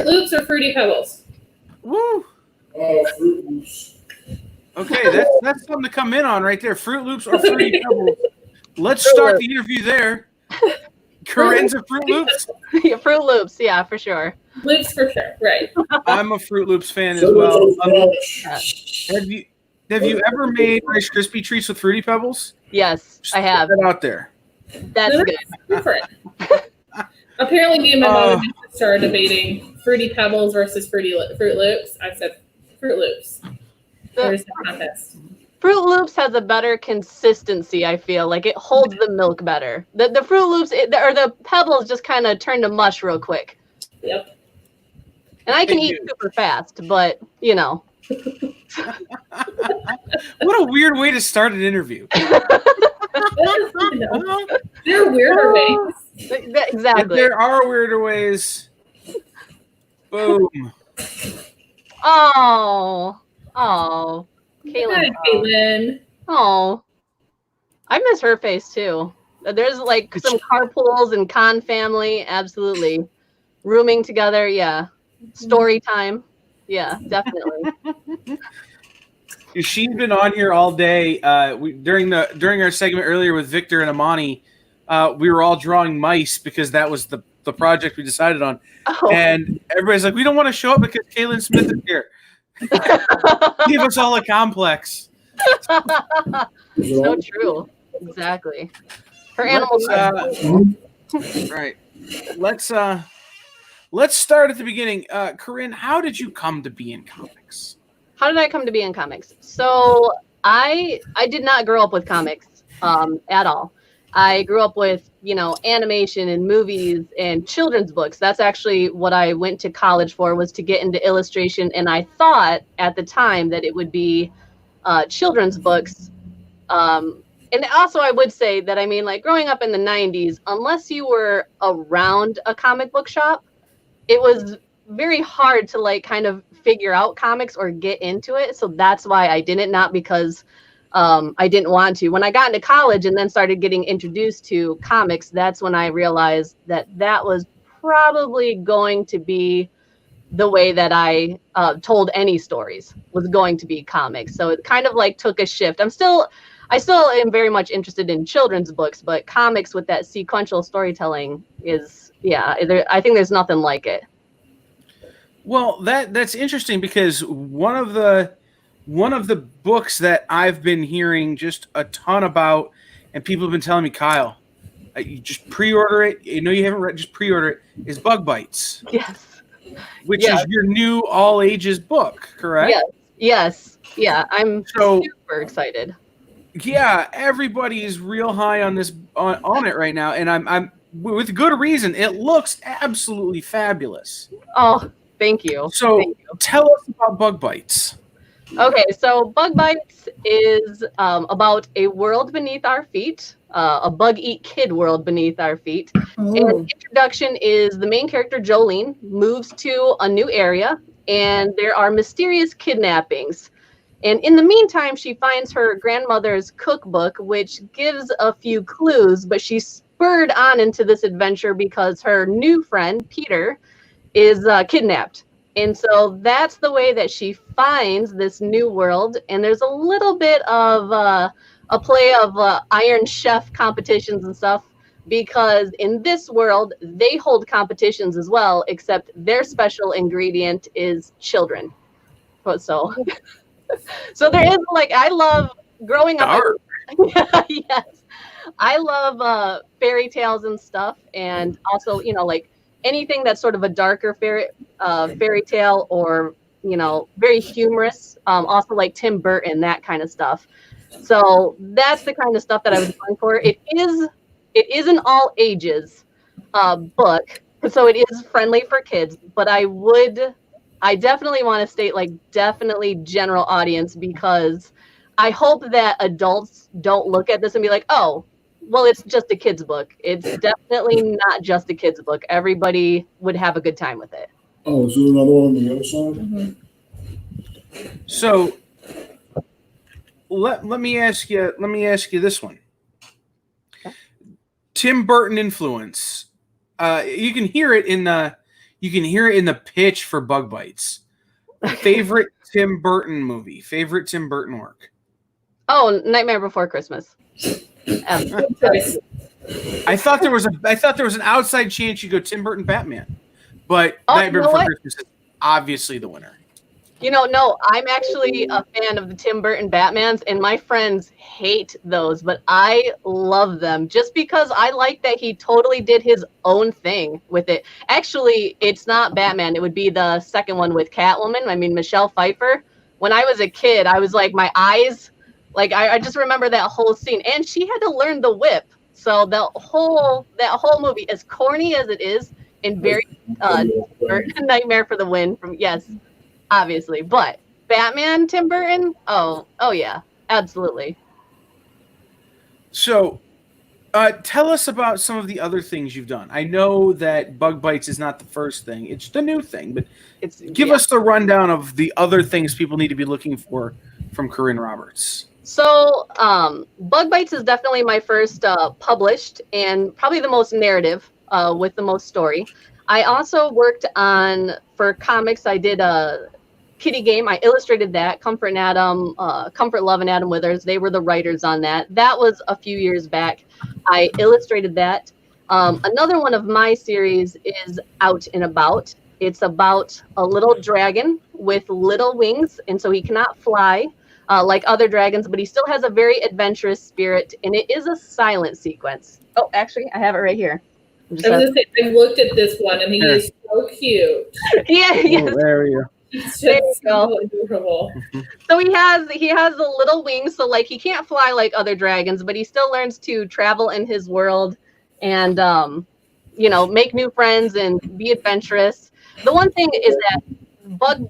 Loops or Fruity Pebbles? Woo! Fruit Loops. Okay, that's something to come in on right there. Fruit Loops or Fruity Pebbles. Let's Fruit start Loops. the interview there. Corinne's a Fruit Loops. Yeah, Fruit Loops, yeah, for sure. Loops for sure, right. I'm a Fruit Loops fan as Sugar well. Toast Crunch. Have you ever made Rice Krispie treats with Fruity Pebbles? Yes, Just I have. put that out there. That's No, good. Different. Apparently, me and my mom and sister are debating Fruity Pebbles versus Fruit Loops. I said Fruit Loops. There's the contest. Fruit Loops has a better consistency, I feel. Like, it holds the milk better. The Fruit Loops, or the Pebbles just kind of turn to mush real quick. Yep. And I can eat super fast, but, you know. What a weird way to start an interview. There are weirder ways. Exactly. If there are weirder ways. Boom. Oh, Hi, Kaylin. Caitlin. Oh, I miss her face too. There's like some carpools and Khan family, absolutely. Rooming together, yeah. Story time, yeah, definitely. She's been on here all day. During our segment earlier with Victor and Amani, we were all drawing mice because that was the project we decided on. Oh. And everybody's like, we don't want to show up because Kaylin Smith is here. Give us all a complex. So true. Exactly. Her animals. Right. Let's start at the beginning. Corinne, how did you come to be in comics? How did I come to be in comics? So I did not grow up with comics at all. I grew up with, animation and movies and children's books. That's actually what I went to college for, was to get into illustration. And I thought at the time that it would be children's books. And also I would say that, growing up in the 90s, unless you were around a comic book shop, it was very hard to kind of figure out comics or get into it. So that's why I didn't, not because I didn't want to. When I got into college and then started getting introduced to comics, that's when I realized that was probably going to be the way that I told any stories, was going to be comics. So it kind of took a shift. I still am very much interested in children's books, but comics with that sequential storytelling is, I think there's nothing like it. Well, that's interesting because one of the books that I've been hearing just a ton about, and people have been telling me, Kyle, you just pre-order it. You haven't read, just pre-order it. Is Bug Bites? Yes. Which is your new all ages book, correct? Yes. Yeah, I'm super excited. Yeah, everybody is real high on this on it right now, and I'm with good reason. It looks absolutely fabulous. Oh, thank you. So tell us about Bug Bites. Okay, so Bug Bites is about a world beneath our feet, a bug-eat kid world beneath our feet. And the introduction is the main character, Jolene, moves to a new area, and there are mysterious kidnappings. And in the meantime, she finds her grandmother's cookbook, which gives a few clues, but she's spurred on into this adventure because her new friend, Peter, is kidnapped. And so that's the way that she finds this new world. And there's a little bit of a play of Iron Chef competitions and stuff, because in this world, they hold competitions as well, except their special ingredient is children. So there is, I love growing up. Yes. I love fairy tales and stuff. And also, anything that's sort of a darker fairy tale, or very humorous, also like Tim Burton, that kind of stuff. So that's the kind of stuff that I was going for. It is an all ages book, so it is friendly for kids, but I definitely want to state definitely general audience, because I hope that adults don't look at this and be like, oh, well, it's just a kid's book. It's definitely not just a kid's book. Everybody would have a good time with it. Oh, is there another one on the other side? Mm-hmm. So let me ask you this one. Okay. Tim Burton influence. You can hear it in the You can hear it in the pitch for Bug Bites. Favorite Tim Burton movie? Favorite Tim Burton work? Oh, Nightmare Before Christmas. Good choice. I thought there was an outside chance you go Tim Burton Batman, but Oh, Nightmare you know Before what? Christmas is obviously the winner. No, I'm actually a fan of the Tim Burton Batmans, and my friends hate those, but I love them just because I like that he totally did his own thing with it. Actually, it's not Batman. It would be the second one with Catwoman. I mean, Michelle Pfeiffer. When I was a kid, I was like, my eyes, like I just remember that whole scene, and she had to learn the whip. So that whole movie, as corny as it is, and very Nightmare for the Win from obviously, but Batman, Tim Burton, oh yeah, absolutely. So, tell us about some of the other things you've done. I know that Bug Bites is not the first thing; it's the new thing. But give us the rundown of the other things people need to be looking for from Corinne Roberts. So, Bug Bites is definitely my first published and probably the most narrative with the most story. I also worked on, for comics, I did a Kitty Game. I illustrated that. Comfort and Adam, Comfort, Love, and Adam Withers. They were the writers on that. That was a few years back. I illustrated that. Another one of my series is Out and About. It's about a little dragon with little wings, and so he cannot fly like other dragons, but he still has a very adventurous spirit, and it is a silent sequence. Oh, actually, I have it right here. I was gonna say, I looked at this one, and he is so cute. Yeah. Oh, there you go. It's There you just so adorable. So he has the little wings, so like he can't fly like other dragons, but he still learns to travel in his world and make new friends and be adventurous. The one thing is that Bug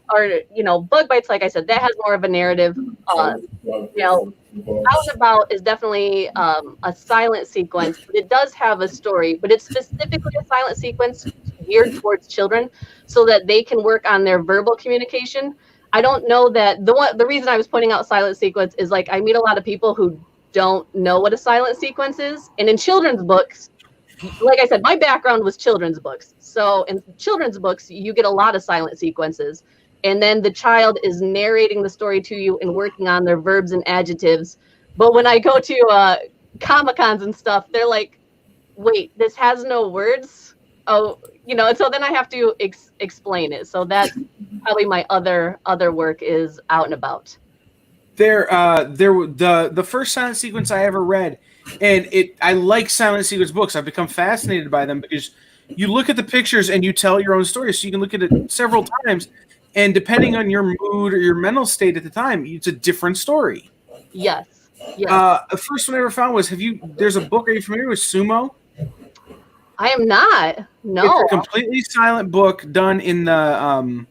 Bites, like I said, that has more of a narrative. Out and About is definitely a silent sequence, but it does have a story, but it's specifically a silent sequence geared towards children so that they can work on their verbal communication. I don't know that the reason I was pointing out silent sequence is like I meet a lot of people who don't know what a silent sequence is. And in children's books, like I said, my background was children's books. So in children's books, you get a lot of silent sequences. And then the child is narrating the story to you and working on their verbs and adjectives. But when I go to Comic-Cons and stuff, they're like, wait, this has no words? Oh, and so then I have to explain it. So that's probably my other work is Out and About. The first silent sequence I ever read, and I like silent sequence books. I've become fascinated by them because you look at the pictures and you tell your own story. So you can look at it several times, and depending on your mood or your mental state at the time, it's a different story. Yes. The first one I ever found was there's a book. Are you familiar with Sumo? I am not. No. It's a completely silent book done in the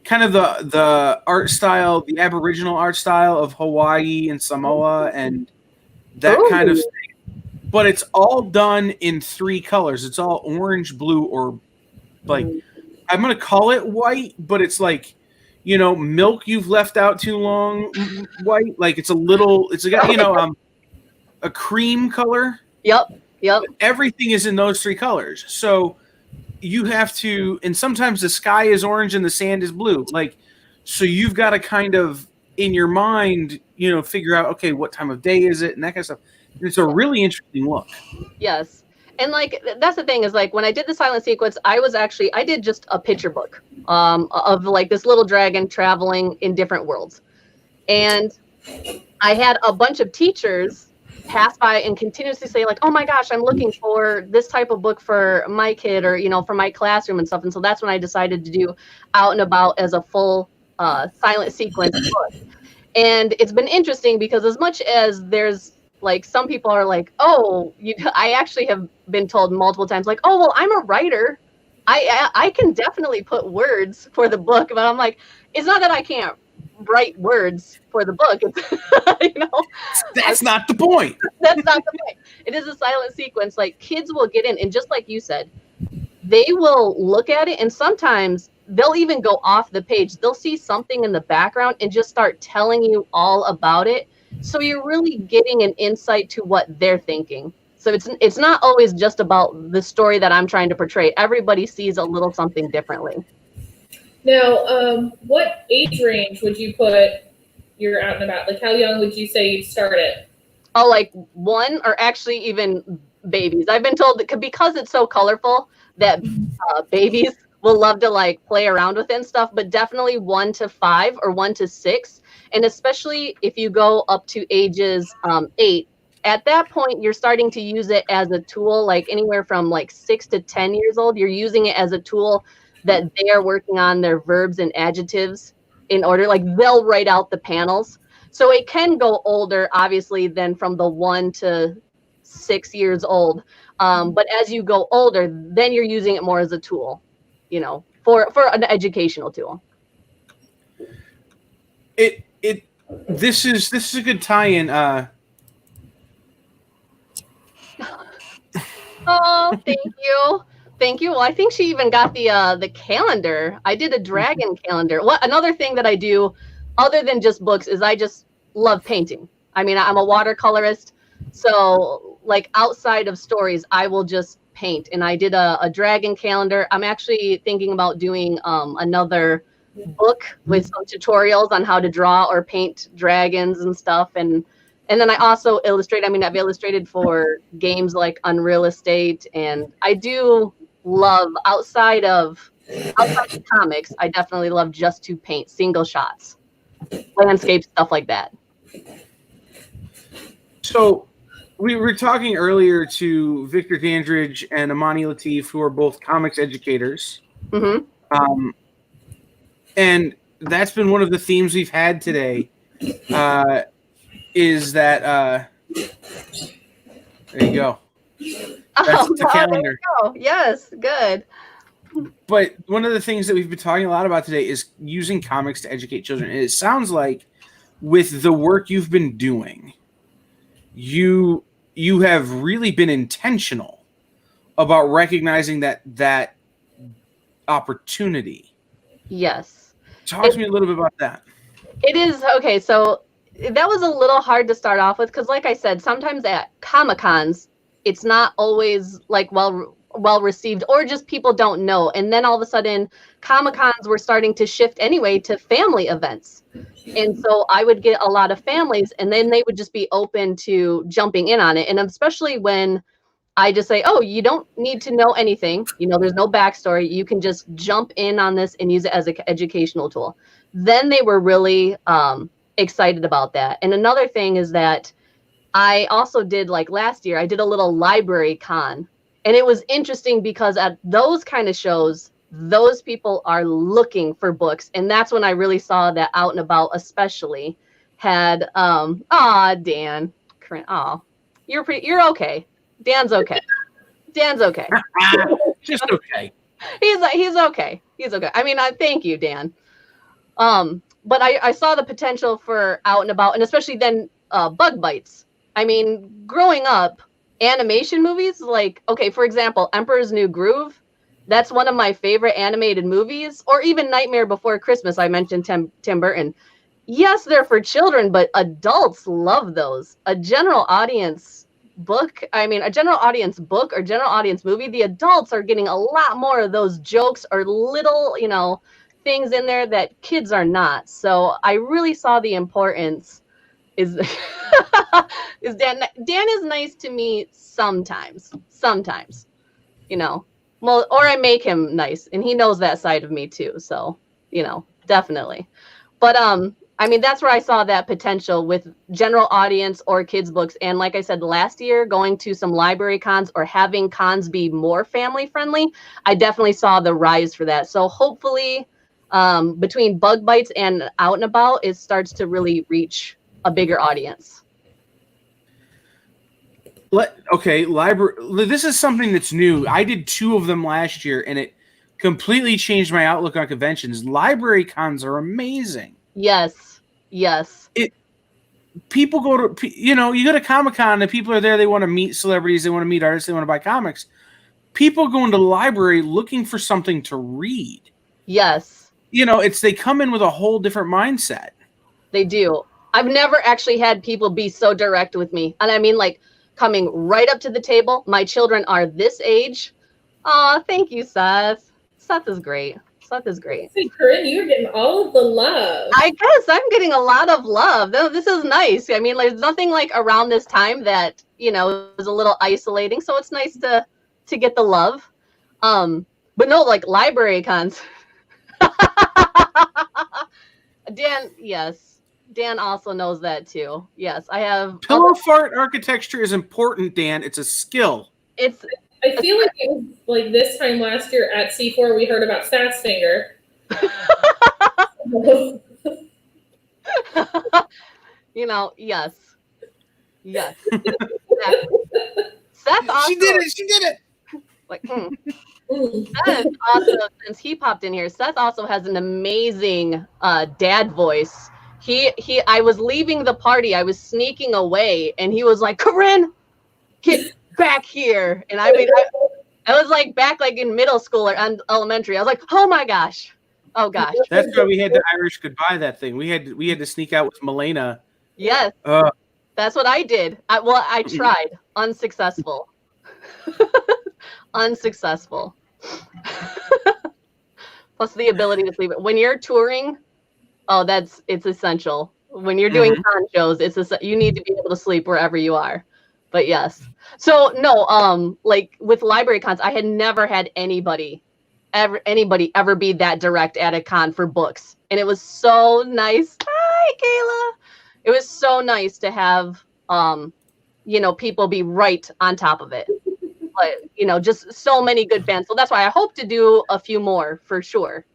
kind of the art style, the Aboriginal art style of Hawaii and Samoa and that kind of thing. But it's all done in 3 colors. It's all orange, blue, or like I'm gonna call it white, but it's like milk you've left out too long white. Like it's a cream color. Yep. Everything is in those 3 colors. So you have to, and sometimes the sky is orange and the sand is blue. Like, so you've got to kind of in your mind, figure out, okay, what time of day is it and that kind of stuff. It's a really interesting look. Yes. And like, that's the thing is like when I did the silent sequence, I did just a picture book of like this little dragon traveling in different worlds. And I had a bunch of teachers pass by and continuously say like, oh my gosh, I'm looking for this type of book for my kid or, for my classroom and stuff. And so that's when I decided to do Out and About as a full silent sequence book. And it's been interesting because as much as there's like, some people are like, oh, I actually have been told multiple times like, oh, well, I'm a writer. I can definitely put words for the book, but I'm like, it's not that I can't write words for the book. That's not the point. That's not the point. It is a silent sequence. Like kids will get in, and just like you said, they will look at it, and sometimes they'll even go off the page. They'll see something in the background and just start telling you all about it. So you're really getting an insight to what they're thinking. So it's not always just about the story that I'm trying to portray. Everybody sees a little something differently. Now, what age range would you put your Out and About? Like, how young would you say you'd start it? Oh, like 1, or actually even babies. I've been told that because it's so colorful that babies will love to like play around with it and stuff, but definitely 1 to 5 or 1 to 6. And especially if you go up to ages 8, at that point, you're starting to use it as a tool, like anywhere from like 6 to 10 years old. You're using it as a tool that they are working on their verbs and adjectives in order, like they'll write out the panels. So it can go older, obviously, than from the 1 to 6 years old. But as you go older, then you're using it more as a tool, you know, for an educational tool. This is a good tie-in. Oh, thank you. Thank you. Well, I think she even got the calendar. I did a dragon calendar. What another thing that I do other than just books is I just love painting. I mean, I'm a watercolorist. So like outside of stories, I will just paint. And I did a dragon calendar. I'm actually thinking about doing another book with some tutorials on how to draw or paint dragons and stuff. And then I also illustrate. I mean, I've illustrated for games like Unreal Estate, and I do love outside of comics. I definitely love just to paint single shots, landscapes, stuff like that. So we were talking earlier to Victor Dandridge and Amani Latif, who are both comics educators. Mm-hmm. And that's been one of the themes we've had today. Is that there you go. That's the calendar. There you go. Yes, good. But one of the things that we've been talking a lot about today is using comics to educate children. And it sounds like with the work you've been doing, you have really been intentional about recognizing that opportunity. Yes. Talk to me a little bit about that. It is okay. So that was a little hard to start off with because, like I said, sometimes at Comic-Cons, it's not always like well received, or just people don't know. And then all of a sudden, Comic-Cons were starting to shift anyway to family events. And so I would get a lot of families, and then they would just be open to jumping in on it. And especially when I just say, oh, you don't need to know anything. You know, there's no backstory. You can just jump in on this and use it as an educational tool. Then they were really excited about that. And another thing is that I also did, like last year, I did a little library con. And it was interesting because at those kind of shows, those people are looking for books. And that's when I really saw that Out and About especially had, Dan. You're okay. Dan's okay. Dan's okay. Just okay. He's okay. He's okay. I mean, thank you, Dan. But I saw the potential for Out and About, and especially then Bug Bites. I mean, growing up, animation movies, like, okay, for example, Emperor's New Groove, that's one of my favorite animated movies, or even Nightmare Before Christmas. I mentioned Tim Burton. Yes, they're for children, but adults love those. A general audience book or general audience movie, the adults are getting a lot more of those jokes or little, things in there that kids are not. So I really saw the importance is Dan is nice to me sometimes, well, or I make him nice, and he knows that side of me too. So, definitely. But that's where I saw that potential with general audience or kids books. And like I said, last year, going to some library cons or having cons be more family friendly, I definitely saw the rise for that. So hopefully between Bug Bites and Out and About, it starts to really reach a bigger audience. Library. This is something that's new. I did 2 of them last year, and it completely changed my outlook on conventions. Library cons are amazing. Yes. People go to, you go to Comic-Con and people are there. They want to meet celebrities. They want to meet artists. They want to buy comics. People go into the library looking for something to read. Yes. They come in with a whole different mindset. They do. I've never actually had people be so direct with me. And I mean, like, coming right up to the table. My children are this age. Aw, thank you, Seth. Seth is great. Seth is great. Hey, Corinne, you're getting all of the love. I guess I'm getting a lot of love. This is nice. I mean, there's nothing like around this time that, you know, is a little isolating. So it's nice to get the love. But no, like library cons. Dan, yes. Dan also knows that too. Yes, I have. Pillow fort architecture is important, Dan. It's a skill. I feel like it was like this time last year at C4 we heard about Sassfinger. You know, yes. Yes. Seth also, She did it. like, Seth also, since he popped in here, Seth also has an amazing dad voice. I was leaving the party, I was sneaking away, and he was like, Corinne, get back here. And I mean, I was like back like in middle school or elementary. I was like, oh my gosh. Oh gosh. That's why we had the Irish goodbye that thing. We had to sneak out with Milena. Yes. That's what I did. I tried. Unsuccessful. Unsuccessful. Plus the ability to sleep. When you're touring, it's essential. When you're doing con shows, you need to be able to sleep wherever you are. But yes. So no, like with library cons, I had never had anybody ever be that direct at a con for books. And it was so nice. Hi, Kayla. It was so nice to have people be right on top of it. But, just so many good fans. So that's why I hope to do a few more for sure.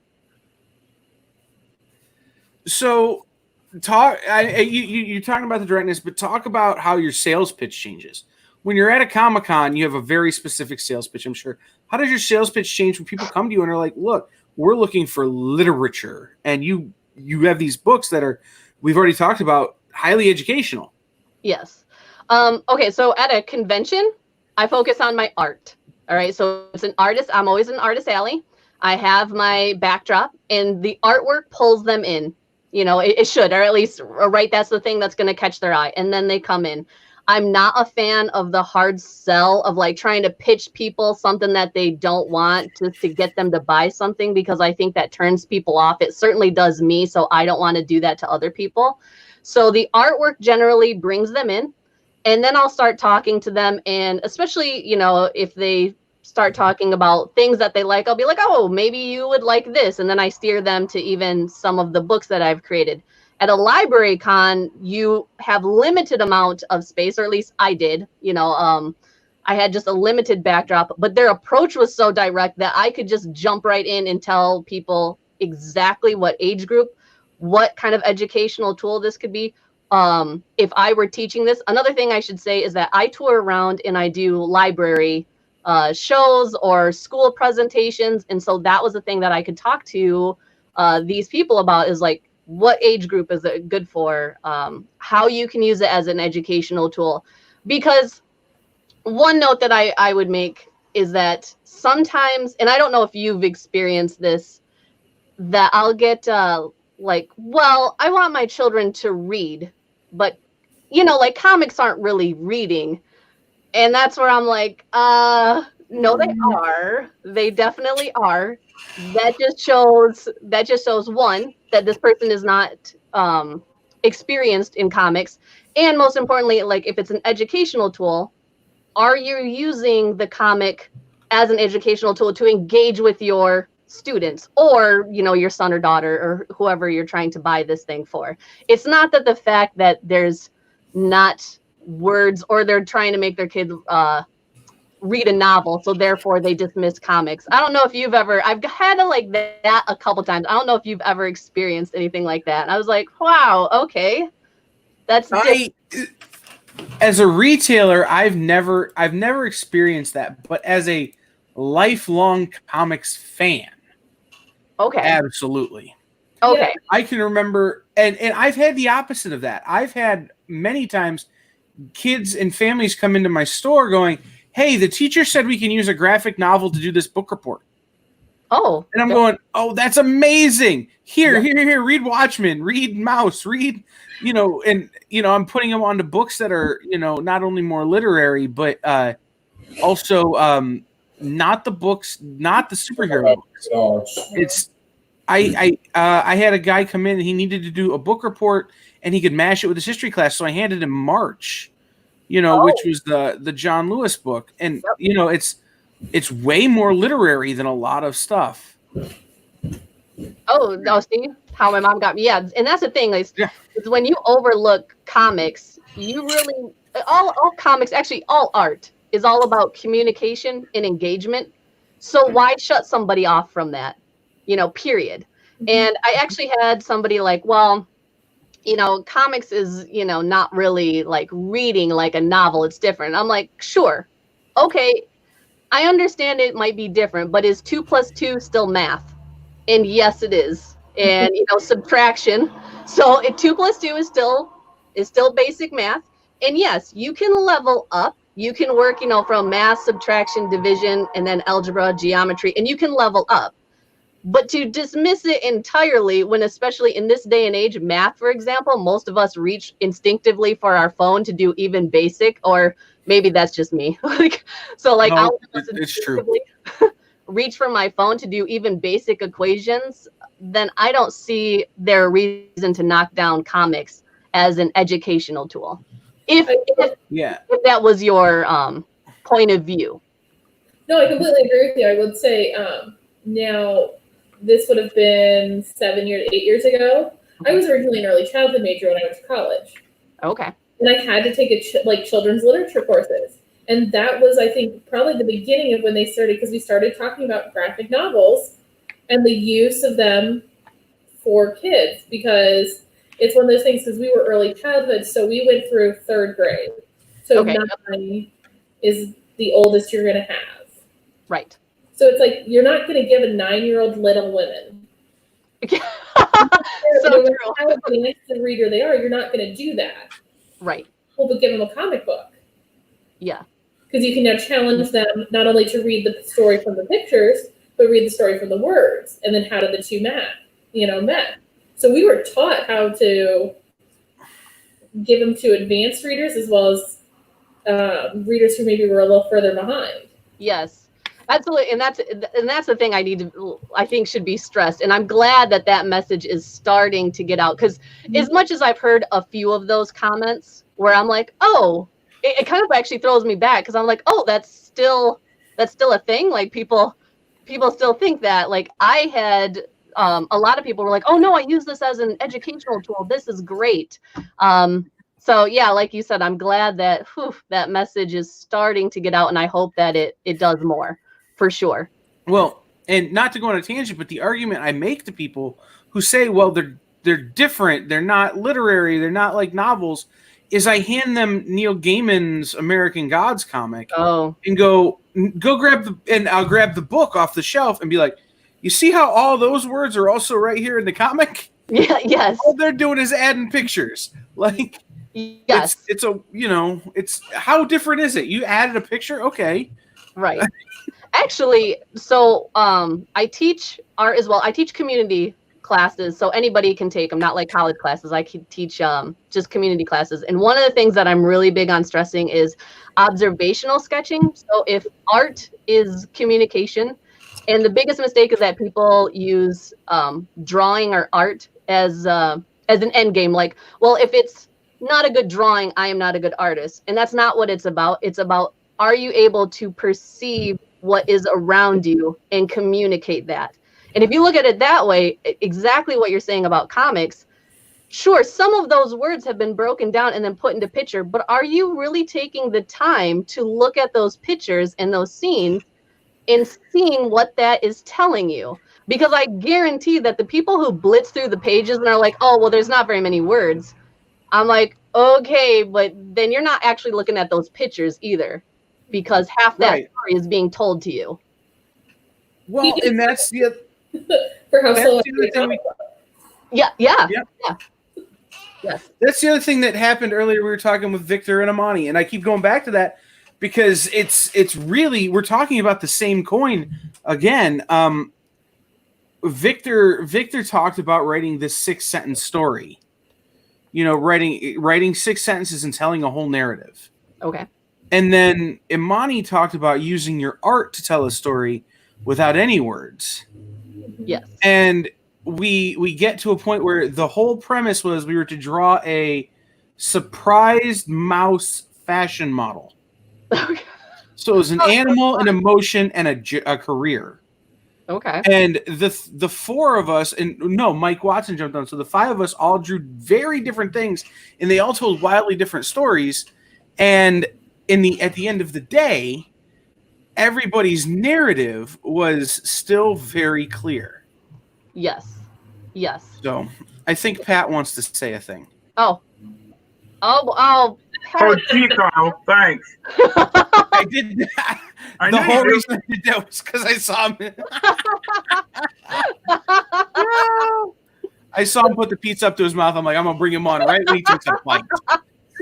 So you're talking about the directness, but talk about how your sales pitch changes. When you're at a Comic-Con, you have a very specific sales pitch, I'm sure. How does your sales pitch change when people come to you and are like, look, we're looking for literature, and you have these books that are, we've already talked about, highly educational. Yes. Okay, so at a convention, I focus on my art. All right, so it's an artist. I'm always an artist alley. I have my backdrop, and the artwork pulls them in. It should, or at least, right, that's the thing that's going to catch their eye, and then they come in. I'm not a fan of the hard sell of like trying to pitch people something that they don't want to get them to buy something, because I think that turns people off. It certainly does me, so I don't want to do that to other people. So the artwork generally brings them in, and then I'll start talking to them, and especially, if they start talking about things that they like, I'll be like, oh, maybe you would like this. And then I steer them to even some of the books that I've created. At a library con, you have limited amount of space, or at least I did, I had just a limited backdrop, but their approach was so direct that I could just jump right in and tell people exactly what age group, what kind of educational tool this could be. If I were teaching this, another thing I should say is that I tour around and I do library shows or school presentations. And so that was the thing that I could talk to these people about, is like, what age group is it good for? How you can use it as an educational tool. Because one note that I would make is that sometimes, and I don't know if you've experienced this, that I'll get like, well, I want my children to read, but like comics aren't really reading. And that's where I'm like, no, they are. They definitely are. That just shows one, that this person is not experienced in comics. And most importantly, like if it's an educational tool, are you using the comic as an educational tool to engage with your students or, your son or daughter or whoever you're trying to buy this thing for? It's not that the fact that there's not words or they're trying to make their kids read a novel, so therefore they dismiss comics. I don't know if I've had it like that a couple times. I don't know if you've ever experienced anything like that. And I was like, wow, okay. As a retailer, I've never experienced that, but as a lifelong comics fan, okay, absolutely. Okay. I can remember, and I've had the opposite of that. I've had many times kids and families come into my store going, hey, the teacher said we can use a graphic novel to do this book report. Oh. And I'm going, oh, that's amazing. Here, read Watchmen, read Mouse, read, and, I'm putting them onto books that are, not only more literary, but also not the superhero books. It's, I had a guy come in and he needed to do a book report and he could mash it with his history class. So I handed him March, which was the John Lewis book. And, it's way more literary than a lot of stuff. Oh, no, see how my mom got me. Yeah, and that's the thing is when you overlook comics, you really all comics, actually all art is all about communication and engagement. So why shut somebody off from that? Period. And I actually had somebody like, well, comics is, not really like reading like a novel. It's different. I'm like, sure. Okay. I understand it might be different, but is 2 + 2 still math? And yes, it is. And subtraction. So 2 + 2 is still basic math. And yes, you can level up. You can work, from math, subtraction, division, and then algebra, geometry, and you can level up. But to dismiss it entirely, when especially in this day and age, math, for example, most of us reach instinctively for our phone to do even basic, or maybe that's just me. No, it's true. Reach for my phone to do even basic equations, then I don't see there a reason to knock down comics as an educational tool. If that was your point of view. No, I completely agree with you. I would say now this would have been 8 years ago. I was originally an early childhood major when I went to college. Okay. And I had to take children's literature courses. And that was, I think, probably the beginning of when they started, because we started talking about graphic novels and the use of them for kids, because it's one of those things, because we were early childhood, so we went through 3rd grade. So 9 is the oldest you're going to have. Right. So it's like, you're not going to give a 9-year-old Little Women. So true. How advanced a reader they are, you're not going to do that. Right. Well, but give them a comic book. Yeah. Because you can now challenge them not only to read the story from the pictures, but read the story from the words. And then how do the two met? So we were taught how to give them to advanced readers as well as readers who maybe were a little further behind. Yes, absolutely. And that's the thing I think should be stressed. And I'm glad that message is starting to get out, because as much as I've heard a few of those comments where I'm like, oh, it kind of actually throws me back, because I'm like, oh, that's still a thing. Like people still think that. Like I had a lot of people were like, oh no, I use this as an educational tool. This is great. So yeah, like you said, I'm glad that that message is starting to get out, and I hope that it does more, for sure. Well, and not to go on a tangent, but the argument I make to people who say, well, they're different, they're not literary, they're not like novels, is I hand them Neil Gaiman's American Gods comic and go grab I'll grab the book off the shelf and be like, you see how all those words are also right here in the comic? Yeah, yes. All they're doing is adding pictures. Like, yes, it's how different is it? You added a picture, okay? Right. Actually, so I teach art as well. I teach community classes, so anybody can take them, not like college classes. I can teach just community classes. And one of the things that I'm really big on stressing is observational sketching. So if art is communication, and the biggest mistake is that people use drawing or art as an end game. Like, well, if it's not a good drawing, I am not a good artist. And that's not what it's about. It's about, are you able to perceive what is around you and communicate that? And if you look at it that way, exactly what you're saying about comics, sure, some of those words have been broken down and then put into picture, but are you really taking the time to look at those pictures and those scenes and seeing what that is telling you? Because I guarantee that the people who blitz through the pages and are like, oh, well, there's not very many words. I'm like, okay, but then you're not actually looking at those pictures either, because half that story is being told to you. Well, and that's the for how slow. Yeah. Yes. That's the other thing that happened earlier. We were talking with Victor and Amani, and I keep going back to that because it's really, we're talking about the same coin again. Victor talked about writing this 6-sentence story. Writing 6 sentences and telling a whole narrative. Okay. And then Imani talked about using your art to tell a story without any words. Yes. And we get to a point where the whole premise was we were to draw a surprised mouse fashion model. Okay. So it was an animal, an emotion, and a career. Okay. And the 4 of us, and no, Mike Watson jumped on. So the 5 of us all drew very different things, and they all told wildly different stories. And at the end of the day, everybody's narrative was still very clear. Yes. So I think Pat wants to say a thing. Oh, Oh, gee, Kyle, thanks. I did that. I The knew whole you reason I did that was because I saw him. I saw him put the pizza up to his mouth. I'm like, I'm gonna bring him on right when he takes a bite.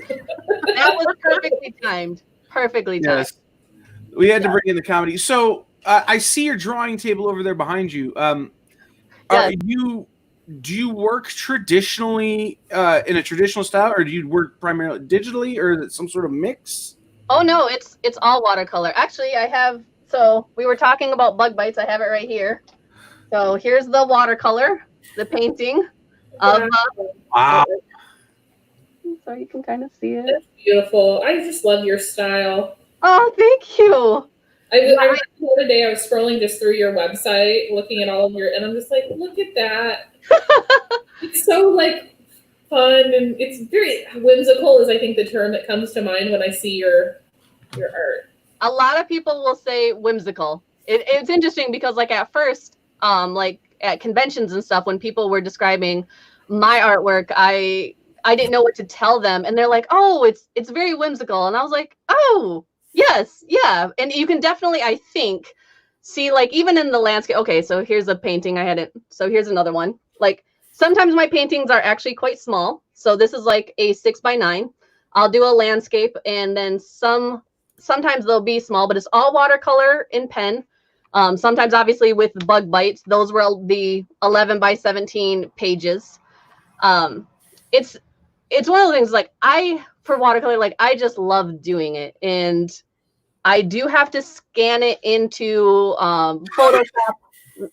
that was perfectly timed. Perfectly timed. Yes, we had to bring in the comedy. So I see your drawing table over there behind you. Do you work traditionally in a traditional style, or do you work primarily digitally, or is it some sort of mix? Oh no, it's all watercolor. Actually, I have. So we were talking about bug bites. I have it right here. So here's the watercolor, the painting of. Wow. So you can kind of see it. That's beautiful. I just love your style. Oh, thank you. I remember the other day I was scrolling just through your website, looking at all of your, and I'm just like, look at that. It's so like fun, and it's very whimsical is I think the term that comes to mind when I see your art. A lot of people will say whimsical. It's interesting because like at first, like at conventions and stuff, when people were describing my artwork, I didn't know what to tell them, and they're like, "Oh, it's very whimsical," and I was like, "Oh, yes, yeah." And you can definitely, I think, see like even in the landscape. Okay, so here's a painting I hadn't. So here's another one. Like sometimes my paintings are actually quite small. So this is like a 6x9. I'll do a landscape, and then sometimes they'll be small, but it's all watercolor in pen. Sometimes obviously with bug bites, those were the 11x17 pages. It's one of the things like for watercolor, like I just love doing it. And I do have to scan it into Photoshop,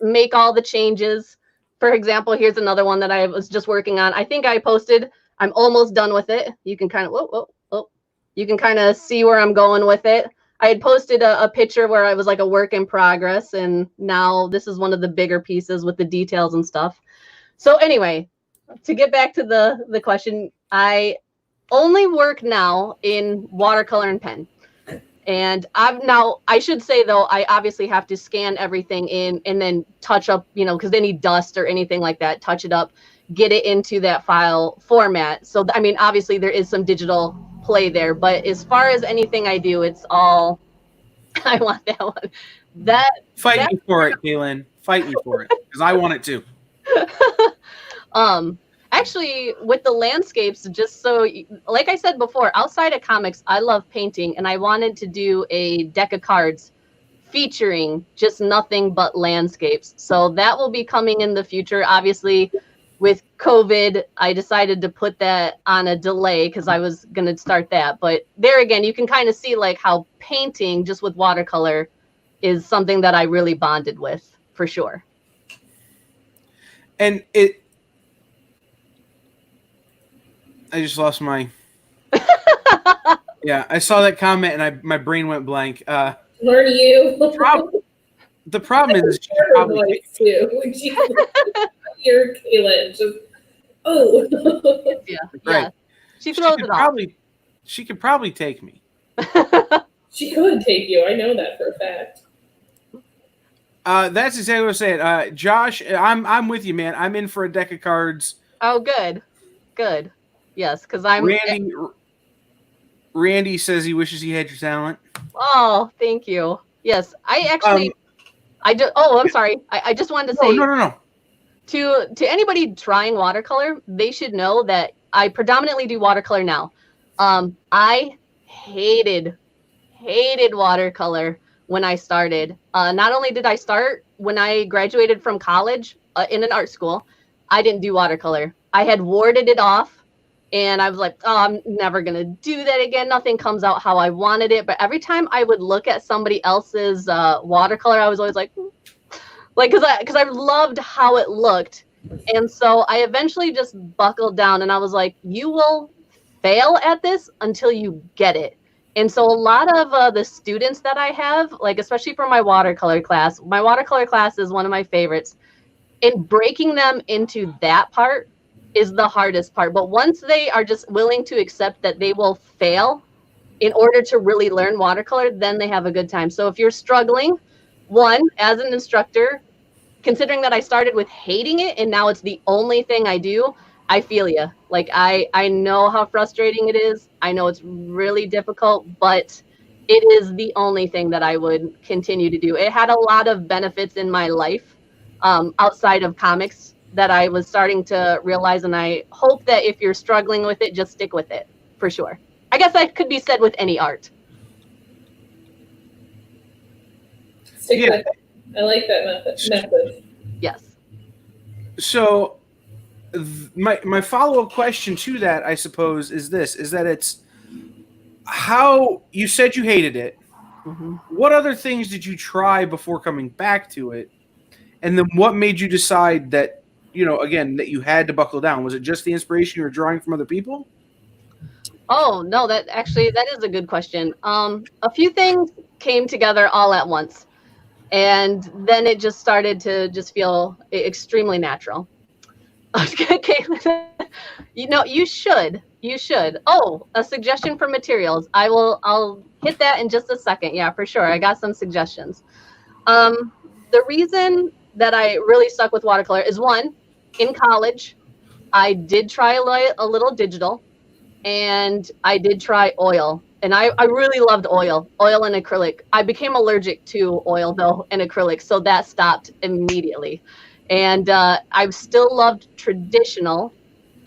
make all the changes. For example, here's another one that I was just working on. I think I posted, I'm almost done with it. You can kind of, you can kind of see where I'm going with it. I had posted a picture where I was like a work in progress, and now this is one of the bigger pieces with the details and stuff. So anyway, to get back to the question, I only work now in watercolor and pen. And I should say though, I obviously have to scan everything in and then touch up, because they need dust or anything like that, touch it up, get it into that file format. So, I mean, obviously there is some digital play there, but as far as anything I do, it's all, I want that one. Fight me for it, Kaylin. Fight me for it, because I want it too. Actually, with the landscapes, just so, like I said before, outside of comics, I love painting, and I wanted to do a deck of cards featuring just nothing but landscapes. So that will be coming in the future. Obviously, with COVID, I decided to put that on a delay because I was going to start that. But there again, you can kind of see like how painting just with watercolor is something that I really bonded with, for sure. And I just lost my. Yeah, I saw that comment and my brain went blank. Learn you. The problem is she her probably, voice too. When she hear Kaylin, just Yeah, right. yeah. She throws it off. She could probably take me. she could take you. I know that for a fact. That's exactly what I was saying. Josh, I'm with you, man. I'm in for a deck of cards. Oh, good. Yes, because I'm. Randy says he wishes he had your talent. Oh, thank you. Yes, I actually. I do. Oh, I'm sorry. I just wanted to say. No. To anybody trying watercolor, they should know that I predominantly do watercolor now. I hated watercolor when I started. Not only did I start when I graduated from college in an art school, I didn't do watercolor. I had warded it off, and I was like, oh, I'm never going to do that again. Nothing comes out how I wanted it. But every time I would look at somebody else's watercolor, I was always like, because I loved how it looked. And so I eventually just buckled down, and I was like, you will fail at this until you get it. And so a lot of the students that I have, like especially for my watercolor class is one of my favorites. And breaking them into that part is the hardest part. But once they are just willing to accept that they will fail in order to really learn watercolor, then they have a good time. So if you're struggling, one, as an instructor, considering that I started with hating it and now it's the only thing I do, I feel you. Like I know how frustrating it is. I know it's really difficult, but it is the only thing that I would continue to do. It had a lot of benefits in my life outside of comics that I was starting to realize, and I hope that if you're struggling with it, just stick with it, for sure. I guess that could be said with any art. Stick with it. I like that method. Yes. So my follow-up question to that, I suppose, is that it's how you said you hated it. Mm-hmm. What other things did you try before coming back to it? And then what made you decide that, again, that you had to buckle down? Was it just the inspiration you were drawing from other people? Oh, no, that is a good question. A few things came together all at once. And then it just started to just feel extremely natural. Okay. You should. Oh, a suggestion for materials. I'll hit that in just a second. Yeah, for sure. I got some suggestions. The reason that I really stuck with watercolor is, one, in college, I did try a little digital, and I did try oil. And I really loved oil and acrylic. I became allergic to oil, though, and acrylic, so that stopped immediately. And I still loved traditional.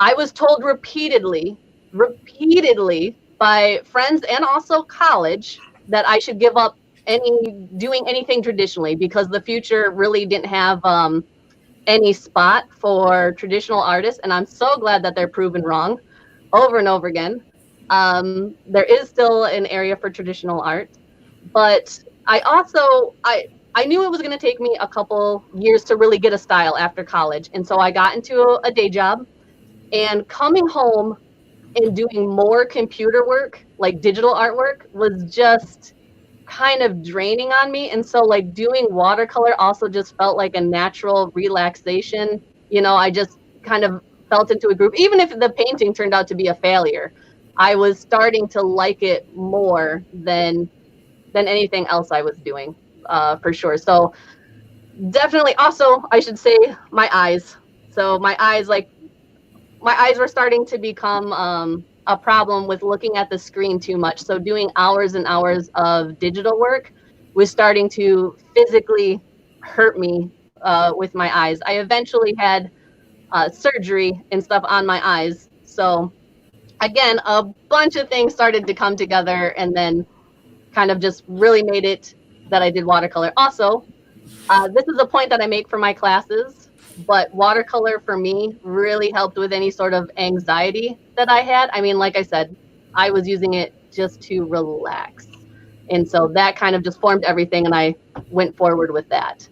I was told repeatedly by friends and also college that I should give up doing anything traditionally because the future really didn't have any spot for traditional artists. And I'm so glad that they're proven wrong over and over again. There is still an area for traditional art, but I knew it was going to take me a couple years to really get a style after college. And so I got into a day job, and coming home and doing more computer work, like digital artwork, was just kind of draining on me. And so like doing watercolor also just felt like a natural relaxation. I just kind of felt into a groove, even if the painting turned out to be a failure. I was starting to like it more than anything else I was doing, for sure. So definitely, also, I should say my eyes. So my eyes were starting to become a problem with looking at the screen too much. So doing hours and hours of digital work was starting to physically hurt me with my eyes. I eventually had surgery and stuff on my eyes. So again, a bunch of things started to come together and then kind of just really made it that I did watercolor. Also, this is a point that I make for my classes, but watercolor for me really helped with any sort of anxiety that I had. I mean, like I said, I was using it just to relax. And so that kind of just formed everything, and I went forward with that.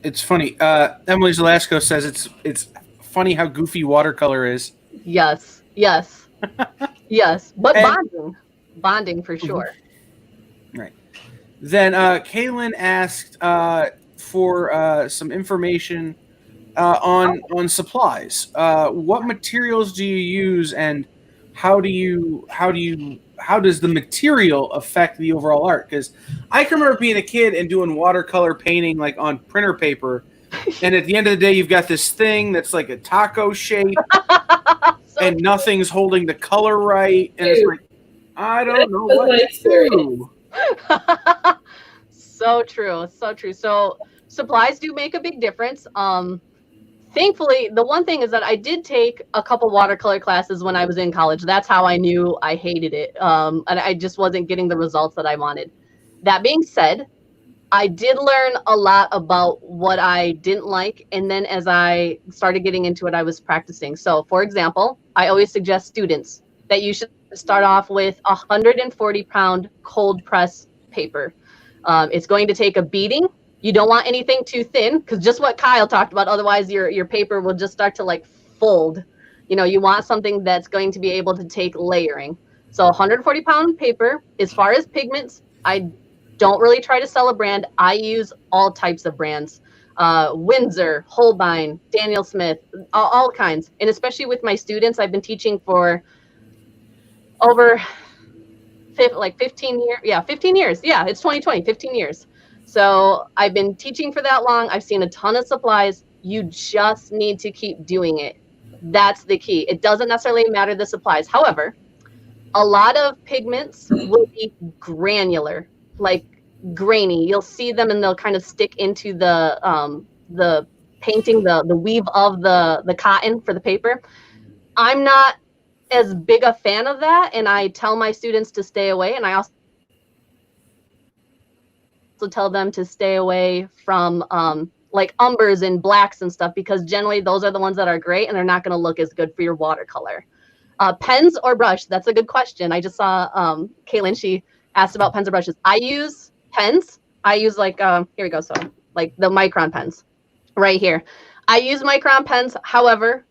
It's funny. Emily Zelasco says it's funny how goofy watercolor is. Yes. Yes. But bonding for sure. Right. Then Kaylin asked for some information on supplies. What materials do you use, and how does the material affect the overall art? Because I can remember being a kid and doing watercolor painting like on printer paper, and at the end of the day, you've got this thing that's like a taco shape, and nothing's holding the color right, and it's like, I don't know what to do. So true. So supplies do make a big difference. Thankfully, the one thing is that I did take a couple watercolor classes when I was in college. That's how I knew I hated it. And I just wasn't getting the results that I wanted. That being said, I did learn a lot about what I didn't like. And then as I started getting into it, I was practicing. So for example, I always suggest students that you should start off with 140-pound cold press paper. It's going to take a beating. You don't want anything too thin, because just what Kyle talked about, otherwise your paper will just start to like fold. You know, you want something that's going to be able to take layering. So 140-pound paper. As far as pigments, I don't really try to sell a brand. I use all types of brands. Windsor, Holbein, Daniel Smith, all kinds. And especially with my students, I've been teaching for over 15 years. Yeah, 15 years. Yeah, it's 2020, 15 years. So I've been teaching for that long. I've seen a ton of supplies. You just need to keep doing it. That's the key. It doesn't necessarily matter the supplies. However, a lot of pigments will be granular, like grainy. You'll see them and they'll kind of stick into the painting, the weave of the cotton for the paper. I'm not as big a fan of that, and I tell my students to stay away, and I also tell them to stay away from like umbers and blacks and stuff, because generally those are the ones that are great and they're not going to look as good for your watercolor. Pens or brush? That's a good question. I just saw Caitlin, she asked about pens or brushes. I use pens. I use like, here we go. So like the Micron pens right here. I use Micron pens. However,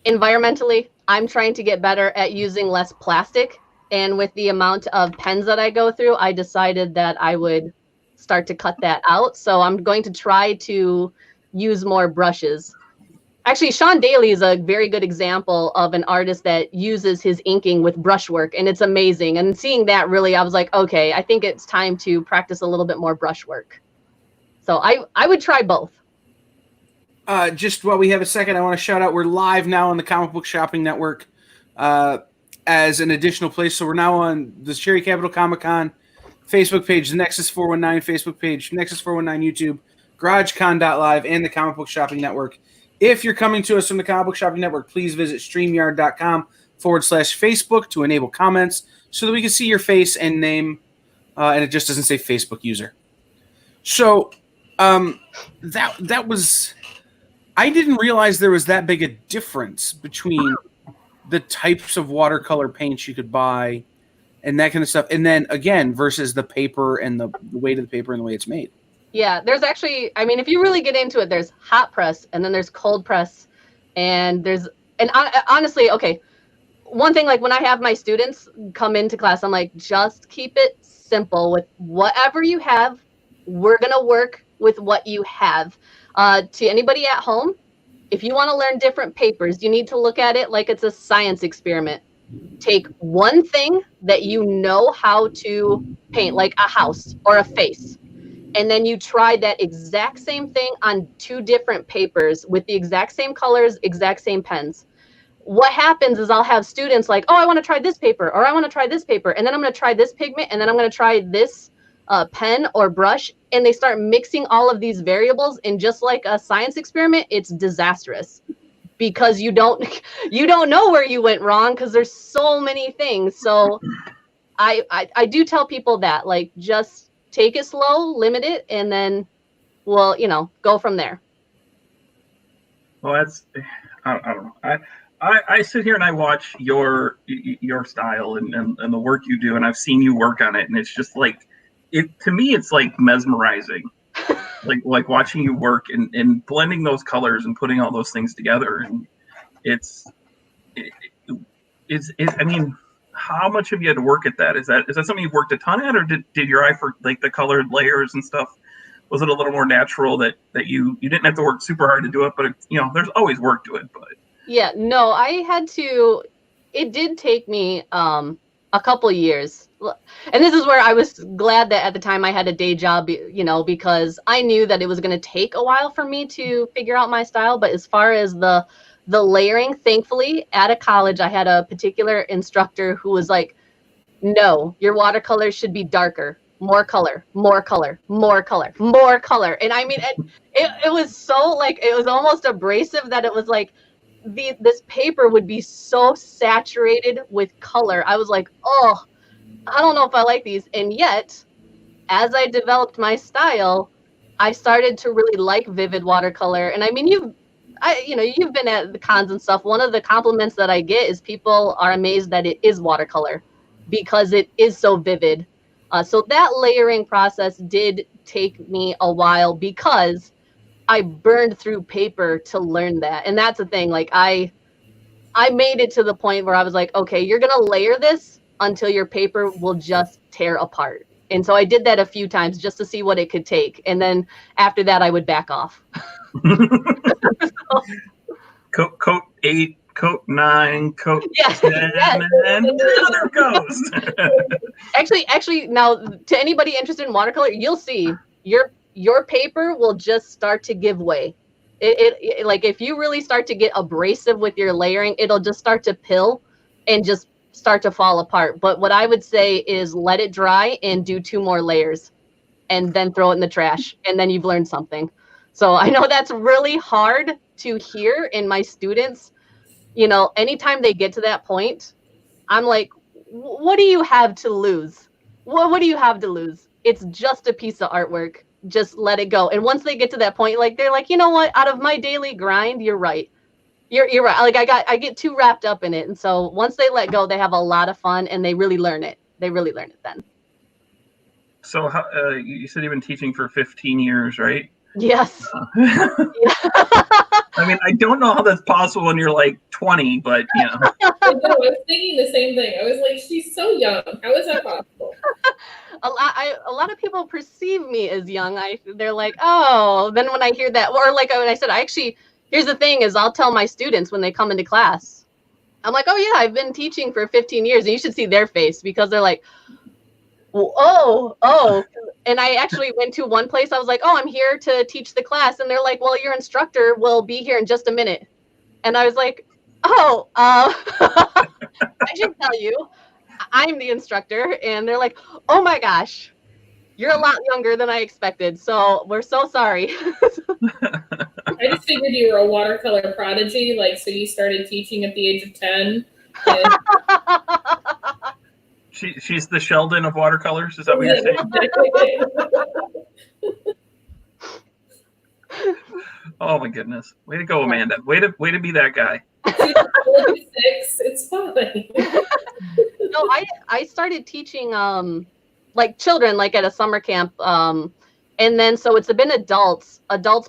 environmentally, I'm trying to get better at using less plastic. And with the amount of pens that I go through, I decided that I would start to cut that out. So I'm going to try to use more brushes. Actually, Sean Daly is a very good example of an artist that uses his inking with brushwork, and it's amazing. And seeing that, really, I was like, okay, I think it's time to practice a little bit more brushwork. So I would try both. Just while we have a second, I want to shout out, we're live now on the Comic Book Shopping Network as an additional place. So we're now on the Cherry Capital Comic Con Facebook page, the Nexus 419 Facebook page, Nexus 419 YouTube, GarageCon.live, and the Comic Book Shopping Network. If you're coming to us from the Comic Book Shopping Network, please visit StreamYard.com/Facebook to enable comments so that we can see your face and name, and it just doesn't say Facebook user. So that was... I didn't realize there was that big a difference between the types of watercolor paints you could buy and that kind of stuff. And then, again, versus the paper and the weight of the paper and the way it's made. Yeah, there's actually, I mean, if you really get into it, there's hot press and then there's cold press. And honestly, okay, one thing, like when I have my students come into class, I'm like, just keep it simple with whatever you have. We're going to work with what you have. To anybody at home, if you want to learn different papers, you need to look at it like it's a science experiment. Take one thing that you know how to paint, like a house or a face, and then you try that exact same thing on 2 different papers with the exact same colors, exact same pens. What happens is I'll have students like, oh, I want to try this paper, or I want to try this paper, and then I'm going to try this pigment, and then I'm going to try this pen or brush, and they start mixing all of these variables, and just like a science experiment, it's disastrous because you don't know where you went wrong because there's so many things. So I do tell people that, like, just take it slow, limit it, and then we'll, go from there. Well, I don't know. I sit here and I watch your style and the work you do, and I've seen you work on it, and it's just like, to me, it's like mesmerizing, like watching you work and blending those colors and putting all those things together. And I mean, how much have you had to work at that? Is that something you've worked a ton at, or did your eye for like the colored layers and stuff? Was it a little more natural that you didn't have to work super hard to do it, but there's always work to it, but. Yeah, no, I had to, it did take me a couple years. And this is where I was glad that at the time I had a day job, because I knew that it was going to take a while for me to figure out my style. But as far as the layering, thankfully, at a college, I had a particular instructor who was like, no, your watercolors should be darker, more color, more color, more color, more color. And I mean, it was so like, it was almost abrasive that it was like, this paper would be so saturated with color. I was like, oh, I don't know if I like these. And yet, as I developed my style, I started to really like vivid watercolor. And I mean, you've been at the cons and stuff. One of the compliments that I get is people are amazed that it is watercolor because it is so vivid. So that layering process did take me a while because I burned through paper to learn that. And that's the thing. Like I made it to the point where I was like, okay, you're going to layer this until your paper will just tear apart. And so I did that a few times just to see what it could take. And then after that, I would back off. Coat 8, coat 9, coat Yeah, 10, yeah. and there it goes. Actually, now to anybody interested in watercolor, you'll see your paper will just start to give way. It like if you really start to get abrasive with your layering, it'll just start to pill and just start to fall apart. But what I would say is let it dry and do 2 more layers and then throw it in the trash. And then you've learned something. So I know that's really hard to hear in my students. You know, anytime they get to that point, I'm like, what do you have to lose? What do you have to lose? It's just a piece of artwork. Just let it go. And once they get to that point, like they're like, you know what? Out of my daily grind, you're right. You're right. Like I get too wrapped up in it. And so once they let go, they have a lot of fun and they really learn it. They really learn it then. So how, you said you've been teaching for 15 years, right? Yes. I mean, I don't know how that's possible when you're like 20, but you know. I was thinking the same thing. I was like, she's so young. How is that possible? A lot of people perceive me as young. They're like, oh, then when I hear that, or like when I said, here's the thing is I'll tell my students when they come into class, I'm like, oh yeah, I've been teaching for 15 years. And you should see their face because they're like, oh. And I actually went to one place. I was like, oh, I'm here to teach the class. And they're like, well, your instructor will be here in just a minute. And I was like, oh, I should tell you, I'm the instructor. And they're like, oh my gosh, you're a lot younger than I expected. So we're so sorry. I just figured you were a watercolor prodigy. Like, so you started teaching at the age of 10. And She's the Sheldon of watercolors. Is that what you're saying? Oh my goodness! Way to go, Amanda. Way to be that guy. It's fine. No, I started teaching like children, like at a summer camp, and then so it's been adults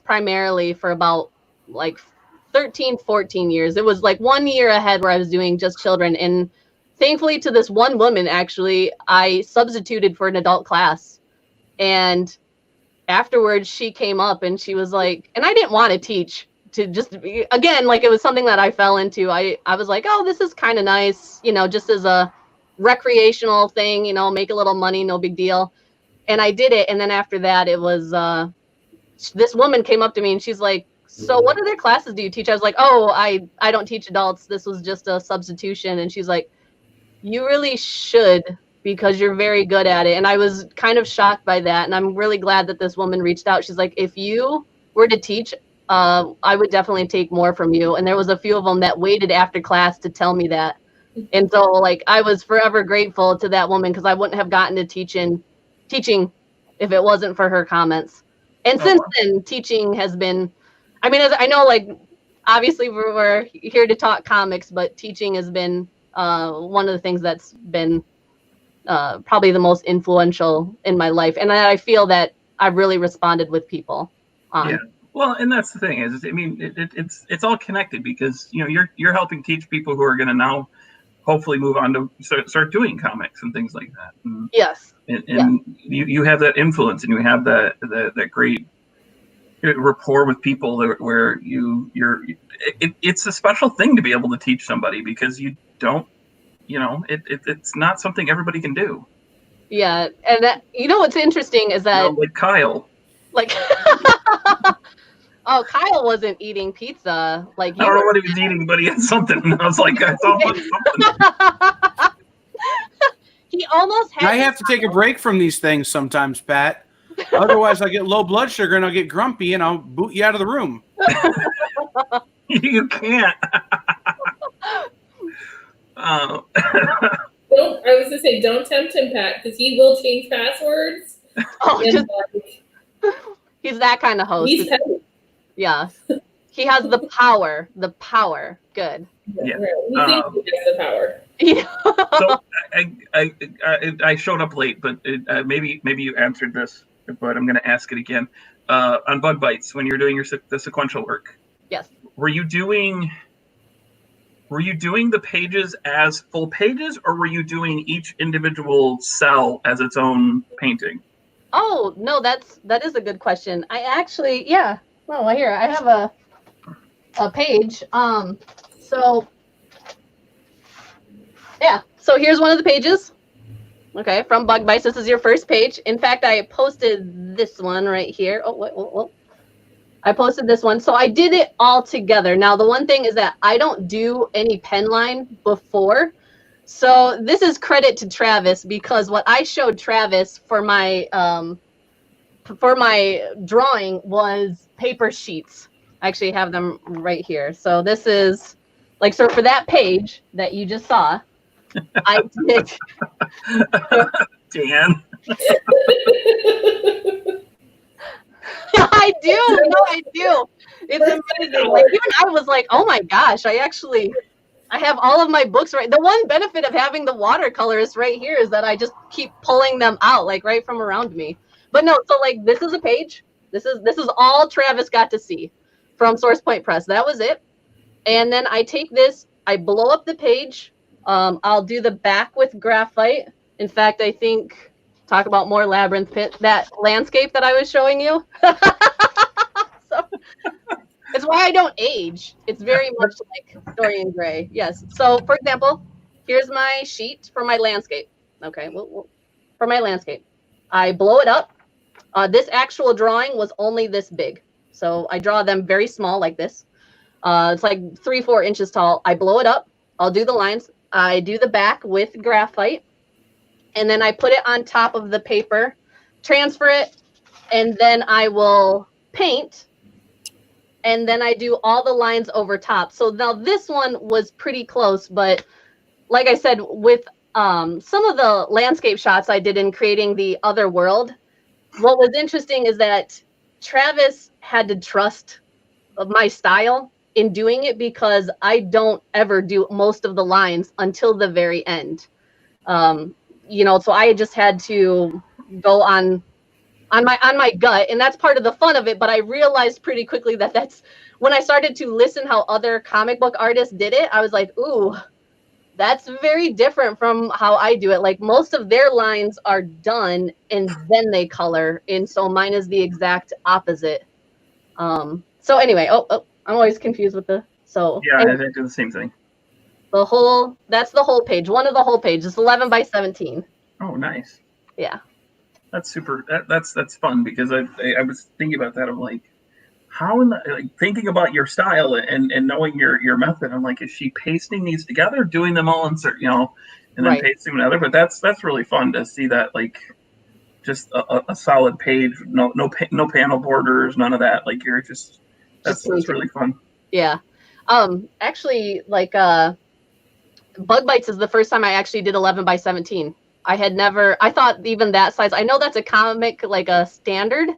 primarily for about like 13, 14 years. It was like 1 year ahead where I was doing just children, and thankfully to this one woman, actually, I substituted for an adult class. And afterwards she came up and she was like, and I didn't want to teach, to just, again, like it was something that I fell into. I was like, oh, this is kind of nice, you know, just as a recreational thing, you know, make a little money, no big deal. And I did it. And then after that, it was, this woman came up to me and she's like, so what other classes do you teach? I was like, oh, I don't teach adults. This was just a substitution. And she's like, you really should, because you're very good at it. And I was kind of shocked by that. And I'm really glad that this woman reached out. She's like, if you were to teach, I would definitely take more from you. And there was a few of them that waited after class to tell me that. And so like, I was forever grateful to that woman because I wouldn't have gotten to teaching if it wasn't for her comments. And since then, teaching has been, I mean, as I know, like, obviously we're here to talk comics, but teaching has been one of the things that's been probably the most influential in my life. And I feel that I've really responded with people. Yeah. Well, and that's the thing is, I mean, it's all connected because, you know, you're helping teach people who are going to now hopefully move on to start doing comics and things like that. And, yes. And you have that influence and you have that great rapport with people where it's a special thing to be able to teach somebody because you don't, you know, it's not something everybody can do. Yeah. And that, you know, what's interesting is that, you know, like Kyle, like, oh, Kyle wasn't eating pizza. Like, I don't know what he was eating, but he had something. And I was like, I saw something. He almost had. I have to take a break from these things sometimes, Pat. Otherwise, I get low blood sugar and I'll get grumpy and I'll boot you out of the room. You can't. I was gonna say, don't tempt him, Pat, because he will change passwords Oh, And just, like, he's that kind of host. he's petty. Yeah. He has the power. The power. Good. Yeah. He thinks he has the power. Yeah. So I showed up late, but maybe you answered this, but I'm going to ask it again. On Bug Bites, when you're doing the sequential work, Yes. were you doing the pages as full pages, or were you doing each individual cell as its own painting? Oh, no, that is a good question. I actually, yeah. Well, here I have a page. So yeah, so here's one of the pages. Okay, from Bug Bites. This is your first page. In fact, I posted this one right here. Oh, wait. I posted this one. So I did it all together. Now, the one thing is that I don't do any pen line before. So this is credit to Travis, because what I showed Travis for my drawing was paper sheets. I actually have them right here. So this is like, so for that page that you just saw, I did. Dan. I do. No, I do. It's amazing. Like, even I was like, oh my gosh, I have all of my books right. The one benefit of having the watercolors right here is that I just keep pulling them out, like right from around me. But no, so like this is a page. This is all Travis got to see from Source Point Press. That was it. And then I take this, I blow up the page. I'll do the back with graphite. In fact, I think, talk about more Labyrinth Pit, that landscape that I was showing you. So it's why I don't age. It's very much like Dorian Gray. Yes. So for example, here's my sheet for my landscape. Okay. For my landscape, I blow it up. This actual drawing was only this big. So I draw them very small like this. It's like 3-4 inches tall. I blow it up. I'll do the lines. I do the back with graphite, and then I put it on top of the paper, transfer it, and then I will paint, and then I do all the lines over top. So now this one was pretty close, but like I said, with some of the landscape shots I did in creating the other world, what was interesting is that Travis had to trust my style in doing it, because I don't ever do most of the lines until the very end. So I just had to go on my gut, and that's part of the fun of it. But I realized pretty quickly that that's when I started to listen how other comic book artists did it. I was like, ooh, that's very different from how I do it. Like, most of their lines are done and then they color, and so mine is the exact opposite. So anyway, I'm always confused with Yeah, I do the same thing. That's the whole page. One of the whole page. It's 11 by 17. Oh, nice. Yeah. That's super. That's fun, because I was thinking about that. I'm like, how thinking about your style and knowing your method. I'm like, is she pasting these together, doing them all insert, and then Right. pasting another? But that's really fun to see that, like, just a solid page, no panel borders, none of that. Like, you're just that's really fun. Yeah. Actually, like, Bug Bites is the first time I actually did 11 by 17. I thought even that size, I know that's a comic, like a standard,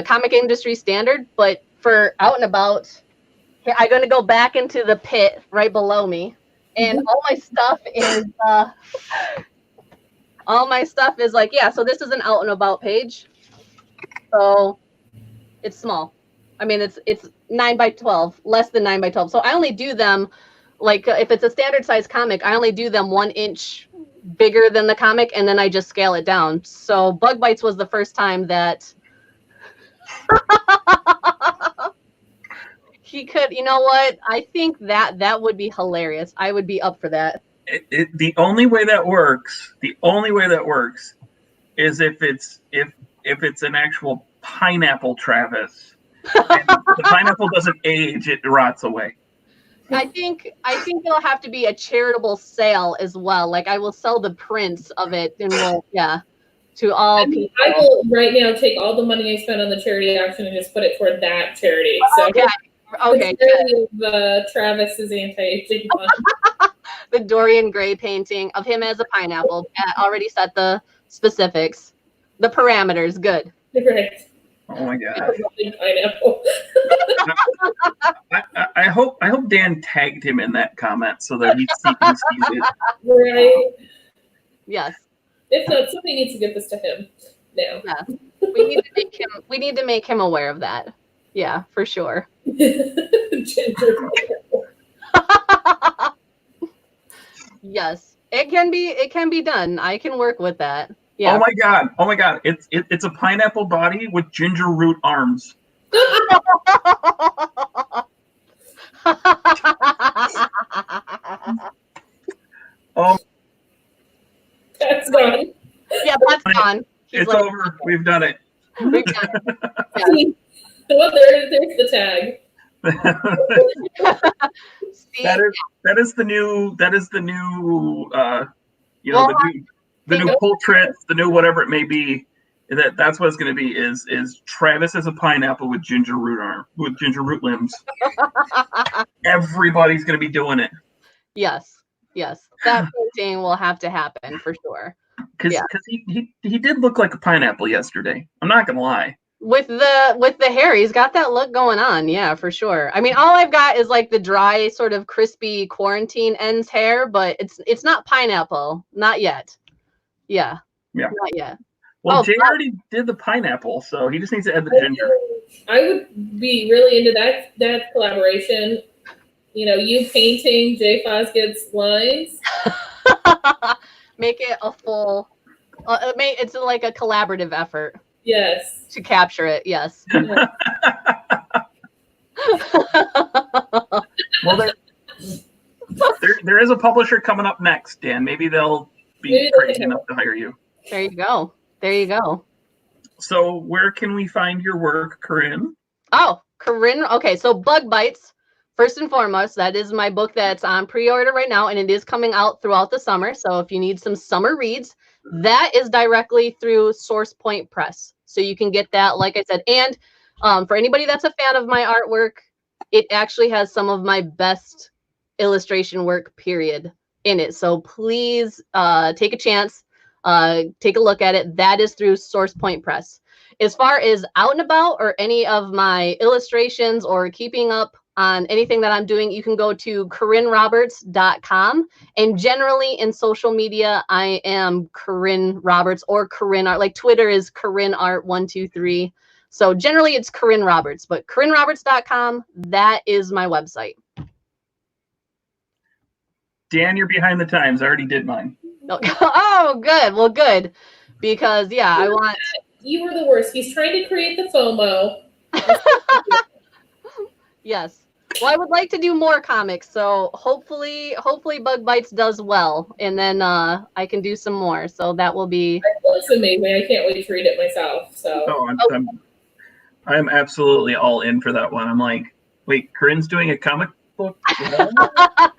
comic industry standard, but for Out and About, I'm going to go back into the pit right below me, and all my stuff is like, yeah, so this is an Out and About page. So it's small. I mean, it's 9 by 12, less than 9 by 12. So I only do them, like, if it's a standard size comic, I only do them 1 inch bigger than the comic, and then I just scale it down. So Bug Bites was the first time that he could, you know what? I think that would be hilarious. I would be up for that. The only way that works is if it's an actual pineapple Travis. And the pineapple doesn't age, it rots away. I think it'll have to be a charitable sale as well. Like, I will sell the prints of it, and to all people. I will right now take all the money I spent on the charity auction and just put it toward that charity. So Okay. the charity of Travis's anti-aging fund. The Dorian Gray painting of him as a pineapple. I already set the specifics. The parameters, good. Right. Oh my god. Pineapple. I hope Dan tagged him in that comment so that he sees it. Right. Yes. If not, somebody needs to get this to him now. Yeah. We need to make him aware of that. Yeah, for sure. Ginger. Yes. It can be done. I can work with that. Yeah. Oh my god. It's a pineapple body with ginger root arms. Oh, That's gone. Yeah, that's gone. He's it's like, over. We've done it. we've done it. Well, there's the tag. See, that is the new you know, Well, the new portrait, the new whatever it may be. That's what it's going to be. Is Travis as a pineapple with ginger root limbs? Everybody's going to be doing it. yes. That painting will have to happen for sure. Because he did look like a pineapple yesterday. I'm not gonna lie. With the hair, he's got that look going on. Yeah, for sure. I mean, all I've got is like the dry, sort of crispy quarantine ends hair, but it's not pineapple, not yet. Yeah, not yet. Well, Oh, Jay wow. already did the pineapple, so he just needs to add the ginger. I would be really into that collaboration. You know, you painting Jay Fosgit's lines. Make it a full. It's like a collaborative effort Yes. to capture it. Yes. Well, there is a publisher coming up next, Dan. Maybe they'll be Maybe they crazy can. enough to hire you. There you go. There you go. So, where can we find your work, Corinne? Oh, Corinne. Okay, so Bug Bites. First and foremost, that is my book that's on pre-order right now, and it is coming out throughout the summer. So if you need some summer reads, that is directly through Source Point Press. So you can get that, like I said. And for anybody that's a fan of my artwork, it actually has some of my best illustration work, period, in it. So please take a chance, take a look at it. That is through Source Point Press. As far as Out and About or any of my illustrations or keeping up on anything that I'm doing, you can go to CorinneRoberts.com. And generally in social media, I am Corinne Roberts or Corinne Art. Like Twitter is Corinne Art 123. So generally it's Corinne Roberts, but CorinneRoberts.com, that is my website. Dan, you're behind the times. I already did mine. Oh, good. Well, good. Because, yeah, I want... You were the worst. He's trying to create the FOMO. Yes. Well, I would like to do more comics, so hopefully Bug Bites does well, and then I can do some more. So that will be. That looks amazing. I can't wait to read it myself. So. Oh, I'm absolutely all in for that one. I'm like, wait, Corinne's doing a comic book? I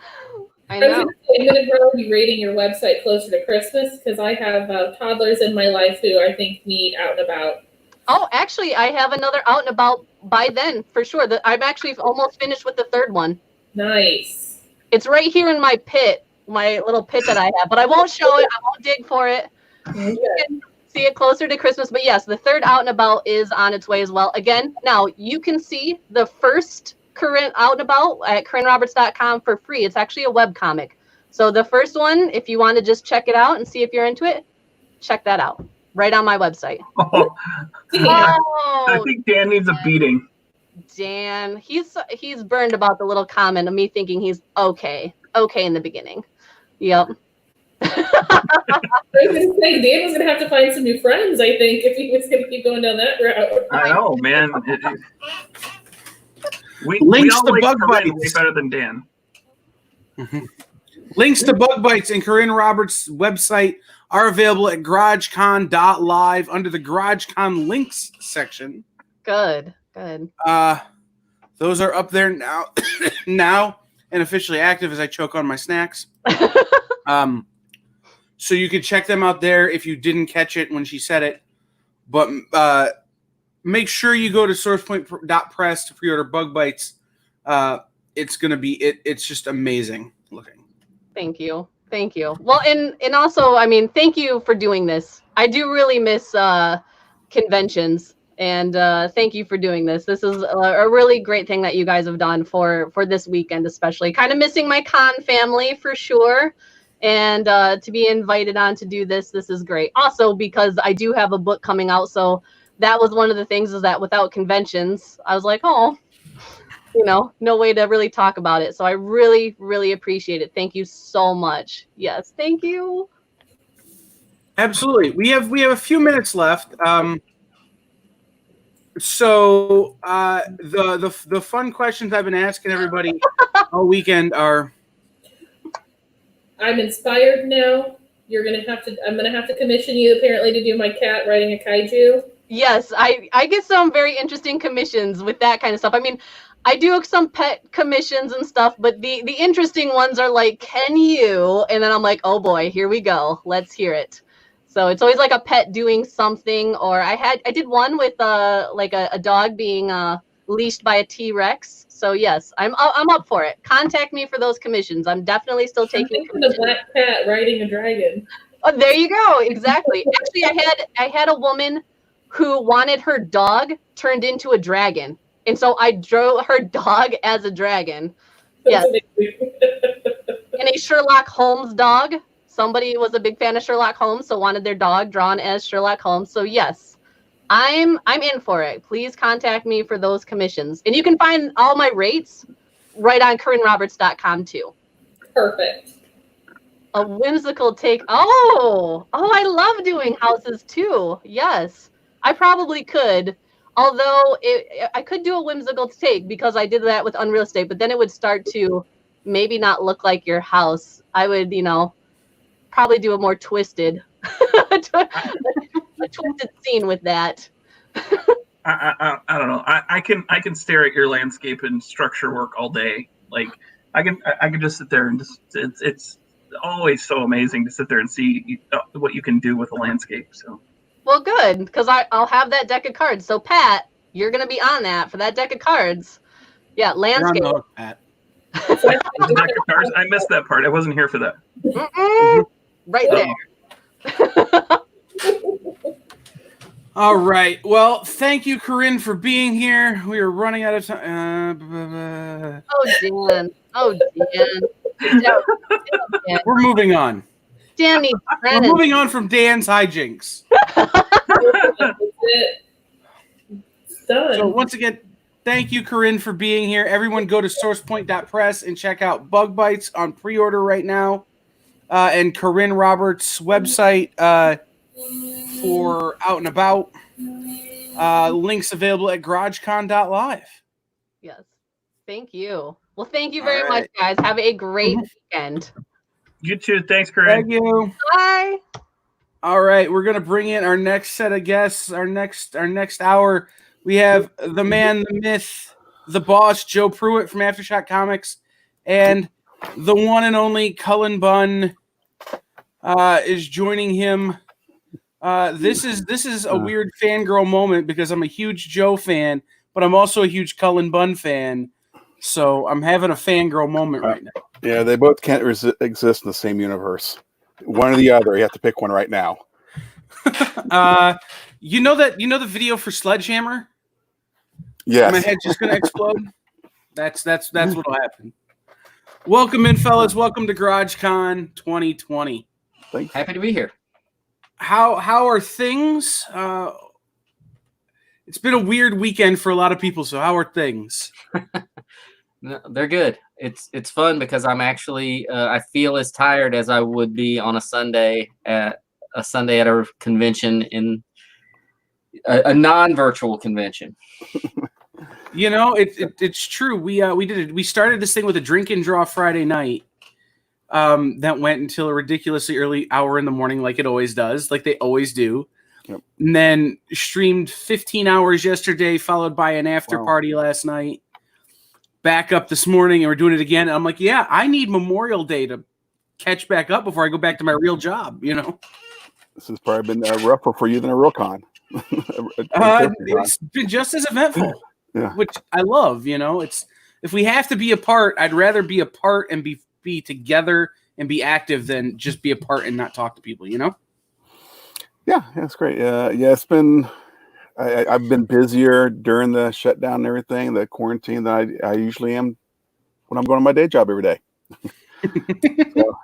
I'm know. gonna probably be rating your website closer to Christmas because I have toddlers in my life who I think need Out and About. Oh, actually, I have another Out and About by then for sure. I'm actually almost finished with the third one. Nice. It's right here in my pit, my little pit that I have, but I won't show it. I won't dig for it. Okay. You can see it closer to Christmas. But yes, the third Out and About is on its way as well. Again, now you can see the first Corinne Out and About at CorinneRoberts.com for free. It's actually a webcomic. So the first one, if you want to just check it out and see if you're into it, check that out right on my website. Oh, Yeah. I Oh, think Dan needs a beating. Dan, he's burned about the little comment of me thinking he's okay in the beginning. Yep. I was gonna say Dan was gonna have to find some new friends. I think if he was gonna keep going down that route. I know, man. We Links all to like Bug Corinne Bites. way better than Dan. Links to Bug Bites and Corinne Roberts' website are available at GarageCon.live under the GarageCon links section. Good. Those are up there now, and officially active as I choke on my snacks. So you can check them out there if you didn't catch it when she said it. But make sure you go to SourcePoint.press to pre-order Bug Bites. It's gonna be it's just amazing looking. Thank you. Well, and also, I mean, thank you for doing this. I do really miss conventions, and thank you for doing this. This is a really great thing that you guys have done for this weekend, especially. Kind of missing my con family for sure, and to be invited on to do this is great. Also, because I do have a book coming out, so that was one of the things, is that without conventions, I was like, oh, no way to really talk about it. So I really, really appreciate it. Thank you so much. Yes, thank you. Absolutely. We have a few minutes left. So the fun questions I've been asking everybody all weekend are. I'm inspired now. I'm gonna have to commission you apparently to do my cat riding a kaiju. Yes, I get some very interesting commissions with that kind of stuff. I mean, I do some pet commissions and stuff, but the interesting ones are like, can you? And then I'm like, oh boy, here we go. Let's hear it. So it's always like a pet doing something, or I did one with like a dog being leashed by a T-Rex. So yes, I'm up for it. Contact me for those commissions. I'm definitely still I'm taking thinking the black cat riding a dragon. Oh, there you go. Exactly. Actually, I had a woman who wanted her dog turned into a dragon, and so I drew her dog as a dragon. Yes. And a Sherlock Holmes dog. Somebody was a big fan of Sherlock Holmes, so wanted their dog drawn as Sherlock Holmes. So yes, I'm in for it. Please contact me for those commissions. And you can find all my rates right on CorinneRoberts.com too. Perfect. A whimsical take. Oh, I love doing houses too. Yes, I probably could. Although I could do a whimsical take because I did that with Unreal Estate, but then it would start to maybe not look like your house. I would, probably do a more twisted, a twisted scene with that. I don't know. I can stare at your landscape and structure work all day. Like I can just sit there and just it's always so amazing to sit there and see what you can do with a landscape. So well, good, because I'll have that deck of cards. So Pat, you're gonna be on that for that deck of cards. Yeah, landscape. You're on the, Pat. the deck of cards. I missed that part. I wasn't here for that. Right there. All right. Well, thank you, Corinne, for being here. We are running out of time. Oh, Dan. Dan. We're moving on. Dan needs We're friends. moving on from Dan's hijinks. That's it. It's done. So once again, thank you, Corinne, for being here. Everyone go to sourcepoint.press and check out Bug Bites on pre-order right now. And Corinne Roberts' website for Out and About. Links available at GarageCon.live. Yes. Thank you. Well, thank you very much, guys. Have a great weekend. You too. Thanks, Corinne. Thank you. Bye. All right, we're gonna bring in our next set of guests. Our next hour, we have the man, the myth, the boss, Joe Pruitt from Aftershock Comics, and the one and only Cullen Bunn is joining him. This is a weird fangirl moment because I'm a huge Joe fan, but I'm also a huge Cullen Bunn fan. So I'm having a fangirl moment right now. Yeah, they both can't exist in the same universe. One or the other. You have to pick one right now. You know the video for Sledgehammer? Yes. My head's just gonna explode. That's what'll happen. Welcome in, fellas. Welcome to GarageCon 2020. Thanks. Happy to be here. How are things? It's been a weird weekend for a lot of people. So how are things? No, they're good. It's fun because I'm actually I feel as tired as I would be on a Sunday at a convention, in a non-virtual convention. You know, it's true. We started this thing with a drink and draw Friday night. That went until a ridiculously early hour in the morning, like it always does, like they always do. Yep. And then streamed 15 hours yesterday, followed by an after party last night. Back up this morning, and we're doing it again. And I'm like, yeah, I need Memorial Day to catch back up before I go back to my real job. You know, This has probably been rougher for you than a real con. it's been just as eventful, Yeah. which I love. You know, it's if we have to be apart, I'd rather be apart and be together and be active than just be apart and not talk to people. You know. Yeah, that's great. Yeah, it's been. I've been busier during the shutdown and everything, the quarantine, than I usually am when I'm going to my day job every day. So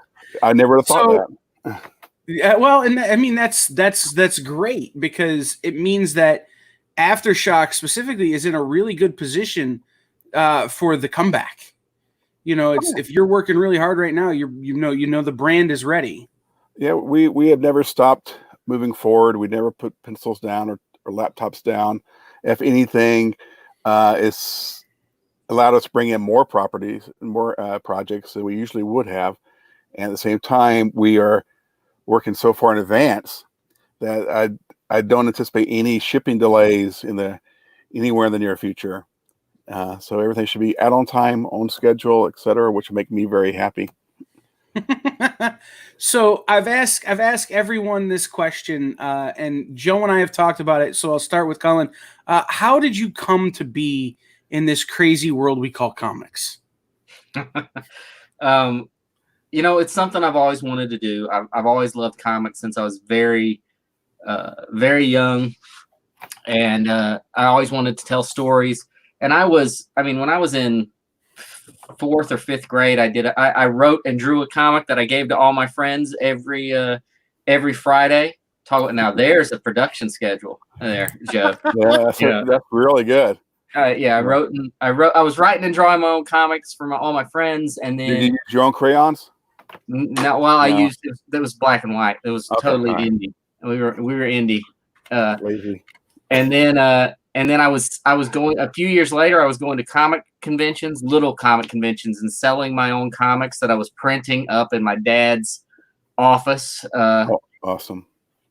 I never would have thought that. Yeah, well, and I mean that's great because it means that Aftershock specifically is in a really good position for the comeback. You know, it's if you're working really hard right now, you know the brand is ready. Yeah, we have never stopped moving forward. We never put pencils down or laptops down. If anything, it's allowed us to bring in more properties and more projects than we usually would have. And at the same time, we are working so far in advance that I don't anticipate any shipping delays anywhere in the near future. So everything should be out on time, on schedule, etc., which will make me very happy. So I've asked everyone this question, and Joe and I have talked about it. So I'll start with Colin. How did you come to be in this crazy world we call comics? You know, it's something I've always wanted to do. I've always loved comics since I was very young, and I always wanted to tell stories. And when I was in 4th or 5th grade, I wrote and drew a comic that I gave to all my friends every Friday. Now there's a production schedule there, Joe. Yeah, that's really good. I was writing and drawing my own comics for all my friends, and then did you use your own crayons? I used that was black and white. It was totally fine. indie. We were indie. Lazy. And then I was going a few years later. I was going to little comic conventions, and selling my own comics that I was printing up in my dad's office. Awesome.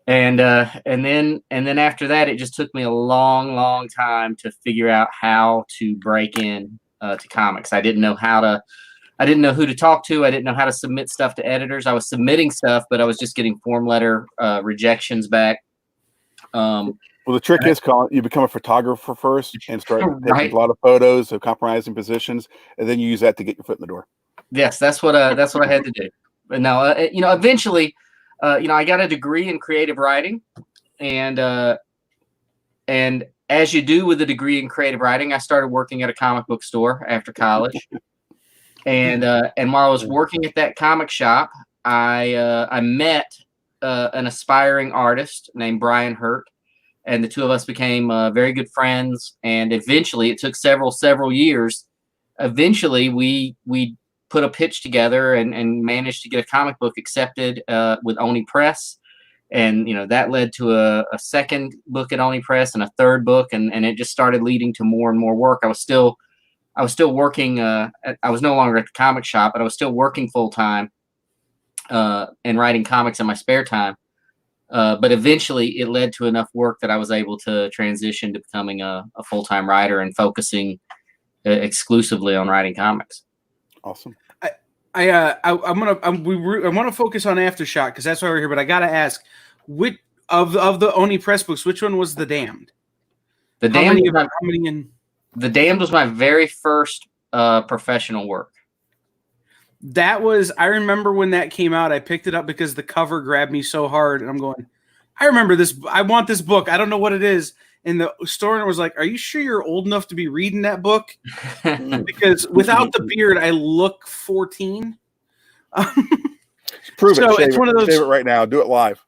And then after that, it just took me a long time to figure out how to break in to comics. I didn't know who to talk to. I didn't know how to submit stuff to editors. I was submitting stuff, but I was just getting form letter rejections back. Well, the trick is, Colin, you become a photographer first and start taking a lot of photos of compromising positions, and then you use that to get your foot in the door. Yes, that's what I had to do. But no, eventually, I got a degree in creative writing, and as you do with a degree in creative writing, I started working at a comic book store after college. And while I was working at that comic shop, I met an aspiring artist named Brian Hurt, and the two of us became very good friends. And eventually, it took several years. Eventually, we put a pitch together and managed to get a comic book accepted with Oni Press. And that led to a second book at Oni Press and a third book, and it just started leading to more and more work. I was still working. I was no longer at the comic shop, but I was still working full time and writing comics in my spare time. But eventually, it led to enough work that I was able to transition to becoming a full time writer and focusing exclusively on writing comics. Awesome. I want to focus on Aftershock because that's why we're here. But I got to ask, which of the Oni Press books, which one was The Damned? The Damned was my very first professional work. I remember when that came out, I picked it up because the cover grabbed me so hard, and I'm going, I remember this. I want this book. I don't know what it is. And the store owner was like, "Are you sure you're old enough to be reading that book?" Because without the beard, I look 14. Prove it. It's one of those. Shave it right now. Do it live.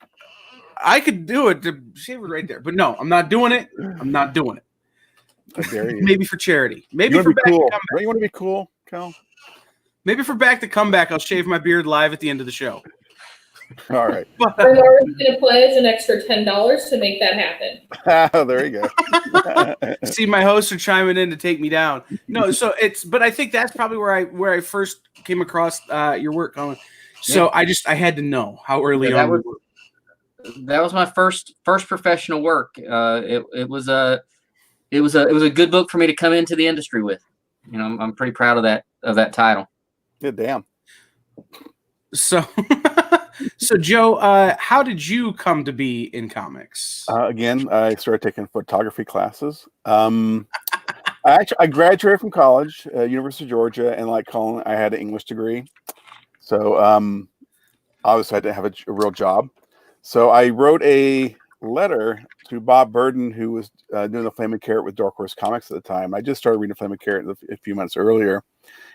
I could do it to shave it right there, but no, I'm not doing it. I'm not doing it. I dare you. Maybe for charity. Maybe you for be back cool. to comeback. Don't you want to be cool, Cal? Maybe for back to comeback, I'll shave my beard live at the end of the show. All right. Or Laura's going to pledge an extra $10 to make that happen. There you go. See, my hosts are chiming in to take me down. No, but I think that's probably where I first came across your work, Colin. So I had to know how early on. That was my first professional work. It was a good book for me to come into the industry with. I'm pretty proud of that title. Good damn. So Joe, how did you come to be in comics? Again, I started taking photography classes. I graduated from college, University of Georgia, and like Colin, I had an English degree. So obviously I didn't have a real job. So I wrote a letter to Bob Burden, who was doing the Flaming Carrot with Dark Horse Comics at the time. I just started reading Flaming Carrot a few months earlier,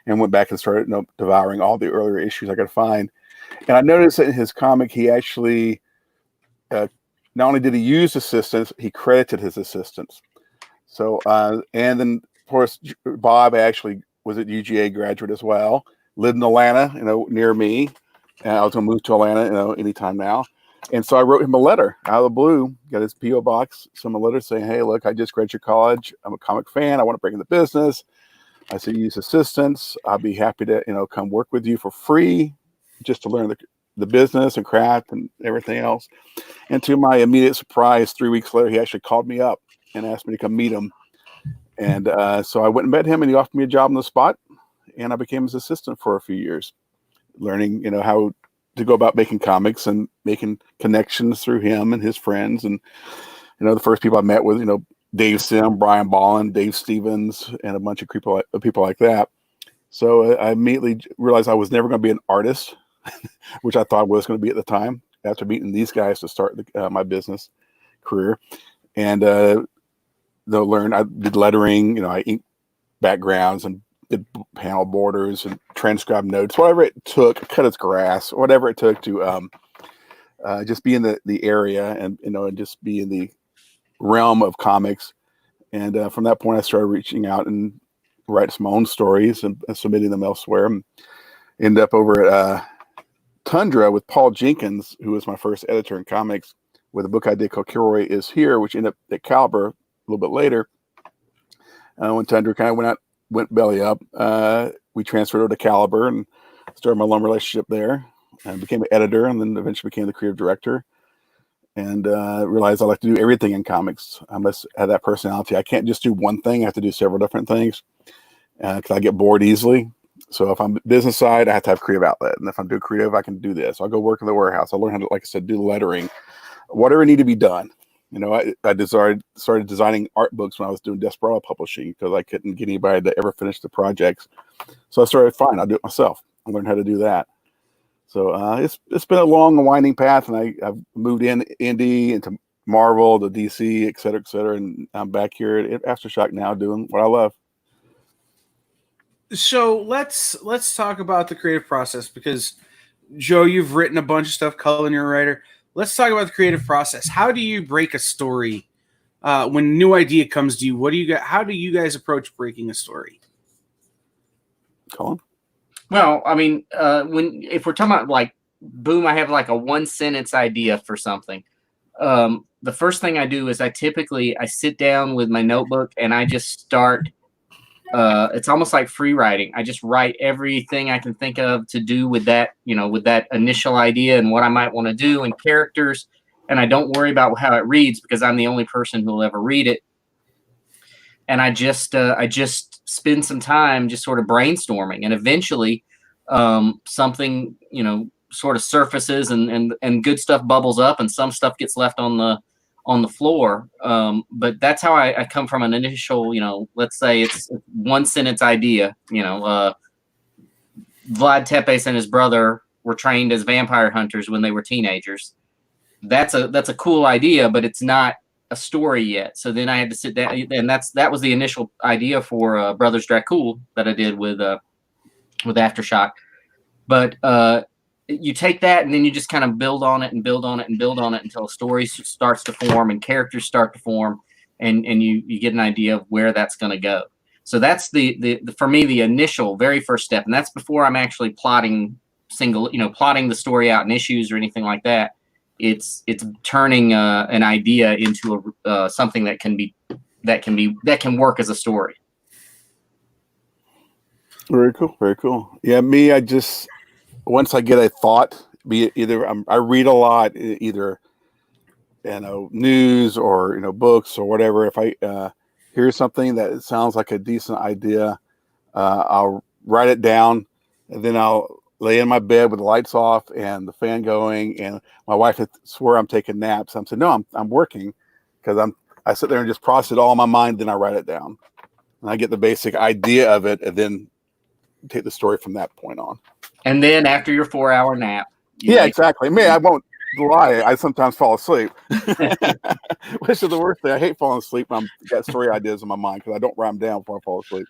and went back and started devouring all the earlier issues I could find. And I noticed that in his comic, he actually not only did he use assistants, he credited his assistants. So, and then of course, Bob actually was at UGA graduate as well, lived in Atlanta, near me. And I was going to move to Atlanta, anytime now. And so I wrote him a letter out of the blue, got his P.O. box, sent him a letter saying, hey, look, I just graduated college. I'm a comic fan. I want to break into business. I said, use assistants. I'll be happy to, come work with you for free just to learn the business and craft and everything else. And to my immediate surprise, 3 weeks later, he actually called me up and asked me to come meet him. And so I went and met him, and he offered me a job on the spot. And I became his assistant for a few years, learning, how to go about making comics and making connections through him and his friends. And, the first people I met was, Dave Sim, Brian Ballin, Dave Stevens, and a bunch of people like that. So I immediately realized I was never going to be an artist, which I thought I was going to be at the time after meeting these guys to start my business career. And they'll learn, I did lettering, I inked backgrounds and did panel borders and transcribed notes, whatever it took, cut its grass, whatever it took to just be in the area and, and just be in the realm of comics. And from that point, I started reaching out and writing some own stories and submitting them elsewhere. And ended up over at Tundra with Paul Jenkins, who was my first editor in comics, with a book I did called Kilroy Is Here, which ended up at Caliber a little bit later. When Tundra kind of went belly up, we transferred over to Caliber and started my long relationship there, and became an editor, and then eventually became the creative director. And realized I like to do everything in comics. I must have that personality. I can't just do one thing. I have to do several different things because I get bored easily. So if I'm business side, I have to have creative outlet. And if I'm doing creative, I can do this. I'll go work in the warehouse. I'll learn how to, like I said, do lettering, whatever needed to be done. I started designing art books when I was doing Desperado publishing because I couldn't get anybody to ever finish the projects. So I started, fine, I'll do it myself. I learned how to do that. So it's been a long and winding path, and I've moved into Marvel, to DC, et cetera, and I'm back here at Aftershock now doing what I love. So let's talk about the creative process, because Joe, you've written a bunch of stuff. Cullen, you're a writer. Let's talk about the creative process. How do you break a story when a new idea comes to you? How do you guys approach breaking a story? Cullen? Well, I mean, if we're talking about like, boom, I have like a 1-sentence idea for something. The first thing I do is I sit down with my notebook and I just start. It's almost like free writing. I just write everything I can think of to do with that, with that initial idea and what I might want to do and characters. And I don't worry about how it reads because I'm the only person who will ever read it. And I just spend some time just sort of brainstorming, and eventually something, sort of surfaces and good stuff bubbles up, and some stuff gets left on the floor. But that's how I come from an initial, let's say it's 1-sentence idea. Vlad Tepes and his brother were trained as vampire hunters when they were teenagers. That's a cool idea, but it's not a story yet. So then I had to sit down, and that was the initial idea for Brothers Dracul that I did with Aftershock. But you take that and then you just kind of build on it and build on it and build on it until a story starts to form and characters start to form, and you get an idea of where that's going to go. So that's the for me the initial very first step, and that's before I'm actually plotting the story out in issues or anything like that. It's turning an idea into something that can work as a story. Very cool. Very cool. Yeah, me, once I get a thought, be it either I read a lot, either news or books or whatever. If I hear something that sounds like a decent idea, I'll write it down, and then I'll lay in my bed with the lights off and the fan going, and my wife would swear I'm taking naps. I'm saying, no, I'm working, because I sit there and just process it all in my mind, then I write it down, and I get the basic idea of it, and then take the story from that point on. And then after your 4-hour nap, exactly. I won't the lie. I sometimes fall asleep, which is the worst thing. I hate falling asleep. I've got story ideas in my mind because I don't write them down before I fall asleep.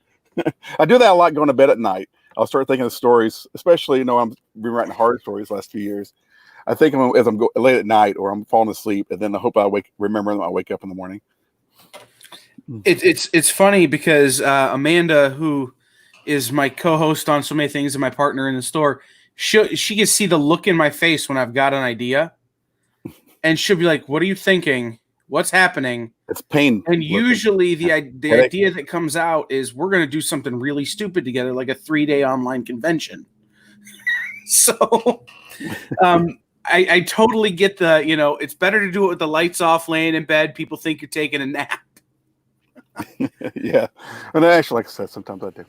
I do that a lot going to bed at night. I'll start thinking of stories, especially, I've been writing horror stories the last few years. I think as I'm late at night or I'm falling asleep, and then I hope remember them. I wake up in the morning. It's funny because Amanda, who is my co-host on so many things and my partner in the store, she can see the look in my face when I've got an idea, and she'll be like, "What are you thinking? What's happening?" It's pain. And usually the idea that comes out is we're going to do something really stupid together, like a 3-day online convention. So I totally get the, it's better to do it with the lights off, laying in bed. People think you're taking a nap. Yeah. And actually, like I said, sometimes I do.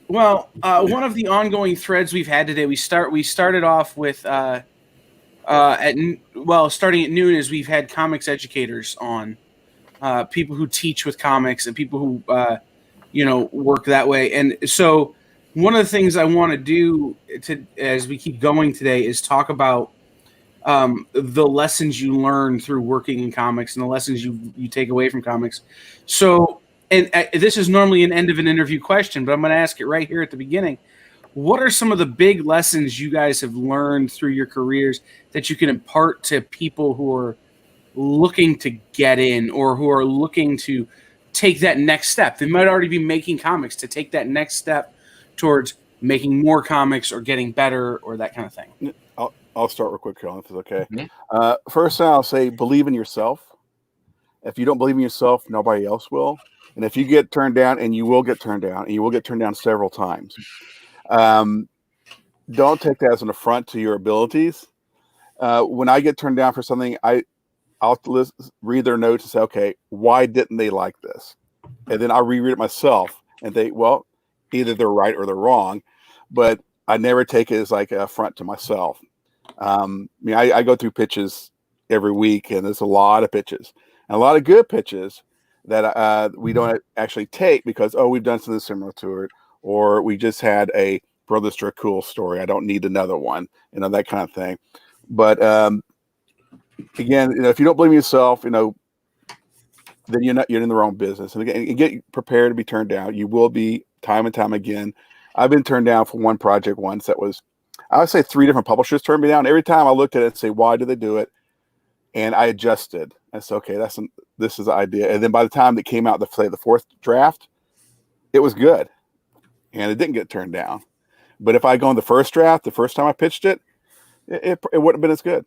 Well, one of the ongoing threads we've had today, we started off with starting at noon, is we've had comics educators on, people who teach with comics and people who work that way. And so one of the things I want to do as we keep going today is talk about the lessons you learn through working in comics and the lessons you take away from comics. So, and this is normally an end of an interview question, but I'm going to ask it right here at the beginning. What are some of the big lessons you guys have learned through your careers that you can impart to people who are looking to get in or who are looking to take that next step? They might already be making comics, to take that next step towards making more comics or getting better or that kind of thing. I'll start real quick, Carl, if it's okay. Mm-hmm. First thing I'll say, believe in yourself. If you don't believe in yourself, nobody else will. And if you get turned down, and you will get turned down, and you will get turned down several times, don't take that as an affront to your abilities. When I get turned down for something, I'll read their notes and say, okay, why didn't they like this? And then I'll reread it myself and think, well, either they're right or they're wrong. But I never take it as like an affront to myself. I go through pitches every week, and there's a lot of pitches, and a lot of good pitches that we don't actually take because, we've done something similar to it, or we just had a Brothers to a Cool story. I don't need another one, that kind of thing. But again, if you don't believe in yourself, then you're in the wrong business. And again, get prepared to be turned down. You will be time and time again. I've been turned down for one project once that was, I would say 3 different publishers turned me down. Every time I looked at it and say, why did they do it? And I adjusted. I said, okay, this is the idea. And then by the time it came out, the 4th draft, it was good. And it didn't get turned down. But if I go in the first draft, the first time I pitched it, it wouldn't have been as good.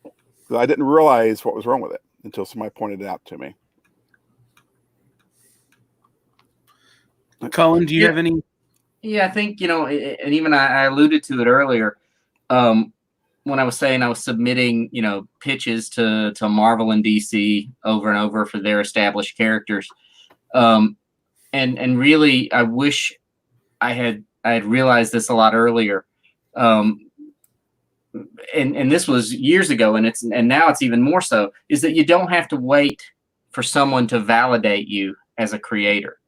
Because I didn't realize what was wrong with it until somebody pointed it out to me. Colin, do you have any? Yeah, I think, and even I alluded to it earlier when I was saying I was submitting, pitches to Marvel and DC over and over for their established characters. And really, I wish I had realized this a lot earlier. And this was years ago, and now it's even more so, is that you don't have to wait for someone to validate you as a creator.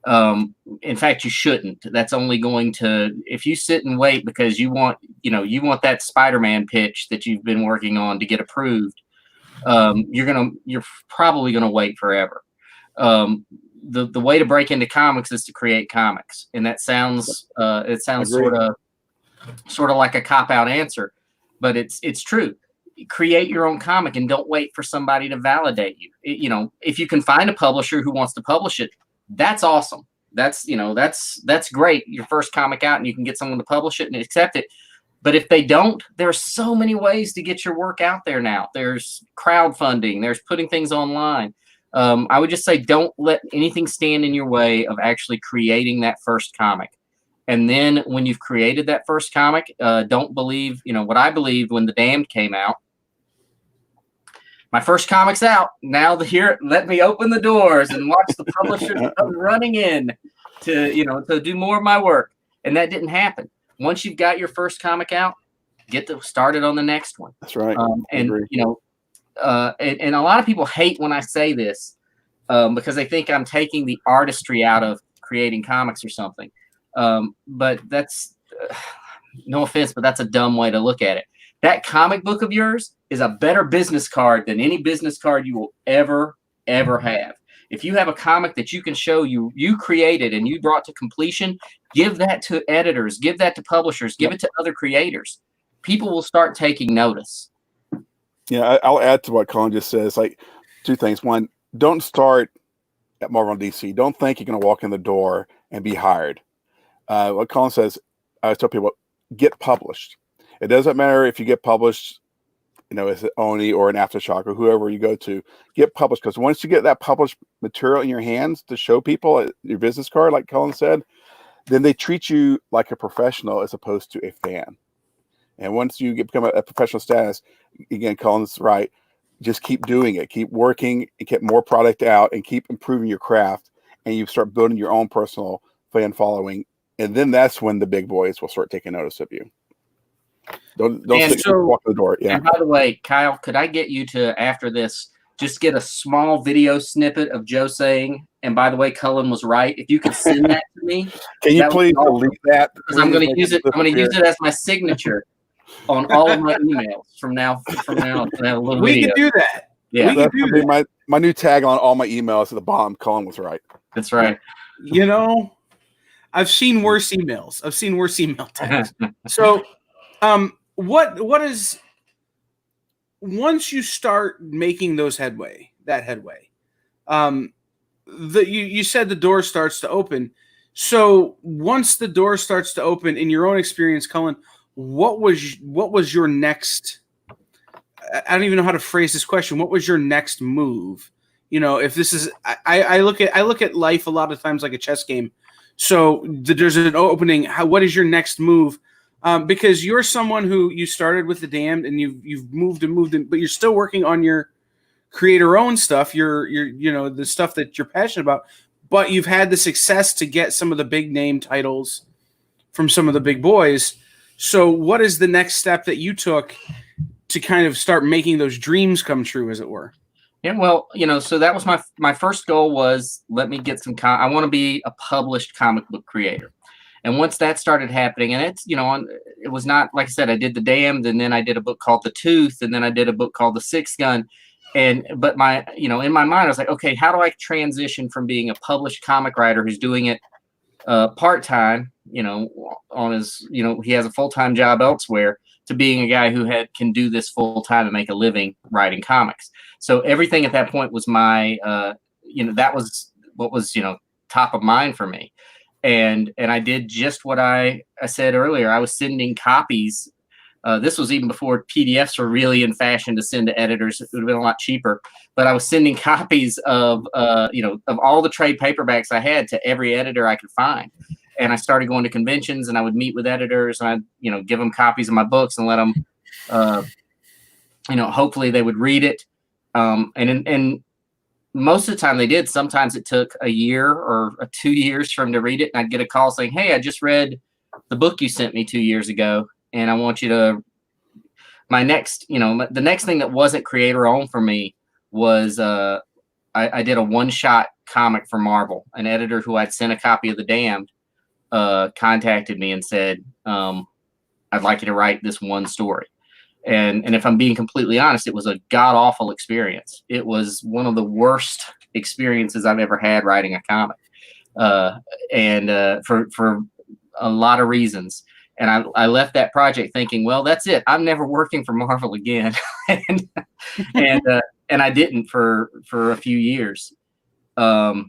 In fact, you shouldn't. That's only going to, if you sit and wait because you want that Spider-Man pitch that you've been working on to get approved, you're probably gonna wait forever. The way to break into comics is to create comics, and that sounds sort of like a cop-out answer, but it's true. Create your own comic and don't wait for somebody to validate you. If you can find a publisher who wants to publish it, that's awesome. That's great. Your first comic out and you can get someone to publish it and accept it. But if they don't, there are so many ways to get your work out there now. There's crowdfunding, there's putting things online. I would just say, don't let anything stand in your way of actually creating that first comic. And then when you've created that first comic, don't believe, what I believed when The Damned came out. My first comic's out. Now let me open the doors and watch the publishers come running in to do more of my work. And that didn't happen. Once you've got your first comic out, get started on the next one. That's right. And a lot of people hate when I say this because they think I'm taking the artistry out of creating comics or something. But that's no offense, but that's a dumb way to look at it. that comic book of yours is a better business card than any business card you will ever have. If you have a comic that you can show you created and you brought to completion, give that to editors, give that to publishers, give it to other creators. People will start taking notice. Yeah, I'll add to what Colin just says. Like, two things. One, don't start at Marvel and DC. Don't think you're going to walk in the door and be hired. What Colin says, I always tell people, get published. It doesn't matter if you get published, is it Oni or an Aftershock or whoever you go to, get published. Because once you get that published material in your hands to show people your business card, like Colin said, then they treat you like a professional as opposed to a fan. And once you become a professional status, again, Colin's right, just keep doing it, keep working, and get more product out, and keep improving your craft, and you start building your own personal fan following, and then that's when the big boys will start taking notice of you. Don't walk the door. Yeah. And by the way, Kyle, could I get you to, after this, just get a small video snippet of Joe saying, and by the way, Cullen was right. If you could send that to me. Can you please delete that? Because I'm going to use it. I'm going to use it as my signature on all of my emails from now on. We can do that. Yeah, that's going to be my new tag on all my emails at the bottom. Cullen was right. That's right. I've seen worse emails. I've seen worse email tags. So, what is, once you start making that headway, you said the door starts to open. So once the door starts to open, in your own experience, Cullen, what was your next? I don't even know how to phrase this question. What was your next move? If this is, I look at life a lot of times like a chess game. So there's an opening. What is your next move? Because you're someone who you started with the Damned and you've moved, but you're still working on your creator-owned stuff. You're the stuff that you're passionate about. But you've had the success to get some of the big name titles from some of the big boys. So what is the next step that you took to kind of start making those dreams come true, as it were? Yeah, well, so that was my first goal was, let me get some, I want to be a published comic book creator. And once that started happening, and it's, it was not, like I said, I did The Damned, and then I did a book called The Tooth, and then I did a book called The Sixth Gun. But my, in my mind, I was like, okay, how do I transition from being a published comic writer who's doing it part-time, on his, he has a full-time job elsewhere, to being a guy who can do this full-time and make a living writing comics. So everything at that point was my, that was what was, top of mind for me. And I did just what I said earlier. I was sending copies. This was even before PDFs were really in fashion to send to editors. It would have been a lot cheaper. But I was sending copies of all the trade paperbacks I had to every editor I could find. And I started going to conventions, and I would meet with editors, and I'd, give them copies of my books and let them, hopefully they would read it. And most of the time they did. Sometimes it took a year or 2 years for them to read it. And I'd get a call saying, hey, I just read the book you sent me 2 years ago, and I want you to, the next thing that wasn't creator owned for me was, I did a one-shot comic for Marvel. An editor who I'd sent a copy of The Damned contacted me and said, I'd like you to write this one story. And if I'm being completely honest, it was a god-awful experience. It was one of the worst experiences I've ever had writing a comic, for a lot of reasons. And I left that project thinking, well, that's it. I'm never working for Marvel again. and I didn't for a few years. But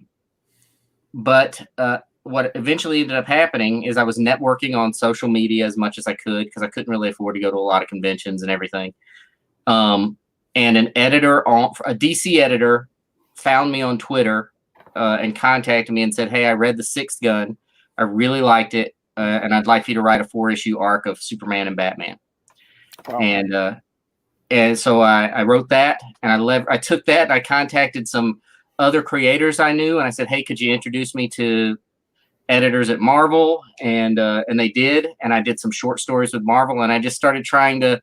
what eventually ended up happening is I was networking on social media as much as I could, because I couldn't really afford to go to a lot of conventions and everything. And an editor, a DC editor, found me on Twitter and contacted me and said, hey, I read The Sixth Gun. I really liked it. And I'd like you to write a 4-issue arc of Superman and Batman. Wow. And so I wrote that, and I took that and I contacted some other creators I knew, and I said, hey, could you introduce me to editors at Marvel? And they did. And I did some short stories with Marvel, and I just started trying to,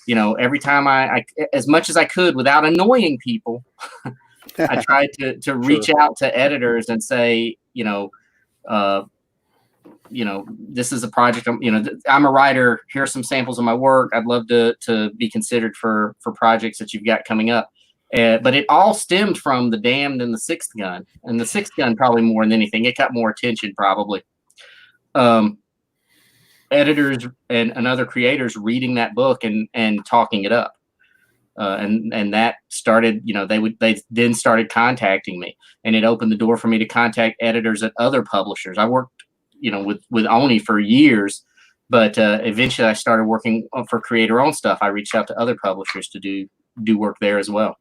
every time I as much as I could without annoying people, I tried to reach out to editors and say, this is a project. I'm a writer. Here are some samples of my work. I'd love to be considered for projects that you've got coming up. But it all stemmed from The Damned and The Sixth Gun, and The Sixth Gun probably more than anything. It got more attention probably. Editors and other creators reading that book and talking it up. And that started, they then started contacting me, and it opened the door for me to contact editors at other publishers. I worked, with Oni for years, but eventually I started working for creator-owned stuff. I reached out to other publishers to do work there as well.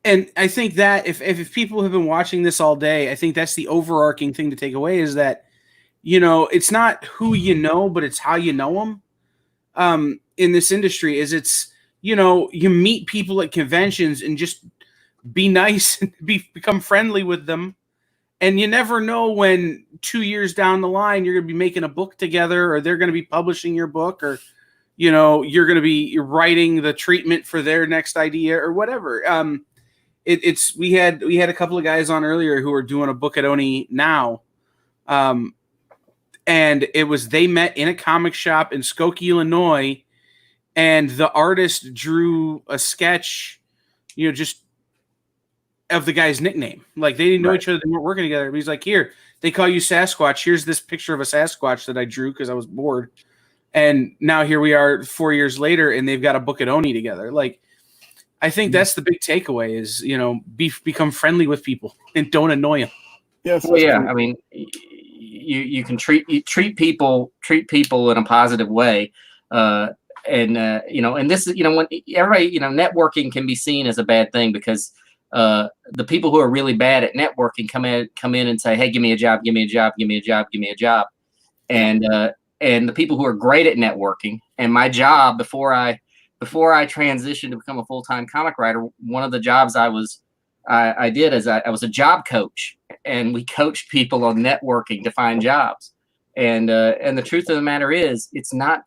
And I think that if people have been watching this all day, I think that's the overarching thing to take away is that, it's not who you know, but it's how you know them. In this industry, you meet people at conventions and just be nice and become friendly with them. And you never know when 2 years down the line, you're going to be making a book together, or they're going to be publishing your book, or, you're going to be writing the treatment for their next idea or whatever. We had a couple of guys on earlier who are doing a book at Oni now. And they met in a comic shop in Skokie, Illinois. And the artist drew a sketch, just of the guy's nickname. Like, they didn't know each other. They weren't working together. But he's like, here, they call you Sasquatch. Here's this picture of a Sasquatch that I drew because I was bored. And now here we are 4 years later, and they've got a book at Oni together. Like, I think that's the big takeaway is, become friendly with people and don't annoy them. Yes. Well, yeah. I mean, you can treat people in a positive way. And this is, when everybody, networking can be seen as a bad thing because the people who are really bad at networking come in and say, hey, give me a job, give me a job, give me a job, give me a job. And the people who are great at networking, and my job before I transitioned to become a full-time comic writer, one of the jobs I did is I was a job coach, and we coached people on networking to find jobs. And the truth of the matter is it's not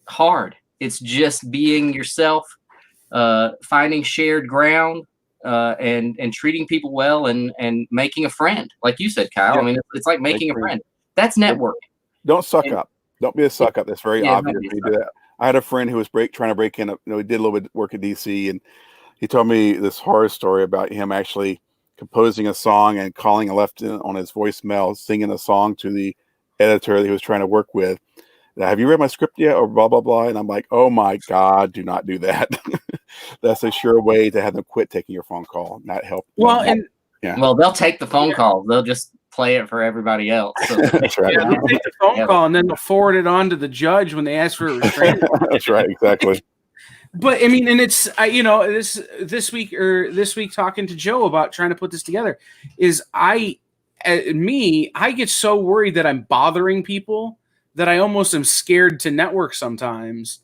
hard. It's just being yourself, finding shared ground, and treating people well and making a friend. Like you said, Kyle, I mean, it's like making a friend. That's networking. Don't suck up. Don't be a suck up. That's very obvious when you do that. I had a friend who was trying to break in. He did a little bit of work at DC, and he told me this horror story about him actually composing a song and calling and left on his voicemail, singing a song to the editor that he was trying to work with. Have you read my script yet? Or blah, blah, blah. And I'm like, oh my God, do not do that. That's a sure way to have them quit taking your phone call, not help. Well, Well, they'll take the phone call. They'll just play it for everybody else. So. That's right. Yeah, they'll take the phone call and then they'll forward it on to the judge when they ask for a restraining order. That's right. Exactly. But I mean, and it's this week talking to Joe about trying to put this together is I get so worried that I'm bothering people that I almost am scared to network sometimes.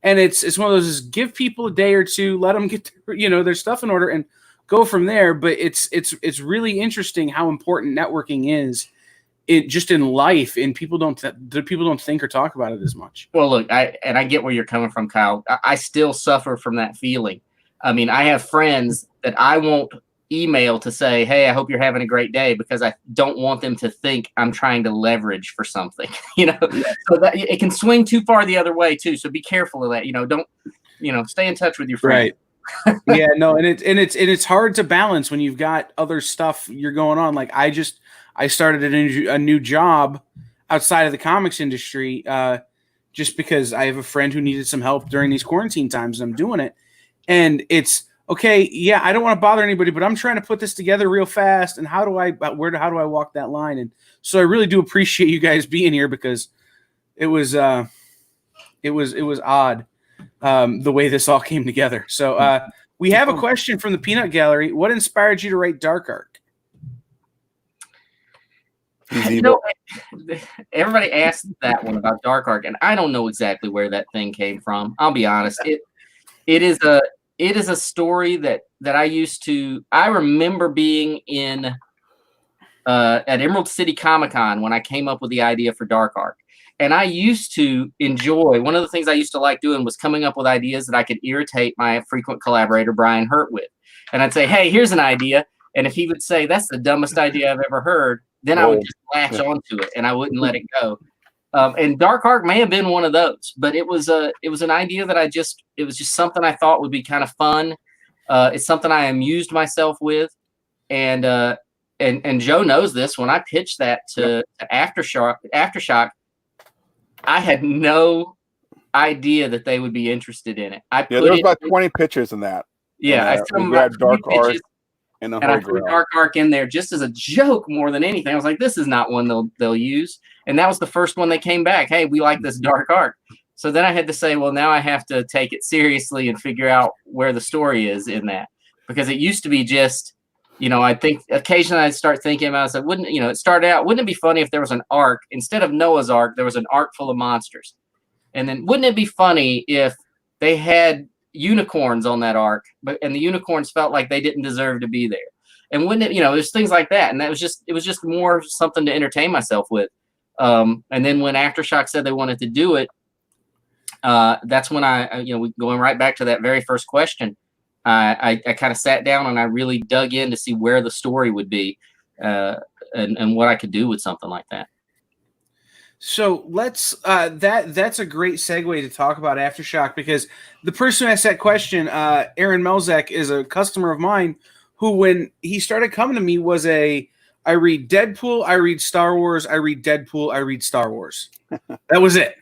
And it's one of those, is give people a day or two, let them get their stuff in order and go from there. But it's really interesting how important networking is just in life, and people don't think or talk about it as much. Well, look, I get where you're coming from, Kyle. I still suffer from that feeling. I mean, I have friends that I won't email to say, hey, I hope you're having a great day, because I don't want them to think I'm trying to leverage for something, so that it can swing too far the other way too. So be careful of that. Don't, stay in touch with your friends. Right. Yeah, no. And it's hard to balance when you've got other stuff you're going on. Like I started a new job outside of the comics industry, just because I have a friend who needed some help during these quarantine times, and I'm doing it. And it's, okay, yeah, I don't want to bother anybody, but I'm trying to put this together real fast. And how do I walk that line? And so I really do appreciate you guys being here, because it was odd the way this all came together. So we have a question from the Peanut Gallery. What inspired you to write Dark Ark? Everybody asked that one about Dark Ark, and I don't know exactly where that thing came from. I'll be honest. It is a story that I remember being in at Emerald City Comic-Con when I came up with the idea for Dark Ark. And I used to enjoy, one of the things I used to like doing was coming up with ideas that I could irritate my frequent collaborator, Brian Hurt, with. And I'd say, hey, here's an idea. And if he would say, that's the dumbest idea I've ever heard, then I would Roll. just latch Yeah. onto it and I wouldn't let it go. And Dark Ark may have been one of those, but it was an idea that it was just something I thought would be kind of fun. It's something I amused myself with, and Joe knows this. When I pitched that to Aftershock, I had no idea that they would be interested in it. There was about 20 pitches in that. Yeah, And, I sent we them grabbed about 20 Dark Ark pitches, and the and I Holy threw Grail. Dark Ark in there just as a joke more than anything. I was like, this is not one they'll use. And that was the first one they came back. Hey, we like this Dark Ark. So then I had to say, well, now I have to take it seriously and figure out where the story is in that. Because it used to be just, I think occasionally I'd start thinking about it. It started out, wouldn't it be funny if there was an ark, instead of Noah's Ark, there was an ark full of monsters? And then wouldn't it be funny if they had unicorns on that ark, and the unicorns felt like they didn't deserve to be there? And wouldn't it, there's things like that. And it was just more something to entertain myself with. And then when Aftershock said they wanted to do it, that's when going right back to that very first question, I kind of sat down and I really dug in to see where the story would be, and what I could do with something like that. So let's that's a great segue to talk about Aftershock, because the person who asked that question, Aaron Melzek, is a customer of mine who, when he started coming to me, was I read Deadpool, I read Star Wars, I read Deadpool, I read Star Wars. That was it.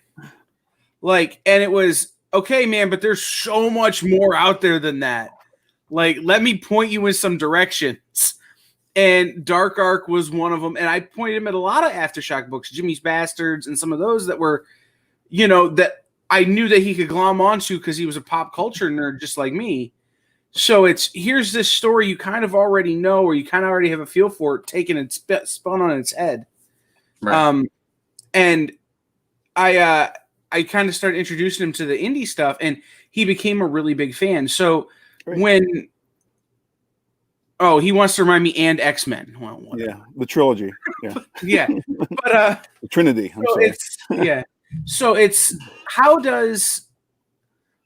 And it was, okay, man, but there's so much more out there than that. Let me point you in some directions. And Dark Ark was one of them. And I pointed him at a lot of Aftershock books, Jimmy's Bastards, and some of those that were, that I knew that he could glom onto because he was a pop culture nerd just like me. So here's this story you kind of already know, or you kind of already have a feel for it, taken and spun on its head. Right. And I kind of started introducing him to the indie stuff, and he became a really big fan. So Great. he wants to remind me and X-Men. Well, Yeah, the trilogy. Yeah, yeah. But the Trinity. I'm sorry. So how does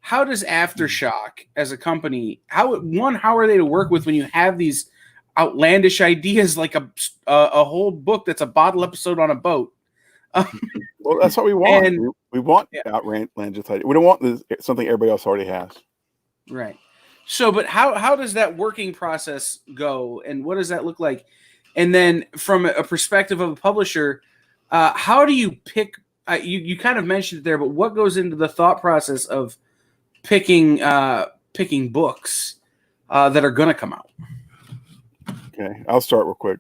Aftershock as a company, how are they to work with when you have these outlandish ideas like a whole book that's a bottle episode on a boat? Well, that's what we want. And, we want outlandish ideas. We don't want something everybody else already has. Right. So, but how does that working process go, and what does that look like? And then, from a perspective of a publisher, how do you pick? You kind of mentioned it there, but what goes into the thought process of picking books that are going to come out? Okay, I'll start real quick.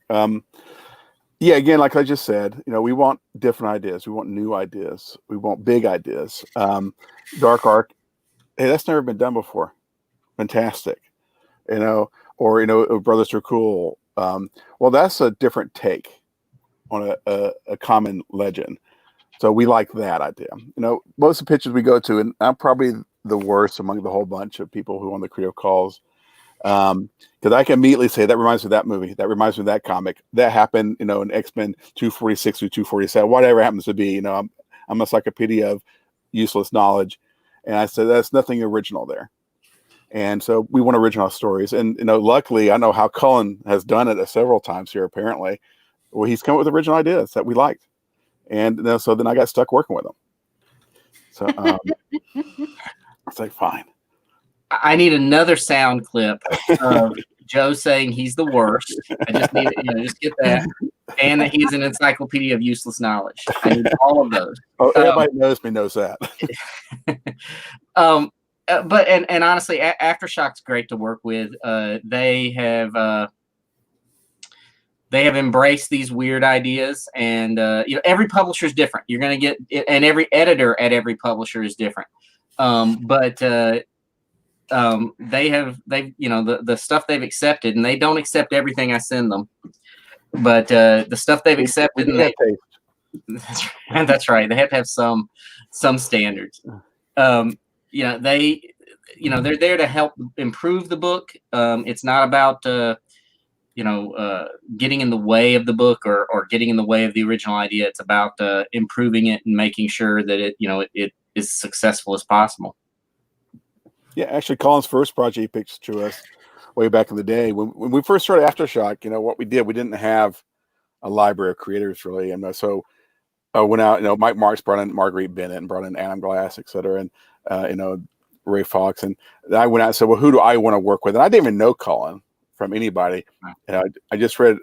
Yeah, again, like I just said, we want different ideas. We want new ideas. We want big ideas. Dark Ark, hey, that's never been done before. Fantastic, or Brothers Are Cool. Well, that's a different take on a common legend. So we like that idea. Most of the pitches we go to, and I'm probably the worst among the whole bunch of people who on the Creo calls, because I can immediately say that reminds me of that movie, that reminds me of that comic, that happened, in X-Men 246 through 247, whatever it happens to be. I'm a encyclopedia of useless knowledge, and I said that's nothing original there. And so we want original stories. And, luckily I know how Cullen has done it several times here, apparently. Well, he's come up with original ideas that we liked. And so then I got stuck working with him. So it's like, fine. I need another sound clip of Joe saying he's the worst. I just need just get that. And that he's an encyclopedia of useless knowledge. I need all of those. Oh, everybody knows that. But honestly, Aftershock's great to work with. They have embraced these weird ideas, and every publisher is different. You're going to get, and every editor at every publisher is different. But they've the stuff they've accepted, and they don't accept everything I send them. But the stuff they've accepted, and that's right. They have to have some standards. They're there to help improve the book. It's not about getting in the way of the book or getting in the way of the original idea. It's about improving it and making sure that it is as successful as possible. Yeah, actually, Colin's first project he pitched to us way back in the day when we first started Aftershock. What we did, we didn't have a library of creators, really. And so I went out. Mike Marks brought in Marguerite Bennett and brought in Adam Glass, et cetera, and Ray Fox. And I went out and said, well, who do I want to work with? And I didn't even know Cullen from anybody. And I just read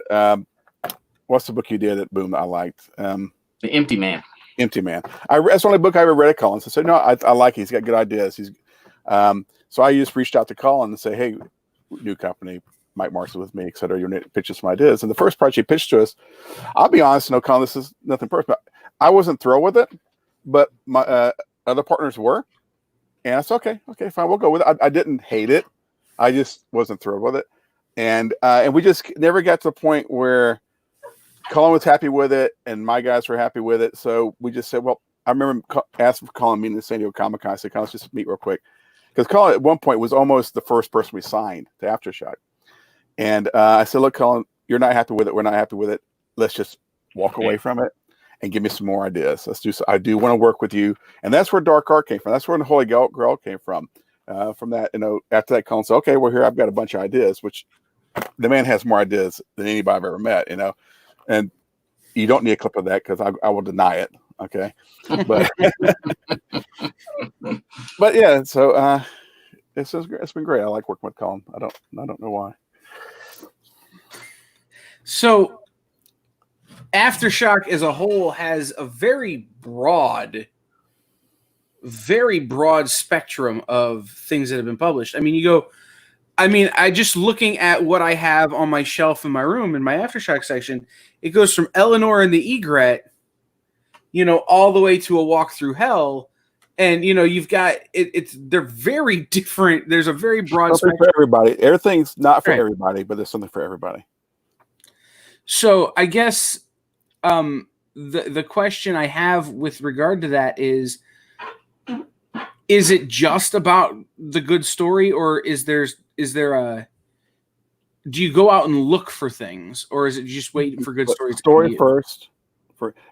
what's the book you did at Boom that I liked? The Empty Man. Empty Man. That's the only book I ever read of Cullen. So I said, no, I like it. He's got good ideas. So I just reached out to Cullen and say, hey, new company, Mike Marks is with me, et cetera. You need to pitch us some ideas. And the first project he pitched to us, I'll be honest, Cullen, this is nothing personal. I wasn't thrilled with it, but my other partners were. And I said, okay, fine, we'll go with it. I didn't hate it. I just wasn't thrilled with it. And we just never got to the point where Cullen was happy with it and my guys were happy with it. So we just said, well, I remember asking for Cullen meeting at San Diego Comic-Con. I said, Cullen, let's just meet real quick. Because Cullen at one point was almost the first person we signed to Aftershock. And I said, look, Cullen, you're not happy with it. We're not happy with it. Let's just walk away from it and give me some more ideas. Let's do so. I do want to work with you. And that's where Dark Art came from. That's where the Holy Grail came from. From that, after that, Cullen said, okay, well, here, I've got a bunch of ideas, which the man has more ideas than anybody I've ever met, and you don't need a clip of that because I will deny it. Okay. But, but yeah, so it's been great. I like working with Cullen. I don't know why. So Aftershock as a whole has a very broad spectrum of things that have been published. I just looking at what I have on my shelf in my room in my Aftershock section, it goes from Eleanor and the Egret, all the way to A Walk Through Hell. And, you've got they're very different. There's a very broad spectrum for everybody. Everything's not for everybody, but there's something for everybody. So I guess the question I have with regard to that is it just about the good story, or is there do you go out and look for things, or is it just waiting for good stories? Story first.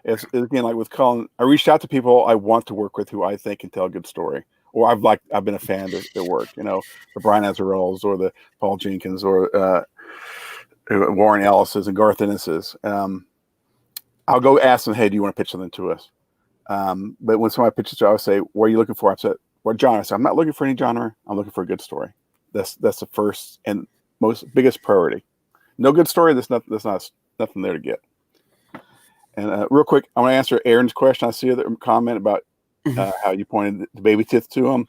Again, like with Cullen, I reached out to people I want to work with who I think can tell a good story, or I've been a fan of their work. The Brian Azzarellos or the Paul Jenkins or Warren Ellis's and Garth Ennis's. I'll go ask them, hey, do you want to pitch something to us? But when somebody pitches to, I would say, what are you looking for? I said, what genre? I said, I'm not looking for any genre. I'm looking for a good story. That's the first and biggest priority. No good story, there's nothing there to get. And real quick, I want to answer Aaron's question. I see a comment about how you pointed the baby teeth to him.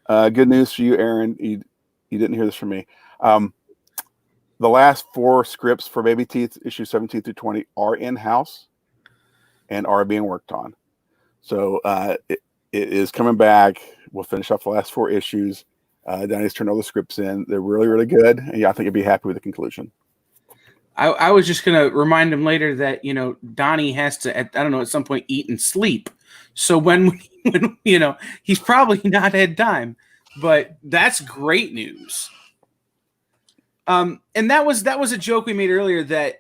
Good news for you, Aaron. You didn't hear this from me. The last 4 scripts for Baby Teeth, issues 17 through 20, are in-house and are being worked on. So it is coming back. We'll finish off the last 4 issues. Donnie's turned all the scripts in. They're really, really good. And I think you'll be happy with the conclusion. I was just going to remind him later that, Donnie has to, at some point eat and sleep. So when he's probably not had time, but that's great news. And that was a joke we made earlier that,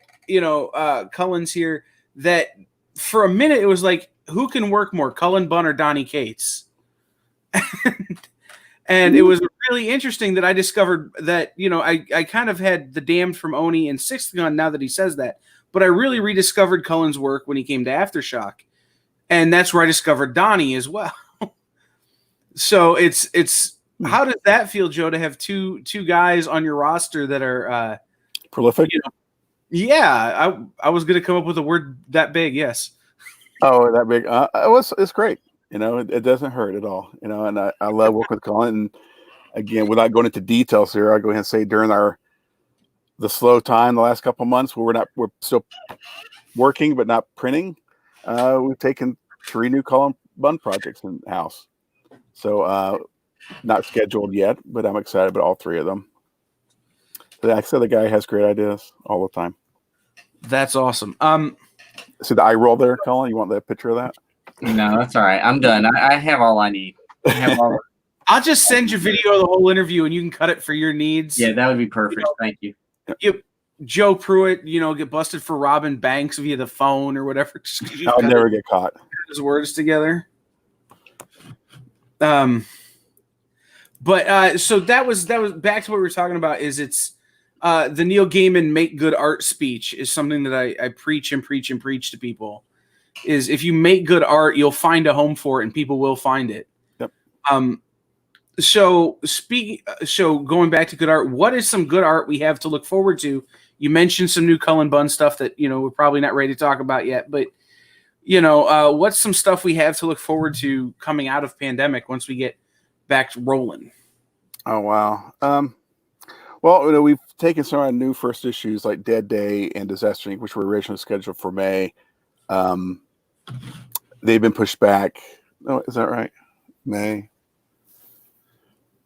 Cullen's here, that for a minute it was like, who can work more, Cullen Bunn or Donnie Cates? And it was really interesting that I discovered that, I kind of had The Damned from Oni and Sixth Gun now that he says that, but I really rediscovered Cullen's work when he came to Aftershock. And that's where I discovered Donnie as well. So it's how does that feel, Joe, to have two guys on your roster that are prolific? Yeah, I was going to come up with a word that big. Yes. Oh, that big. It's great. It doesn't hurt at all. And I love working with Cullen. And again, without going into details here, I'll go ahead and say during the slow time the last couple of months where we're still working but not printing, we've taken 3 new Cullen Bunn projects in house. So not scheduled yet, but I'm excited about all 3 of them. But like I said, the guy has great ideas all the time. That's awesome. See the eye roll there, Cullen? You want that picture of that? No, that's all right. I'm done. I have all I need. I'll just send you video of the whole interview and you can cut it for your needs. Yeah, that would be perfect. Thank you. Joe Pruitt, get busted for robbing banks via the phone or whatever. I'll never get caught. His words together. But so that was back to what we were talking about. Is it's the Neil Gaiman make good art speech is something that I preach and preach and preach to people. Is if you make good art, you'll find a home for it, and people will find it. Yep. So going back to good art, what is some good art we have to look forward to? You mentioned some new Cullen Bunn stuff that we're probably not ready to talk about yet, but what's some stuff we have to look forward to coming out of pandemic once we get back rolling? Oh wow. Well, we've taken some of our new first issues like Dead Day and Disaster Inc., which were originally scheduled for May. They've been pushed back. Oh, is that right? May.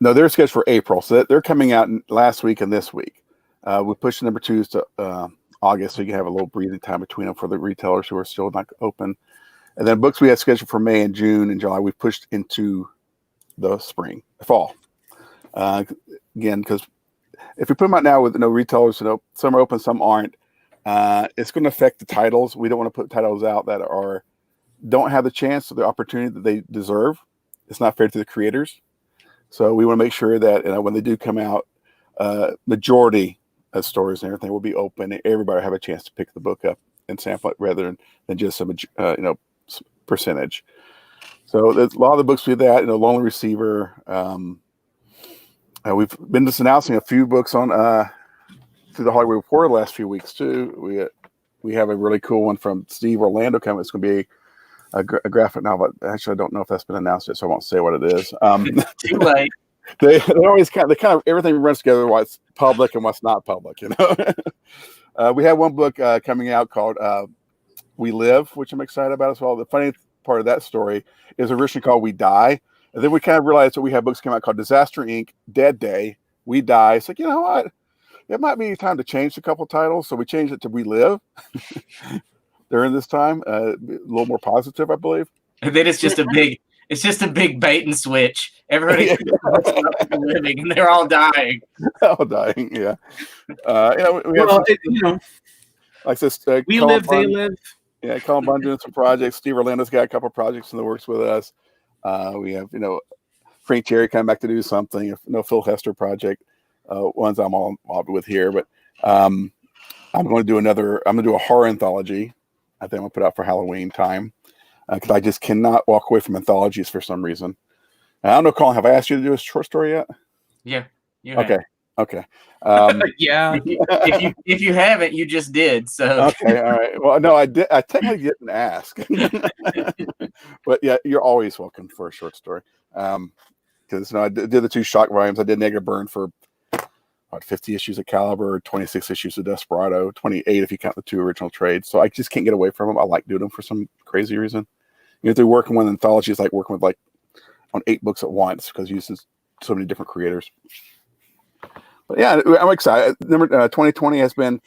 No, they're scheduled for April, so they're coming out last week and this week. We pushed number 2s to August, so you can have a little breathing time between them for the retailers who are still not open. And then books we had scheduled for May and June and July, we pushed into the fall. Again, because if we put them out now with no retailers, some are open, some aren't, it's going to affect the titles. We don't want to put titles out that don't have the chance or the opportunity that they deserve. It's not fair to the creators. So we want to make sure that when they do come out, majority of stores and everything will be open, and everybody will have a chance to pick the book up and sample it rather than just some percentage. So there's a lot of the books we have that, Lonely Receiver. We've been just announcing a few books on through the Hollywood Reporter the last few weeks too. We have a really cool one from Steve Orlando coming. It's going to be a graphic novel. Actually, I don't know if that's been announced yet, so I won't say what it is. Too late. They always kind of everything runs together. What's public and what's not public, We have one book coming out called We Live, which I'm excited about as well. The funny part of that story is originally called We Die, and then we kind of realized that we have books come out called Disaster Inc., Dead Day, We Die. It's like, you know what? It might be time to change a couple titles, so we changed it to We Live during this time. A little more positive, I believe. And then it's just a big bait and switch. Everybody living, and they're all dying. All dying, yeah. We have like this. We Cullen live, they Bunn, live. Yeah, Cullen Bunn doing some projects. Steve Orlando's got a couple projects in the works with us. We have Frank Cherry coming back to do something. Phil Hester project. Ones I'm all involved with here, but I'm going to do a horror anthology. I think I'm going to put out for Halloween time because I just cannot walk away from anthologies for some reason. I don't know, Colin, have I asked you to do a short story yet? Yeah. Okay. Yeah. If you haven't, you just did. So okay, all right. Well, no, I did. I technically didn't ask, but yeah, you're always welcome for a short story. Because I did the 2 shock volumes. I did Negative Burn for 50 issues of Caliber, 26 issues of Desperado, 28 if you count the 2 original trades. So I just can't get away from them. I like doing them for some crazy reason. They're working with anthologies, like working with on 8 books at once because it uses so many different creators. But yeah, I'm excited. 2020 has been,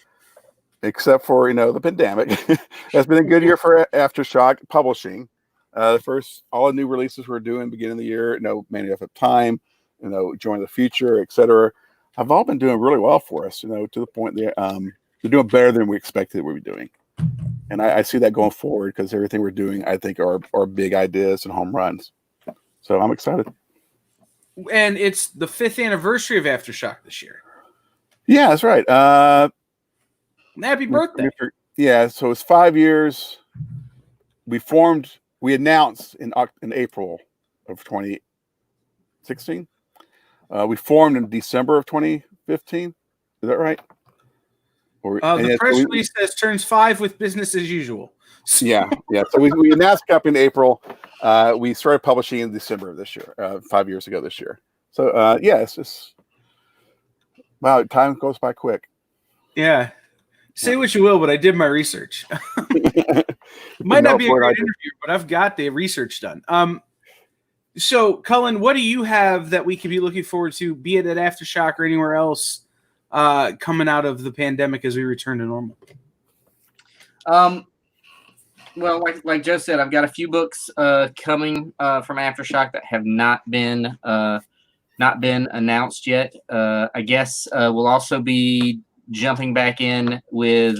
except for the pandemic, has been a good year for Aftershock Publishing. All the new releases we're doing beginning of the year, Manuscript of Time, Join the Future, etc., have all been doing really well for us. To the point that they're doing better than we expected we'd be doing. And I see that going forward because everything we're doing, I think, are big ideas and home runs. So I'm excited. And it's the 5th anniversary of Aftershock this year. Yeah, that's right. Happy birthday. Yeah, so it's 5 years. We announced in April of 2016. We formed in December of 2015. Is that right? The press release says turns 5 with business as usual. Yeah. So we announced the company in April. We started publishing in December of this year, 5 years ago this year. So it's just wow, time goes by quick. Yeah. Say what you will, but I did my research. Might not be a great interview, but I've got the research done. So, Cullen, what do you have that we could be looking forward to, be it at Aftershock or anywhere else, coming out of the pandemic as we return to normal? Well, like Joe said, I've got a few books coming from Aftershock that have not been announced yet. I guess we'll also be jumping back in with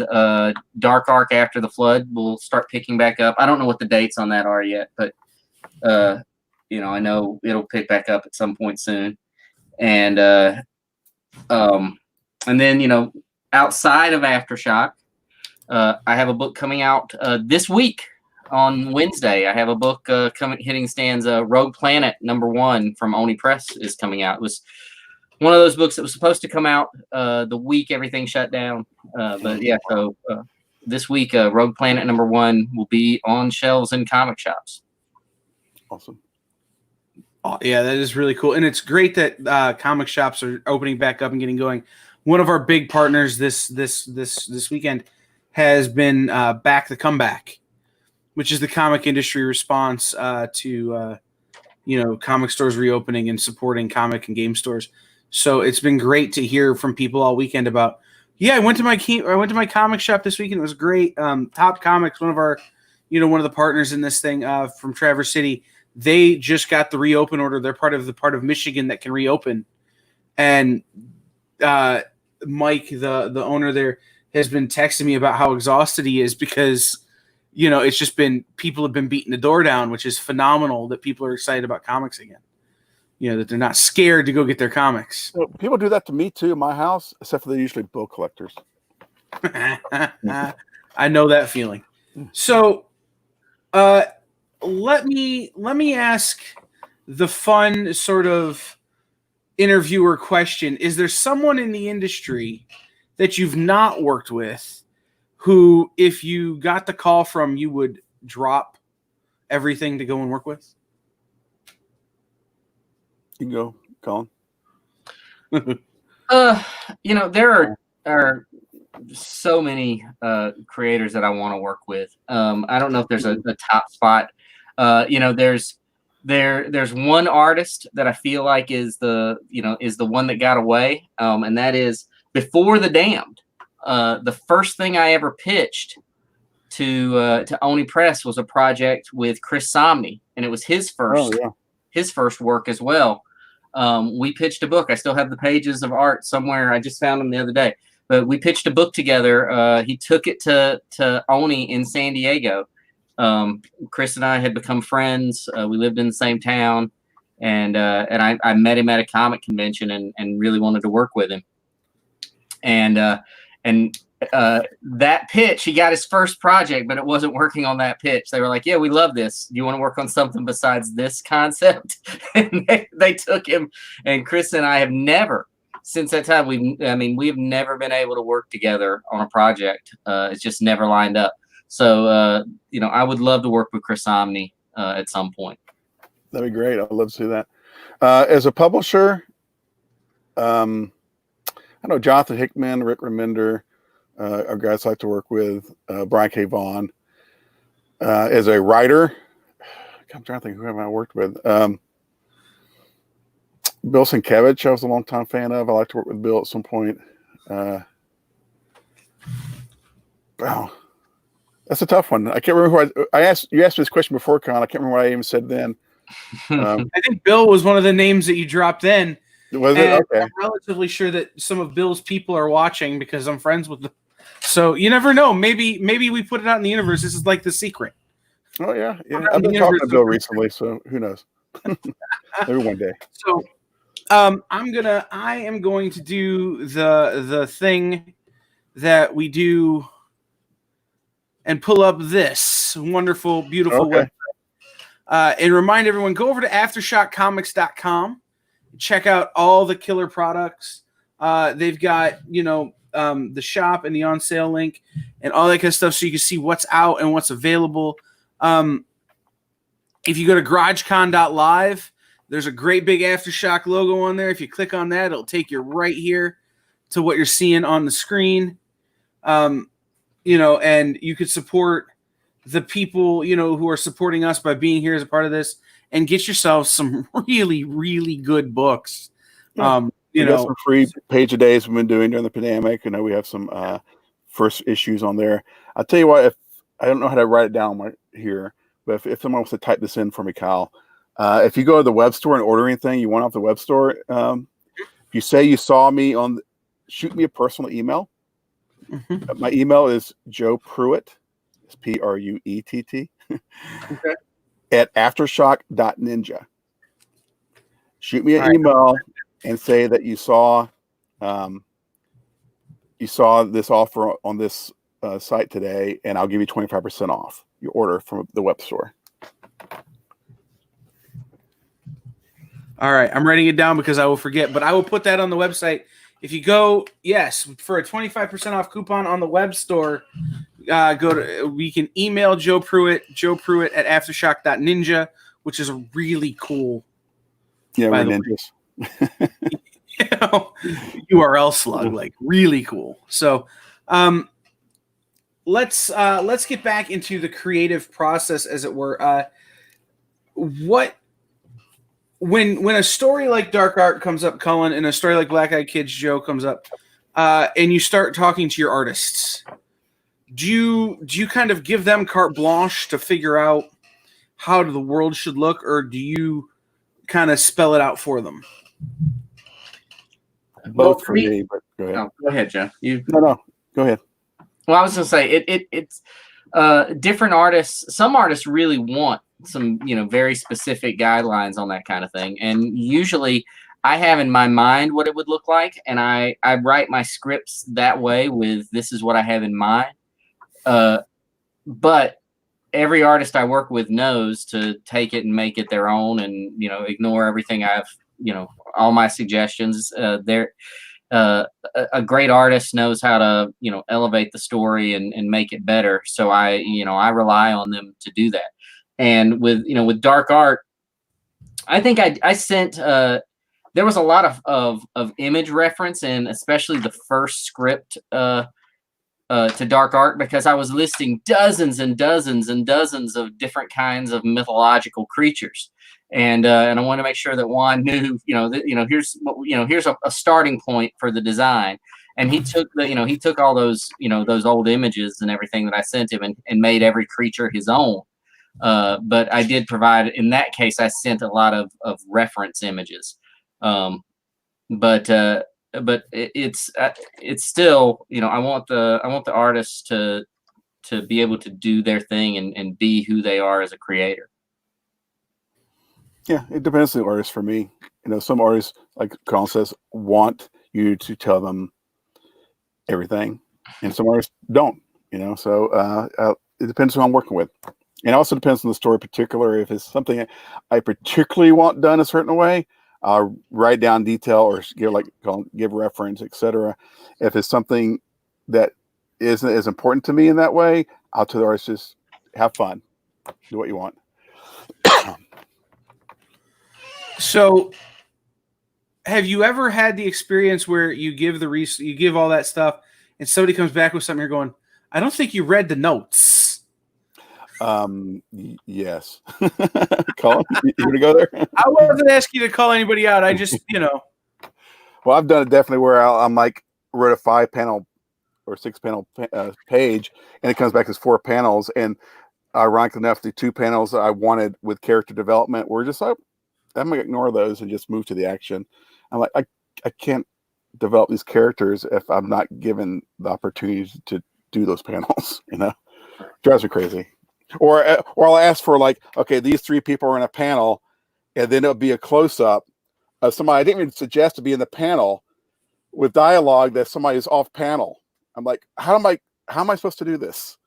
Dark Ark After the Flood. We'll start picking back up. I don't know what the dates on that are yet, but I know it'll pick back up at some point soon. And And then, outside of Aftershock, I have a book coming out this week on Wednesday. I have a book hitting stands. Rogue Planet #1 from Oni Press is coming out. It was one of those books that was supposed to come out the week everything shut down. But yeah, so this week, Rogue Planet #1 will be on shelves in comic shops. Awesome. Oh, yeah, that is really cool. And it's great that comic shops are opening back up and getting going. One of our big partners this weekend has been Back the Comeback, which is the comic industry response to comic stores reopening and supporting comic and game stores. So it's been great to hear from people all weekend about, I went to my comic shop this weekend. It was great. Top Comics, one of the partners in this thing from Traverse City, they just got the reopen order. They're part of Michigan that can reopen. And Mike, the owner there, has been texting me about how exhausted he is because, it's just been, people have been beating the door down, which is phenomenal that people are excited about comics again. That they're not scared to go get their comics. Well, people do that to me too in my house, except for they're usually book collectors. I know that feeling. So, let me ask the fun sort of interviewer question. Is there someone in the industry that you've not worked with who, if you got the call from, you would drop everything to go and work with? You can go, Colin. There are so many creators that I want to work with. I don't know if there's a top spot. There's one artist that I feel like is the one that got away, and that is Before the Damned. The first thing I ever pitched to Oni Press was a project with Chris Samnee, and it was his first work as well. We pitched a book. I still have the pages of art somewhere. I just found them the other day. But we pitched a book together. He took it to Oni in San Diego. Chris and I had become friends. We lived in the same town, and I met him at a comic convention and really wanted to work with him. And that pitch, he got his first project, but it wasn't working on that pitch. They were like, "Yeah, we love this. Do you want to work on something besides this concept?" And they took him. And Chris and I have never, since that time, we've never been able to work together on a project. It's just never lined up. So, I would love to work with Chris Samnee at some point. That'd be great. I'd love to see that. As a publisher, I know Jonathan Hickman, Rick Remender, are guys I like to work with, Brian K. Vaughan. As a writer, I'm trying to think who have I worked with. Bill Sienkiewicz, I was a long-time fan of. I like to work with Bill at some point. Wow. That's a tough one. I can't remember who I asked. You asked me this question before, Con. I can't remember what I even said then. I think Bill was one of the names that you dropped then. Was it? Okay. I'm relatively sure that some of Bill's people are watching because I'm friends with them. So you never know. Maybe we put it out in the universe. This is like The Secret. Oh yeah. I've been talking to Bill recently, so who knows? Maybe one day. So I am going to do the thing that we do and pull up this wonderful, beautiful website. And remind everyone, go over to aftershockcomics.com. Check out all the killer products. They've got, the shop and the on sale link and all that kind of stuff so you can see what's out and what's available. If you go to garagecon.live, there's a great big Aftershock logo on there. If you click on that, it'll take you right here to what you're seeing on the screen. And you could support the people, who are supporting us by being here as a part of this and get yourself some really, really good books. Yeah. We got some free page a days we've been doing during the pandemic. We have some first issues on there. I'll tell you what, if I don't know how to write it down here, but if someone wants to type this in for me, Kyle, if you go to the web store and order anything you want off the web store, if you say you saw me shoot me a personal email. Mm-hmm. My email is Joe Pruitt, it's Pruett, okay, at aftershock.ninja. Shoot me an email and say that you saw you saw this offer on this site today, and I'll give you 25% off your order from the web store. All right, I'm writing it down because I will forget, but I will put that on the website. If you go, yes, for a 25% off coupon on the web store, we can email Joe Pruitt at aftershock.ninja, which is a really cool. Yeah, we're ninjas. URL slug, like really cool. So, let's get back into the creative process, as it were. When a story like Dark Art comes up, Cullen, and a story like Black Eyed Kids Joe comes up, and you start talking to your artists, do you kind of give them carte blanche to figure out how the world should look, or do you kind of spell it out for them? Both for me, but go ahead. Oh, go ahead, Joe. No, go ahead. Well, I was going to say it's different artists. Some artists really want some, very specific guidelines on that kind of thing. And usually I have in my mind what it would look like. And I write my scripts that way with, this is what I have in mind. But every artist I work with knows to take it and make it their own and, ignore everything I've, all my suggestions. A great artist knows how to, elevate the story and make it better. So I rely on them to do that. And with Dark Art, I think I sent, there was a lot of image reference, and especially the first script to Dark Art, because I was listing dozens and dozens and dozens of different kinds of mythological creatures. And I want to make sure that Juan knew, here's a starting point for the design. And he took he took all those, those old images and everything that I sent him and made every creature his own. But I did provide, in that case, I sent a lot of reference images. But it's still, I want the artists to be able to do their thing and be who they are as a creator. Yeah, it depends on the artist for me. Some artists, like Colin says, want you to tell them everything, and some artists don't. So it depends who I'm working with. And it also depends on the story particular. If it's something I particularly want done a certain way, I'll write down detail or give reference, etc. If it's something that isn't as important to me in that way, I'll tell the artist, just have fun, do what you want. So, have you ever had the experience where you give you give all that stuff, and somebody comes back with something, you're going, I don't think you read the notes? Yes. Colin, you want to go there? I wasn't asking you to call anybody out. I just, Well, I've done it definitely where I'm like, wrote a 5-panel or 6-panel page, and it comes back as 4 panels. And ironically enough, the 2 panels that I wanted with character development were just like, I'm gonna ignore those and just move to the action. I'm like, I can't develop these characters if I'm not given the opportunity to do those panels. Drives me crazy. Or I'll ask for okay, these 3 people are in a panel, and then it'll be a close up of somebody I didn't even suggest to be in the panel with dialogue that somebody is off panel. I'm like, how am I supposed to do this?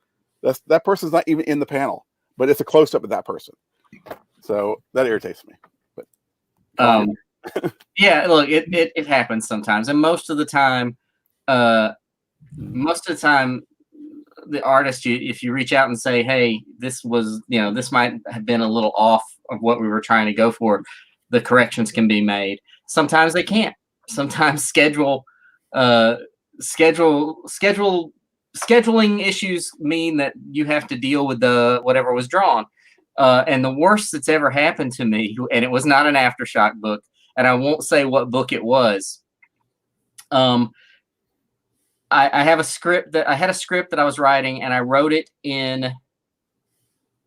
That person's not even in the panel, but it's a close up of that person. So that irritates me. Yeah, look, it happens sometimes, and most of the time, the artist, if you reach out and say, hey, this might have been a little off of what we were trying to go for, the corrections can be made. Sometimes they can't. Sometimes scheduling issues mean that you have to deal with whatever was drawn. And the worst that's ever happened to me, and it was not an Aftershock book, and I won't say what book it was. I had a script that I was writing, and I wrote it in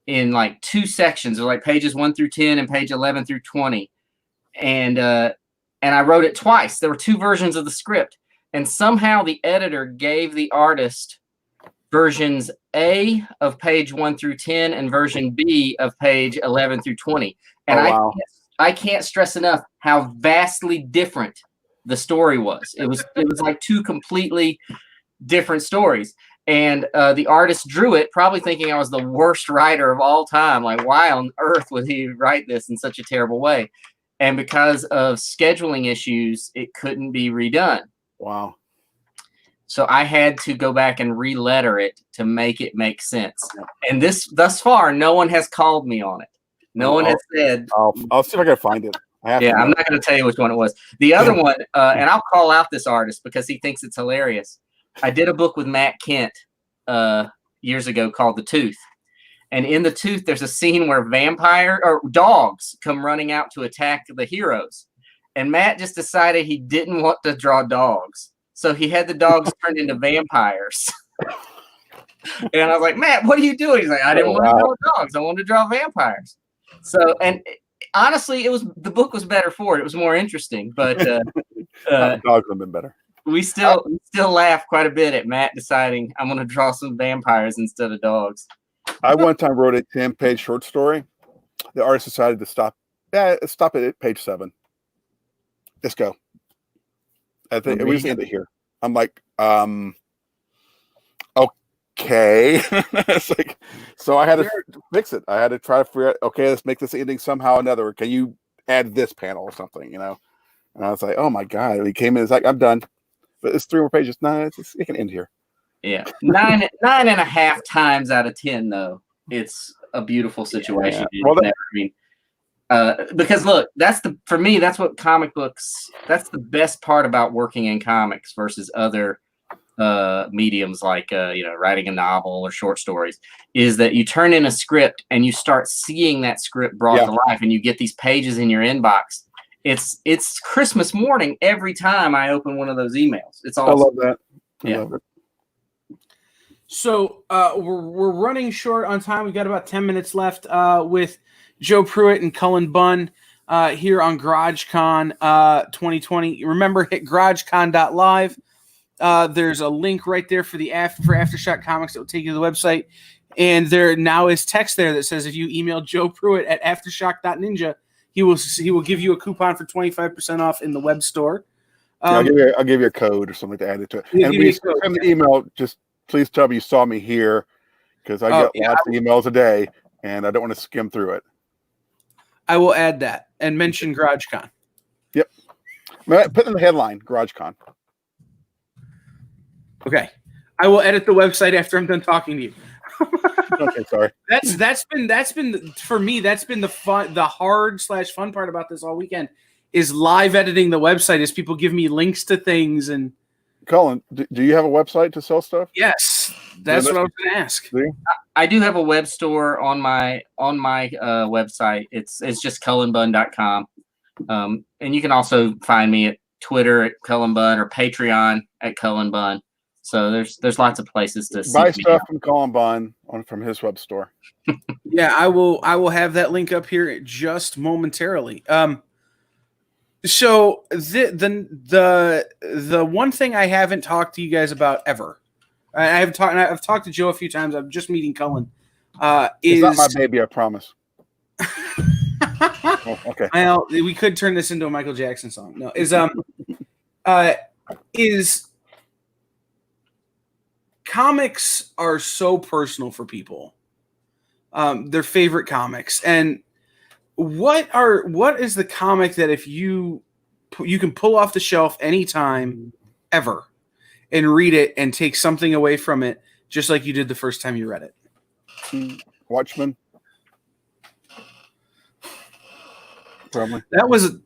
like 2 sections, or like pages 1 through 10 and page 11 through 20. And I wrote it twice. There were 2 versions of the script, and somehow the editor gave the artist versions A of page 1 through 10 and version B of page 11 through 20. And wow. I can't stress enough how vastly different the story was. It was like 2 completely different stories. And the artist drew it, probably thinking I was the worst writer of all time. Like, why on earth would he write this in such a terrible way? And because of scheduling issues, it couldn't be redone. Wow. So I had to go back and re-letter it to make it make sense. And thus far, no one has called me on it. No one has said. I'll see if I can find it. I'm not going to tell you which one it was. The other one, and I'll call out this artist because he thinks it's hilarious. I did a book with Matt Kent years ago called The Tooth. And in The Tooth, there's a scene where dogs come running out to attack the heroes. And Matt just decided he didn't want to draw dogs. So he had the dogs turned into vampires. And I was like, Matt, what are you doing? He's like, I didn't want to draw dogs. I wanted to draw vampires. So, and honestly, the book was better for it. It was more interesting, but dogs would have been better. We still laugh quite a bit at Matt deciding I'm going to draw some vampires instead of dogs. I one time wrote a 10-page short story. The artist decided to stop. Yeah, stop it at page 7. Let's go. I think we just end it here. I'm like, okay. It's like, so I had to fix it. I had to try to figure out, okay, let's make this ending somehow or another. Can you add this panel or something, And I was like, oh my God. He came in, it's like, I'm done. But it's 3 more pages. No, it can end here. Yeah. 9.5 times out of 10, though, it's a beautiful situation. Yeah. Well, because look, for me, that's what comic books, that's the best part about working in comics versus other mediums like writing a novel or short stories, is that you turn in a script and you start seeing that script brought to life, and you get these pages in your inbox. It's Christmas morning every time I open one of those emails. It's awesome. I love that. I Yeah. love it. So we're running short on time. We've got about 10 minutes left with Joe Pruitt and Cullen Bunn here on GarageCon 2020. Remember, hit garagecon.live. There's a link right there for Aftershock Comics that will take you to the website. And there now is text there that says if you email Joe Pruitt at aftershock.ninja, he will give you a coupon for 25% off in the web store. I'll give you a code or something to add it to it. And when you send the email, just please tell me you saw me here, because I get lots of emails a day and I don't want to skim through it. I will add that and mention GarageCon. Yep. Put in the headline, GarageCon. Okay. I will edit the website after I'm done talking to you. Okay, sorry. That's been for me. That's been the hard/fun part about this all weekend is live editing the website. As people give me links to things and. Cullen, do you have a website to sell stuff? Yes, that's what I was going to ask. I do have a web store on my website. It's just cullenbunn.com. And you can also find me at Twitter at Cullen Bunn or Patreon at Cullen Bunn. So there's lots of places to buy stuff from Cullen Bunn from his web store. Yeah, I will have that link up here just momentarily. So the one thing I haven't talked to you guys about ever, I've talked to Joe a few times. I'm just meeting Cullen. It's not my baby, I promise. Oh, okay. Well, we could turn this into a Michael Jackson song. No, is comics are so personal for people. Their favorite comics, and what is the comic that if you can pull off the shelf anytime ever and read it and take something away from it, just like you did the first time you read it? Watchmen. Probably. That was an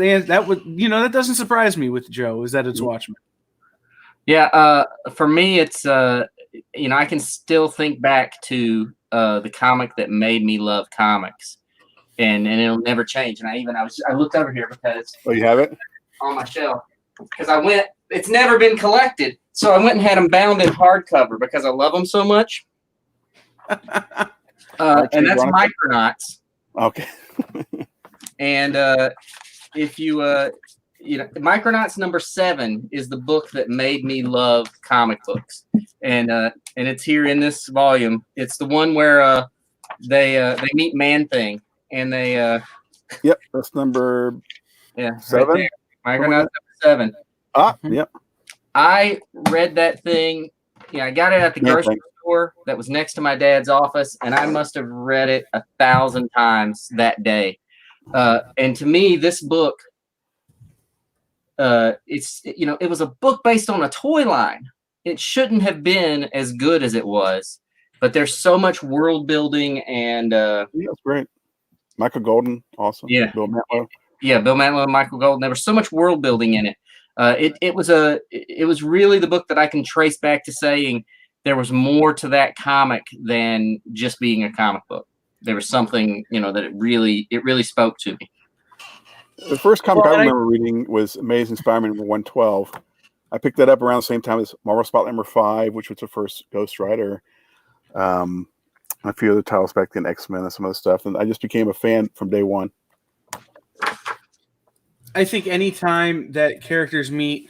answer. That doesn't surprise me with Joe, is that it's Watchmen. Yeah, for me, it's I can still think back to the comic that made me love comics, and it'll never change. And I looked over here because you have it on my shelf because it's never been collected, so I went and had them bound in hardcover because I love them so much. And that's Micronauts. Okay. And if you Micronauts #7 is the book that made me love comic books, and it's here in this volume. It's the one where they meet Man-Thing, and they yep, that's number 7. Right, Micronauts #7. Yep. I read that thing. I got it at the Yeah, grocery thanks. store that was next to my dad's office, and I must have read it 1,000 times that day. And to me, this book, it was a book based on a toy line. It shouldn't have been as good as it was, but there's so much world building and Yeah, that's great. Michael Golden, awesome. Yeah. Bill Mantlo. Yeah, Bill Mantlo and Michael Golden. There was so much world building in it. It was really the book that I can trace back to saying there was more to that comic than just being a comic book. There was something, that it really spoke to me. The first comic Well, I remember reading was Amazing Spider-Man number 112. I picked that up around the same time as Marvel Spotlight number 5, which was the first Ghost Rider. A few other titles back then, X-Men and some other stuff. And I just became a fan from day one. I think anytime that characters meet,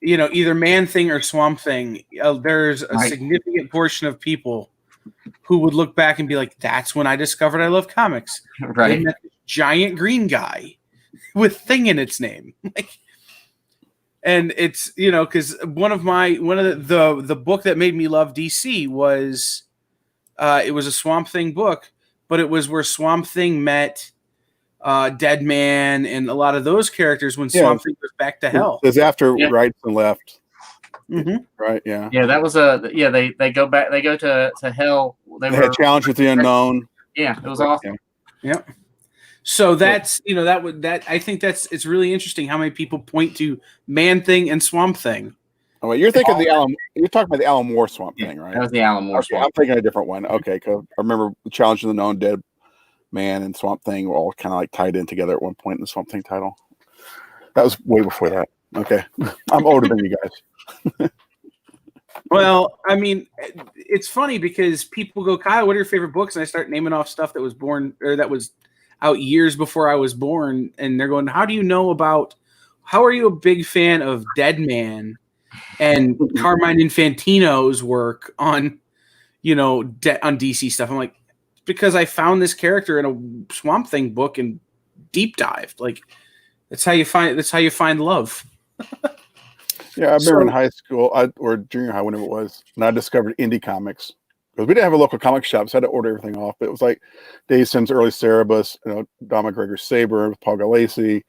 either Man-Thing or Swamp Thing, there's a Right. significant portion of people who would look back and be like, that's when I discovered I love comics. They Right. met this giant green guy with Thing in its name. And it's, because one of the book that made me love DC was, it was a Swamp Thing book, but it was where Swamp Thing met Deadman and a lot of those characters when Yeah. Swamp Thing was back to hell. It was after Yeah. Right and Left, Mm-hmm. right? Yeah. Yeah, that was they go back, they go to hell. They had Challenge with the Unknown. Yeah, it was awesome. Yep. So that's I think it's really interesting how many people point to Man-Thing and Swamp Thing. Oh, wait, you're thinking you're talking about the Alan Moore Swamp Thing, right? That was the Alan Moore Okay, Swamp. I'm thinking a different one. Okay, 'cause I remember the Challenge of the Known, Dead Man, and Swamp Thing were all kind of like tied in together at one point in the Swamp Thing title. That was way before that. Okay, I'm older than you guys. Well, I mean, it's funny because people go, Kyle, what are your favorite books? And I start naming off stuff that was born or that was out years before I was born. And they're going, how are you a big fan of Deadman and Carmine Infantino's work on, on DC stuff? I'm like, because I found this character in a Swamp Thing book and deep dived. Like, that's how you find love. Yeah, I remember in high school or junior high, whenever it was, and I discovered indie comics because we didn't have a local comic shop, so I had to order everything off. But it was like Dave Sims' early Cerebus, Don McGregor's Saber with Paul Galassi,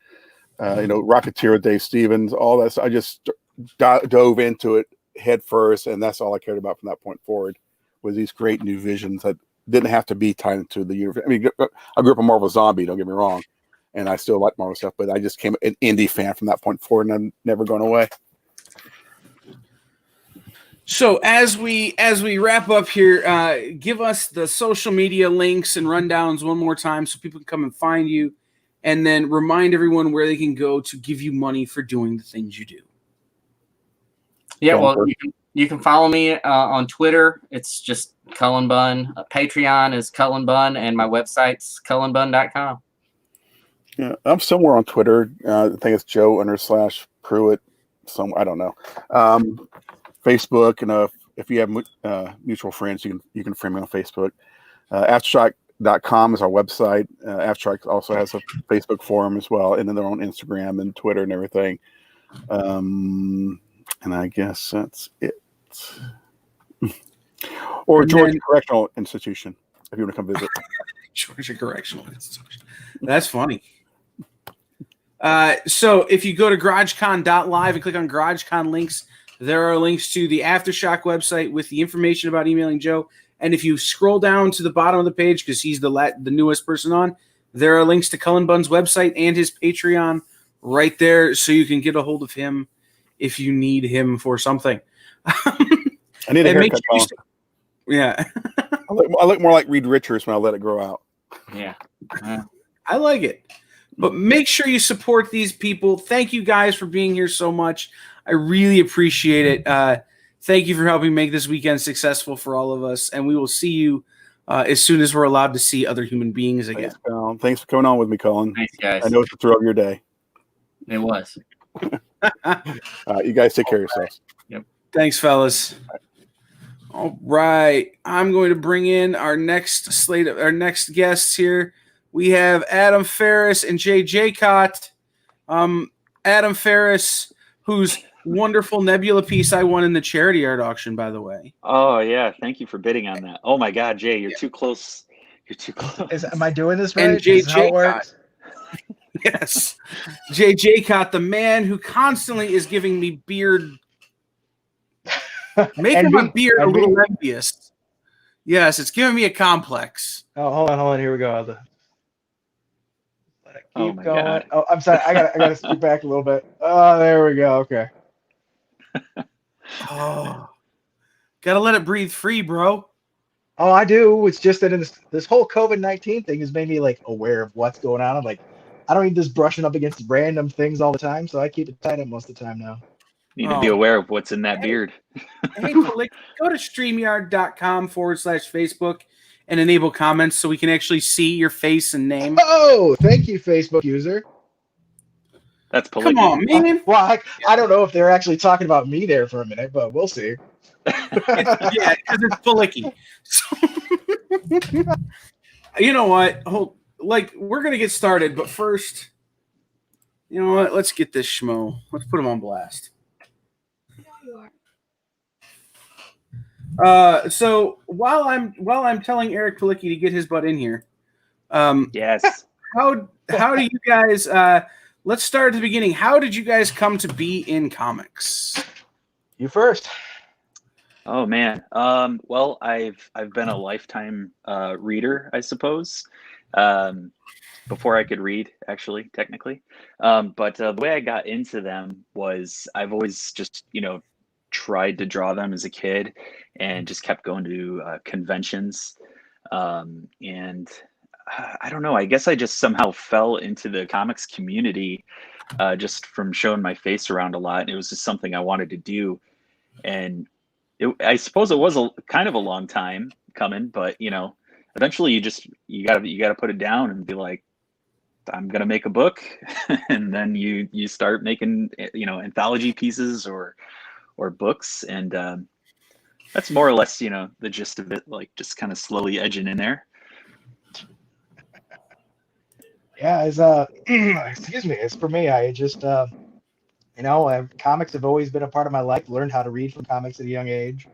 Rocketeer with Dave Stevens, all that. So I just dove into it head first, and that's all I cared about from that point forward was these great new visions that didn't have to be tied into the universe. I mean, I grew up a Marvel zombie, don't get me wrong, and I still like Marvel stuff, but I just became an indie fan from that point forward, and I've never gone away. So as we wrap up here, give us the social media links and rundowns one more time so people can come and find you, and then remind everyone where they can go to give you money for doing the things you do. Yeah, well, you can follow me on Twitter. It's just Cullen Bunn. Patreon is Cullen Bunn, and my website's cullenbunn.com. Yeah, I'm somewhere on Twitter. I think it's Joe_Pruitt. I don't know. Facebook, and if you have mutual friends, you can friend me on Facebook. Aftershock.com is our website. Aftershock also has a Facebook forum as well, and then they're on Instagram and Twitter and everything. And I guess that's it. Or Georgia Correctional Institution, if you want to come visit. Georgia Correctional Institution. That's funny. So if you go to GarageCon.live and click on GarageCon links, there are links to the Aftershock website with the information about emailing Joe. And if you scroll down to the bottom of the page, because he's the newest person on, there are links to Cullen Bunn's website and his Patreon right there, so you can get a hold of him if you need him for something. I need a haircut. Yeah. I look more like Reed Richards when I let it grow out. Yeah. I like it. But make sure you support these people. Thank you guys for being here so much. I really appreciate it. Thank you for helping make this weekend successful for all of us. And we will see you as soon as we're allowed to see other human beings again. Thanks for coming on with me, Cullen. Thanks, guys. I know it's the thrill of your day. It was. You guys take care of yourselves. Yep. Thanks, fellas. All right. I'm going to bring in our next guests here. We have Adam Ferris and Jay Jaycott. Adam Ferris, whose wonderful Nebula piece I won in the charity art auction, by the way. Oh yeah, thank you for bidding on that. Oh my God, Jay, you're too close. You're too close. Am I doing this And right? Is this how JJ it works? Yes. JJ Cott, the man who constantly is giving me beard, making my beard a little envious. Yes, it's giving me a complex. Oh, hold on. Here we go. Let it Oh keep my going. God. Oh, I'm sorry. I gotta scoot back a little bit. Oh, there we go. Okay. Oh, gotta let it breathe free, bro. Oh, I do. It's just that in this whole COVID-19 thing has made me like aware of what's going on. I'm like, I don't need this brushing up against random things all the time, so I keep it tied up most of the time now. Need to be aware of what's in that beard. Hey, Malik, go to StreamYard.com/Facebook and enable comments so we can actually see your face and name. Oh, thank you, Facebook user. That's Come on, man. Well, I don't know if they're actually talking about me there for a minute, but we'll see. Yeah, because it's Palicki. So, you know what? We're gonna get started, but first, you know what? Let's get this schmo. Let's put him on blast. So while I'm telling Eric Palicki to get his butt in here, yes. How do you guys? Let's start at the beginning. How did you guys come to be in comics? You first. Oh man. Well, I've been a lifetime reader, I suppose. Before I could read, actually, technically. But the way I got into them was I've always just, tried to draw them as a kid and just kept going to conventions. And I don't know, I guess I just somehow fell into the comics community just from showing my face around a lot. And it was just something I wanted to do. And I suppose it was kind of a long time coming, but eventually you gotta put it down and be like, I'm gonna make a book, and then you start making anthology pieces or books, and that's more or less the gist of it, like just kind of slowly edging in there. Yeah, excuse me. As for me, I just comics have always been a part of my life. Learned how to read from comics at a young age.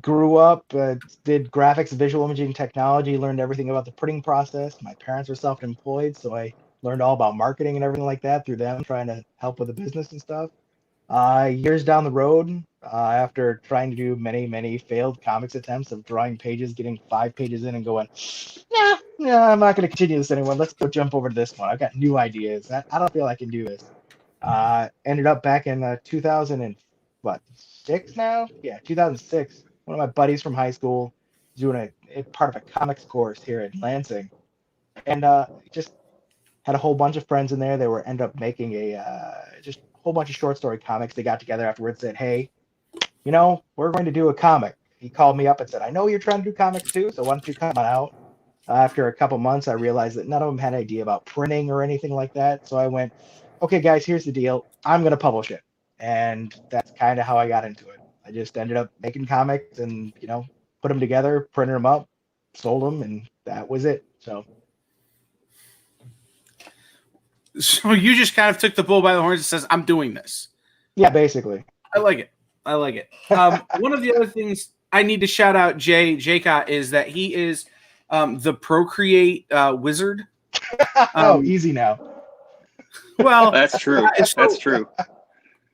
Grew up, did graphics, visual imaging technology, learned everything about the printing process. My parents were self-employed, so I learned all about marketing and everything like that through them, trying to help with the business and stuff. Years down the road, after trying to do many, many failed comics attempts of drawing pages, getting 5 pages in and going, I'm not going to continue this anymore. Let's go jump over to this one. I've got new ideas. I don't feel I can do this. Ended up back in 2006 now? Yeah, 2006. One of my buddies from high school was doing a part of a comics course here at Lansing. And just had a whole bunch of friends in there. They ended up making just a whole bunch of short story comics. They got together afterwards and said, hey, we're going to do a comic. He called me up and said, I know you're trying to do comics too, so why don't you come on out? After a couple months, I realized that none of them had an idea about printing or anything like that. So I went, okay, guys, here's the deal. I'm going to publish it. And that's kind of how I got into it. I just ended up making comics and, put them together, printed them up, sold them, and that was it. So you just kind of took the bull by the horns and says, I'm doing this. Yeah, basically. I like it. One of the other things I need to shout out Jaycott is that he is the Procreate wizard. Easy now. Well, that's true. That's true.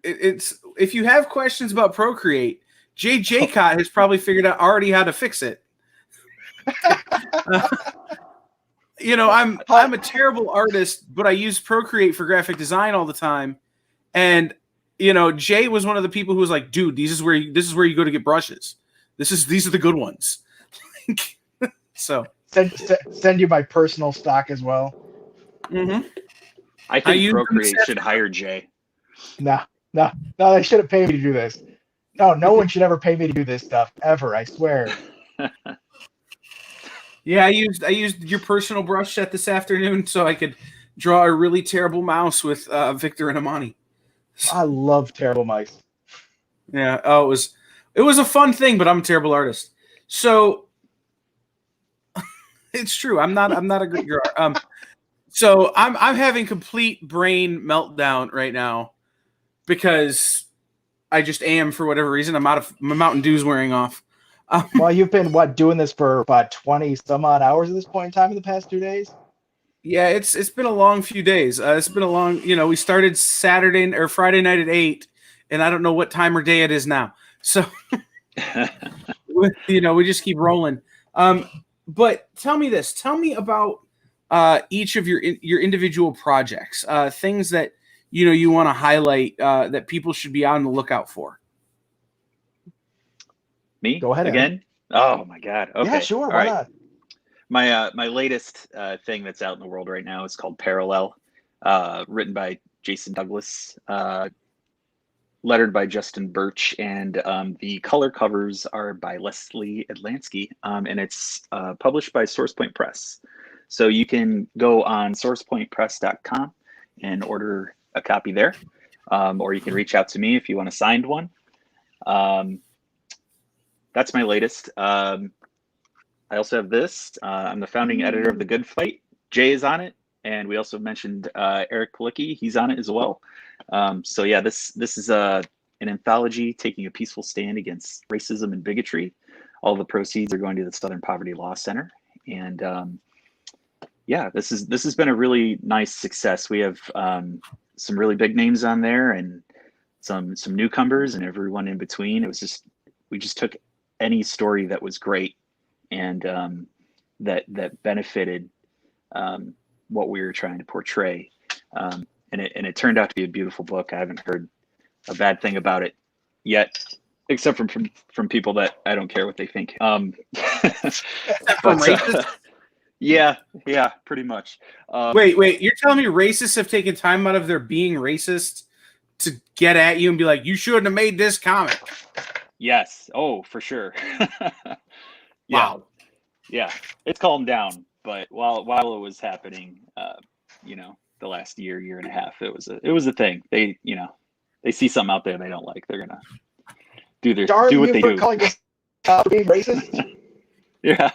It's if you have questions about Procreate, Jaycott has probably figured out already how to fix it. I'm a terrible artist, but I use Procreate for graphic design all the time, and Jay was one of the people who was like, dude, this is where you go to get brushes. These are the good ones. So send you my personal stock as well. Mm-hmm. I think Procreate should hire Jay. No, they shouldn't pay me to do this. No one should ever pay me to do this stuff ever. I swear. Yeah, I used your personal brush set this afternoon so I could draw a really terrible mouse with Victor and Amani. I love terrible mice. Yeah. Oh, it was a fun thing, but I'm a terrible artist. So it's true. I'm not a good drawer. So I'm having complete brain meltdown right now because I just am for whatever reason. My Mountain Dew's wearing off. Well, you've been doing this for about 20 some odd hours at this point in time in the past 2 days? Yeah, it's been a long few days. It's been a long, we started Saturday or Friday night at 8, and I don't know what time or day it is now. So, we just keep rolling. But tell me this. Tell me about each of your individual projects, things that you want to highlight that people should be on the lookout for. Me? Go ahead, again. Oh my God. Okay. Yeah, sure. All Why right. not? My latest thing that's out in the world right now is called Parallel, written by Jason Douglas, lettered by Justin Birch, and the color covers are by Leslie Atlansky, and it's published by SourcePoint Press. So you can go on sourcepointpress.com and order a copy there, or you can reach out to me if you want a signed one. That's my latest. I also have this. I'm the founding editor of The Good Fight. Jay is on it, and we also mentioned Eric Palicki. He's on it as well. So yeah, this is an anthology taking a peaceful stand against racism and bigotry. All the proceeds are going to the Southern Poverty Law Center, and yeah, this has been a really nice success. We have some really big names on there, and some newcomers, and everyone in between. We just took any story that was great and that benefited what we were trying to portray, and it turned out to be a beautiful book. I haven't heard a bad thing about it yet, except from people that I don't care what they think. From racists? Yeah, pretty much. Wait, you're telling me racists have taken time out of their being racist to get at you and be like, you shouldn't have made this comic? Yes. Oh, for sure. Wow. Yeah, it's calmed down, but while it was happening, the last year and a half, it was a thing. They see something out there they don't like, they're gonna do what they do. Calling us being racist? Yeah.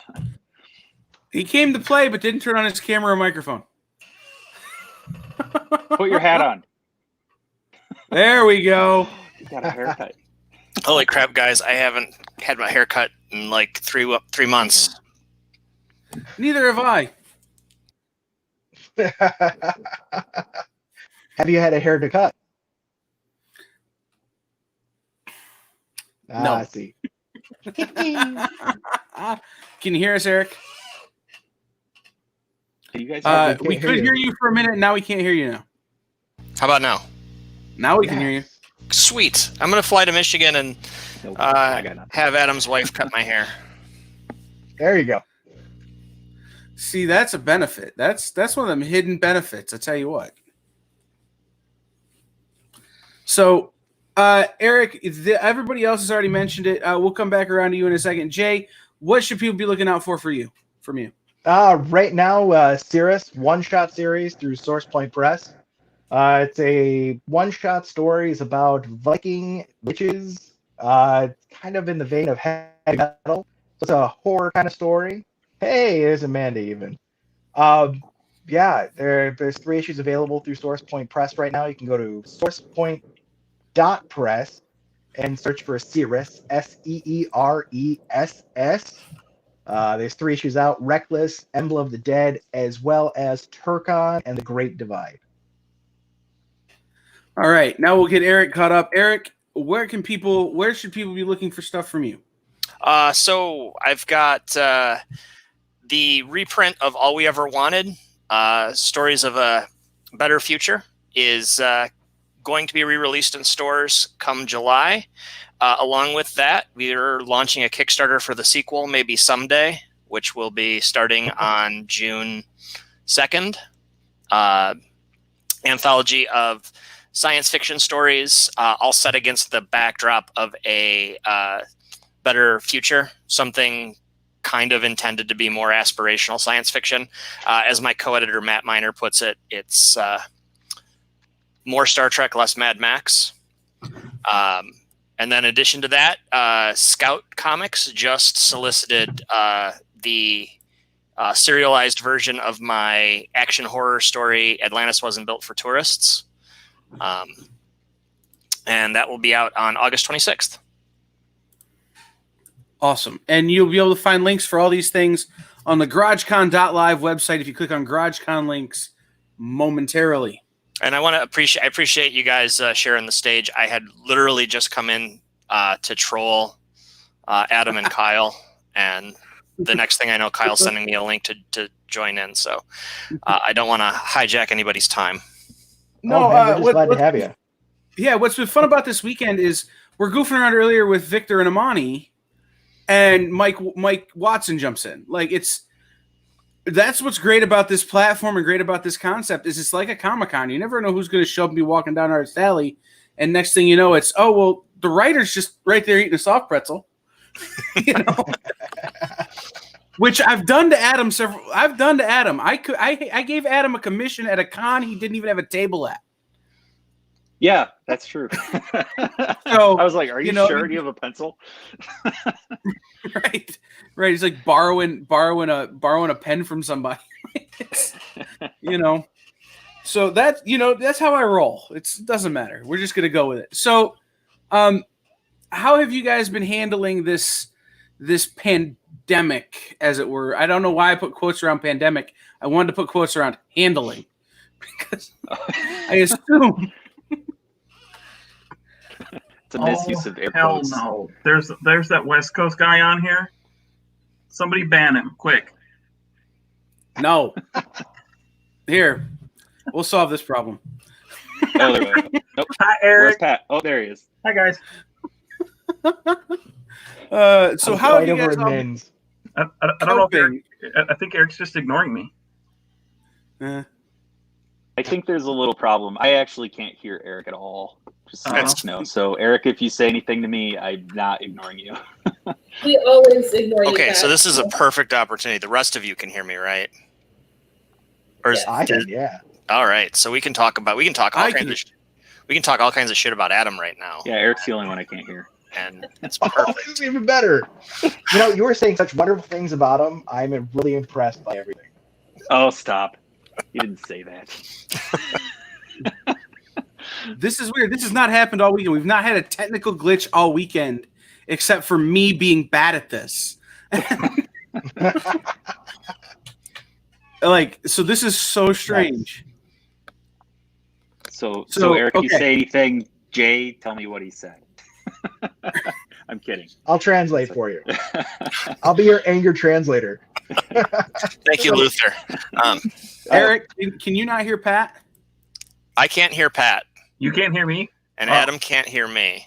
He came to play, but didn't turn on his camera or microphone. Put your hat on. There we go. You got a haircut. Holy crap, guys! I haven't had my hair cut in like 3 months. Neither have I. Have you had a hair to cut? No. I see. Can you hear us, Eric? You guys we could hear you for a minute, and now we can't hear you now. How about now? Now we can hear you. Sweet. I'm gonna fly to Michigan and have Adam's wife cut my hair. There you go. See, that's a benefit. That's one of them hidden benefits. I tell you what. So, Eric, everybody else has already mentioned it. We'll come back around to you in a second. Jay, what should people be looking out for from you? Right now, Cirrus one-shot series through SourcePoint Press. It's a one-shot stories about Viking witches, kind of in the vein of heavy metal. So it's a horror kind of story. Hey, there's Amanda even. Yeah, there's 3 issues available through SourcePoint Press right now. You can go to sourcepoint.press and search for Cirrus, Seeress. There's 3 issues out: Reckless, Emblem of the Dead, as well as Turkon and the Great Divide. All right, now we'll get Eric caught up. Eric, where should people be looking for stuff from you? So I've got the reprint of All We Ever Wanted, Stories of a Better Future, is going to be re-released in stores come July. Along with that, we're launching a Kickstarter for the sequel, Maybe Someday, which will be starting on June 2nd. Anthology of science fiction stories, all set against the backdrop of a better future, something kind of intended to be more aspirational science fiction. As my co-editor Matt Miner puts it, it's more Star Trek, less Mad Max. And then in addition to that, Scout Comics just solicited the serialized version of my action horror story, Atlantis Wasn't Built for Tourists. and that will be out on August 26th. Awesome. And you'll be able to find links for all these things on the GarageCon.live website if you click on GarageCon links momentarily. And I appreciate you guys sharing the stage. I had literally just come in to troll Adam and Kyle, and the next thing I know, Kyle's sending me a link to join in. So I don't want to hijack anybody's time. No, man, we're just glad to have you. Yeah, what's been fun about this weekend is we're goofing around earlier with Victor and Amani, and Mike Watson jumps in. Like that's what's great about this platform and great about this concept is it's like a Comic-Con. You never know who's going to show up and be walking down Artist Alley, and next thing you know, it's the writer's just right there eating a soft pretzel. You know, which I've done to Adam I gave Adam a commission at a con he didn't even have a table at. Yeah, that's true. So I was like, "Are you sure? Do you have a pencil?" Right. He's like borrowing a pen from somebody. You know. So that's how I roll. It doesn't matter. We're just gonna go with it. So, how have you guys been handling this pandemic, as it were? I don't know why I put quotes around pandemic. I wanted to put quotes around handling because I assume. It's a misuse of air Hell quotes. no. There's that West Coast guy on here. Somebody ban him quick. No. Here, we'll solve this problem. Oh, there we go. Nope. Hi, Where's Eric. Pat? Oh, there he is. Hi, guys. So I'm how have right you over guys at all Mins. I don't know if coping? I think Eric's just ignoring me. I think there's a little problem. I actually can't hear Eric at all. Just so That's- you know. So, Eric, if you say anything to me, I'm not ignoring you. We always ignore you. Okay, Pat. so this is a perfect opportunity. The rest of you can hear me, right? Or is, I can, yeah. all right, so we can talk all kinds of shit about Adam right now, Yeah, Eric's the only one I can't hear. and it's Oh, perfect. this is even better. You were saying such wonderful things about him. I'm really impressed by everything. Oh, stop. You didn't say that. This is weird. This has not happened all weekend. We've not had a technical glitch all weekend, except for me being bad at this. So this is so strange. So So, Eric, you okay. say anything, Jay, tell me what he said. I'm kidding. I'll translate for you. I'll be your anger translator. Thank you, Luther. Eric, can you not hear Pat? I can't hear Pat, You can't hear me? and Oh. Adam can't hear me.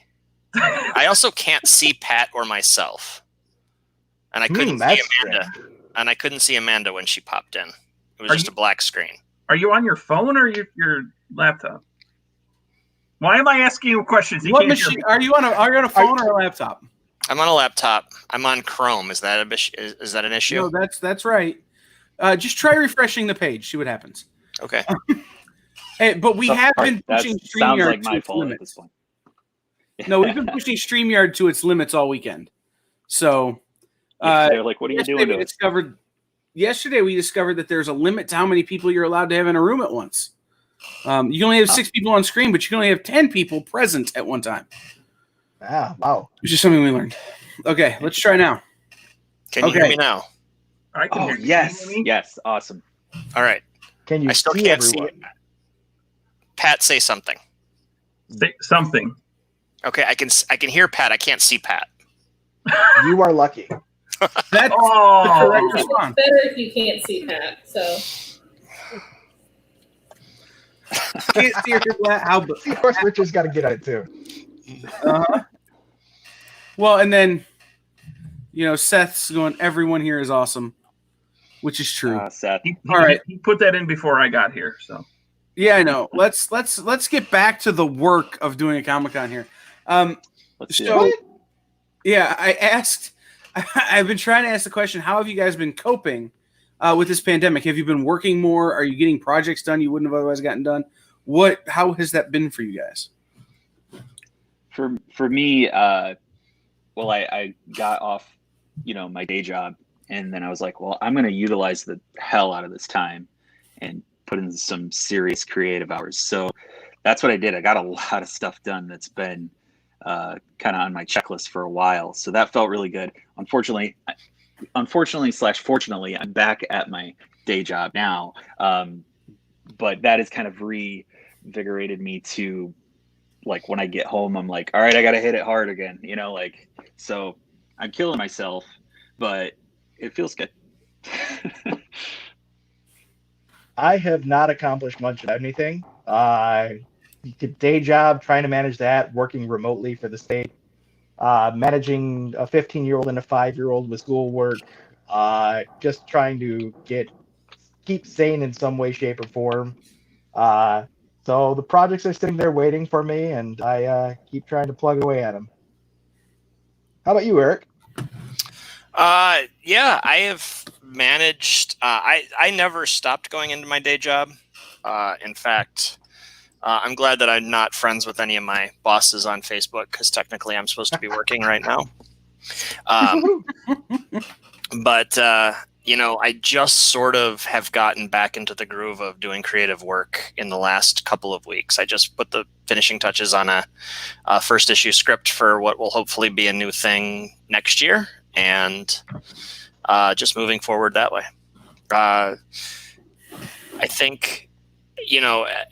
I also can't see Pat or myself, and I couldn't see that's Amanda. And I couldn't see Amanda when she popped in. It was Are just you- a black screen. Are you on your phone or your laptop? Why am I asking you questions? You What can't hear machine me. are you on? Are you on a phone or a laptop? I'm on a laptop. I'm on Chrome. Is that is that an issue? No, that's right. Just try refreshing the page. See what happens. Okay. Hey, but we have been That pushing sounds StreamYard like to my its fault at limits. this point. No, we've been pushing StreamYard to its limits all weekend. So They're like, what are you yesterday doing we to us? yesterday we discovered that there's a limit to how many people you're allowed to have in a room at once. You can only have 6 people on screen, but you can only have 10 people present at one time, Wow. which is something we learned. Okay, let's try now. Can you hear Okay. me now? I can Oh, hear you. yes. Can you hear me? Yes. Awesome. All right. Can you I still see can't everyone? see it. Pat, say something. Say something. Okay, I can hear Pat. I can't see Pat. You are lucky. That's the correct Oh, response. Better if you can't see Pat. So Can't see or hear how. See, of course, Richard's got to get on it too. Well, and then Seth's going. Everyone here is awesome, which is true. Seth. All right. He put that in before I got here. So Yeah, I know. Let's get back to the work of doing a Comic-Con here. Let's do So, it. yeah, I've been trying to ask the question: how have you guys been coping with this pandemic? Have you been working more? Are you getting projects done you wouldn't have otherwise gotten done? How has that been for you guys? For me, well, I got off, my day job, and then I was like, well, I'm going to utilize the hell out of this time and put in some serious creative hours. So that's what I did. I got a lot of stuff done that's been kind of on my checklist for a while. So that felt really good. Unfortunately / fortunately, I'm back at my day job now. But that has kind of reinvigorated me to, like, when I get home, I'm like, all right, I got to hit it hard again, you know, like, so I'm killing myself, but it feels good. I have not accomplished much of anything. Day job, trying to manage that, working remotely for the state, managing a 15-year-old and a 5-year-old with schoolwork, just trying to keep sane in some way, shape, or form. So the projects are sitting there waiting for me, and I keep trying to plug away at them. How about you, Eric? Yeah, I have managed. I never stopped going into my day job. In fact, I'm glad that I'm not friends with any of my bosses on Facebook, because technically I'm supposed to be working right now. But I just sort of have gotten back into the groove of doing creative work in the last couple of weeks. I just put the finishing touches on a first issue script for what will hopefully be a new thing next year, and just moving forward that way. I think,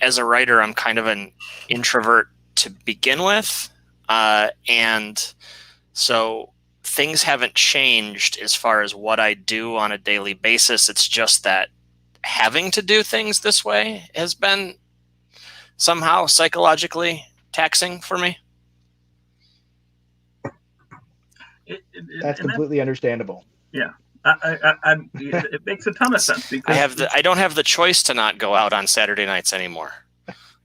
as a writer, I'm kind of an introvert to begin with, and so things haven't changed as far as what I do on a daily basis. It's just that having to do things this way has been somehow psychologically taxing for me. That's completely understandable. Yeah. It makes a ton of sense, because I don't have the choice to not go out on Saturday nights anymore.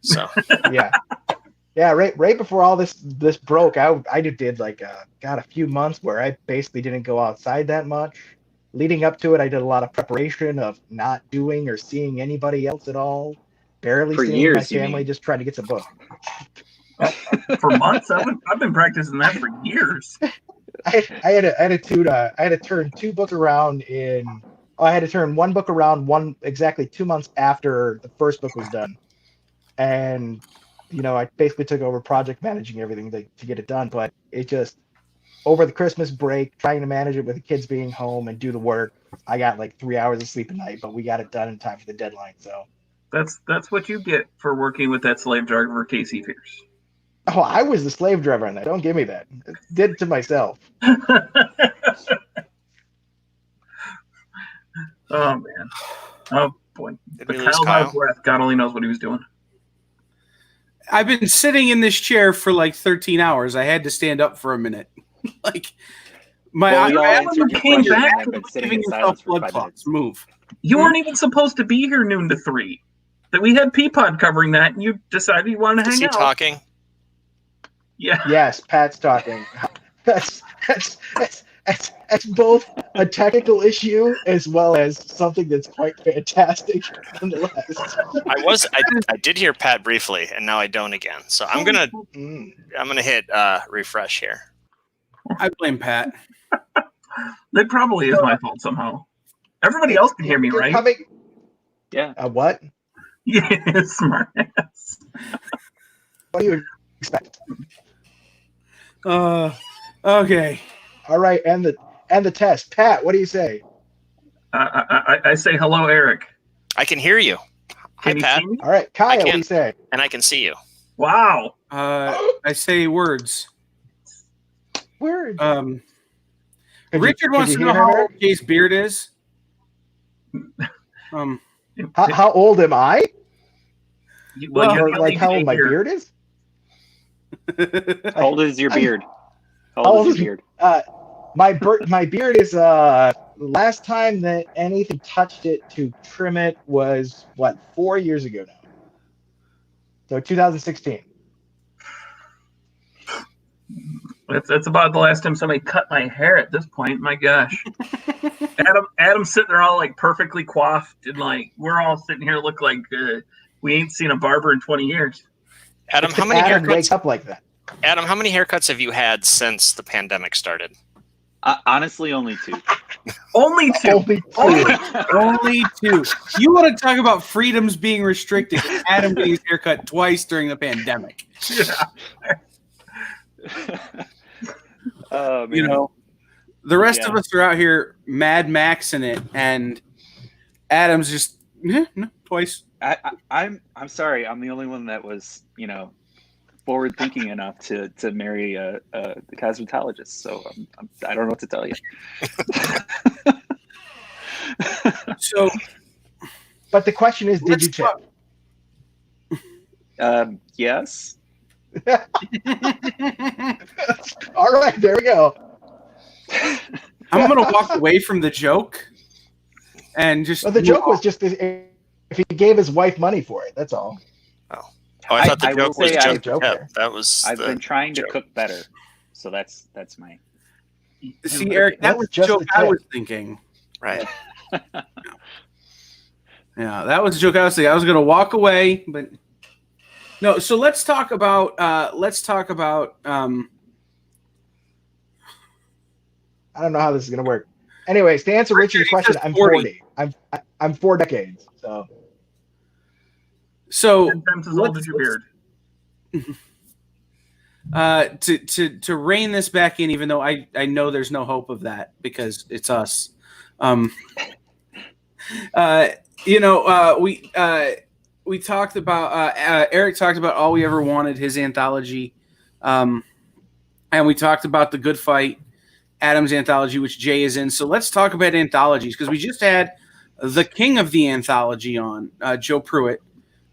So yeah, right before all this broke, I did like a few months where I basically didn't go outside that much. Leading up to it, I did a lot of preparation of not doing or seeing anybody else at all. Barely For seeing years, my you family, mean? just trying to get some book. for months, I've been practicing that for years. I had to turn 2 books around I had to turn 1 book around exactly 2 months after the first book was done. And I basically took over project managing everything to get it done, but it just, over the Christmas break, trying to manage it with the kids being home and do the work, I got like 3 hours of sleep a night, but we got it done in time for the deadline. So That's what you get for working with that slave driver, Casey Pierce. Oh, I was the slave driver on that. Don't give me that. I did it to myself. Oh man. Oh boy. Did The we lose Kyle Kyle? out of breath. God only knows what he was doing. I've been sitting in this chair for like 13 hours. I had to stand up for a minute. Like Well, we all I answered your came question back and have been sitting giving in yourself silence for blood 5 clots. minutes. Move. You weren't even supposed to be here noon to 3. That we had Peapod covering that, and you decided you wanted to Is hang he out. talking? Yeah. Yes, Pat's talking. That's both a technical issue as well as something that's quite fantastic nonetheless. I did hear Pat briefly, and now I don't again. So I'm gonna hit refresh here. I blame Pat. That probably is my fault somehow. Everybody else can hear me, You're right? coming- Yeah. What? Yeah, smart ass. What do you expect? Okay. All right, and the test. Pat, what do you say? I say hello, Eric. I can hear you. Hi, Can you Pat. see me? All right, Kyle, what do can. you say? And I can see you. Wow. I say words. Where? Richard wants to know how old Case Beard is. How old am I? Well, Or like how old my beard is? How old is your beard? How How old is your beard? My beard is last time that anything touched it to trim it was 4 years ago now. So 2016. That's about the last time somebody cut my hair at this point. My gosh. Adam's sitting there all like perfectly coiffed, and like we're all sitting here look like we ain't seen a barber in 20 years. Adam, how many Adam haircuts? wakes up like that. Adam, how many haircuts have you had since the pandemic started? Honestly, only 2. Only 2. Only Only Only 2. You want to talk about freedoms being restricted? Adam getting his haircut twice during the pandemic. Oh, man. You know, the rest Yeah. of us are out here Mad Max in it, and Adam's just no, twice. I'm sorry. I'm the only one that was, forward thinking enough to marry a cosmetologist. So I don't know what to tell you. So, But the question is, did let's you tip? Yes. All right, there we go. I'm going to walk away from the joke and just. Well, the joke was just if he gave his wife money for it. That's all. Oh, I thought the I will joke was say just joke yeah, there. that was. I've the been trying to joke. cook better, so that's my. See, Eric, that That's was the just joke the I tip. was thinking. Right. Yeah, that was the joke I was thinking. I was going to walk away, but no. So let's talk about. I don't know how this is gonna work. Anyways, to answer Richard's question, I'm 40. I'm 4 decades. So 10 times as old as your beard. To rein this back in, even though I know there's no hope of that because it's us. We talked about Eric talked about All We Ever Wanted, his anthology, and we talked about The Good Fight, Adam's anthology, which Jay is in. So let's talk about anthologies because we just had the king of the anthology on, Joe Pruitt,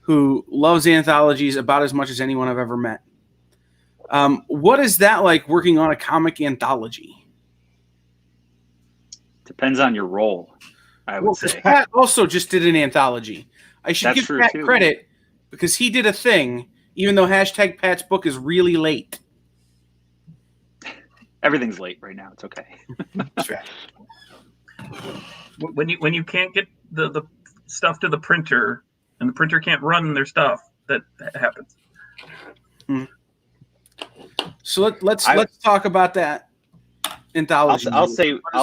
who loves anthologies about as much as anyone I've ever met. What is that like working on a comic anthology? Depends on your role, I would say. Pat also just did an anthology. I should That's give true, Pat too. credit because he did a thing, even though hashtag Pat's book is really late. Everything's late right now. It's okay. When you can't get the stuff to the printer and the printer can't run their stuff, that happens. So let's talk about that anthology. I'll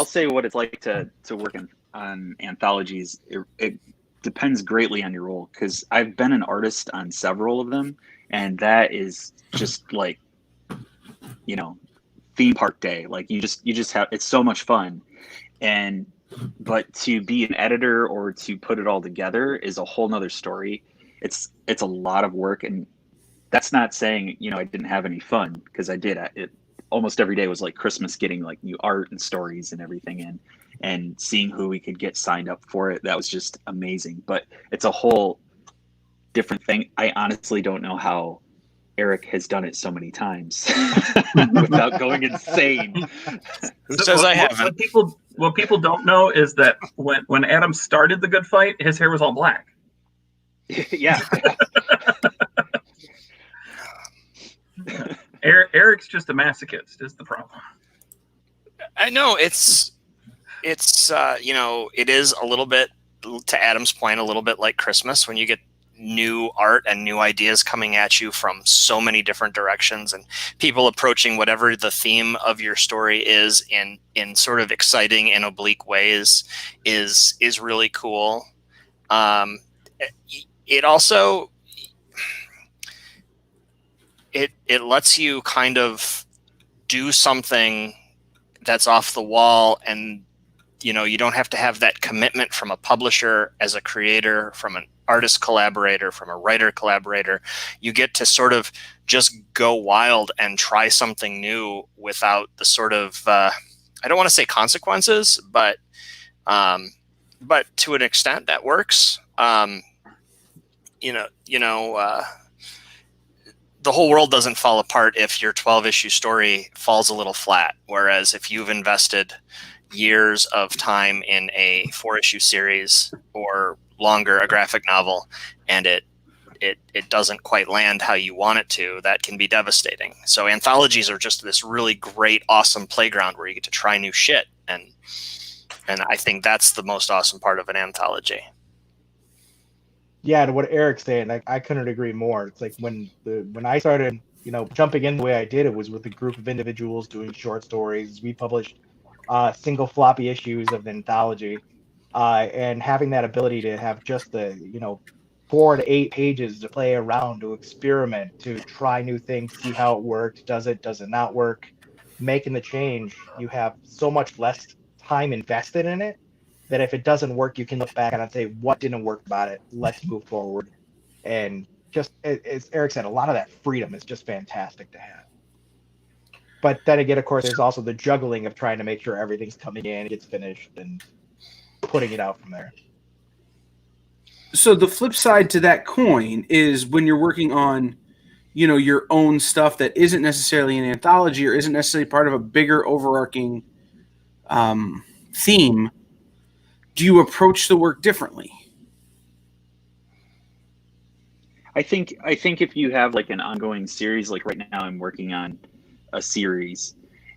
say what it's like to work on anthologies. It depends greatly on your role because I've been an artist on several of them, and that is just like, theme park day. Like you just have, it's so much fun. But to be an editor or to put it all together is a whole nother story. It's a lot of work, and that's not saying, I didn't have any fun, because I did. It almost every day was like Christmas, getting like new art and stories and everything in, and seeing who we could get signed up for it. That was just amazing. But it's a whole different thing. I honestly don't know how Eric has done it so many times without going insane. Who says I haven't? What people don't know is that when Adam started The Good Fight, his hair was all black. Yeah. Eric's just a masochist is the problem. I know it's it is a little bit, to Adam's point, a little bit like Christmas when you get new art and new ideas coming at you from so many different directions, and people approaching whatever the theme of your story is in sort of exciting and oblique ways is really cool. It also it lets you kind of do something that's off the wall, and you don't have to have that commitment from a publisher as a creator, from an artist collaborator, from a writer collaborator. You get to sort of just go wild and try something new without the sort of I don't want to say consequences, but to an extent that works. The whole world doesn't fall apart if your 12-issue story falls a little flat. Whereas if you've invested years of time in a 4-issue series or longer, a graphic novel, and it doesn't quite land how you want it to, that can be devastating. So anthologies are just this really great, awesome playground where you get to try new shit. And I think that's the most awesome part of an anthology. Yeah, to what Eric's saying, I couldn't agree more. It's like when I started, jumping in the way I did, it was with a group of individuals doing short stories. We published single floppy issues of the anthology, and having that ability to have just the 4 to 8 pages to play around, to experiment, to try new things, see how it works, does it not work, making the change. You have so much less time invested in it that if it doesn't work, you can look back and say, what didn't work about it? Let's move forward. And just as Eric said, a lot of that freedom is just fantastic to have. But then again, of course, there's also the juggling of trying to make sure everything's coming in, gets finished, and putting it out from there. So the flip side to that coin is when you're working on, your own stuff that isn't necessarily an anthology or isn't necessarily part of a bigger overarching theme, do you approach the work differently? I think if you have like an ongoing series, like right now I'm working on a series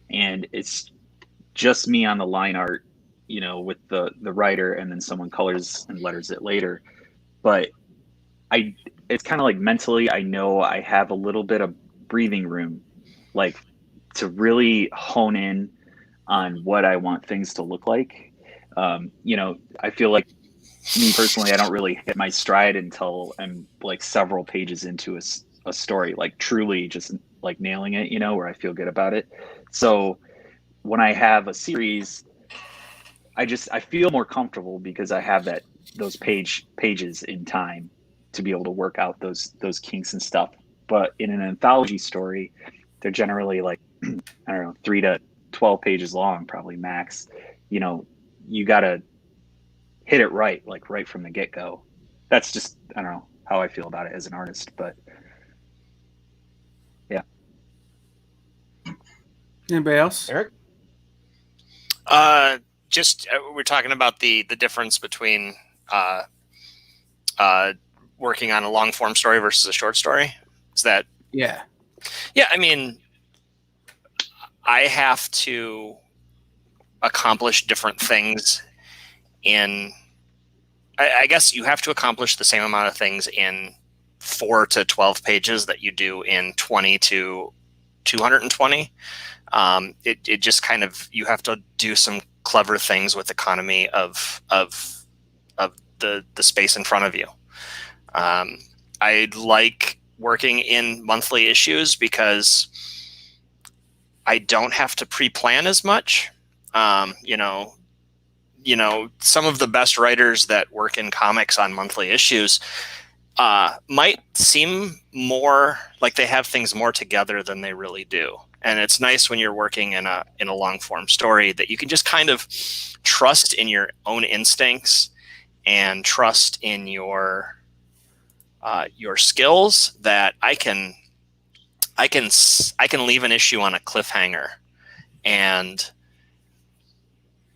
and it's just me on the line art, with the writer, and then someone colors and letters it later. But it's kind of like mentally, I know I have a little bit of breathing room, like to really hone in on what I want things to look like. I feel like me personally, I don't really hit my stride until I'm like several pages into a story, like truly just like nailing it, where I feel good about it. So when I have a series, I feel more comfortable because I have those pages in time to be able to work out those kinks and stuff. But in an anthology story, they're generally like, I don't know, 3 to 12 pages long, probably max. You got to hit it right, like right from the get-go. That's just, I don't know how I feel about it as an artist, but yeah. Anybody else? Eric? We're talking about the difference between working on a long form story versus a short story. Is that? Yeah. Yeah. I mean, I have to accomplish different things I guess you have to accomplish the same amount of things in 4 to 12 pages that you do in 20 to 220. It just kind of, you have to do some clever things with economy of the space in front of you. I like working in monthly issues because I don't have to pre-plan as much. Some of the best writers that work in comics on monthly issues might seem more like they have things more together than they really do. And it's nice when you're working in a long form story that you can just kind of trust in your own instincts and trust in your skills, that I can leave an issue on a cliffhanger, and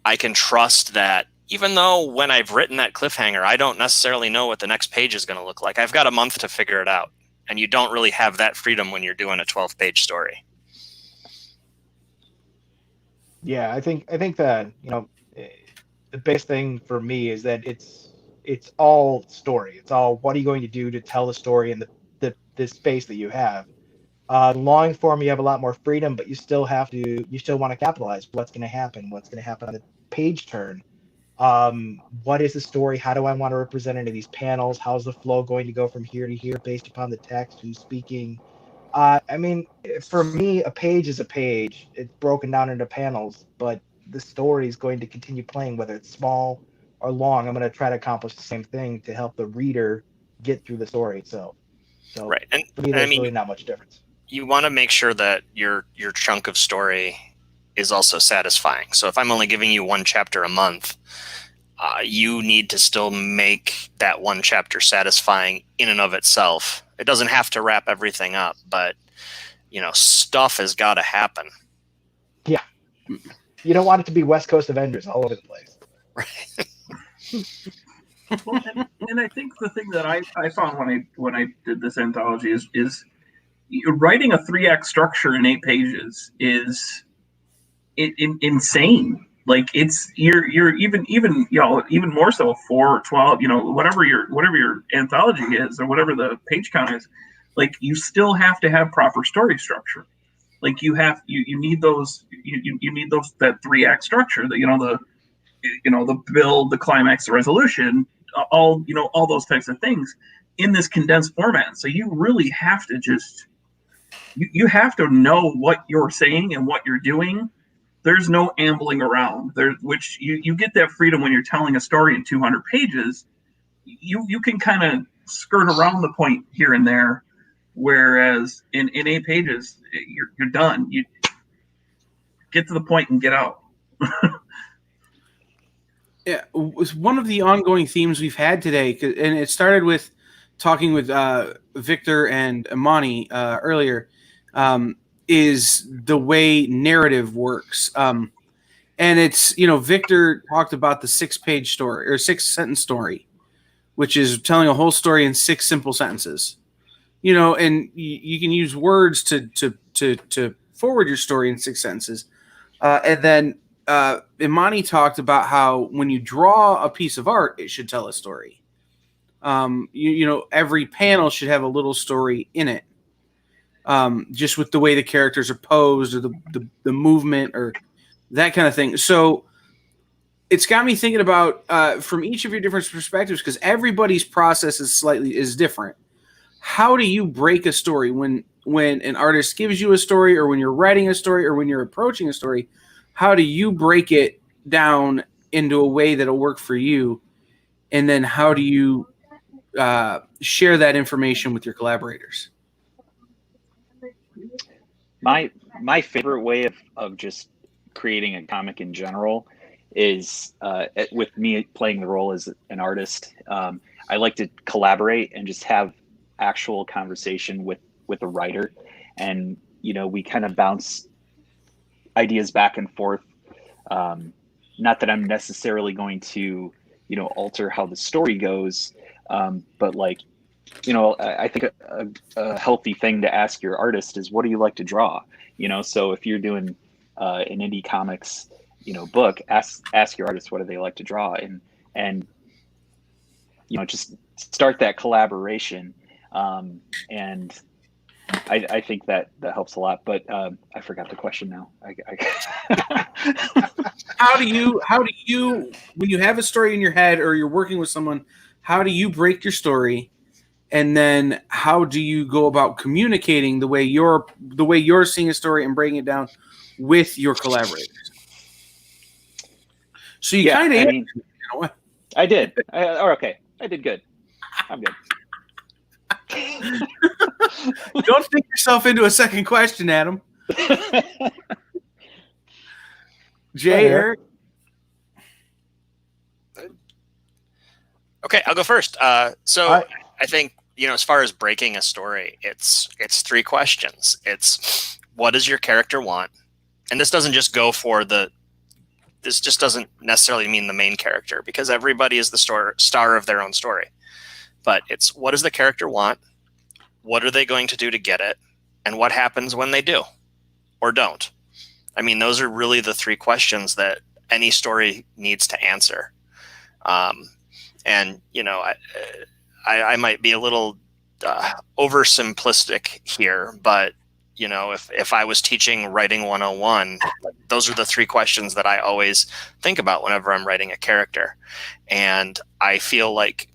I can trust that even though when I've written that cliffhanger, I don't necessarily know what the next page is going to look like. I've got a month to figure it out. And you don't really have that freedom when you're doing a 12-page story. Yeah, I think that, the biggest thing for me is that it's all story. It's all, what are you going to do to tell the story in the space that you have. Long form, you have a lot more freedom, but you still want to capitalize. What's going to happen? What's going to happen on the page turn? What is the story? How do I want to represent it in these panels? How's the flow going to go from here to here based upon the text, who's speaking? For me, a page is a page. It's broken down into panels, but the story is going to continue playing, whether it's small or long. I'm going to try to accomplish the same thing to help the reader get through the story itself. So right. And for me, there's really not much difference. You want to make sure that your chunk of story is also satisfying. So if I'm only giving you one chapter a month, you need to still make that one chapter satisfying in and of itself. It doesn't have to wrap everything up, but stuff has got to happen. Yeah. You don't want it to be West Coast Avengers all over the place. Right. Well, and I think the thing that I found when I did this anthology is writing a 3-act structure in 8 pages is insane. Like you're even more so 4, 12, whatever your anthology is or whatever the page count is. Like you still have to have proper story structure. Like you need those you need those that 3-act structure that the build, the climax, the resolution, all all those types of things in this condensed format. So you really have to just you have to know what you're saying and what you're doing. There's no ambling around there, which you get that freedom when you're telling a story in 200 pages. You can kind of skirt around the point here and there, whereas in 8 pages you're done. You get to the point and get out. Yeah, was one of the ongoing themes we've had today, and it started with talking with Victor and Imani earlier, is the way narrative works. And it's, Victor talked about the 6-page story or 6-sentence story, which is telling a whole story in 6 simple sentences. And you can use words to forward your story in 6 sentences. And then Imani talked about how when you draw a piece of art, it should tell a story. Every panel should have a little story in it, just with the way the characters are posed or the movement or that kind of thing. So it's got me thinking about from each of your different perspectives, because everybody's process is different. How do you break a story when an artist gives you a story, or when you're writing a story, or when you're approaching a story? How do you break it down into a way that'll work for you? And then how do you share that information with your collaborators? My favorite way of just creating a comic in general is with me playing the role as an artist. I like to collaborate and just have actual conversation with a writer, and we kind of bounce ideas back and forth. Not that I'm necessarily going to alter how the story goes, but I think a healthy thing to ask your artist is, what do you like to draw? So if you're doing an indie comics book, ask your artist, what do they like to draw, and just start that collaboration. And I think that helps a lot, but I forgot the question now. How do you, when you have a story in your head or you're working with someone, how do you break your story? And then how do you go about communicating the way you're seeing a story and breaking it down with your collaborators? So you kind of, I did. Okay. I did good. I'm good. Don't stick yourself into a second question, Adam. Jay, Eric. Okay, I'll go first. I think, as far as breaking a story, it's 3 questions. It's, what does your character want? And this doesn't just go for this just doesn't necessarily mean the main character, because everybody is the star of their own story. But it's, what does the character want? What are they going to do to get it? And what happens when they do or don't? I mean, those are really the 3 questions that any story needs to answer. And, I might be a little oversimplistic here, but, if I was teaching writing 101, those are the 3 questions that I always think about whenever I'm writing a character. And I feel like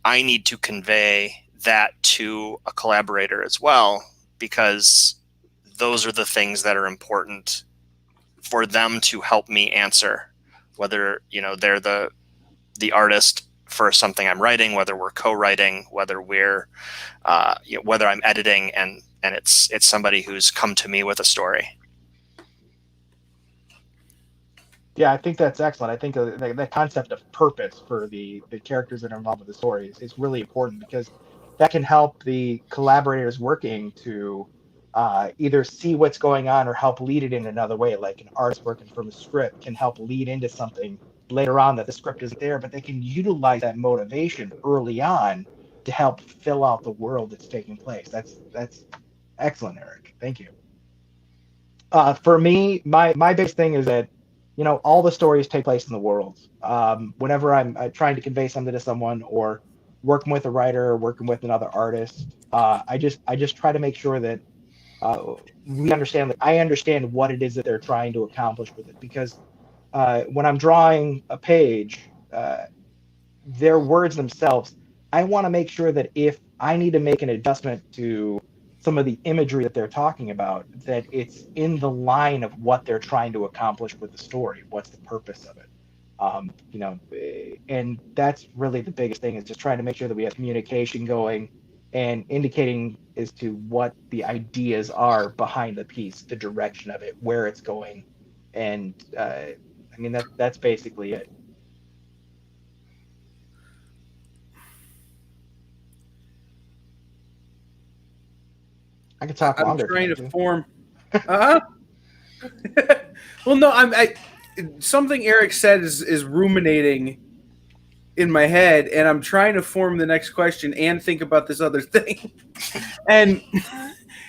I need to convey that to a collaborator as well, because those are the things that are important for them to help me answer, whether they're the artist for something I'm writing, whether we're co-writing, whether we're whether I'm editing, and it's somebody who's come to me with a story. Yeah, I think that's excellent. I think the concept of purpose for the characters that are involved with the story is really important, because that can help the collaborators working to either see what's going on or help lead it in another way. Like an artist working from a script can help lead into something later on that the script isn't there, but they can utilize that motivation early on to help fill out the world that's taking place. That's excellent, Eric. Thank you. For me, my biggest thing is that all the stories take place in the world. Whenever I'm trying to convey something to someone, or working with a writer or working with another artist, I just try to make sure that we understand that I understand what it is that they're trying to accomplish with it, because when I'm drawing a page, their words themselves, I want to make sure that if I need to make an adjustment to some of the imagery that they're talking about, that it's in the line of what they're trying to accomplish with the story. What's the purpose of it? And that's really the biggest thing, is just trying to make sure that we have communication going and indicating as to what the ideas are behind the piece, the direction of it, where it's going. And that's basically it. I could talk longer. I'm trying to form. Well, no, I something Eric said is ruminating in my head, and I'm trying to form the next question and think about this other thing, and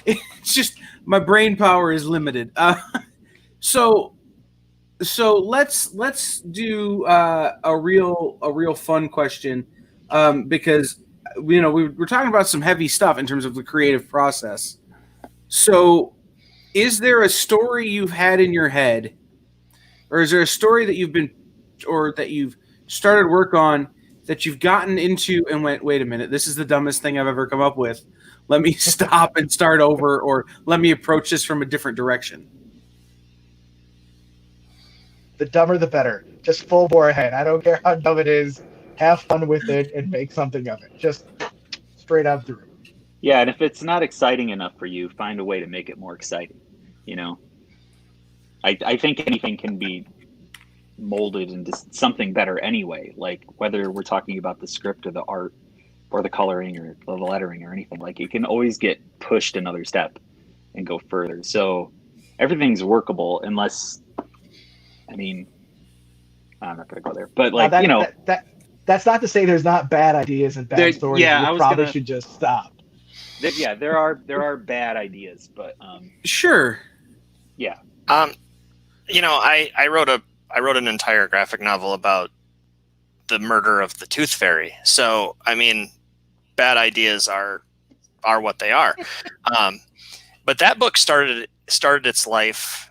it's just my brain power is limited. So let's do a real fun question, because we're talking about some heavy stuff in terms of the creative process. So, is there a story you've had in your head, or is there a story that you've started work on that you've gotten into and went, wait a minute, this is the dumbest thing I've ever come up with. Let me stop and start over, or let me approach this from a different direction. The dumber, the better. Just full bore ahead. I don't care how dumb it is. Have fun with it and make something of it. Just straight up through. Yeah, and if it's not exciting enough for you, find a way to make it more exciting. I think anything can be molded into something better anyway. Like whether we're talking about the script or the art or the coloring or the lettering or anything, like it can always get pushed another step and go further. So everything's workable unless, I'm not going to go there, but that's not to say there's not bad ideas and bad stories. Yeah, you probably should just stop. There are bad ideas, but sure. Yeah. I wrote an entire graphic novel about the murder of the Tooth Fairy. So, bad ideas are what they are. But that book started its life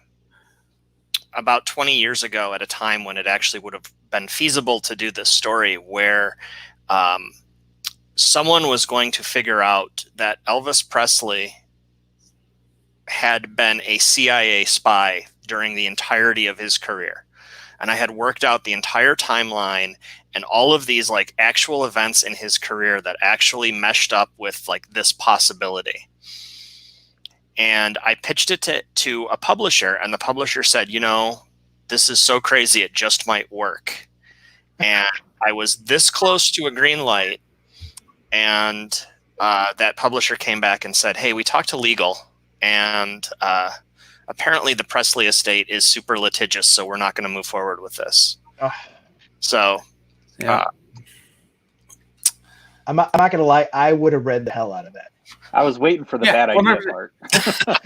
about 20 years ago, at a time when it actually would have been feasible to do this story, where someone was going to figure out that Elvis Presley had been a CIA spy during the entirety of his career. And I had worked out the entire timeline and all of these actual events in his career that actually meshed up with this possibility. And I pitched it to a publisher, and the publisher said, this is so crazy, it just might work. And I was this close to a green light, and that publisher came back and said, hey, we talked to legal, and apparently the Presley estate is super litigious, so we're not going to move forward with this. So, yeah. I'm not going to lie, I would have read the hell out of that. I was waiting for the bad idea part.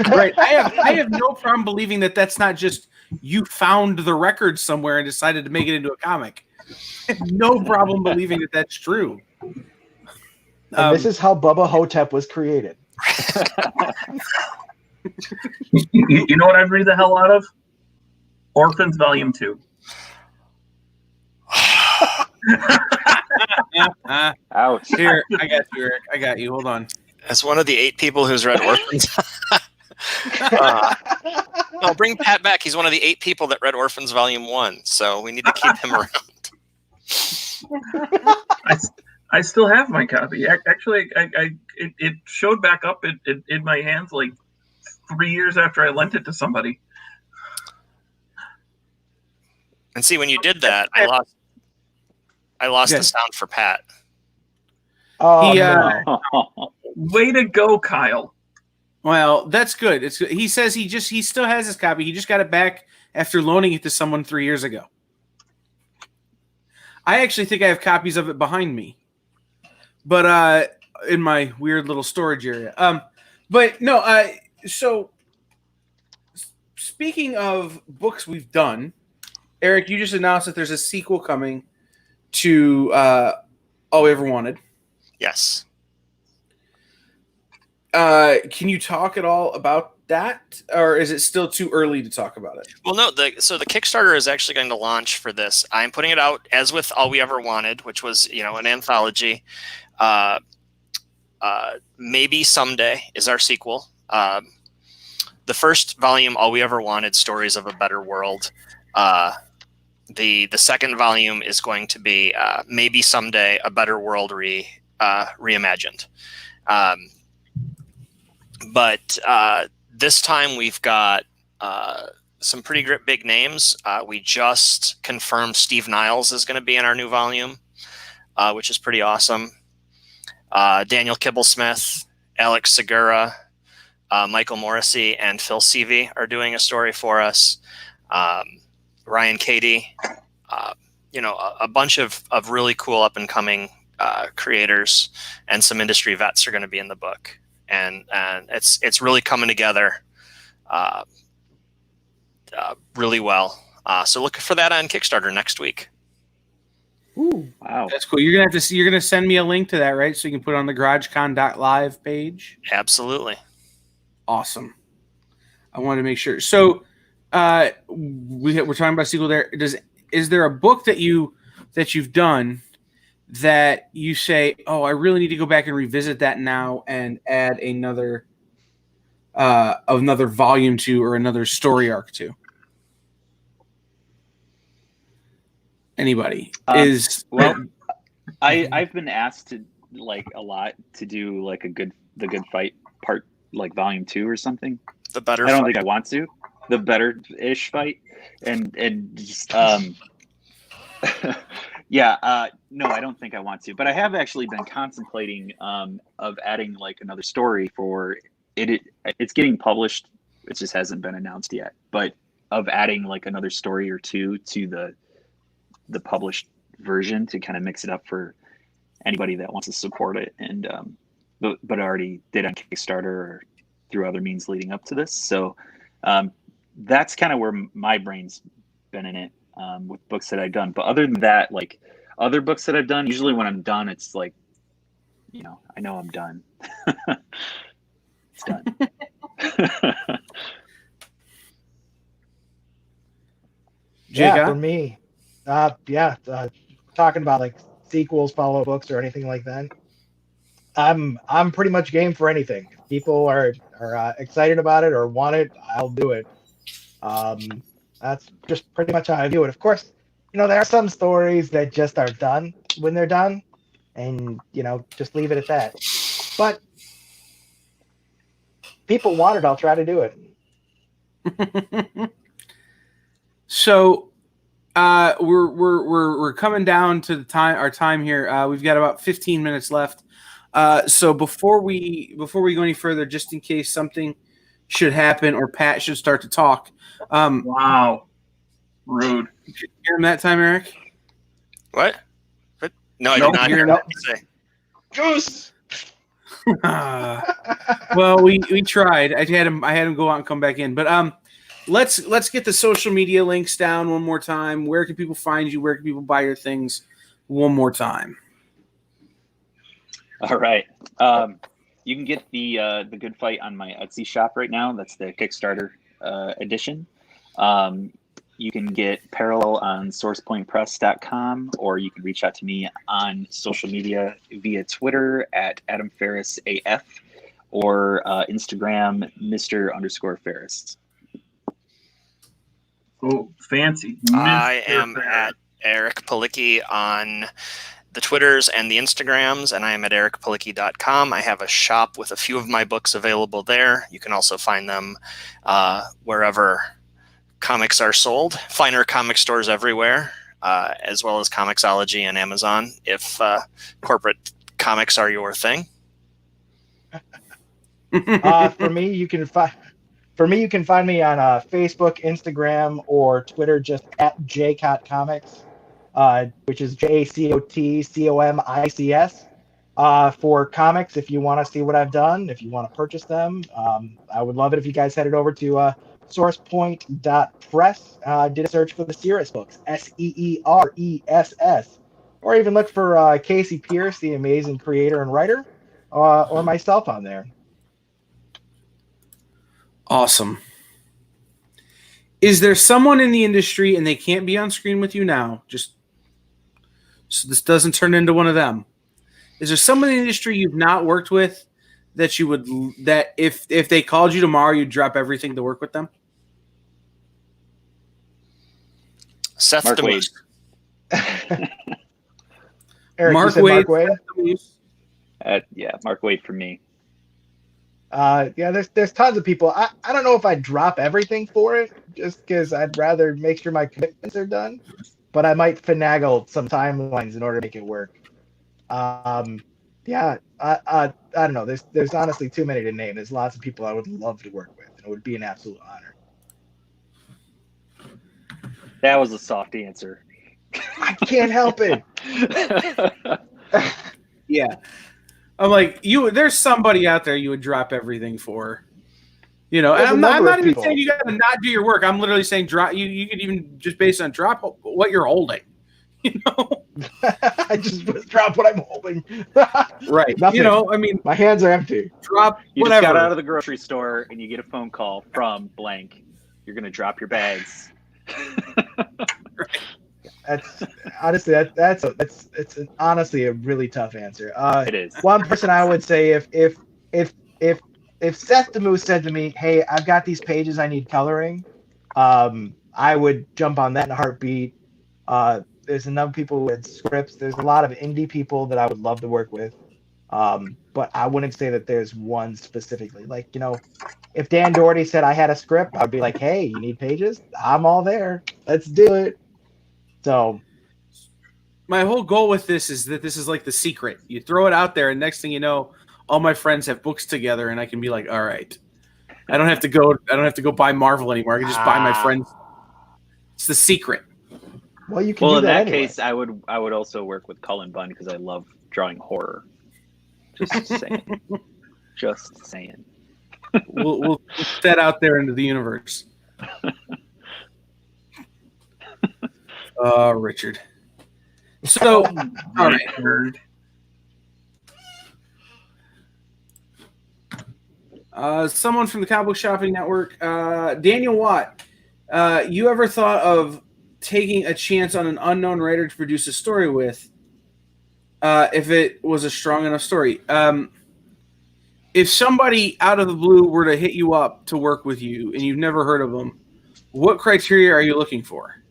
Right. I have no problem believing that that's not just you found the record somewhere and decided to make it into a comic. I have no problem believing that that's true. And this is how Bubba Hotep was created. You know what I'd read the hell out of? Orphans Volume 2. Ouch. Here, I got you, Eric. I got you. Hold on. As one of the 8 people who's read Orphans. No, bring Pat back. He's one of the 8 people that read Orphans Volume 1, so we need to keep him around. I still have my copy. Actually, it showed back up in my hands 3 years after I lent it to somebody. And see, when you did that, I lost the sound for Pat. Oh, no. Way to go, Kyle. Well, that's good. It's good. He says he still has his copy. He just got it back after loaning it to someone 3 years ago. I actually think I have copies of it behind me, but in my weird little storage area. But no. So speaking of books we've done, Eric, you just announced that there's a sequel coming to All We Ever Wanted. Yes. Can you talk at all about that, or is it still too early to talk about it? Well, no. So the Kickstarter is actually going to launch for this. I'm putting it out as with All We Ever Wanted, which was an anthology. Maybe Someday is our sequel. The first volume, All We Ever Wanted: Stories of a Better World. The second volume is going to be Maybe Someday: A Better World reimagined. But this time we've got some pretty big names. We just confirmed Steve Niles is going to be in our new volume, which is pretty awesome. Daniel Kibblesmith, Alex Segura, Michael Morrissey, and Phil Seavey are doing a story for us. Ryan Cady, a bunch of really cool up and coming creators and some industry vets are going to be in the book, and it's really coming together really well. So look for that on Kickstarter next week. Ooh, Wow. That's cool. You're gonna send me a link to that, right? So you can put it on the GarageCon.live page. Absolutely. Awesome. I wanted to make sure. So we're talking about a sequel there. Is there a book that you've done that you say, oh, I really need to go back and revisit that now and add another volume to, or another story arc to? Anybody? I've been asked to a lot to do the good fight part, like volume 2 or something. The better. I don't think I want to. The better-ish fight, and just yeah. No, I don't think I want to. But I have actually been contemplating of adding another story for it. It's getting published. It just hasn't been announced yet. But of adding another story or two to the published version to kind of mix it up for anybody that wants to support it, and but already did on Kickstarter or through other means leading up to this. So that's kind of where my brain's been in it with books that I've done. But other than that, other books that I've done, usually when I'm done, it's I know I'm done. It's done. yeah, for me, talking about sequels, follow-up books, or anything like that. I'm pretty much game for anything. If people are excited about it or want it, I'll do it. That's just pretty much how I view it. Of course, there are some stories that just are done when they're done, and just leave it at that. But people want it, I'll try to do it. So we're coming down to our time here. We've got about 15 minutes left. So before we go any further, just in case something should happen or Pat should start to talk. Wow. Rude. Did you hear him that time, Eric? What? No, I did not hear him say. Goose. Well, we tried. I had him go out and come back in, but let's get the social media links down one more time. Where can people find you? Where can people buy your things? One more time. All right. You can get the Good Fight on my Etsy shop right now. That's the Kickstarter edition. You can get Parallel on SourcePointPress.com, or you can reach out to me on social media via Twitter at AdamFerrisAF or Instagram Mr_Ferris. Oh, fancy. I am at Eric Palicki on the Twitters and the Instagrams, and I am at ericpalicki.com. I have a shop with a few of my books available there. You can also find them wherever comics are sold. Finer comic stores everywhere, as well as Comixology and Amazon, if corporate comics are your thing. For me, you can find me on Facebook, Instagram, or Twitter, just at JCOT Comics, which is JACOTCOMICS. For comics, if you want to see what I've done, if you want to purchase them, I would love it if you guys headed over to sourcepoint.press, did a search for the Seeress books, SEERESS, or even look for Casey Pierce, the amazing creator and writer, or myself on there. Awesome. Is there someone in the industry, and they can't be on screen with you now, just so this doesn't turn into one of them? Is there someone in the industry you've not worked with that you would, that if they called you tomorrow, you'd drop everything to work with them? Seth Mark Wade. DeMoose. Eric, Mark you said Wade. Mark Wade? Yeah, Mark Wade for me. Yeah, there's tons of people. I don't know if I'd drop everything for it, just because I'd rather make sure my commitments are done. But I might finagle some timelines in order to make it work. Yeah, I don't know. There's honestly too many to name. There's lots of people I would love to work with, and it would be an absolute honor. That was a soft answer. I can't help it. Yeah. I'm like, there's somebody out there you would drop everything for. You know, and There's a I'm not number of even people. saying you got to not do your work. I'm literally saying drop. You could even just based on drop what you're holding. You know, I just drop what I'm holding. right? Nothing. You know, I mean, My hands are empty. drop You whatever. just got out of the grocery store and you get a phone call from blank. You're gonna drop your bags. That's honestly it's honestly a really tough answer. It is. One person I would say if Seth DeMoose said to me, "Hey, I've got these pages I need coloring," I would jump on that in a heartbeat. There's a number of people with scripts. There's a lot of indie people that I would love to work with, but I wouldn't say that there's one specifically. Like, you know, if Dan Doherty said I had a script, I'd be like, "Hey, you need pages? I'm all there. Let's do it." So My whole goal with this is that this is like The Secret. You throw it out there, and next thing you know, all my friends have books together, and I can be like, all right, I don't have to go buy Marvel anymore. I can just buy my friends. It's The Secret. well, you can Well, do in that that anyway. case, I would also work with Cullen Bunn because I love drawing horror. Just saying. Just saying. We'll put that out there into the universe. Richard. So, all right. Nerd. Someone from the Comic Book Shopping Network, Daniel Watt. You ever thought of taking a chance on an unknown writer to produce a story with, if it was a strong enough story? If somebody out of the blue were to hit you up to work with you and you've never heard of them, what criteria are you looking for?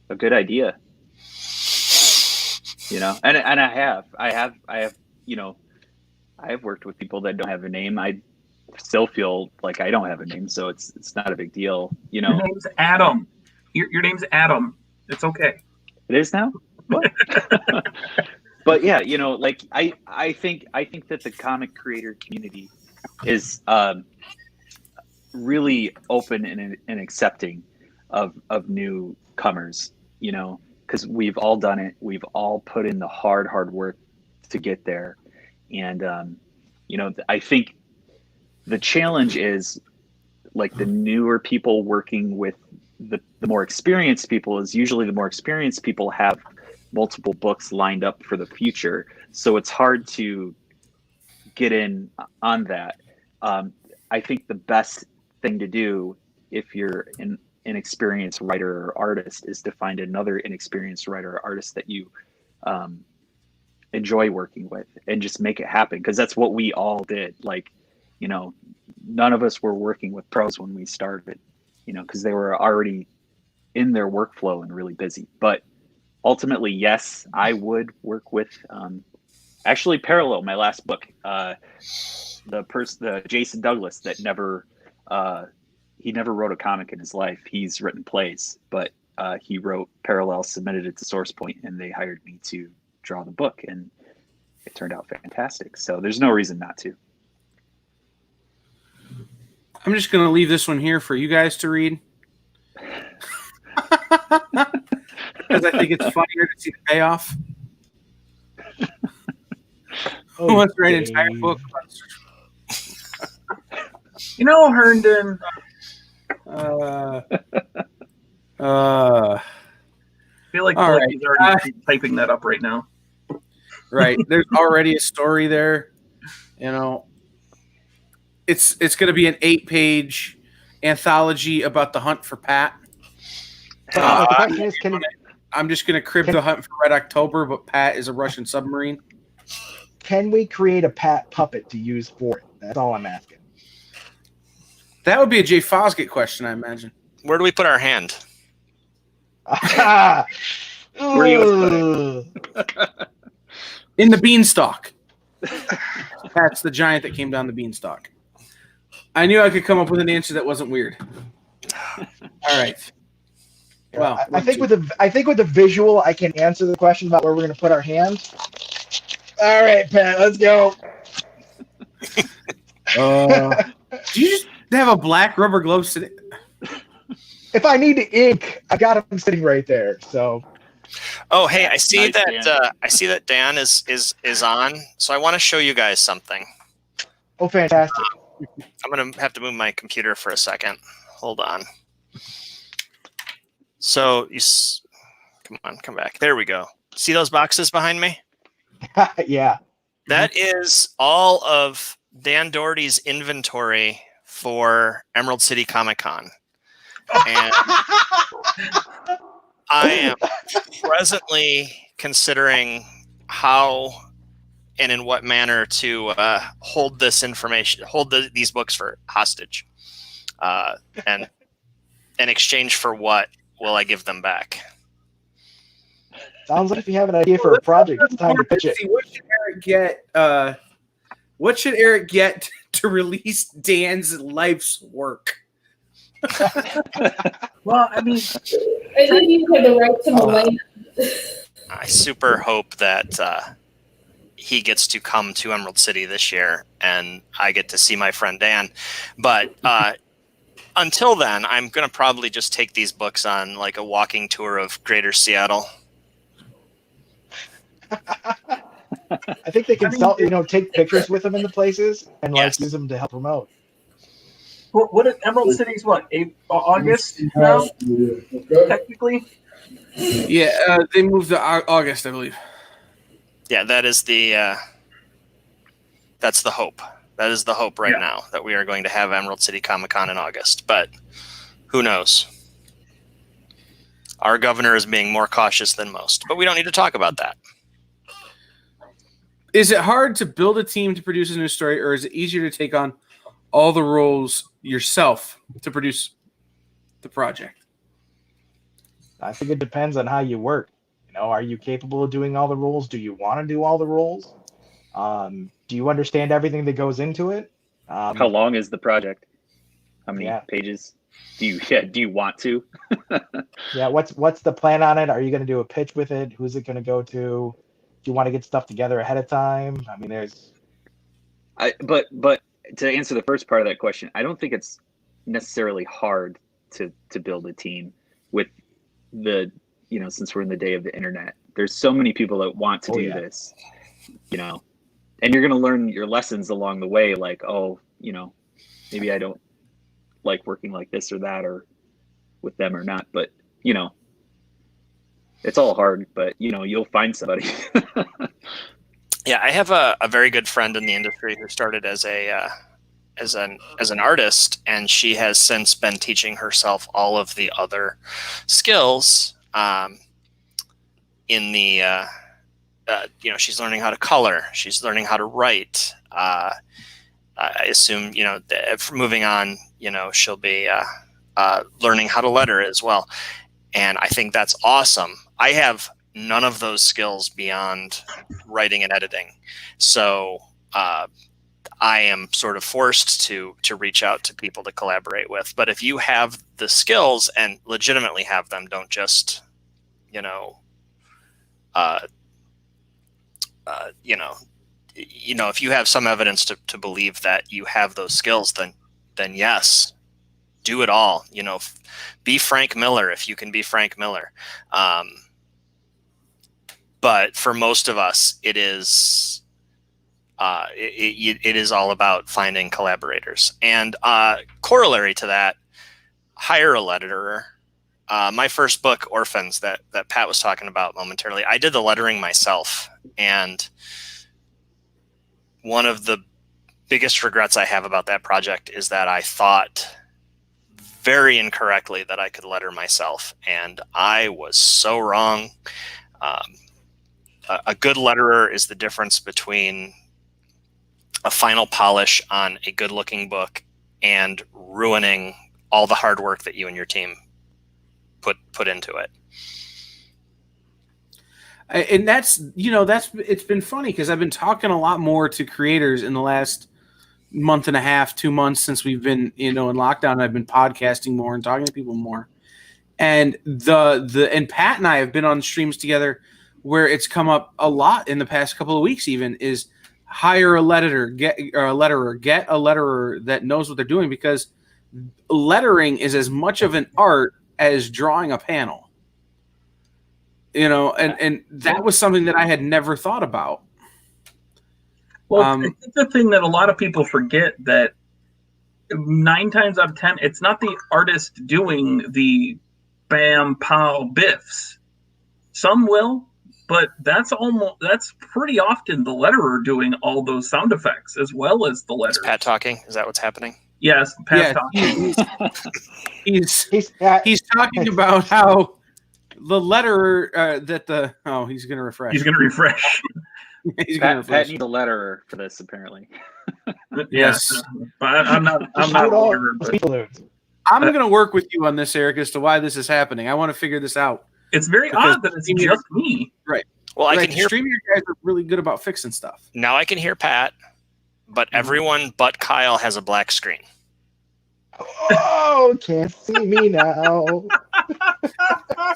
A good idea. You know, and I have, you know, I have worked with people that don't have a name. I still feel like I don't have a name, so it's not a big deal. You know, Your name's Adam. Your name's Adam. It's okay. it is now. What? But yeah, you know, like I think that the comic creator community is really open and accepting of newcomers. You know, because we've all done it. We've all put in the hard work to get there. And, you know, I think the challenge is like the newer people working with the more experienced people is usually the more experienced people have multiple books lined up for the future. So it's hard to get in on that. I think the best thing to do if you're an inexperienced writer or artist is to find another inexperienced writer or artist that you enjoy working with and just make it happen, because that's what we all did. Like, you know, none of us were working with pros when we started, you know, because they were already in their workflow and really busy. But ultimately, yes, I would work with actually Parallel, my last book, the Jason Douglas that never he never wrote a comic in his life. He's written plays, but he wrote Parallel, submitted it to Source Point, and they hired me to draw the book, and it turned out fantastic. So there's no reason not to. I'm just going to leave this one here for you guys to read. Because I think it's funnier to see the payoff. Who wants to write an entire book? You know, Herndon. I feel like all Blake is already typing that up right now. Right. There's already a story there. You know, It's going to be an 8-page anthology about the hunt for Pat. So, the question is, I'm just going to crib the hunt for Red October, but Pat is a Russian submarine. can we create a Pat puppet to use for it? That's all I'm asking. That would be a Jay Fosgate question, I imagine. Where do we put our hand? Where do you In the beanstalk. Pat's the giant that came down the beanstalk. I knew I could come up with an answer that wasn't weird. All right. Well, I think with the visual, I can answer the question about where we're going to put our hand. All right, Pat, let's go. Do you just have a black rubber glove sitting? If I need to ink, I got him sitting right there. So. Oh, hey, I see Nice, that. Dan. I see that Dan is on. So I want to show you guys something. Oh, fantastic. I'm gonna have to move my computer for a second. Hold on. So come on, come back. There we go. See those boxes behind me? Yeah. That is all of Dan Doherty's inventory for Emerald City Comic Con. And I am presently considering how and in what manner to hold this information, these books for hostage. And in exchange for what will I give them back? Sounds like if you have an idea for a project, it's time to pitch it. What should Eric get to release Dan's life's work? Well, I mean, I think you have the right to Millennium. I super hope that he gets to come to Emerald City this year and I get to see my friend Dan. But until then, I'm going to probably just take these books on like a walking tour of Greater Seattle. I think they can take pictures with them in the places and use them to help promote. what is Emerald City's August now? Okay. Technically. Yeah, they moved to August, I believe. Yeah, that is that's the hope. That is the hope right now, that we are going to have Emerald City Comic Con in August. But who knows? Our governor is being more cautious than most, but we don't need to talk about that. Is it hard to build a team to produce a new story, or is it easier to take on all the roles yourself to produce the project? I think it depends on how you work. Are you capable of doing all the roles? Do you want to do all the roles? Do you understand everything that goes into it? How long is the project? How many pages? Do you want to? Yeah. What's the plan on it? Are you going to do a pitch with it? Who's it going to go to? Do you want to get stuff together ahead of time? I mean, But to answer the first part of that question, I don't think it's necessarily hard to build a team with since we're in the day of the internet. There's so many people that want to do this, and you're going to learn your lessons along the way. Like, maybe I don't like working like this or that, or with them or not, but it's all hard, but you'll find somebody. Yeah, I have a very good friend in the industry who started as an artist, and she has since been teaching herself all of the other skills. She's learning how to color. She's learning how to write. I assume moving on, she'll be learning how to letter as well. And I think that's awesome. I have none of those skills beyond writing and editing. So I am sort of forced to reach out to people to collaborate with. But if you have the skills and legitimately have them, don't just, if you have some evidence to believe that you have those skills, then yes, do it all. Be Frank Miller if you can be Frank Miller. But for most of us, it is it is all about finding collaborators. And corollary to that, hire a letterer. My first book, Orphans, that Pat was talking about momentarily, I did the lettering myself. And one of the biggest regrets I have about that project is that I thought very incorrectly that I could letter myself, and I was so wrong. A good letterer is the difference between a final polish on a good-looking book and ruining all the hard work that you and your team put into it. And it's been funny because I've been talking a lot more to creators in the last month and a half, 2 months since we've been, in lockdown. I've been podcasting more and talking to people more. And and Pat and I have been on streams together where it's come up a lot in the past couple of weeks even is hire a letterer, get a letterer that knows what they're doing, because lettering is as much of an art as drawing a panel. And that was something that I had never thought about. Well, I think the thing that a lot of people forget that 9 times out of 10, it's not the artist doing the bam, pow, biffs. Some will, but that's pretty often the letterer doing all those sound effects as well as the letters. Is Pat talking? Is that what's happening? Yes, Pat's talking. He's talking about how the letterer he's going to refresh. He's going to refresh. Pat needs a letterer for this, apparently. Yes, but I'm not a letterer. I'm going to work with you on this, Eric, as to why this is happening. I want to figure this out. It's very odd that it's just me. Right. Well, I can hear. StreamYard guys are really good about fixing stuff. Now I can hear Pat, but everyone but Kyle has a black screen. Oh, can't see me now. Oh,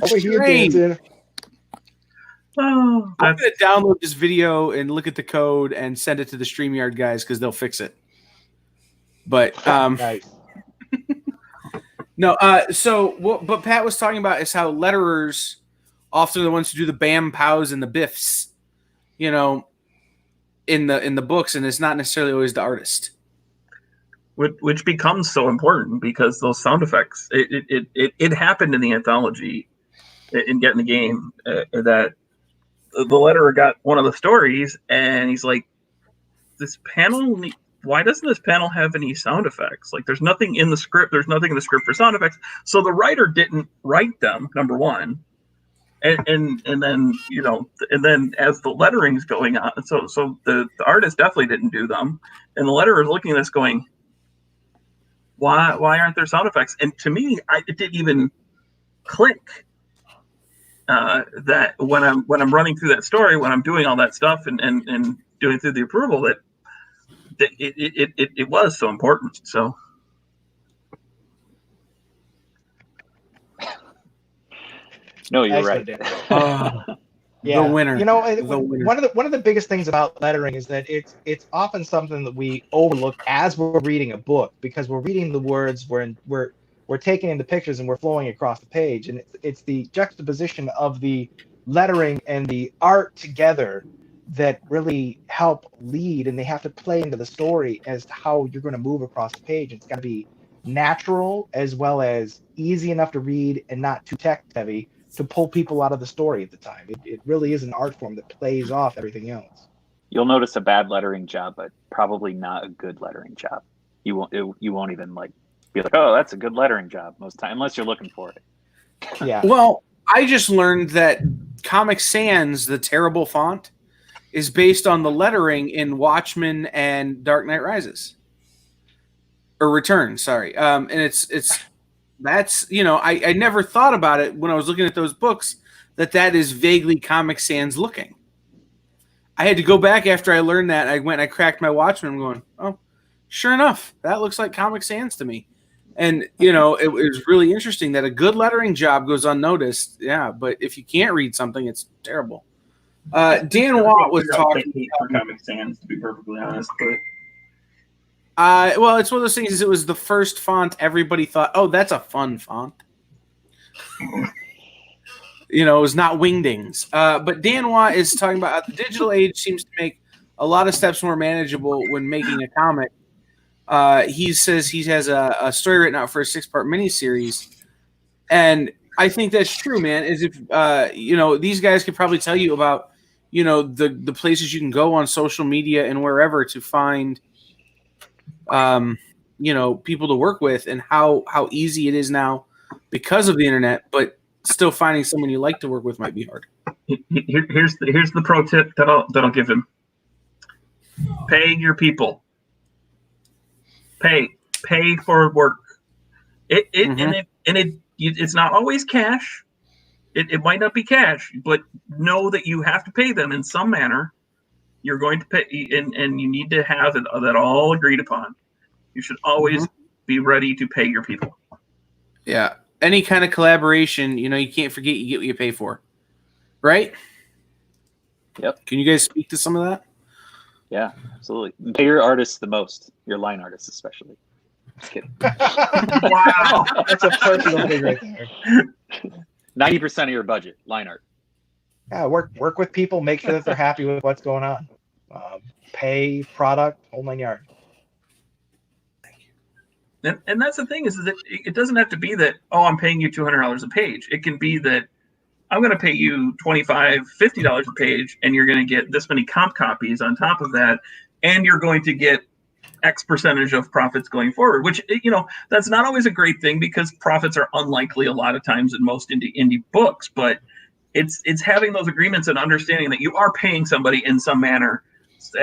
strange. Oh, I'm going to download this video and look at the code and send it to the StreamYard guys because they'll fix it. But nice. No, so what Pat was talking about is how letterers often are the ones who do the bam pows and the biffs, in the books, and it's not necessarily always the artist. Which becomes so important because those sound effects. It happened in the anthology, in Getting the Game, that the letterer got one of the stories, and he's like, "This panel." Why doesn't this panel have any sound effects? Like, there's nothing in the script. There's nothing in the script for sound effects. So the writer didn't write them, number one. And then, and then as the lettering's going on, so the artist definitely didn't do them. And the letterer is looking at this going, why aren't there sound effects? And to me, it didn't even click that when I'm running through that story, when I'm doing all that stuff and doing through the approval, that it was so important. So no, you're right. Yeah, the winner. One of the biggest things about lettering is that it's often something that we overlook as we're reading a book, because we're reading the words, we're taking in the pictures, and we're flowing across the page, and it's the juxtaposition of the lettering and the art together that really help lead, and they have to play into the story as to how you're going to move across the page. It's got to be natural as well as easy enough to read and not too text heavy to pull people out of the story at the time. It really is an art form that plays off everything else. You'll notice a bad lettering job, but probably not a good lettering job. You won't even be like, oh, that's a good lettering job most time, unless you're looking for it. Yeah. Well, I just learned that Comic Sans, the terrible font, is based on the lettering in Watchmen and Dark Knight Rises, or Return. Sorry, and that's I never thought about it when I was looking at those books that is vaguely Comic Sans looking. I had to go back after I learned that. I cracked my Watchmen. I'm going, oh, sure enough, that looks like Comic Sans to me. And it was really interesting that a good lettering job goes unnoticed. Yeah, but if you can't read something, it's terrible. Dan Watt was talking for Comic Sans, to be perfectly honest, but well, it's one of those things. It was the first font everybody thought, oh, that's a fun font. It was not Wingdings. But Dan Watt is talking about how the digital age seems to make a lot of steps more manageable when making a comic. He says he has a story written out for a 6-part miniseries, and I think that's true, man. Is if these guys could probably tell you about the places you can go on social media and wherever to find people to work with, and how easy it is now because of the internet, but still finding someone you like to work with might be hard. Here's the pro tip that I'll give him. Pay your people. Pay for work. It's not always cash. It might not be cash, but know that you have to pay them in some manner. You're going to pay, and you need to have that all agreed upon. You should always be ready to pay your people. Yeah. Any kind of collaboration, you can't forget you get what you pay for. Right? Yep. Can you guys speak to some of that? Yeah, absolutely. Pay your artists the most, your line artists especially. Just kidding. Wow. That's a personal thing right there. 90% of your budget, line art. Yeah, work with people, make sure that they're happy with what's going on. Pay, product, whole 9 yards. And that's the thing, is that it doesn't have to be that, I'm paying you $200 a page. It can be that I'm going to pay you $25, $50 a page, and you're going to get this many comp copies on top of that, and you're going to get X percentage of profits going forward, which, that's not always a great thing, because profits are unlikely a lot of times in most indie books, but it's having those agreements and understanding that you are paying somebody in some manner.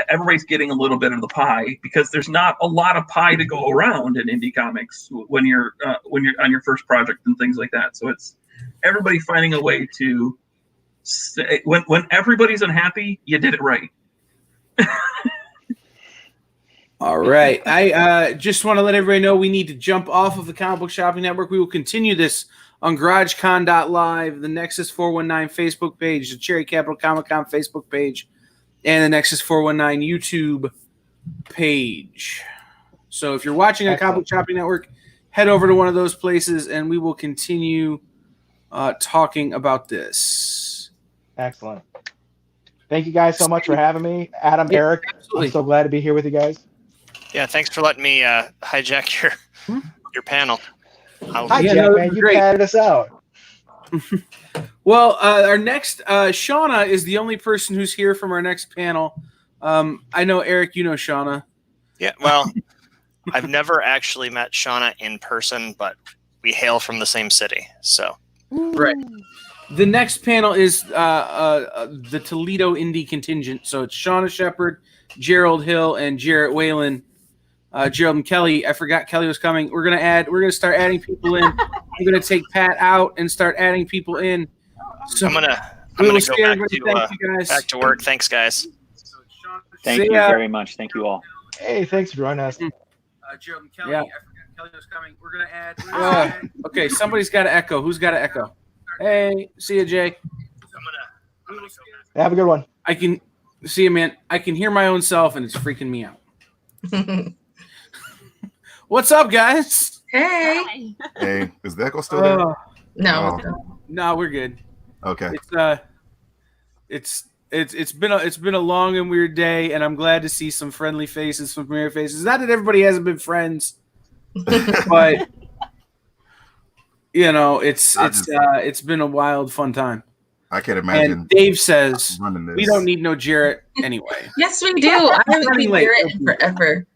Everybody's getting a little bit of the pie, because there's not a lot of pie to go around in indie comics when you're on your first project and things like that. So it's everybody finding a way to say, when everybody's unhappy, you did it right. All right. I just want to let everybody know we need to jump off of the Comic Book Shopping Network. We will continue this on GarageCon.live, the Nexus 419 Facebook page, the Cherry Capital Comic Con Facebook page, and the Nexus 419 YouTube page. So if you're watching on Comic Book Shopping Network, head over to one of those places, and we will continue talking about this. Excellent. Thank you guys so much for having me. Adam, Eric, absolutely. I'm so glad to be here with you guys. Yeah, thanks for letting me hijack your panel. Hi, Jack, man. You patted us out. Well, our next, Shauna is the only person who's here from our next panel. I know, Eric, you know Shauna. Yeah, well, I've never actually met Shauna in person, but we hail from the same city, so. Right. The next panel is the Toledo Indie Contingent. So it's Shauna Shepard, Gerald Hill, and Jarrett Whalen. Gerald and Kelly. I forgot Kelly was coming. We're gonna start adding people in. I'm gonna take Pat out and start adding people in. So I'm gonna go back to work. Thanks, guys. Thank you very much. Thank you all. Hey, thanks for joining us. Gerald and Kelly. I forgot Kelly was coming. We're gonna add. Okay, somebody's got to echo. Who's got to echo? Hey, see you, Jay. Have a good one. I can see you, man. I can hear my own self, and it's freaking me out. What's up, guys? Hey. Hey, is the echo still there? No. No, we're good. Okay. It's been a long and weird day, and I'm glad to see some friendly faces, some familiar faces. Not that everybody hasn't been friends, but it's been a wild, fun time. I can't imagine. And Dave says running this. We don't need no Jarrett anyway. Yes, we do. I haven't seen Jarrett in forever.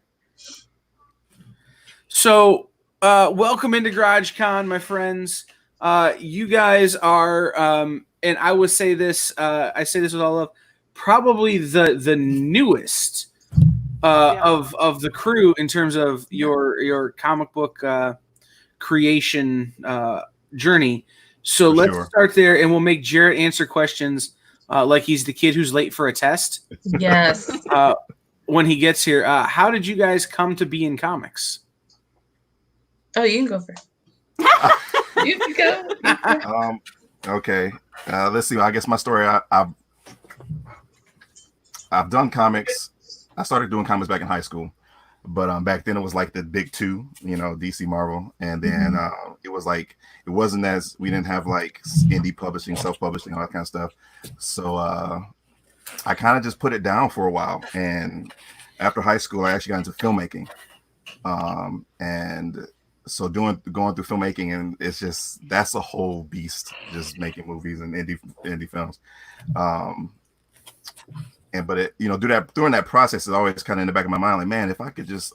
So, welcome into GarageCon, my friends. You guys are, and I would say this. I say this with all love. Probably the newest of the crew in terms of your comic book creation journey. So let's start there, and we'll make Jarrett answer questions like he's the kid who's late for a test. Yes. When he gets here, how did you guys come to be in comics? Oh, you can go first. You can go. Okay. Let's see. I guess my story. I've done comics. I started doing comics back in high school, but back then it was like the big two, DC, Marvel, and then it was like it wasn't as we didn't have like indie publishing, self-publishing, all that kind of stuff. So I kind of just put it down for a while, and after high school, I actually got into filmmaking, and so going through filmmaking, and it's just that's a whole beast, just making movies and indie films. but it, during that process, it's always kind of in the back of my mind, like, man, if I could just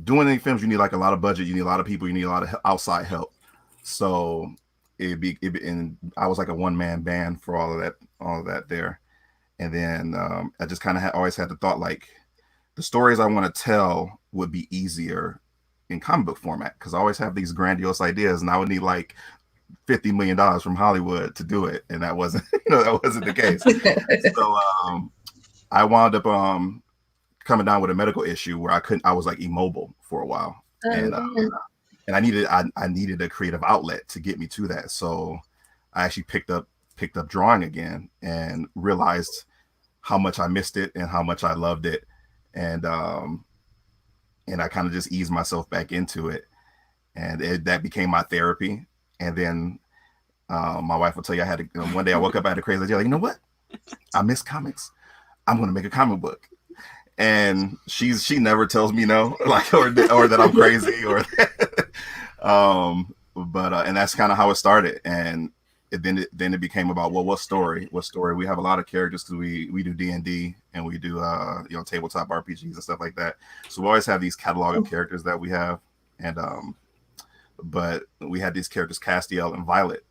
doing any films, you need like a lot of budget, you need a lot of people, you need a lot of outside help. So and I was like a one-man band for all of that there. And then I just kind of always had the thought, like, the stories I want to tell would be easier in comic book format, because I always have these grandiose ideas and I would need like $50 million from Hollywood to do it, and that wasn't that wasn't the case. So I wound up coming down with a medical issue where I was like immobile for a while, and I needed a creative outlet to get me to that. So I actually picked up drawing again and realized how much I missed it and how much I loved it, and I kind of just eased myself back into it, and that became my therapy. And then my wife will tell you, I had to, one day I woke up, I had a crazy idea, like, you know what? I miss comics. I'm going to make a comic book. And she never tells me no, like, or that I'm crazy, or and that's kind of how it started. And then it became about, well, what story? We have a lot of characters, because we do D&D and we do tabletop RPGs and stuff like that. So we always have these catalog of characters that we have, and but we had these characters, Castiel and Violet,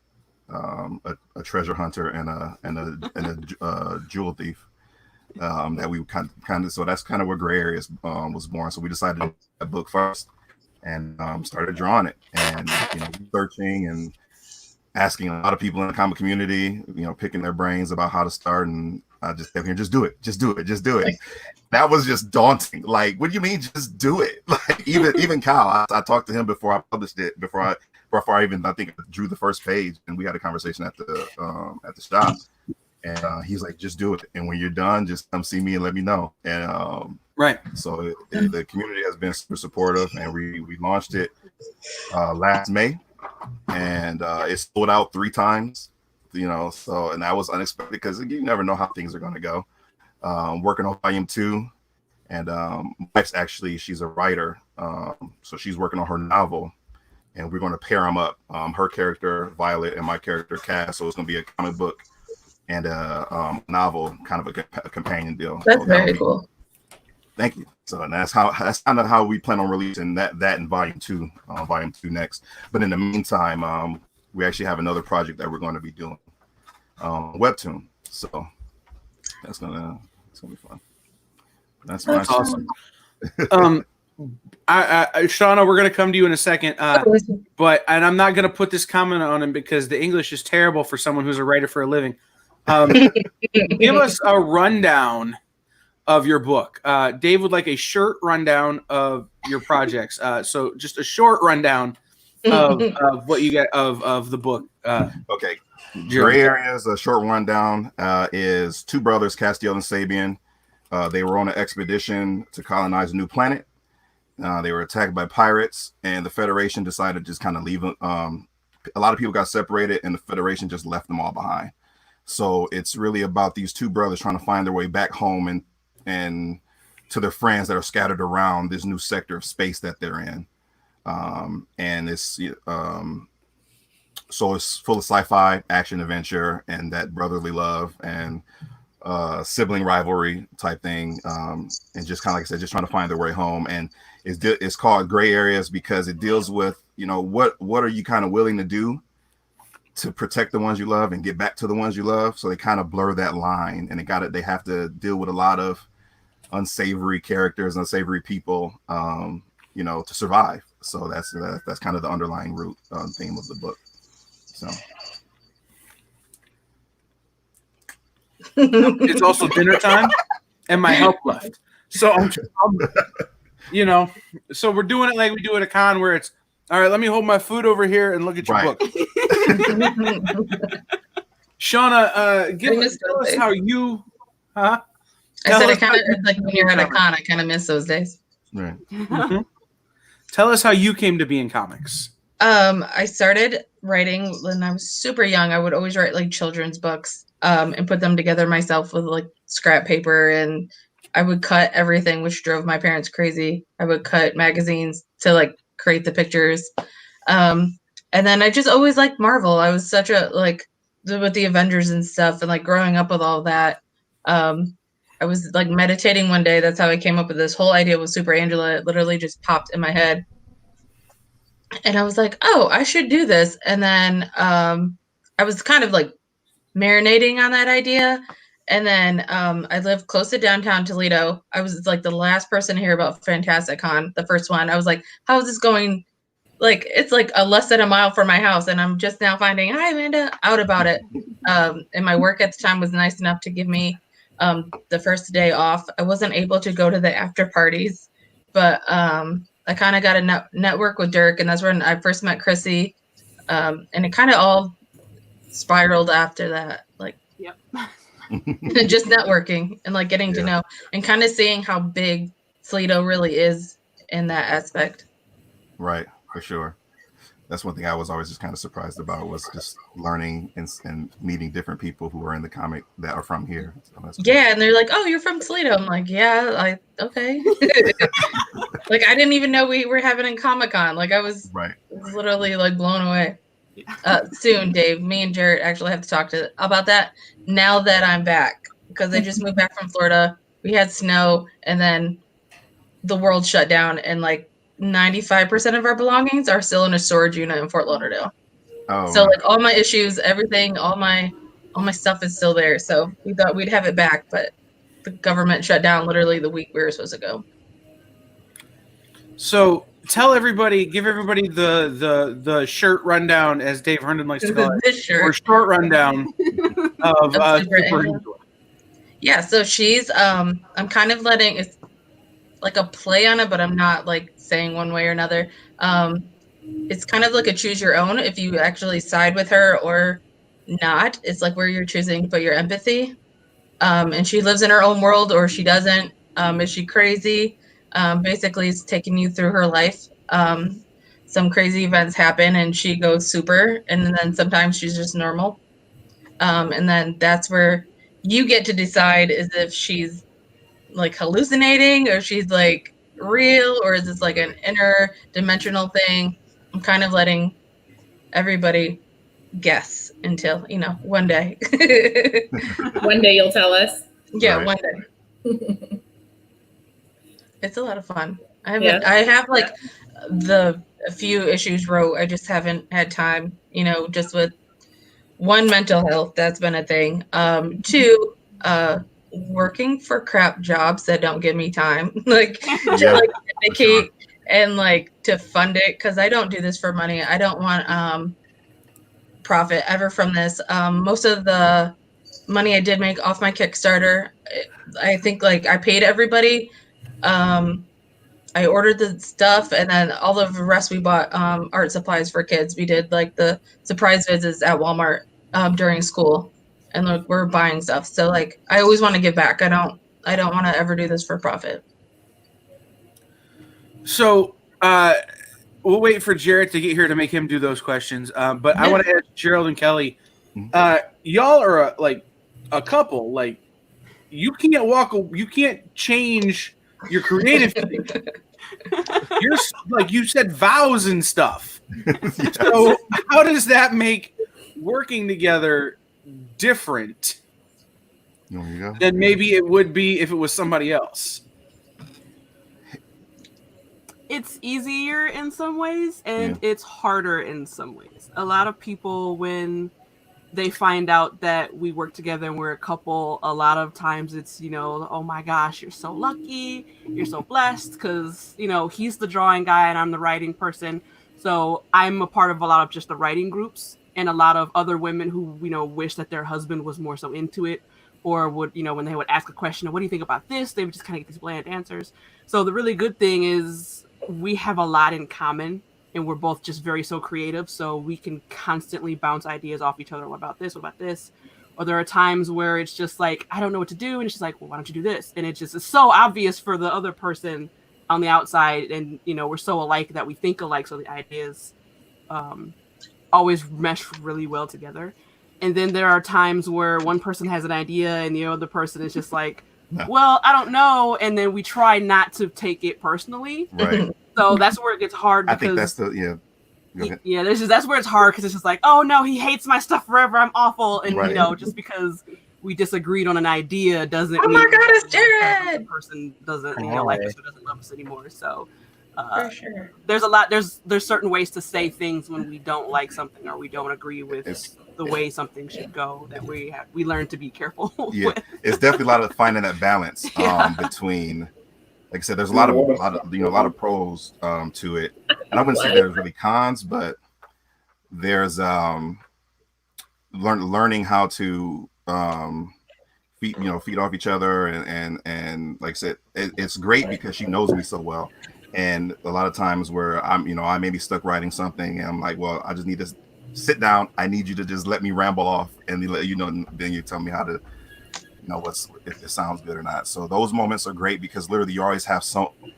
a treasure hunter and a jewel thief, that we kind of so that's kind of where Gray Areas was born. So we decided to do that book first, and started drawing it, and researching and asking a lot of people in the comic community, picking their brains about how to start. And I just kept hearing, just do it. That was just daunting. Like, what do you mean, just do it? Like, even Kyle, I talked to him before I published it, before I even, I think, drew the first page, and we had a conversation at the shop, and he's like, just do it, and when you're done, just come see me and let me know. And right. So the community has been super supportive, and we launched it last May, and it sold out 3 times. So, and that was unexpected, because you never know how things are going to go. Working on volume 2, and my wife's actually, she's a writer, so she's working on her novel, and we're going to pair them up, her character Violet and my character Cass. So it's going to be a comic book and a novel, kind of a companion deal. That's so very cool. Thank you. So that's kind of how we plan on releasing that in volume 2 next. But in the meantime, we actually have another project that we're going to be doing, webtoon. So that's gonna be fun. That's awesome. Shauna, we're gonna come to you in a second, but I'm not gonna put this comment on him because the English is terrible for someone who's a writer for a living. Give us a rundown of your book. Dave would like a short rundown of your projects. So just a short rundown of what you get of the book. Okay. Gray Areas, a short rundown, is 2 brothers, Castiel and Sabian. They were on an expedition to colonize a new planet. They were attacked by pirates, and the Federation decided to just kind of leave them. A lot of people got separated, and the Federation just left them all behind. So it's really about these 2 brothers trying to find their way back home and to their friends that are scattered around this new sector of space that they're in. And it's so it's full of sci-fi, action, adventure, and that brotherly love and sibling rivalry type thing, and just kind of, like I said, just trying to find their way home. And it's called Gray Areas because it deals with, what are you kind of willing to do to protect the ones you love and get back to the ones you love. So they kind of blur that line, and they have to deal with a lot of unsavory characters, unsavory people, to survive. So that's kind of the underlying root theme of the book. So it's also dinner time, and my help left. So so we're doing it like we do at a con, where it's all right. Let me hold my food over here and look at your book. Shauna, tell us how you. I said, I kind of like when you're at a con. I kind of miss those days. Right. Mm-hmm. Tell us how you came to be in comics. I started writing when I was super young. I would always write like children's books, and put them together myself with like scrap paper, and I would cut everything, which drove my parents crazy. I would cut magazines to like create the pictures. And then I just always liked Marvel. I was such a with the Avengers and stuff, and like growing up with all that. I was like meditating one day. That's how I came up with this whole idea with Super Angela. It literally just popped in my head. And I was like, oh, I should do this. And then I was kind of like marinating on that idea. And then I live close to downtown Toledo. I was like the last person to hear about Fantastic Con, the first one. I was like, how is this going? Like, it's like less than a mile from my house. And I'm just now finding, hi, Amanda, out about it. And my work at the time was nice enough to give me the first day off. I wasn't able to go to the after parties, but I kind of got a network with Dirk, and that's when I first met Chrissy. And it kind of all spiraled after that, like, yep. just networking and like getting to know and kind of seeing how big Toledo really is in that aspect. Right, for sure. That's one thing I was always just kind of surprised about, was just learning and meeting different people who are in the comic that are from here. So that's cool. Yeah, and they're like, "Oh, you're from Toledo." I'm like, "Yeah, okay." Like, I didn't even know we were having a Comic-Con. Like, I was literally like blown away. Soon, Dave, me and Jarrett actually have to talk about that now that I'm back, because I just moved back from Florida. We had snow, and then the world shut down, and like 95% of our belongings are still in a storage unit in Fort Lauderdale. Oh, so like all my issues, everything, all my stuff is still there. So we thought we'd have it back, but the government shut down literally the week we were supposed to go. So tell everybody, give everybody the shirt rundown, as Dave Herndon likes to call it, or short rundown of Super Angela. Yeah, so she's I'm kind of letting it's like a play on it, but I'm not like saying one way or another. It's kind of like a choose your own. If you actually side with her or not, it's like where you're choosing to put your empathy. And she lives in her own world, or she doesn't. Is she crazy? Basically, it's taking you through her life. Some crazy events happen and she goes super, and then sometimes she's just normal. And then that's where you get to decide is if she's like hallucinating, or she's like real, or is this like an interdimensional thing? I'm kind of letting everybody guess until, one day. One day you'll tell us. Yeah, Right. one day. It's a lot of fun. I have like a few issues wrote. I just haven't had time, just with one, mental health, that's been a thing. Two, working for crap jobs that don't give me time, like to like dedicate and like to fund it, because I don't do this for money. I don't want profit ever from this. Most of the money I did make off my Kickstarter, I think like I paid everybody. I ordered the stuff, and then all of the rest we bought art supplies for kids. We did like the surprise visits at Walmart during school, and like we're buying stuff. So like I always want to give back. I don't want to ever do this for profit. So we'll wait for Jarrett to get here to make him do those questions. But I want to ask Gerald and Kelly, y'all are like a couple. Like you can't change your creative thing. You're like, you said vows and stuff. So how does that make working together different than maybe it would be if it was somebody else? It's easier in some ways, and it's harder in some ways. A lot of people, when they find out that we work together and we're a couple, a lot of times it's, oh my gosh, you're so lucky, you're so blessed, because, he's the drawing guy and I'm the writing person. So I'm a part of a lot of just the writing groups, and a lot of other women who, wish that their husband was more so into it, or would, when they would ask a question, what do you think about this? They would just kind of get these bland answers. So the really good thing is we have a lot in common, and we're both just so creative, so we can constantly bounce ideas off each other. What about this? What about this? Or there are times where it's just like, I don't know what to do, and it's just like, well, why don't you do this? And it's so obvious for the other person on the outside, and we're so alike that we think alike, so the ideas always mesh really well together. And then there are times where one person has an idea and the other person is just like, well, I don't know, and then we try not to take it personally. Right. So that's where it gets hard. I Because think that's the Go ahead. Yeah, that's where it's hard because it's just like, oh no, he hates my stuff forever. I'm awful, and Right. just because we disagreed on an idea doesn't Oh mean my God, it's the Jared! person doesn't like us or doesn't love us anymore. So For sure. there's certain ways to say things when we don't like something or we don't agree with the way something should go that we learn to be careful Yeah, with. it's definitely a lot of finding that balance between, like I said, there's a lot of pros to it, and I wouldn't say there's really cons, but there's learning how to feed off each other, and like I said, it's great because she knows me so well, and a lot of times where I may be stuck writing something, and I'm like, well, I just need to sit down. I need you to just let me ramble off, and then you tell me how to. If it sounds good or not. So those moments are great because literally you always have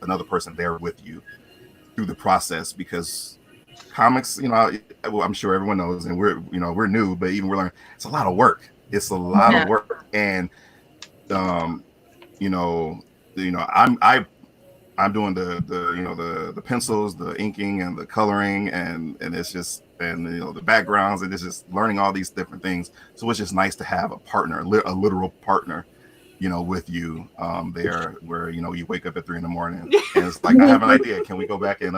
another person there with you through the process, because comics, I'm sure everyone knows, and we're new, but even we're learning, it's a lot of work. It's a lot of work. And I'm doing the pencils, the inking, and the coloring, and it's just, and the backgrounds, and it's just learning all these different things. So it's just nice to have a partner, a literal partner, with you there, where you wake up at 3 a.m. and it's like, I have an idea. Can we go back and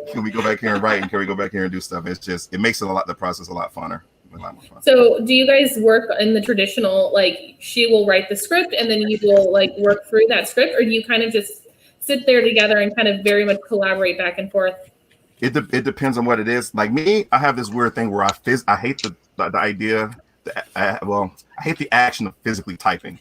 can we go back here and write, and can we go back here and do stuff? It makes the process a lot funner. A lot more fun. So do you guys work in the traditional, like she will write the script and then you will like work through that script, or do you kind of just sit there together and kind of very much collaborate back and forth? It depends on what it is. Like me, I have this weird thing where I hate the idea. I hate the action of physically typing.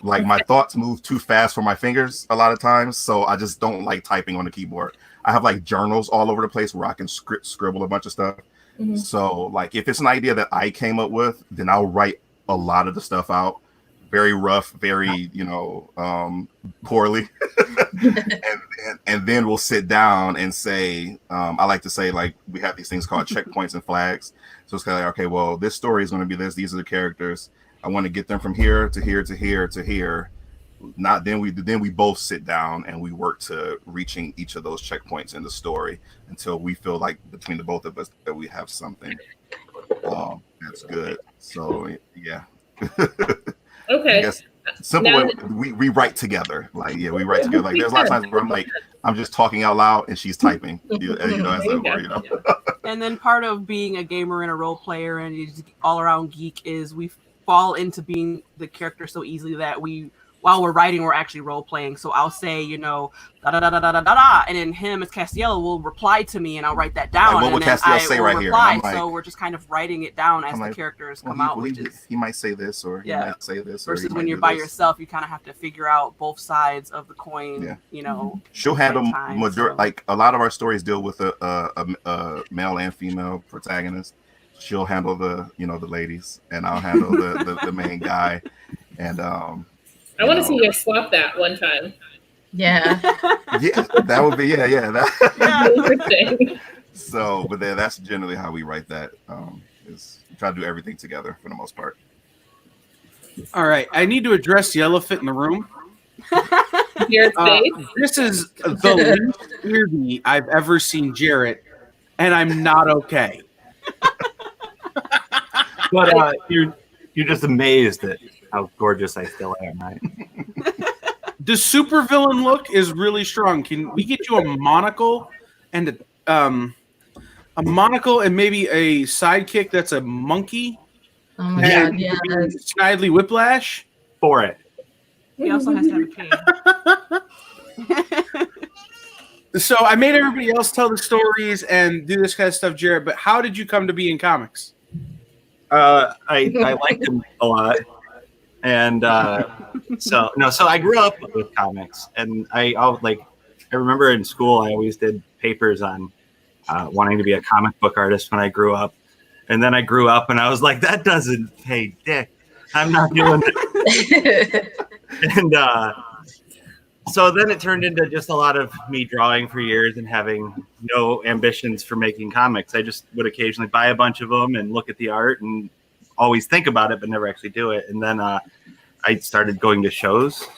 Like my thoughts move too fast for my fingers a lot of times, so I just don't like typing on the keyboard. I have like journals all over the place where I can scribble a bunch of stuff. Mm-hmm. So like if it's an idea that I came up with, then I'll write a lot of the stuff out, very rough, very poorly, and then we'll sit down and say, I like to say, like, we have these things called checkpoints and flags. So it's kind of like, okay, well, this story is going to be this. These are the characters. I want to get them from here to here to here to here. Then we both sit down and we work to reaching each of those checkpoints in the story until we feel like between the both of us that we have something that's good. So yeah. Okay. Simple way, we write together. Like, we write together. Like there's a lot of times where I'm just talking out loud and she's typing. And then part of being a gamer and a role player and all around geek is we fall into being the character so easily that while we're writing, we're actually role playing. So I'll say, da da da da da da da, and then him as Castiel will reply to me, and I'll write that down. Like, what would Castiel say right here? Like, so we're just kind of writing it down as the characters come out. He might say this, or he might say this. Versus when you're by yourself, you kind of have to figure out both sides of the coin. She'll handle like a lot of our stories deal with a male and female protagonist. She'll handle the ladies, and I'll handle the main guy, and I want to see you guys swap that one time. Yeah. Yeah, that would be that. Interesting. So, but then that's generally how we write that. Is try to do everything together for the most part. All right, I need to address the elephant in the room. This is the least weirdie I've ever seen Jarrett, and I'm not okay. But you're just amazed at how gorgeous I still am, right? The supervillain look is really strong. Can we get you a monocle and a monocle and maybe a sidekick that's a monkey? Oh my god, yeah. Snidely Whiplash for it. He also has to have a cane. So I made everybody else tell the stories and do this kind of stuff, Jared. But how did you come to be in comics? I liked him a lot. And so I grew up with comics, and I remember in school I always did papers on wanting to be a comic book artist when I grew up, and then I grew up and I was like, that doesn't pay dick. I'm not doing it. And so then it turned into just a lot of me drawing for years and having no ambitions for making comics. I just would occasionally buy a bunch of them and look at the art and always think about it, but never actually do it. And then I started going to shows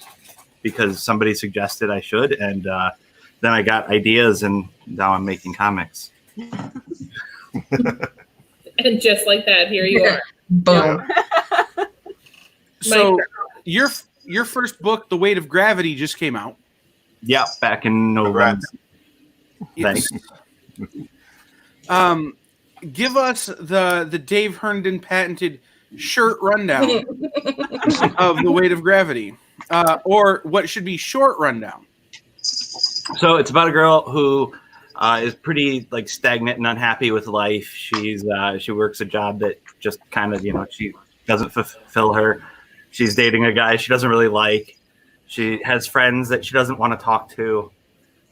because somebody suggested I should. And then I got ideas, and now I'm making comics. And just like that, here you are. Boom. So your first book, The Weight of Gravity, just came out. Yeah, back in November. Yes. Thanks. Give us the Dave Herndon patented shirt rundown of The Weight of Gravity, or what should be short rundown. So it's about a girl who is pretty like stagnant and unhappy with life. She works a job that just kind of, she doesn't fulfill her. She's dating a guy she doesn't really like. She has friends that she doesn't want to talk to.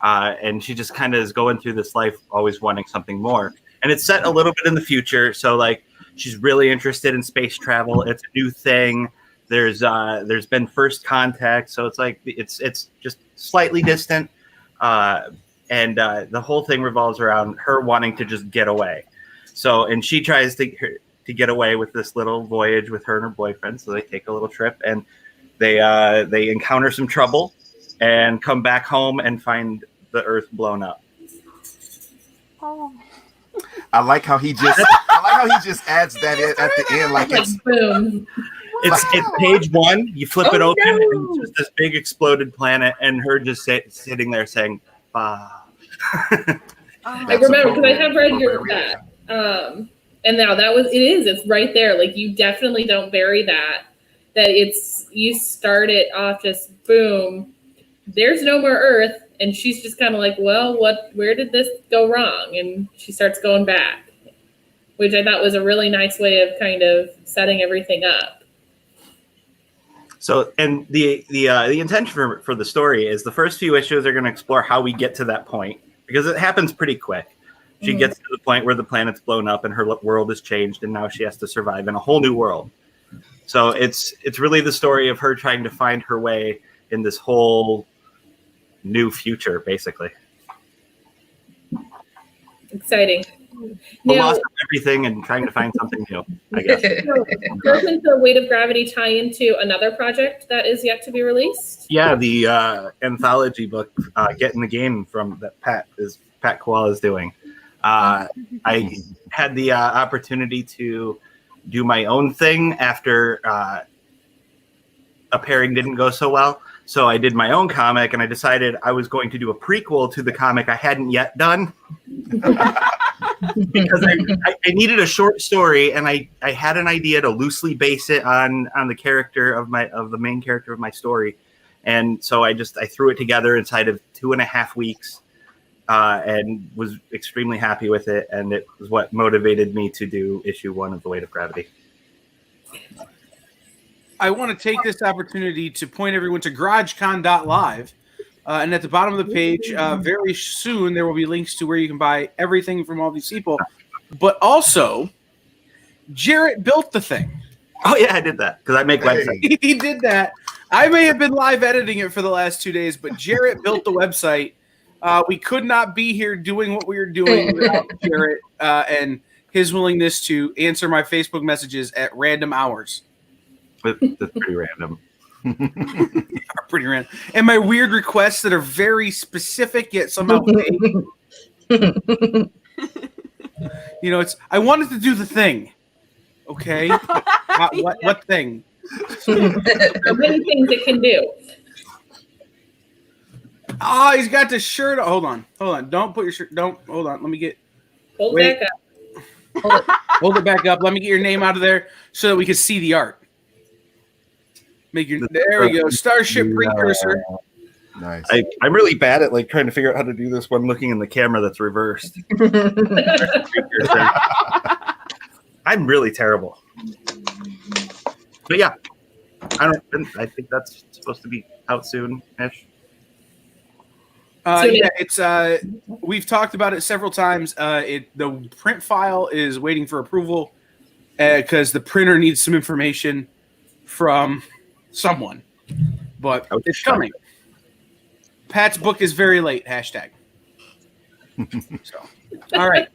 And she just kind of is going through this life always wanting something more. And it's set a little bit in the future. So like she's really interested in space travel. It's a new thing. There's been first contact. So it's like it's just slightly distant. And the whole thing revolves around her wanting to just get away. So, and she tries to get away with this little voyage with her and her boyfriend. So they take a little trip and they encounter some trouble and come back home and find the Earth blown up. Oh. I like how he just adds that in at the end, like it's boom. It's page one. You flip it open, and it's just this big exploded planet, and her just sitting there saying, "Bah." I remember because I have read that. And now it's right there. Like you definitely don't bury that. That you start it off just boom. There's no more Earth, and she's just kind of like, well, where did this go wrong? And she starts going back, which I thought was a really nice way of kind of setting everything up. So, and the intention for the story is the first few issues are going to explore how we get to that point, because it happens pretty quick. She gets to the point where the planet's blown up and her world has changed, and now she has to survive in a whole new world. So it's really the story of her trying to find her way in this whole new future, basically. Exciting. The loss of everything and trying to find something new, I guess. Doesn't The Weight of Gravity tie into another project that is yet to be released? Yeah, the anthology book, Get in the Game, that Pat Koala is doing. I had the opportunity to do my own thing after a pairing didn't go so well. So I did my own comic, and I decided I was going to do a prequel to the comic I hadn't yet done. Because I needed a short story, and I had an idea to loosely base it on the character of the main character of my story. And so I threw it together inside of 2.5 weeks, and was extremely happy with it. And it was what motivated me to do issue 1 of The Weight of Gravity. I want to take this opportunity to point everyone to GarageCon.live. And at the bottom of the page, very soon, there will be links to where you can buy everything from all these people. But also, Jarrett built the thing. Oh, yeah, I did that because I make websites. He did that. I may have been live editing it for the last 2 days, but Jarrett built the website. We could not be here doing what we were doing without Jarrett and his willingness to answer my Facebook messages at random hours. That's pretty random. Pretty random. And my weird requests that are very specific yet somehow vague. I wanted to do the thing. Okay? What thing? There are many things it can do. Oh, he's got the shirt. Hold on. Don't put your shirt. Hold on. Let me get. Hold it back up. Hold it back up. Let me get your name out of there so that we can see the art. There we go. Starship precursor. Nice. I'm really bad at trying to figure out how to do this when looking in the camera that's reversed. I'm really terrible. But yeah, I think that's supposed to be out soon-ish. Yeah, it's we've talked about it several times. The print file is waiting for approval because the printer needs some information from someone, but it's coming. Pat's book is very late. #. So, all right.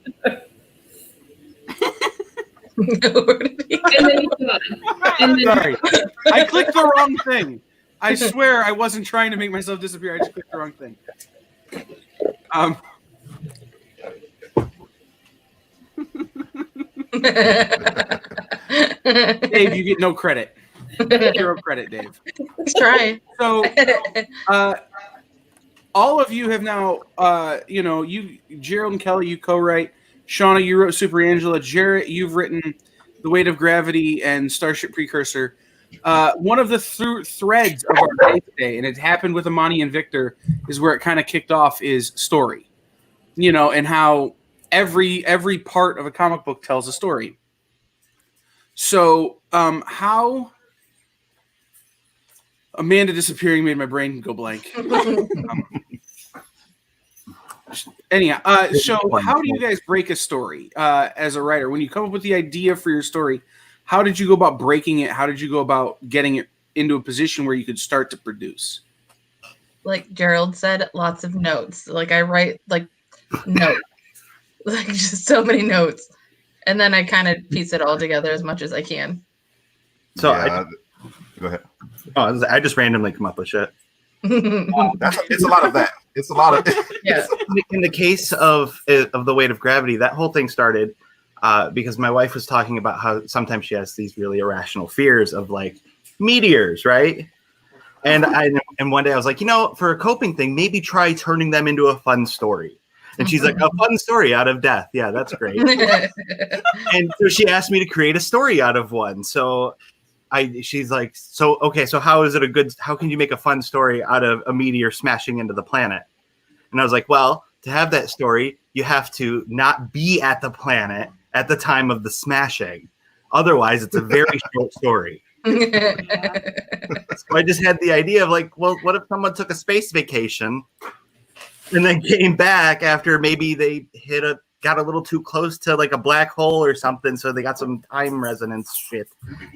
Sorry, I clicked the wrong thing. I swear I wasn't trying to make myself disappear. I just clicked the wrong thing. Dave, you get no credit. Zero credit, Dave. Let's try. So, all of you have now, you, Gerald and Kelly, you co-write. Shauna, you wrote Super Angela. Jarrett, you've written The Weight of Gravity and Starship Precursor. One of the threads of our day today, and it happened with Amani and Victor, is where it kind of kicked off is story. And how every part of a comic book tells a story. So, how Amanda disappearing made my brain go blank. Anyhow, so how do you guys break a story as a writer? When you come up with the idea for your story, how did you go about breaking it? How did you go about getting it into a position where you could start to produce? Like Gerald said, lots of notes. Like I write like notes, like just so many notes, and then I kind of piece it all together as much as I can. So go ahead. Oh, I just randomly come up with shit. It's a lot of that. It's a lot of yeah. In the case of The Weight of Gravity, that whole thing started because my wife was talking about how sometimes she has these really irrational fears of like meteors, right? And one day I was like, for a coping thing, maybe try turning them into a fun story. And she's like, a fun story out of death. Yeah, that's great. And so she asked me to create a story out of one. So she's like, so how can you make a fun story out of a meteor smashing into the planet? And I was like, well, to have that story, you have to not be at the planet at the time of the smashing. Otherwise, it's a very short story. So I just had the idea of like, well, what if someone took a space vacation and then came back after maybe they got a little too close to like a black hole or something, so they got some time resonance shit.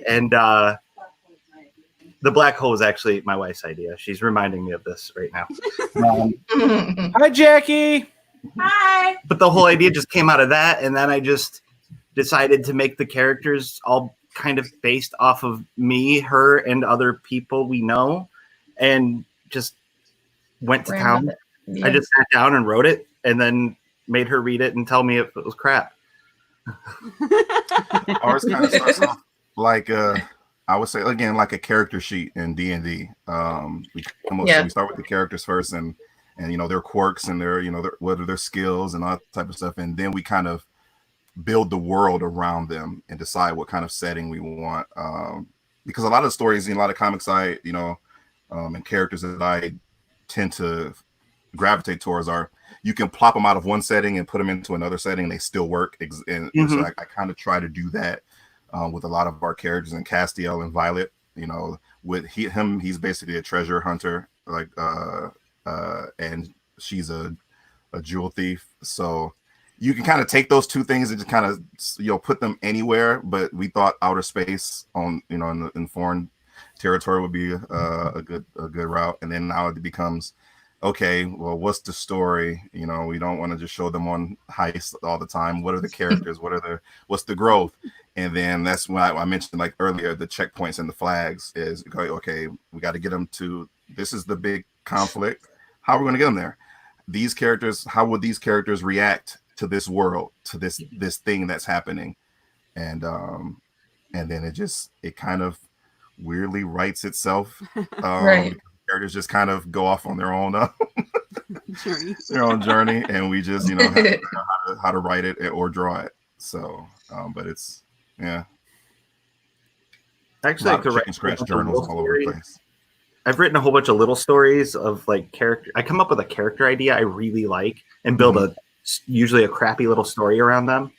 And the black hole is actually my wife's idea. She's reminding me of this right now. Hi, Jackie. Hi. But the whole idea just came out of that, and then I just decided to make the characters all kind of based off of me, her, and other people we know, and just went to town. Yeah. I just sat down and wrote it, and then made her read it and tell me if it was crap. Ours kind of starts off like I would say again like a character sheet in D&D. We start with the characters first, and their quirks and their what are their skills and all that type of stuff, and then we kind of build the world around them and decide what kind of setting we want. Because a lot of stories in a lot of comics and characters that I tend to gravitate towards are you can plop them out of one setting and put them into another setting and they still work. And so I kind of try to do that with a lot of our characters. And Castiel and Violet, with him, he's basically a treasure hunter, and she's a jewel thief. So you can kind of take those two things and just kind of put them anywhere. But we thought outer space on in foreign territory would be a good route. And then now it becomes, okay, well, what's the story? We don't want to just show them on heist all the time. What are the characters? What's the growth? And then that's why I mentioned like earlier, the checkpoints and the flags is okay, we got to get them to, this is the big conflict. How are we going to get them there? These characters, how would these characters react to this world, to this thing that's happening? And then it kind of weirdly writes itself. Right. Characters just kind of go off on their own journey, and we just how to write it or draw it. So but it's actually I could write scratch journals all over the place. I've written a whole bunch of little stories of like character. I come up with a character idea I really like and build usually a crappy little story around them,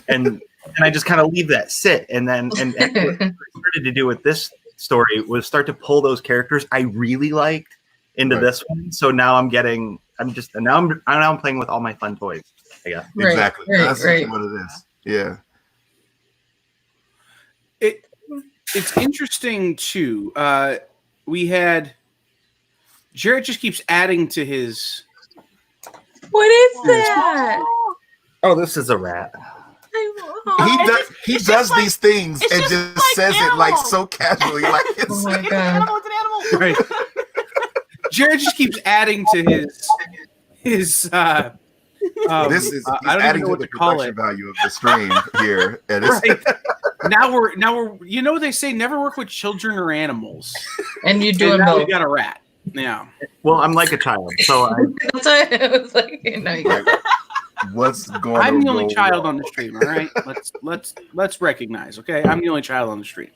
and I just kind of leave that sit. And then what I started to do with this story was start to pull those characters I really liked into this one. So now I'm playing with all my fun toys. Yeah, exactly. That's what it is. Yeah. It's interesting too. We had Jarrett just keeps adding to his. What is that? Oh, this is a rat. He does these things and just says it like so casually, like it's Oh my God. Right. Jared just keeps adding to his This is he's I don't even adding know to what the to call production it. value of the stream here. And it's, Right. Now we're you know they say never work with children or animals. And you And doing now we both. got a rat. Yeah. Well, I'm like a child, so I, That's why I was like, no, you got what's going on? I'm the only child on the stream, all right? Let's recognize, okay? I'm the only child on the stream.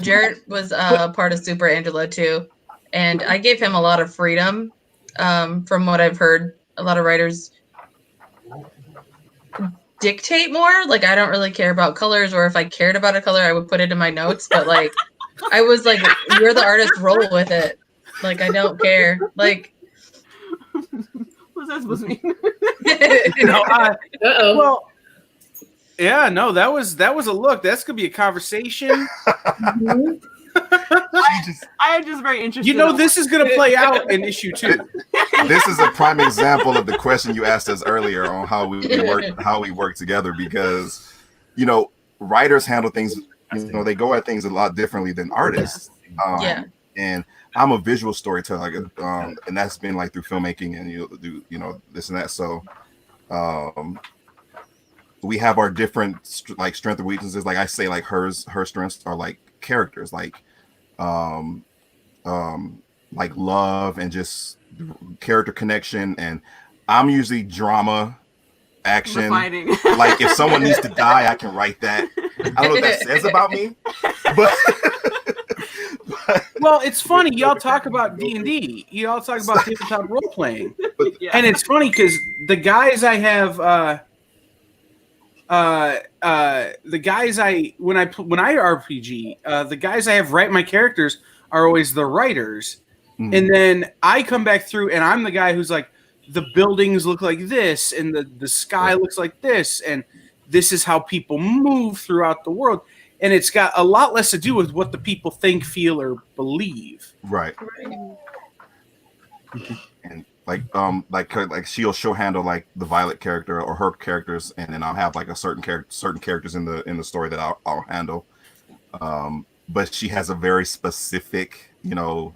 Jared was part of Super Angela too, and I gave him a lot of freedom. From what I've heard, a lot of writers dictate more. Like, I don't really care about colors, or if I cared about a color, I would put it in my notes. But like, I was like, "You're the artist, roll with it." Like, I don't care. Like, What's that supposed to mean? No, Uh-oh. well, yeah, no, that was a look. That's gonna be a conversation. I am just very interested. You know, in this is gonna play out in issue 2. This is a prime example of the question you asked us earlier on how we work together, because you know, writers handle things, you know, they go at things a lot differently than artists. Yeah. And I'm a visual storyteller, and that's been like through filmmaking and do this and that. So we have our different strengths and weaknesses. Like I say, like her strengths are like characters, like love and just character connection, and I'm usually drama, action. Fighting. Like if someone needs to die, I can write that. I don't know what that says about me, but well, it's funny. Y'all talk about D&D. Y'all talk about tabletop role playing, and it's funny because the guys I have, the guys when I RPG, the guys I have write my characters are always the writers, and then I come back through and I'm the guy who's like, the buildings look like this, and the sky looks like this, and this is how people move throughout the world. And it's got a lot less to do with what the people think, feel, or believe. Right. And like she'll handle like the Violet character or her characters, and then I'll have like a certain characters in the story that I'll handle. But she has a very specific,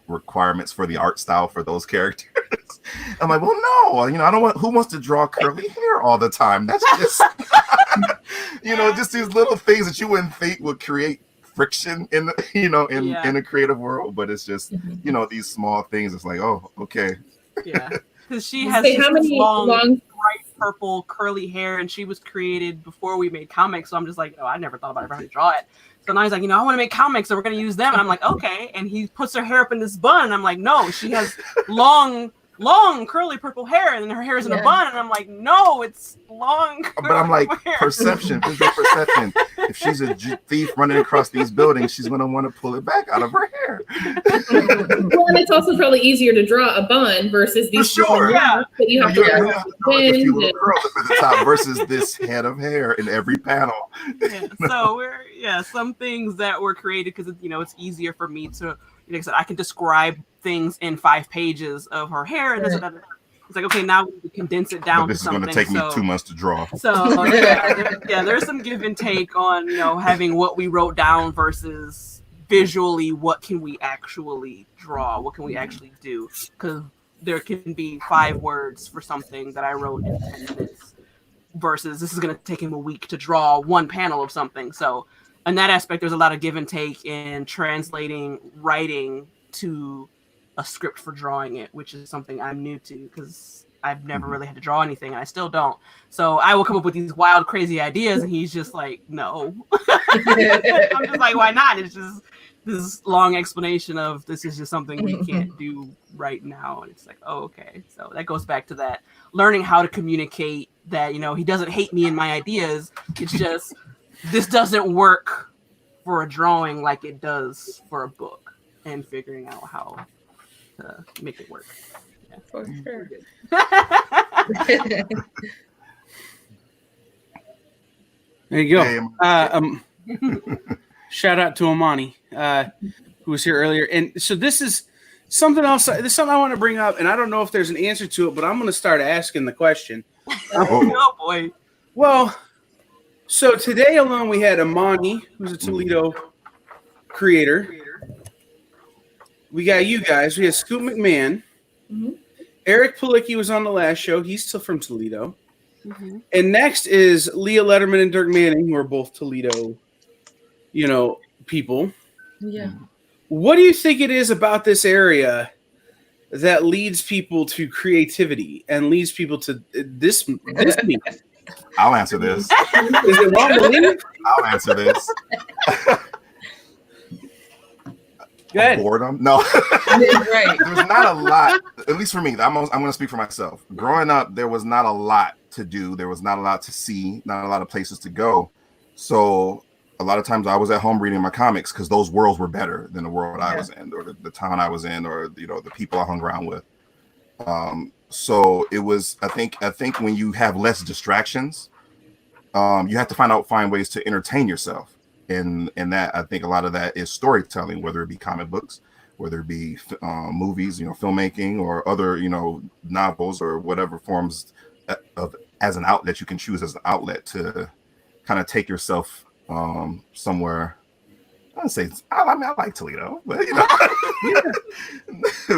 requirements for the art style for those characters. I'm like, well, no, I don't want. Who wants to draw curly hair all the time? That's just, just these little things that you wouldn't think would create friction in the, in a creative world. But it's just, these small things. It's like, oh, okay. Yeah, because she has How many long bright purple curly hair, and she was created before we made comics. So I'm just like, I never thought about ever how to draw it. So now he's like, I want to make comics, so we're going to use them. And I'm like, okay. And he puts her hair up in this bun. And I'm like, no, she has long curly purple hair, and her hair is in a bun. And I'm like, no, it's long. But I'm like, hair. perception, visual perception. If she's a thief running across these buildings, she's going to want to pull it back out of her hair. Well, and it's also probably easier to draw a bun versus these sure. that you have You're to gonna have like a few little curls up at the top versus this head of hair in every panel. Yeah, so some things that were created because it's easier for me to, like I said, I can describe things in 5 pages of her hair, and it's like, okay, now we condense it down. But this to something. is going to take me 2 months to draw. So there's some give and take on having what we wrote down versus visually what can we actually draw, what can we actually do, because there can be 5 words for something that I wrote in 10 minutes versus this is going to take him a week to draw 1 panel of something. So in that aspect, there's a lot of give and take in translating writing to a script for drawing it, which is something I'm new to because I've never really had to draw anything, and I still don't. So I will come up with these wild, crazy ideas, and he's just like, no. I'm just like, why not? It's just this long explanation of this is just something we can't do right now. And it's like, oh, okay. So that goes back to that learning how to communicate that, he doesn't hate me and my ideas. It's just, this doesn't work for a drawing like it does for a book, and figuring out how to make it work. Yeah. For sure. There you go. Shout out to Amani, who was here earlier. And so this is something else. This is something I want to bring up, and I don't know if there's an answer to it, but I'm going to start asking the question. Oh boy. Well, so today alone we had Amani, who's a Toledo creator. We got you guys. We had Scoop McMahon. Eric Palicki was on the last show. He's still from Toledo. Mhm. And next is Leah Letterman and Dirk Manning, who are both Toledo, people. Yeah. What do you think it is about this area that leads people to creativity and leads people to this meeting? I'll answer this. Is it wrong to leave? I'll answer this. Go ahead. Boredom? No. Right. There's not a lot, at least for me. I'm going to speak for myself. Growing up, there was not a lot to do. There was not a lot to see, not a lot of places to go. So a lot of times I was at home reading my comics because those worlds were better than the world I was in, or the town I was in, or the people I hung around with. So it was, I think when you have less distractions, you have to find ways to entertain yourself. And that, I think a lot of that is storytelling, whether it be comic books, whether it be movies, filmmaking, or other, novels, or whatever forms of as an outlet you can choose as an outlet to kind of take yourself somewhere. I like Toledo,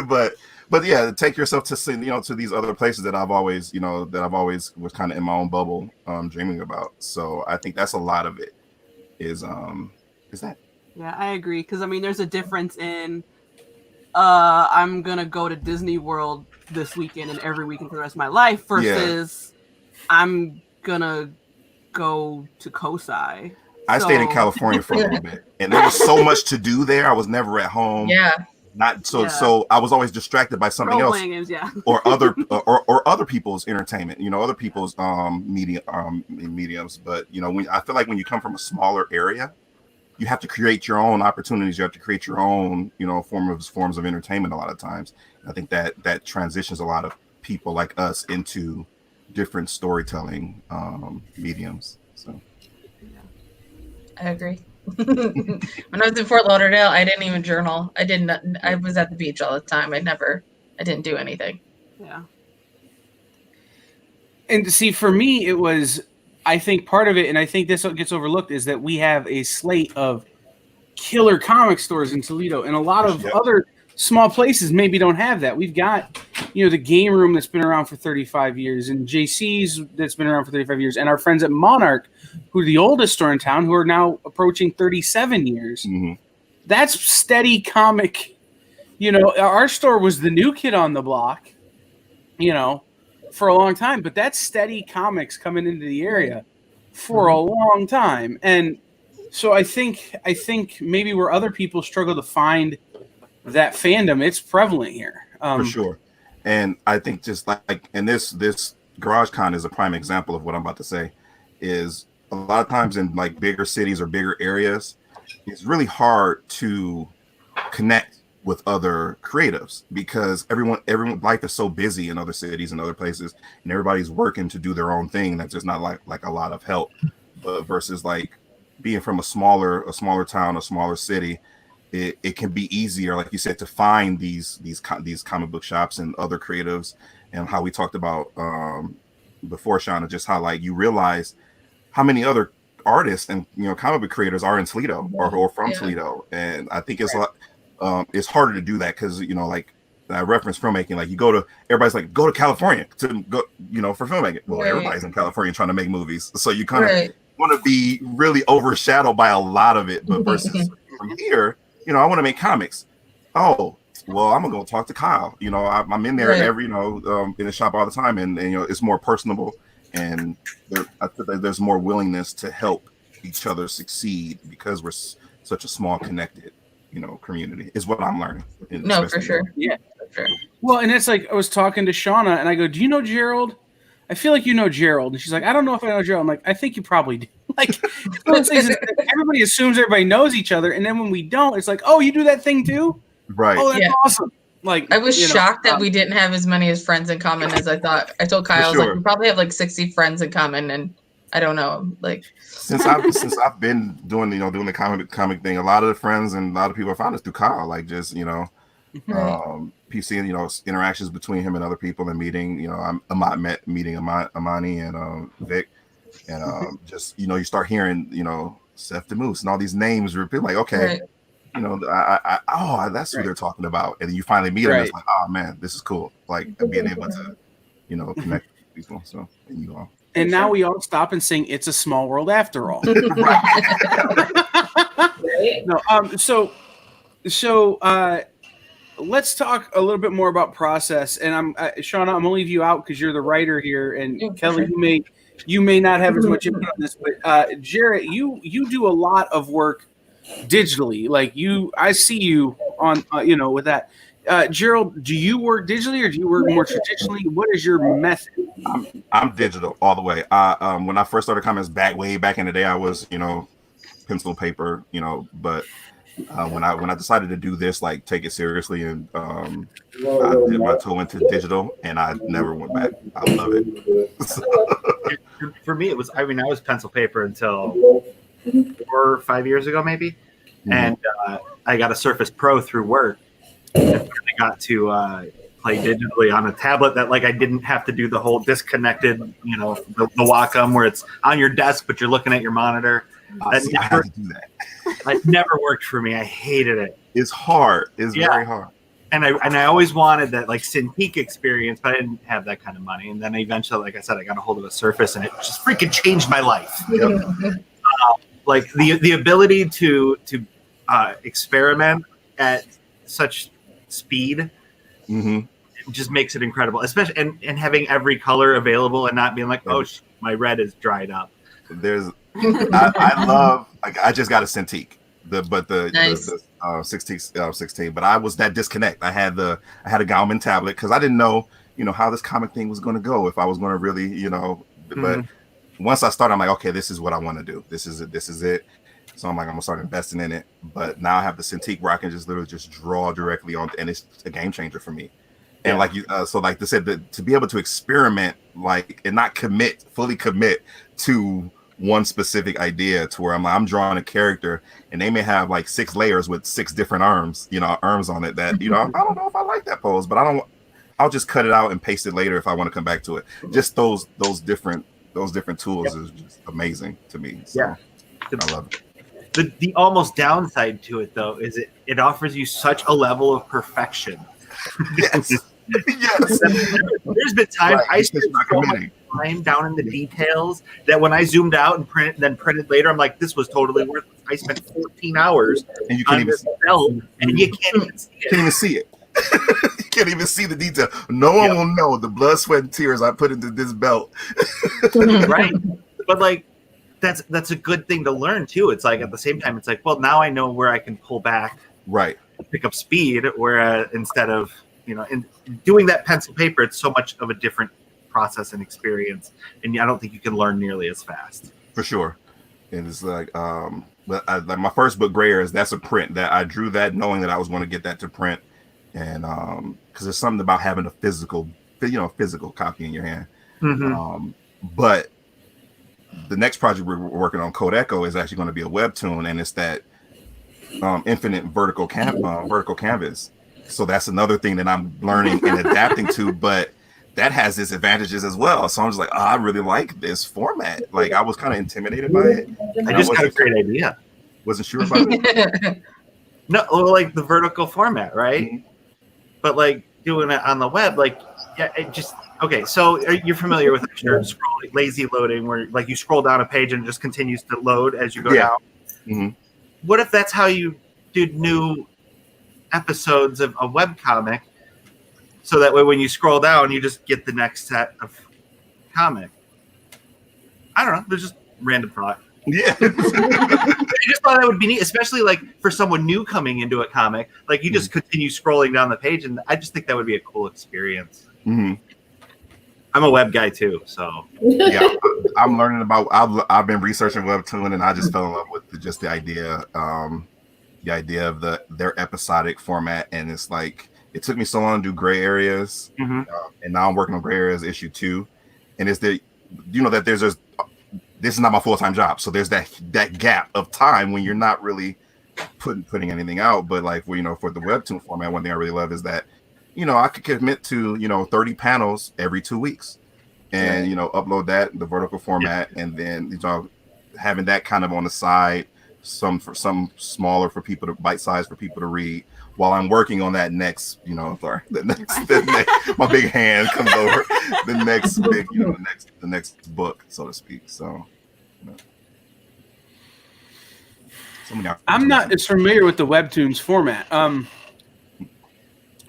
but but yeah, take yourself to to these other places that I've always was kind of in my own bubble dreaming about. So I think that's a lot of it. Is that? Yeah, I agree. Because there's a difference in I'm gonna go to Disney World this weekend and every weekend for the rest of my life versus I'm gonna go to Kosai. I stayed in California for a little bit, and there was so much to do there. I was never at home. Yeah. So I was always distracted by something else, games, or other or other people's entertainment, other people's mediums. But I feel like when you come from a smaller area, you have to create your own opportunities. You have to create your own forms of entertainment. A lot of times, I think that transitions a lot of people like us into different storytelling mediums. So I agree. When I was in Fort Lauderdale, I didn't even journal. I was at the beach all the time. I didn't do anything. Yeah. And see, for me, it was, I think part of it, and I think this gets overlooked, is that we have a slate of killer comic stores in Toledo, and a lot of other small places maybe don't have that. We've got, the Game Room that's been around for 35 years, and JC's that's been around for 35 years, and our friends at Monarch, who are the oldest store in town, who are now approaching 37 years. Mm-hmm. That's steady comic. Our store was the new kid on the block, for a long time, but that's steady comics coming into the area for a long time. And so I think maybe where other people struggle to find that fandom, it's prevalent here. For sure. And I think just like, and this GarageCon is a prime example of what I'm about to say, is a lot of times in like bigger cities or bigger areas, it's really hard to connect with other creatives because everyone life is so busy in other cities and other places, and everybody's working to do their own thing. That's just not like a lot of help. But versus like being from a smaller town, a smaller city, it can be easier, like you said, to find these comic book shops and other creatives, and how we talked about before, Shauna, just how like you realize how many other artists and comic book creators are in Toledo or from Toledo, and I think it's a lot, it's harder to do that because like I reference filmmaking, like everybody's like go to California to go for filmmaking. Well, everybody's in California trying to make movies, so you kind of want to be really overshadowed by a lot of it, but versus from here. I want to make comics. Oh, well, I'm gonna go talk to Kyle. I'm in there every, in the shop all the time, and it's more personable, and I feel like there's more willingness to help each other succeed because we're such a small, connected, community. Is what I'm learning. No, for sure. Yeah, for sure. Well, and it's like I was talking to Shauna, and I go, "Do you know Gerald?" I feel like you know Gerald, and she's like, "I don't know if I know Gerald." I'm like, "I think you probably do." Like, everybody assumes everybody knows each other, and then when we don't, it's like, "Oh, you do that thing too?" Right. Oh, that's awesome. Like, I was shocked that we didn't have as many as friends in common as I thought. I told Kyle, I was like, we probably have like 60 friends in common, and I don't know, like. Since I've been doing doing the comic thing, a lot of the friends and a lot of people I found us through Kyle, like just PC interactions between him and other people and meeting. Meeting Amani and Vic. And just you start hearing Seth the Moose and all these names repeat, like okay, you know, oh, that's who they're talking about, and then you finally meet them. And it's like, oh man, this is cool. Like being able to, you know, connect with people. So and you all. And now we all stop and sing "It's a Small World" after all. No, so let's talk a little bit more about process. And Shauna, I'm gonna leave you out because you're the writer here, and Kelly, you may not have as much input on this, but Jarrett, you do a lot of work digitally. Like I see you on, with that. Gerald, do you work digitally or do you work more traditionally? What is your method? I'm digital all the way. When I first started comics way back in the day, I was, pencil paper, but when I decided to do this, like take it seriously, and I did my toe into digital, and I never went back. I love it. For me, it was, I was pencil paper until 4 or 5 years ago, maybe. Mm-hmm. And I got a Surface Pro through work. And I got to play digitally on a tablet that, like, I didn't have to do the whole disconnected, the Wacom where it's on your desk, but you're looking at your monitor. I had to do that. It never worked for me. I hated it. It's hard. It's very hard. And I always wanted that, like, Cintiq experience, but I didn't have that kind of money. And then eventually, like I said, I got a hold of a Surface, and it just freaking changed my life. Yep. Like the ability to experiment at such speed just makes it incredible. Especially and having every color available and not being like, oh, my red is dried up. I love. Like, I just got a Cintiq. The 16, but I was that disconnect. I had a Gauman tablet because I didn't know, how this comic thing was going to go, if I was going to really, but once I started, I'm like, okay, this is what I want to do. This is it. So I'm like, I'm gonna start investing in it. But now I have the Cintiq where I can just literally just draw directly on, and it's a game changer for me. And like you, so like they said, to be able to experiment, like, and not fully commit to one specific idea, to where I'm drawing a character and they may have like 6 layers with 6 different arms on it that, I don't know if I like that pose, but I'll just cut it out and paste it later if I want to come back to it. Just those different tools is just amazing to me. So I love it. The almost downside to it, though, is it offers you such a level of perfection. Yes. Yes. There's been times I spent so much time down in the details that when I zoomed out and printed later, I'm like, this was totally worth it. I spent 14 hours and you can't even belt, and you can't even see it. Can't even see it. You can't even see the detail. No one will know the blood, sweat, and tears I put into this belt. Right. But like that's a good thing to learn too. It's like at the same time, it's like, well, now I know where I can pull back, right, pick up speed, where instead of in doing that pencil paper, it's so much of a different process and experience, and I don't think you can learn nearly as fast. For sure. And it's like, like my first book, Gray Areas, that's a print that I drew that knowing that I was going to get that to print, and because there's something about having a physical copy in your hand. But the next project we're working on, Code Echo, is actually going to be a webtoon, and it's that infinite vertical canvas. So that's another thing that I'm learning and adapting to, but that has its advantages as well. So I'm just like, I really like this format. Like, I was kind of intimidated by it. I just got a great idea. Wasn't sure about it. No, like the vertical format, right? But like doing it on the web, like, it just, okay. So you're familiar with lazy loading, where like you scroll down a page and it just continues to load as you go down. What if that's how you did new episodes of a webcomic, so that way when you scroll down, you just get the next set of comic? I don't know. There's just random thought. Yeah. I just thought that would be neat, especially like for someone new coming into a comic. Like you just continue scrolling down the page, and I just think that would be a cool experience. I'm a web guy too, so yeah, I'm learning about. I've been researching webtoon, and I just fell in love with just the idea. The idea of their episodic format, and it's like it took me so long to do Gray Areas, and now I'm working on Gray Areas issue 2, and it's that there's this is not my full-time job, so there's that gap of time when you're not really putting anything out. But like for the webtoon format, one thing I really love is that I could commit to 30 panels every 2 weeks, and upload that in the vertical format, and then having that kind of on the side. some smaller for people to bite size for people to read while I'm working on that next, the next my big hand comes over the next big, the next book, so to speak. So I'm not as familiar with the Webtoons format,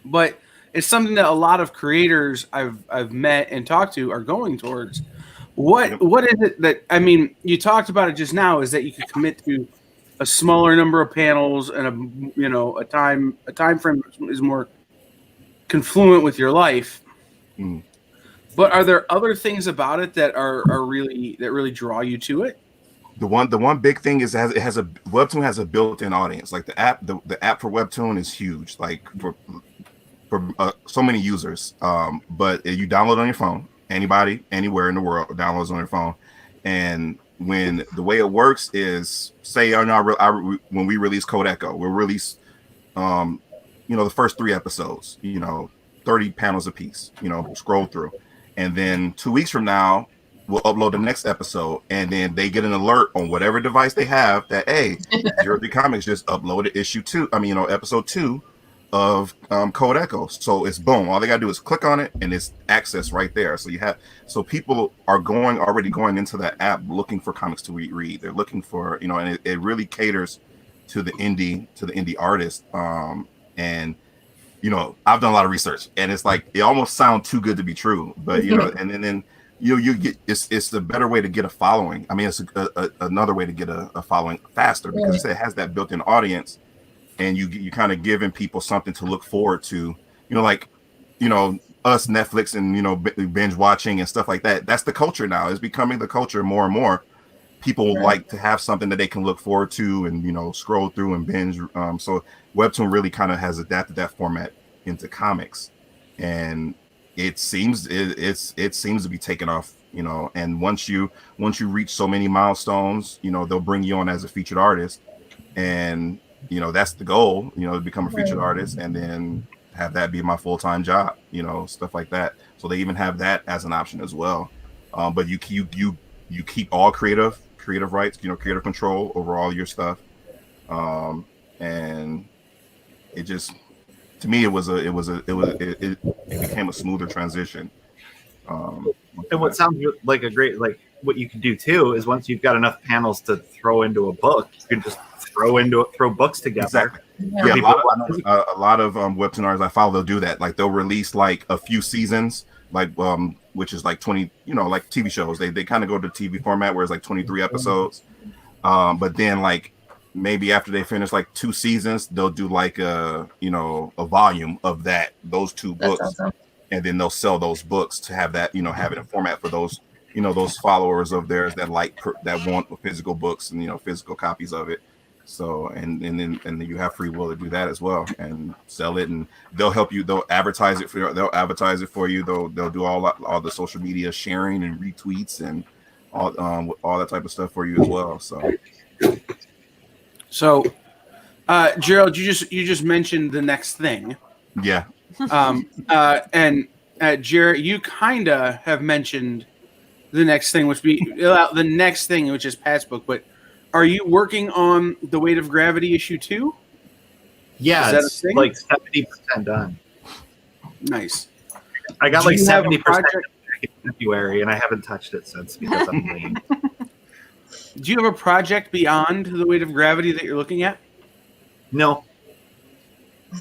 but it's something that a lot of creators I've met and talked to are going towards. What is it that, I mean, you talked about it just now, is that you could commit to a smaller number of panels and a time frame is more confluent with your life. But are there other things about it that really draw you to it? The one big thing is Webtoon has a built-in audience. Like the app for Webtoon is huge, like for so many users. But you download on your phone, anybody, anywhere in the world downloads on your phone. And when the way it works is, say when we release Code Echo, we'll release, the first 3 episodes, 30 panels a piece, scroll through. And then 2 weeks from now, we'll upload the next episode, and then they get an alert on whatever device they have that, hey, Zero Three Comics just uploaded episode 2 of Code Echo. So it's boom. All they gotta do is click on it, and it's access right there. So people are already going into that app looking for comics to read. They're looking for, and it really caters to the indie artist. And I've done a lot of research, and it's like it almost sounds too good to be true, but and then you get it's the better way to get a following. I mean, it's another way to get a following faster, because it has that built-in audience, and you kind of giving people something to look forward to. Us Netflix and binge watching and stuff like that. That's the culture now. It's becoming the culture more and more. People like to have something that they can look forward to and scroll through and binge. So Webtoon really kind of has adapted that format into comics, and it seems to be taking off, and once you reach so many milestones, they'll bring you on as a featured artist, and that's the goal, to become a featured artist, and then have that be my full-time job, stuff like that. So they even have that as an option as well. But you keep all creative rights, creative control over all your stuff, and it just, to me, it became a smoother transition. And what sounds like a great, like what you can do too is, once you've got enough panels to throw into a book, you can just throw books together. Exactly. Yeah, a lot of Webtoon artists I follow, they'll do that. Like they'll release like a few seasons, like which is like 20, like TV shows. They kind of go to TV format where it's like 23 episodes. But then like maybe after they finish like 2 seasons, they'll do like a volume of those 2 books. Awesome. And then they'll sell those books to have that, have it in format for those, those followers of theirs that that want physical books and, physical copies of it. So, and then you have free will to do that as well and sell it, and they'll help you. They'll advertise it for you. They'll do all the social media sharing and retweets and all that type of stuff for you as well. So, Gerald, you just mentioned the next thing. Yeah. And Jarrett, you kind of have mentioned the next thing, which is Pat's book. But are you working on The Weight of Gravity issue 2? Yeah, it's like 70% done. Nice. I got like 70% in February, and I haven't touched it since because I'm waiting. Do you have a project beyond The Weight of Gravity that you're looking at? No.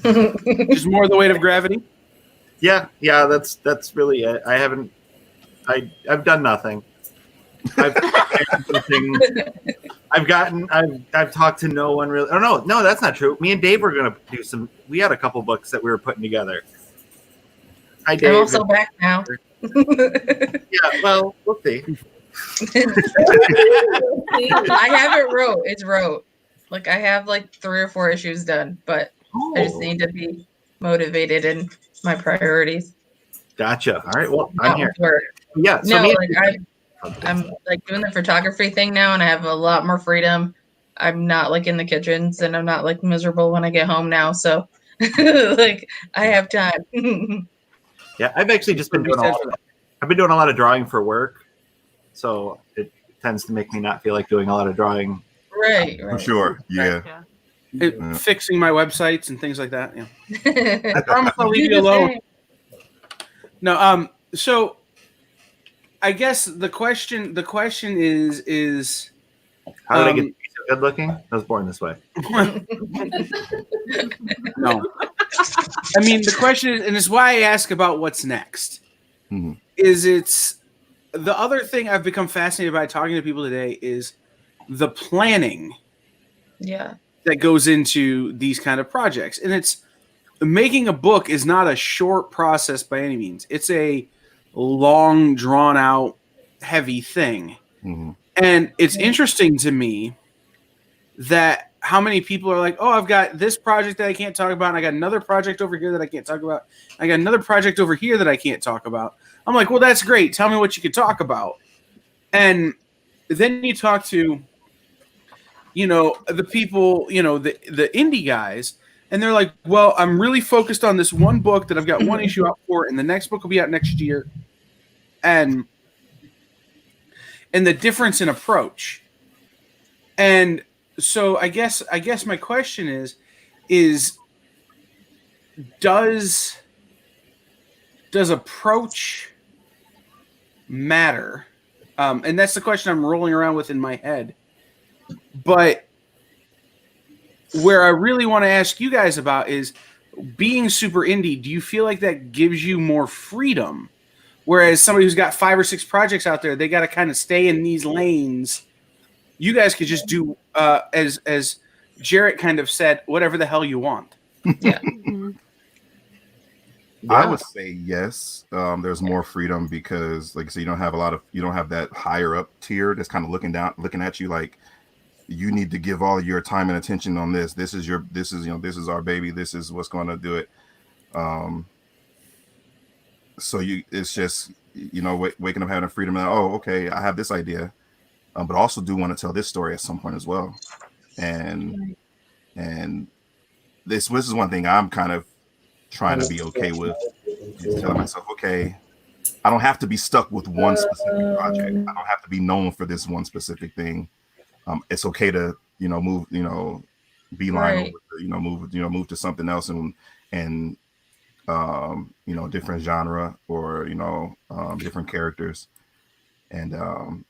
Just more The Weight of Gravity? Yeah, that's really it. I've done nothing. I've talked to no one really. Oh no, that's not true. Me and Dave were gonna do we had a couple books that we were putting together. Hi, Dave. I'm also back now. Yeah, well, we'll see. I have it wrote. It's wrote. Like I have like 3 or 4 issues done, but I just need to be motivated in my priorities. Gotcha. All right. Well, I'm here. Yeah. So I'm like doing the photography thing now, and I have a lot more freedom. I'm not like in the kitchens, and I'm not like miserable when I get home now. So, like, I have time. Yeah, I've actually just been doing I've been doing a lot of drawing for work, so it tends to make me not feel like doing a lot of drawing Right. For sure. Yeah. Fixing my websites and things like that. Yeah. I promise I'll leave you alone. No. So I guess the question is how did I get to be so good looking? I was born this way. No. I mean, the question is, and it's why I ask about what's next. Is it's the other thing I've become fascinated by talking to people today is the planning Yeah. that goes into these kind of projects. And it's making a book is not a short process by any means. It's a long, drawn out, heavy thing. And it's interesting to me that how many people are like, oh, I've got this project that I can't talk about, and I got another project over here that I can't talk about. I got another project over here that I can't talk about. I'm like, well, that's great. Tell me what you can talk about. And then you talk to, the people, the indie guys, and they're like, well, I'm really focused on this one book that I've got one issue out for, and the next book will be out next year. And the difference in approach. And so I guess my question is does approach matter? And that's the question I'm rolling around with in my head. But where I really want to ask you guys about is being super indie. Do you feel like that gives you more freedom? Whereas somebody who's got 5 or 6 projects out there, they got to kind of stay in these lanes. You guys could just do, as Jarrett kind of said, whatever the hell you want. Yeah. I would say yes. There's more freedom because, like I said, you don't have that higher up tier that's kind of looking at you like you need to give all your time and attention on this. This is our baby. This is what's going to do it. So it's just, waking up having a freedom. And, oh, okay, I have this idea, but I also do want to tell this story at some point as well. And this is one thing I'm kind of trying to be okay with, is telling myself, okay, I don't have to be stuck with one specific project. I don't have to be known for this one specific thing. It's okay to, move, beeline over, move to something else and different genre or different characters, and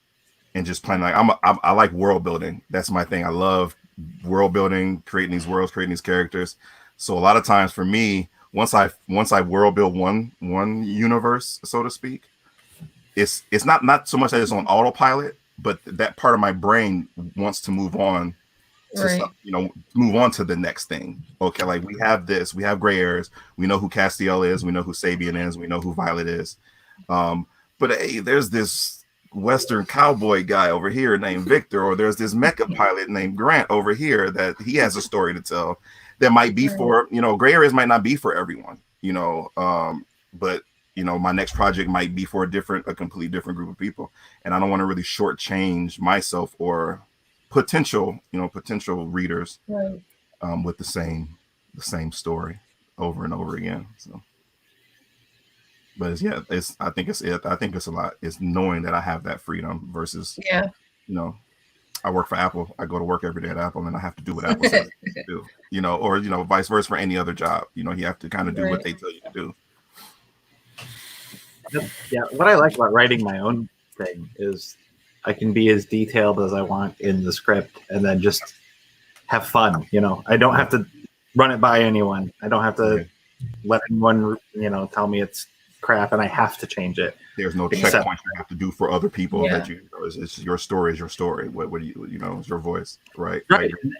just playing like I like world building. That's my thing. I love world building, creating these worlds, creating these characters. So a lot of times for me, once I world build one universe, so to speak, it's not so much that it's on autopilot, but that part of my brain wants to move on to stuff, move on to the next thing. Okay, like we have gray areas. We know who Castiel is. We know who Sabian is. We know who Violet is. But hey, there's this Western cowboy guy over here named Victor, or there's this mecha pilot named Grant over here that he has a story to tell that might be for, gray areas might not be for everyone, but my next project might be for a completely different group of people. And I don't want to really shortchange myself or potential readers with the same story over and over again. So, but I think it's a lot. It's knowing that I have that freedom versus, I work for Apple. I go to work every day at Apple and I have to do what Apple says to do, or, vice versa for any other job. You have to kind of do what they tell you to do. Yeah. What I like about writing my own thing is I can be as detailed as I want in the script and then just have fun. I don't have to run it by anyone. I don't have to let anyone, tell me it's crap and I have to change it. There's no checkpoint you have to do for other people that it's your story is your story. What do you, it's your voice. Right.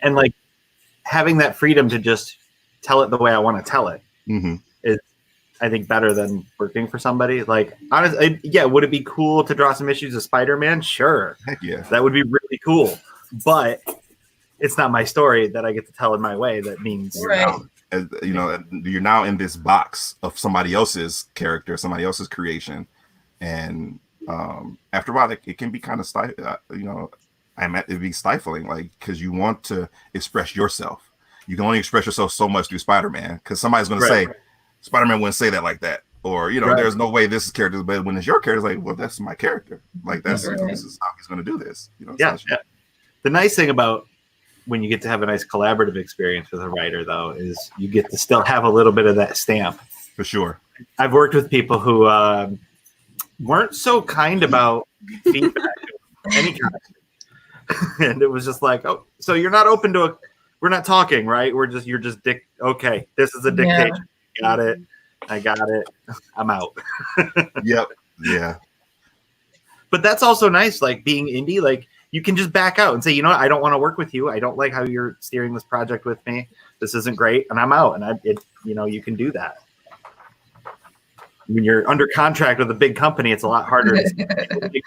And like having that freedom to just tell it the way I want to tell it is, I think, better than working for somebody. Like, honestly, would it be cool to draw some issues of Spider-Man? Sure. Heck yeah. That would be really cool. But it's not my story that I get to tell in my way. That means you're now in this box of somebody else's character, somebody else's creation. And after a while, it can be kind of it'd be stifling, like, because you want to express yourself. You can only express yourself so much through Spider-Man, because somebody's going to say, Spider-Man wouldn't say that like that, or there's no way this is character. But when it's your character, it's like, well, that's my character. Like this is how he's going to do this. The nice thing about when you get to have a nice collaborative experience with a writer, though, is you get to still have a little bit of that stamp. For sure. I've worked with people who weren't so kind about feedback of any kind. And it was just like, oh, so you're not open to we're not talking, right? You're just okay, this is a dictation. Yeah. Got it. I got it. I'm out. Yep. Yeah. But that's also nice, like being indie, like you can just back out and say, you know what, I don't want to work with you. I don't like how you're steering this project with me. This isn't great, and I'm out. And you can do that. When you're under contract with a big company, it's a lot harder to do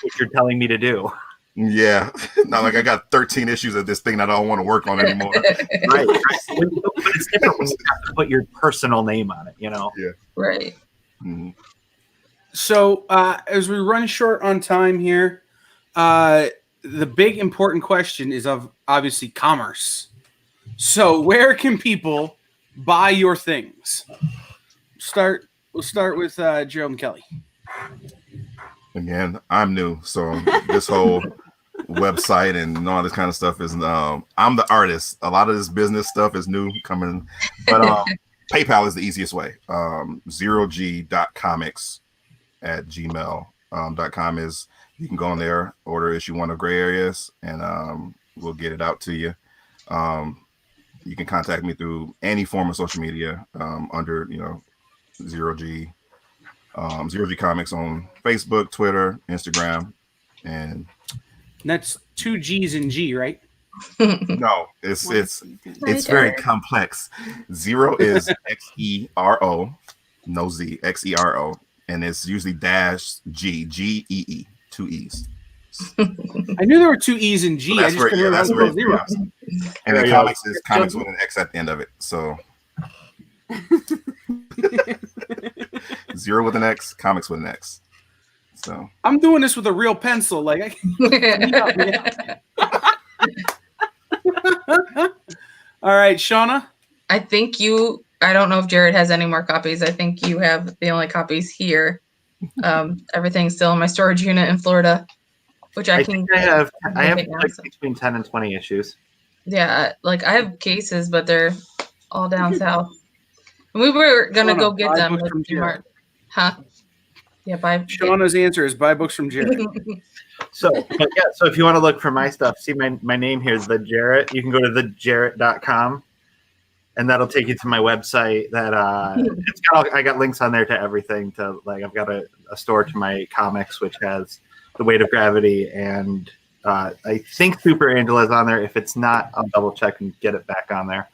what you're telling me to do. Yeah. Not like I got 13 issues of this thing that I don't want to work on anymore. Right. But it's different when you have to put your personal name on it, you know? Yeah. Right. Mm-hmm. So as we run short on time here, the big important question is of obviously commerce. So where can people buy your things? We'll start with Jerome Kelly. Again, I'm new, so this whole website and all this kind of stuff is I'm the artist. A lot of this business stuff is new coming, but PayPal is the easiest way. 0g.comics@gmail.com is, you can go on there, order issue 1 of Gray Areas, and we'll get it out to you. You can contact me through any form of social media under 0G. 0G Comics on Facebook, Twitter, Instagram, and that's 2 G's and G, right? No, it's very complex. 0 is XERO, no Z, XERO, and it's usually -G, GEE, 2 E's. I knew there were 2 E's and G. So I just couldn't remember the zeros. And then comics is comics with an X at the end of it. So 0 with an X, comics with an X. So I'm doing this with a real pencil. Like all right, Shauna. I think I don't know if Jared has any more copies. I think you have the only copies here. Everything's still in my storage unit in Florida, which I think I have like between 10 and 20 issues. Yeah, like I have cases, but they're all down south. We were gonna go get them. Huh? Yeah, buy. Shauna's answer is buy books from Jared. So if you want to look for my stuff, see my name here is The Jarrett. You can go to thejarrett.com, and that'll take you to my website. That I got links on there to everything. To like, I've got a store to my comics, which has The Weight of Gravity, and I think Super Angela is on there. If it's not, I'll double check and get it back on there.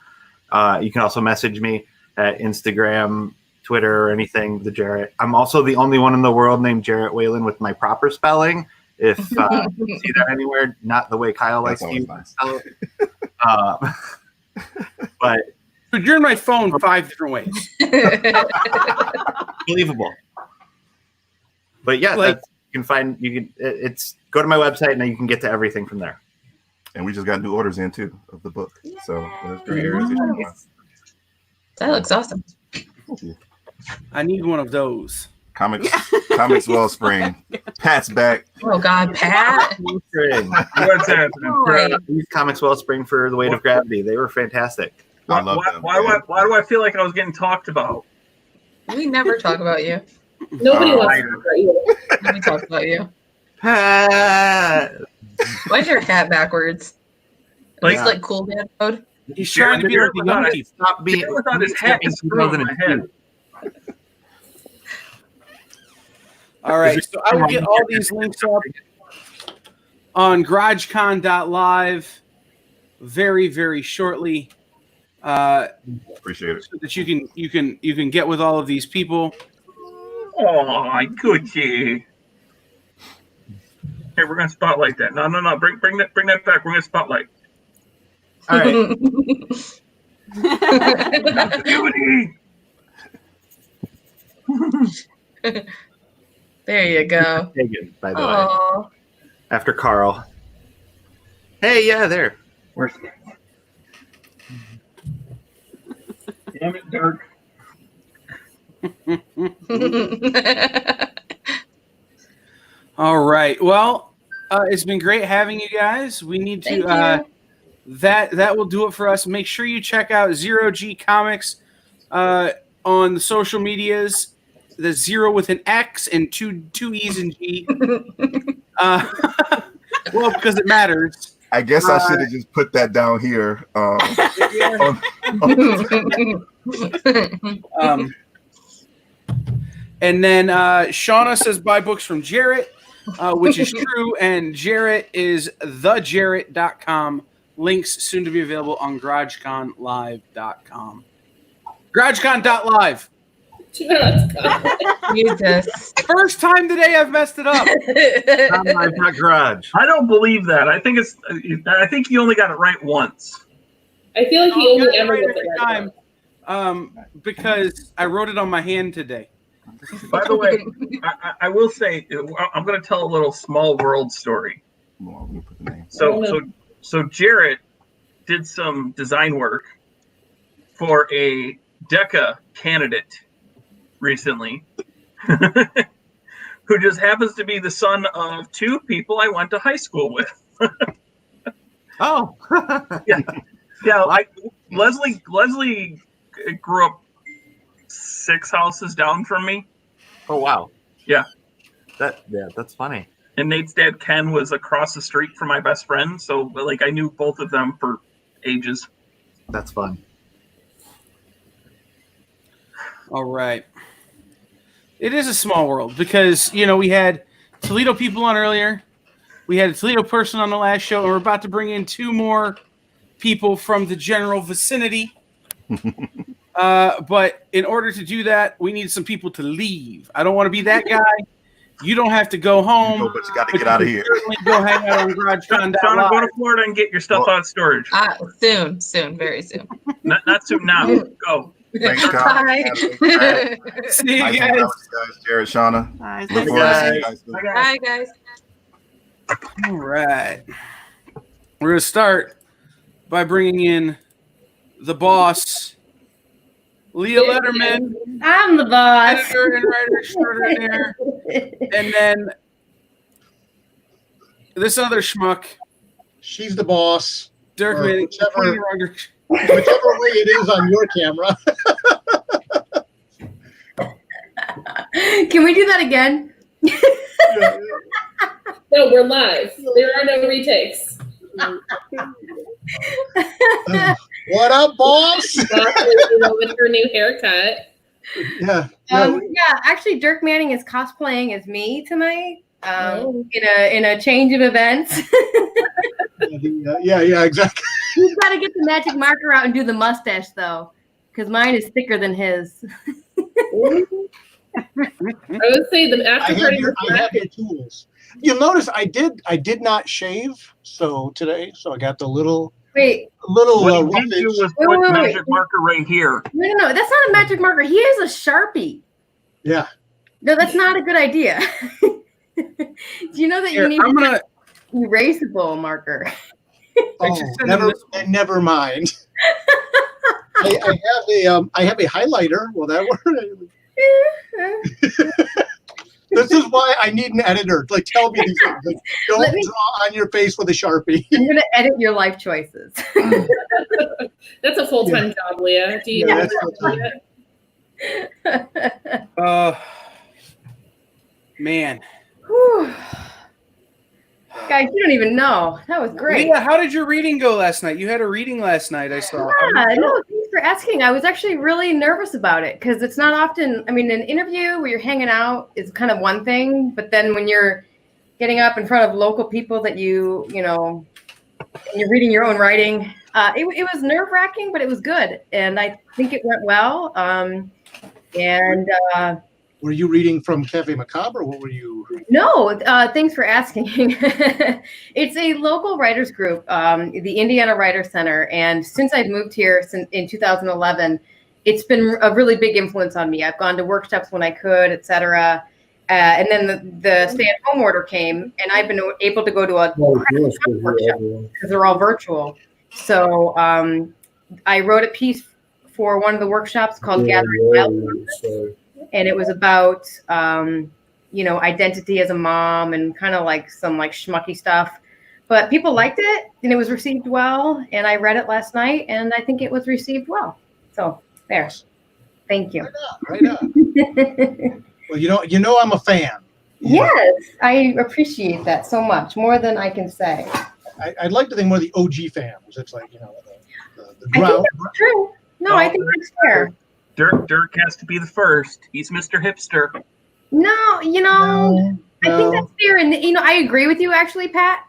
You can also message me at Instagram, Twitter, or anything, The Jarrett. I'm also the only one in the world named Jarrett Whalen with my proper spelling. If you see that anywhere, not the way Kyle likes to spell it. But you're in my phone 5 different ways. Believable. But yeah, you can it's go to my website and then you can get to everything from there. And we just got new orders in too of the book. So there's Gray Areas. That looks awesome. I need one of those. Comics Wellspring. Pat's back. Oh God, Pat. What's happening? These Comics Wellspring for The Weight of Gravity. They were fantastic. I love them. Why do I feel like I was getting talked about? We never talk about you. Nobody wants to talk about you. Nobody talks about you. Pat. Why's your hat backwards? Like, it's like cool dad mode. He's trying to be like the young people. Stop being without his hat and screw in my head. All right, so I will get all these links up on GarageCon.live very, very shortly. Appreciate it. So that you can get with all of these people. Oh, Gucci. Hey, we're gonna spotlight that. No. Bring that back. We're gonna spotlight. All right. There you go. Taken, by the way. After Carl. Hey, yeah, there. Where's Damn it, Dirk. All right. Well, it's been great having you guys. We need to that will do it for us. Make sure you check out Zero G Comics on the social medias. The 0 with an X and two E's and G. Well, because it matters. I guess I should have just put that down here. And then Shauna says buy books from Jarrett, which is true. And Jarrett is thejarrett.com. Links soon to be available on GarageConLive.com. GarageCon.live. Jesus. First time today I've messed it up. I've got Garage. I don't believe that. I think you only got it right once. I feel like he only ever right gets it every right. time. Because I wrote it on my hand today. By the way, I will say I'm going to tell a little small world story. So Jarrett did some design work for a DECA candidate recently, who just happens to be the son of two people I went to high school with. Oh, yeah. Leslie grew up 6 houses down from me. Oh wow. Yeah. That's funny. And Nate's dad Ken was across the street from my best friend, so like I knew both of them for ages. That's fun. All right. It is a small world because, we had Toledo people on earlier. We had a Toledo person on the last show, and we're about to bring in 2 more people from the general vicinity. But in order to do that, we need some people to leave. I don't want to be that guy. You don't have to go home. No, but you got to get out of here. Go hang out on GarageCon. Shauna, go to Florida and get your stuff out of storage. Soon, very soon. Not soon now. Go. Thanks, Bye. See you Nice guys. Jared, Shauna. Bye. Look forward to seeing you guys soon. Bye, guys. All right. We're going to start by bringing in the boss, Leah Letterman, I'm the boss. editor and writer extraordinaire, and then this other schmuck, She's the boss. Dirk Or Manning, whichever way it is on your camera. Can we do that again? No, we're live. There are no retakes. What up, boss? With her new haircut. Yeah. Actually, Dirk Manning is cosplaying as me tonight. In a change of events. Yeah, exactly. He's got to get the magic marker out and do the mustache though, because mine is thicker than his. I would say the after party. I have your tools. You'll notice I did not shave so I got the little What he did do was put magic marker right here. No, that's not a magic marker. He has a Sharpie. Yeah. No, that's not a good idea. Do you know that you need an erasable marker? Oh, never mind. I have a highlighter. Will that work? This is why I need an editor. Like, tell me these things. Like, don't draw on your face with a Sharpie. I'm going to edit your life choices. That's a full-time job, Leah. Do you Yeah, man. Whew. Guys, you don't even know. That was great. Leah, how did your reading go last night? You had a reading last night, I saw. No, thanks for asking. I was actually really nervous about it because it's not often. I mean, an interview where you're hanging out is kind of one thing, but then when you're getting up in front of local people that and you're reading your own writing, it was nerve-wracking, but it was good, and I think it went well. Were you reading from Cafe Macabre? Or what were you reading? No, thanks for asking. It's a local writers group, the Indiana Writers Center. And since I've moved here in 2011, it's been a really big influence on me. I've gone to workshops when I could, etc. And then the stay-at-home order came, and I've been able to go to a workshop because they're all virtual. So I wrote a piece for one of the workshops called Gathering Wild. And it was about, identity as a mom and kind of like some schmucky stuff. but people liked it and it was received well. And I read it last night and I think it was received well. So there. Thank you. Right on. Well, you know, I'm a fan. Yes, I appreciate that so much, more than I can say. I'd like to think more of the OG fans. It's like, you know, the I ground. think that's true. No, I think that's fair. Dirk has to be the first. He's Mr. Hipster. No, you know, I think that's fair. And, you know, I agree with you, actually, Pat.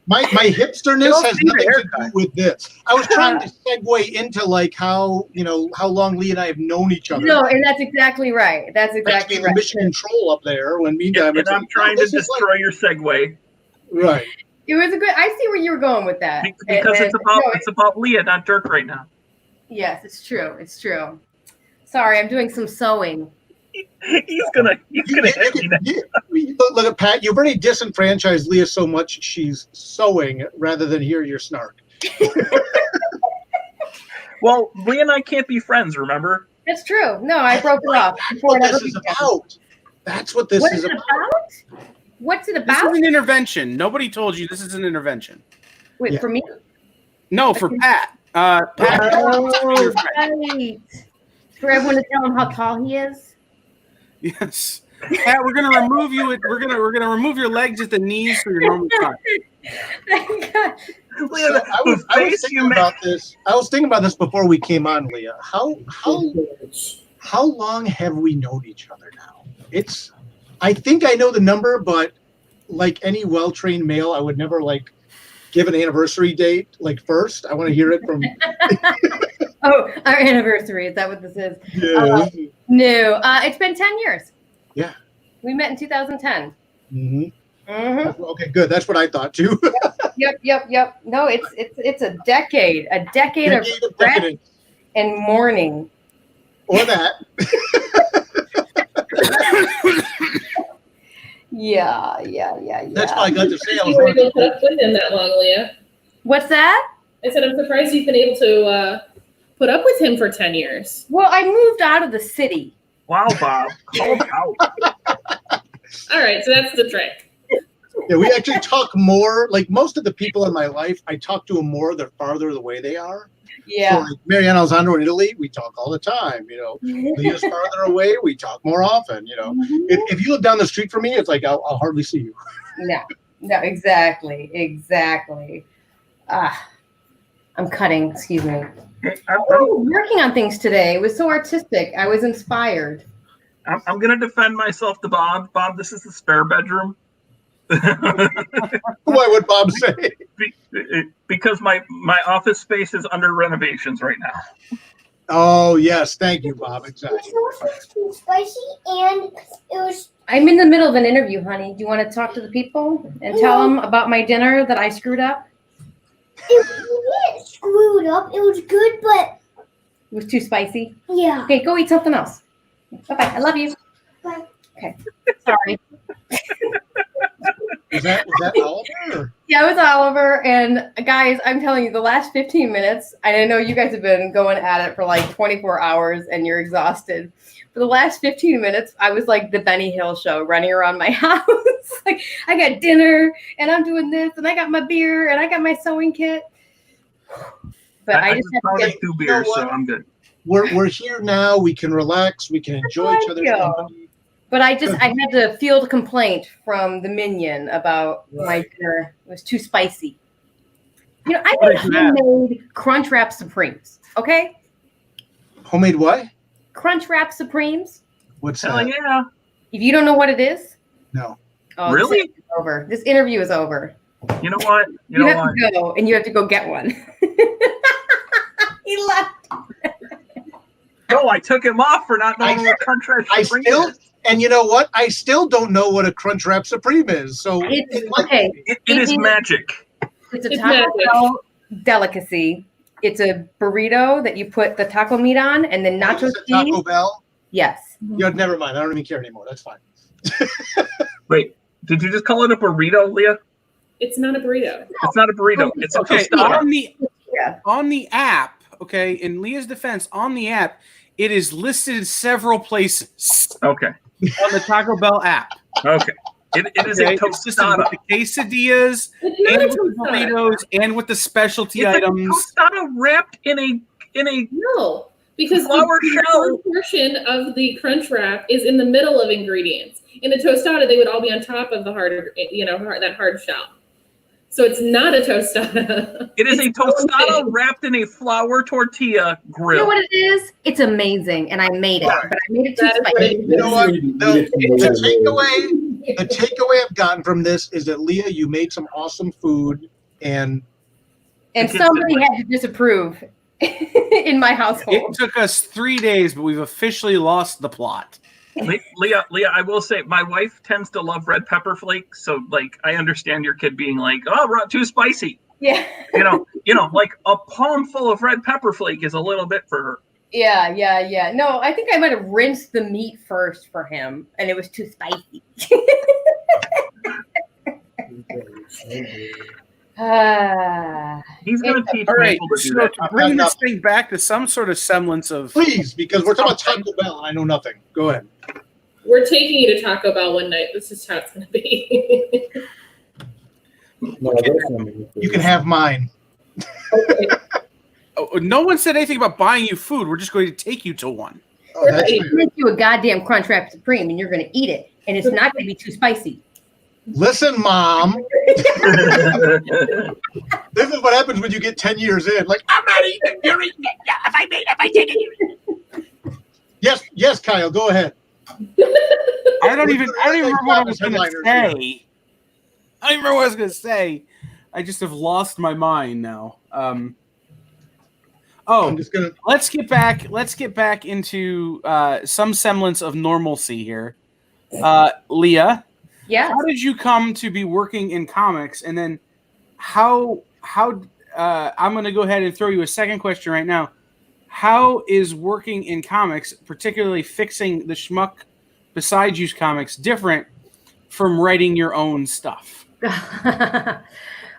My hipsterness has nothing to do with this. I was trying to segue into like how long Lee and I have known each other. No, and that's exactly right. That's exactly right. Mission Control up there. When meantime, And I'm trying to destroy your segue. Right. It was a good. I see where you were going with that. Because And- it's about Leah, not Dirk right now. Yes, it's true. It's true. Sorry, I'm doing some sewing. He's gonna hit me now. Look at Pat. You've already disenfranchised Leah so much she's sewing rather than hear your snark. Well, Leah and I can't be friends, remember? That's true. No, I broke it off That's before what it ever this is began. about. That's what this What is is it about. about? What's it This about? is an intervention. Nobody told you this is an intervention. Wait, for me? No, for Pat. Pat. Oh, right. For everyone to tell him how tall he is. Yes. Pat, we're gonna remove you. We're gonna remove your legs at the knees for your normal size. So I was thinking about this. I was thinking about this before we came on, Leah. How long have we known each other now? I think I know the number, but like any well-trained male, I would never like give an anniversary date like first. I want to hear it from. Oh, our anniversary. Is that what this is? Yeah. No, it's been 10 years. Yeah. We met in 2010. Mm-hmm. Mm-hmm. Okay, good. That's what I thought too. Yep. No, it's a decade of regret decadence. and mourning. Or that. Yeah. That's why I got to say I You was were able to put up with him that long, Leah. What's that? I said I'm surprised you've been able to put up with him for 10 years. Well, I moved out of the city. Wow, Bob. Call him out. All right, so that's the trick. Yeah, we actually talk more. Like most of the people in my life, I talk to them more the farther away they are. Yeah. So like Marianne Alessandro in Italy, we talk all the time. You know, Leah's farther away, we talk more often. You know, if you live down the street from me, it's like I'll hardly see you. No, exactly. I'm cutting. Excuse me. Oh, working on things today. It was so artistic. I was inspired. I'm gonna defend myself to Bob. Bob, this is the spare bedroom. What would Bob say? Because my office space is under renovations right now. Oh yes, thank you, Bob. Exactly. Too spicy, and it was. I'm in the middle of an interview, honey. Do you want to talk to the people and tell them about my dinner that I screwed up? It wasn't screwed up. It was good, but It was too spicy? yeah. Okay, go eat something else. Bye-bye. I love you. Bye. Okay. Sorry. Was that Oliver? Or? Yeah, it was Oliver. And guys, I'm telling you, the last 15 minutes, and I know you guys have been going at it for like 24 hours and you're exhausted. For the last 15 minutes, I was like the Benny Hill show running around my house. Like I got dinner and I'm doing this and I got my beer and I got my sewing kit. But I just have to get 2 beers, so I'm good. We're here now. We can relax. We can enjoy each other's company. But I had to field a complaint from the minion about my dinner. It was too spicy. You know, I made homemade Crunchwrap Supremes. Okay, Homemade what? Crunchwrap Supremes. What's Hell that? yeah. If you don't know what it is, No. oh, Really? This interview is over. This interview is over. You know what? You have to go, and you have to go get one. He left. No, I took him off for not knowing what Crunchwrap Supreme is. And you know what? I still don't know what a Crunchwrap Supreme is. So It is magic. It's a Taco Bell delicacy. It's a burrito that you put the taco meat on, and then nacho cheese. Taco Bell. Yes. Yeah, never mind. I don't even care anymore. That's fine. Wait, did you just call it a burrito, Leah? It's not a burrito. It's not a burrito. It's a Okay, tostada. on the app, okay, in Leah's defense, on the app, it is listed several places. Okay. On the Taco Bell app. Okay. It is a It's just with tostada. the quesadillas It's not and a with the burritos and with the specialty It's items. a tostada wrapped in a No, because flour the shell. portion of the crunch wrap is in the middle of ingredients. In a tostada, they would all be on top of the that hard shell. So it's not a tostada. It is a tostada wrapped in a flour tortilla You grill. know what it is? It's amazing, and I made it, but I made it too spicy. You know what? The takeaway I've gotten from this is that Leah, you made some awesome food, and somebody had to disapprove in my household. It took us 3 days, but we've officially lost the plot. Leah, I will say my wife tends to love red pepper flakes, so like I understand your kid being like, "Oh, too spicy." Yeah. You know, like a palm full of red pepper flake is a little bit for her. Yeah. No, I think I might have rinsed the meat first for him, and it was too spicy. He's gonna teach All right, people to do so that. to bring this thing back to some sort of semblance of please, because we're talking about Taco Bell, and I know nothing. Go ahead. We're taking you to Taco Bell one night. This is how it's going to be. You can have mine. Oh, no one said anything about buying you food. We're just going to take you to one. Oh, that's We're fair. gonna make you a goddamn Crunchwrap Supreme, and you're going to eat it, and it's not going to be too spicy. Listen, Mom. This is what happens when you get 10 years in. Like, I'm not eating it. You're eating it. Yeah, if I take it. Yes, Kyle, go ahead. I don't even remember what I was going to Headliners, say. I don't even remember what I was going to say. I just have lost my mind now. Let's get back into some semblance of normalcy here. Leah, yeah, how did you come to be working in comics, and then how I'm going to go ahead and throw you a second question right now. How is working in comics, particularly fixing the schmuck beside you comics, different from writing your own stuff?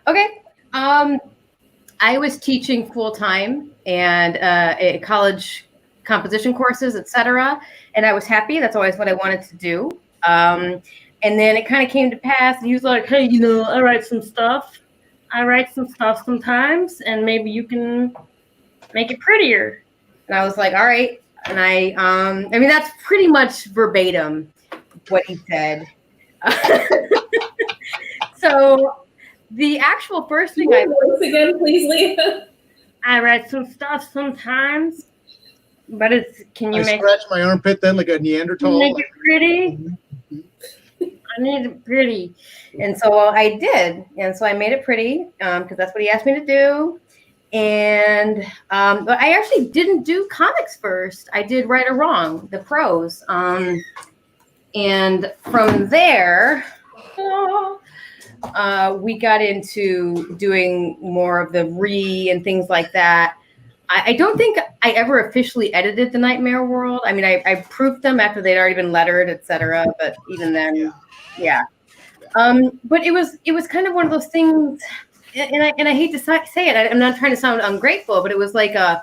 Okay. I was teaching full time and at college composition courses, etc. And I was happy. That's always what I wanted to do. And then it kind of came to pass. And he was like, "Hey, I write some stuff. I write some stuff sometimes, and maybe you can make it prettier." And I was like, "All right." And I mean, that's pretty much verbatim what he said. So the actual first thing once again, please, Leah. I write some stuff sometimes, but can you make scratch my armpit then like a Neanderthal? make it pretty? I need it pretty. And so I did. And so I made it pretty because that's what he asked me to do. And but I actually didn't do comics first. I did Right or Wrong, the prose. And from there, we got into doing more of the and things like that. I don't think I ever officially edited the Nightmare World. I mean, I proofed them after they'd already been lettered, etc. But even then, yeah. But it was kind of one of those things, and I hate to say it. I'm not trying to sound ungrateful, but it was like I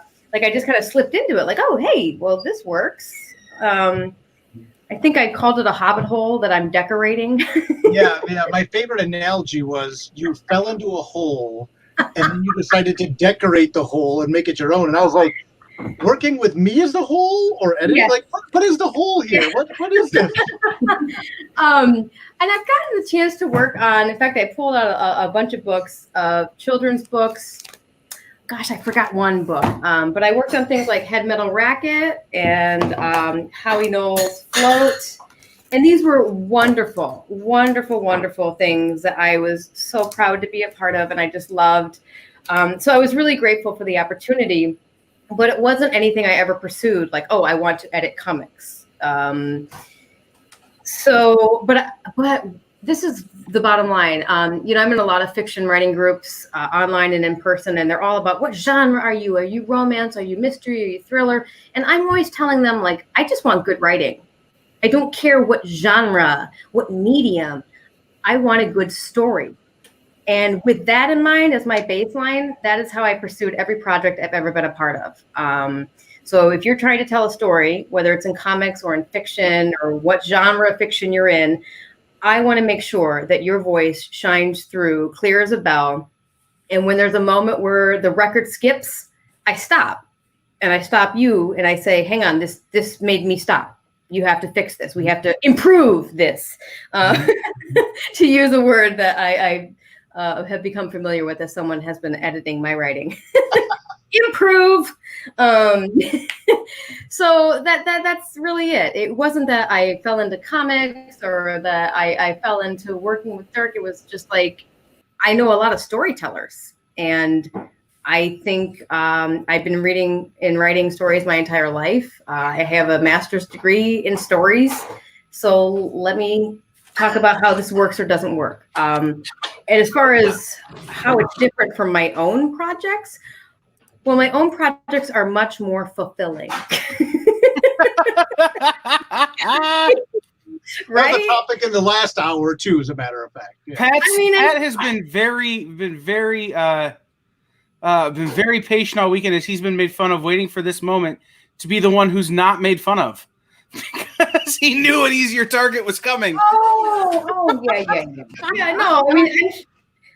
just kind of slipped into it. Like, oh, hey, well, this works. I think I called it a hobbit hole that I'm decorating. Yeah. My favorite analogy was you fell into a hole and then you decided to decorate the hole and make it your own. And I was like, working with me as the hole or editing? Yes. Like, what is the hole here? What is this? And I've gotten the chance to work on, in fact, I pulled out a bunch of books, children's books. Gosh, I forgot one book. But I worked on things like Head Metal Racket and Howie Knowles Float. And these were wonderful, wonderful, wonderful things that I was so proud to be a part of and I just loved. So I was really grateful for the opportunity, but it wasn't anything I ever pursued, like, oh, I want to edit comics. But this is the bottom line. I'm in a lot of fiction writing groups, online and in person, and they're all about, what genre are you? Are you romance? Are you mystery? Are you thriller? And I'm always telling them, like, I just want good writing. I don't care what genre, what medium. I want a good story. And with that in mind as my baseline, that is how I pursued every project I've ever been a part of. So if you're trying to tell a story, whether it's in comics or in fiction or what genre of fiction you're in, I want to make sure that your voice shines through clear as a bell. And when there's a moment where the record skips, I stop. And I stop you and I say, hang on, this made me stop. You have to fix this. We have to improve this. To use a word that I have become familiar with as someone has been editing my writing. Improve. So that's really it. It wasn't that I fell into comics or that I fell into working with Dirk. It was just like, I know a lot of storytellers, and I think I've been reading and writing stories my entire life. I have a master's degree in stories. So let me talk about how this works or doesn't work. And as far as how it's different from my own projects, well, my own projects are much more fulfilling. Right? The topic in the last hour or two, as a matter of fact. Yeah. Pat has been very patient all weekend as he's been made fun of, waiting for this moment to be the one who's not made fun of, because he knew an easier target was coming. Yeah. No, I mean,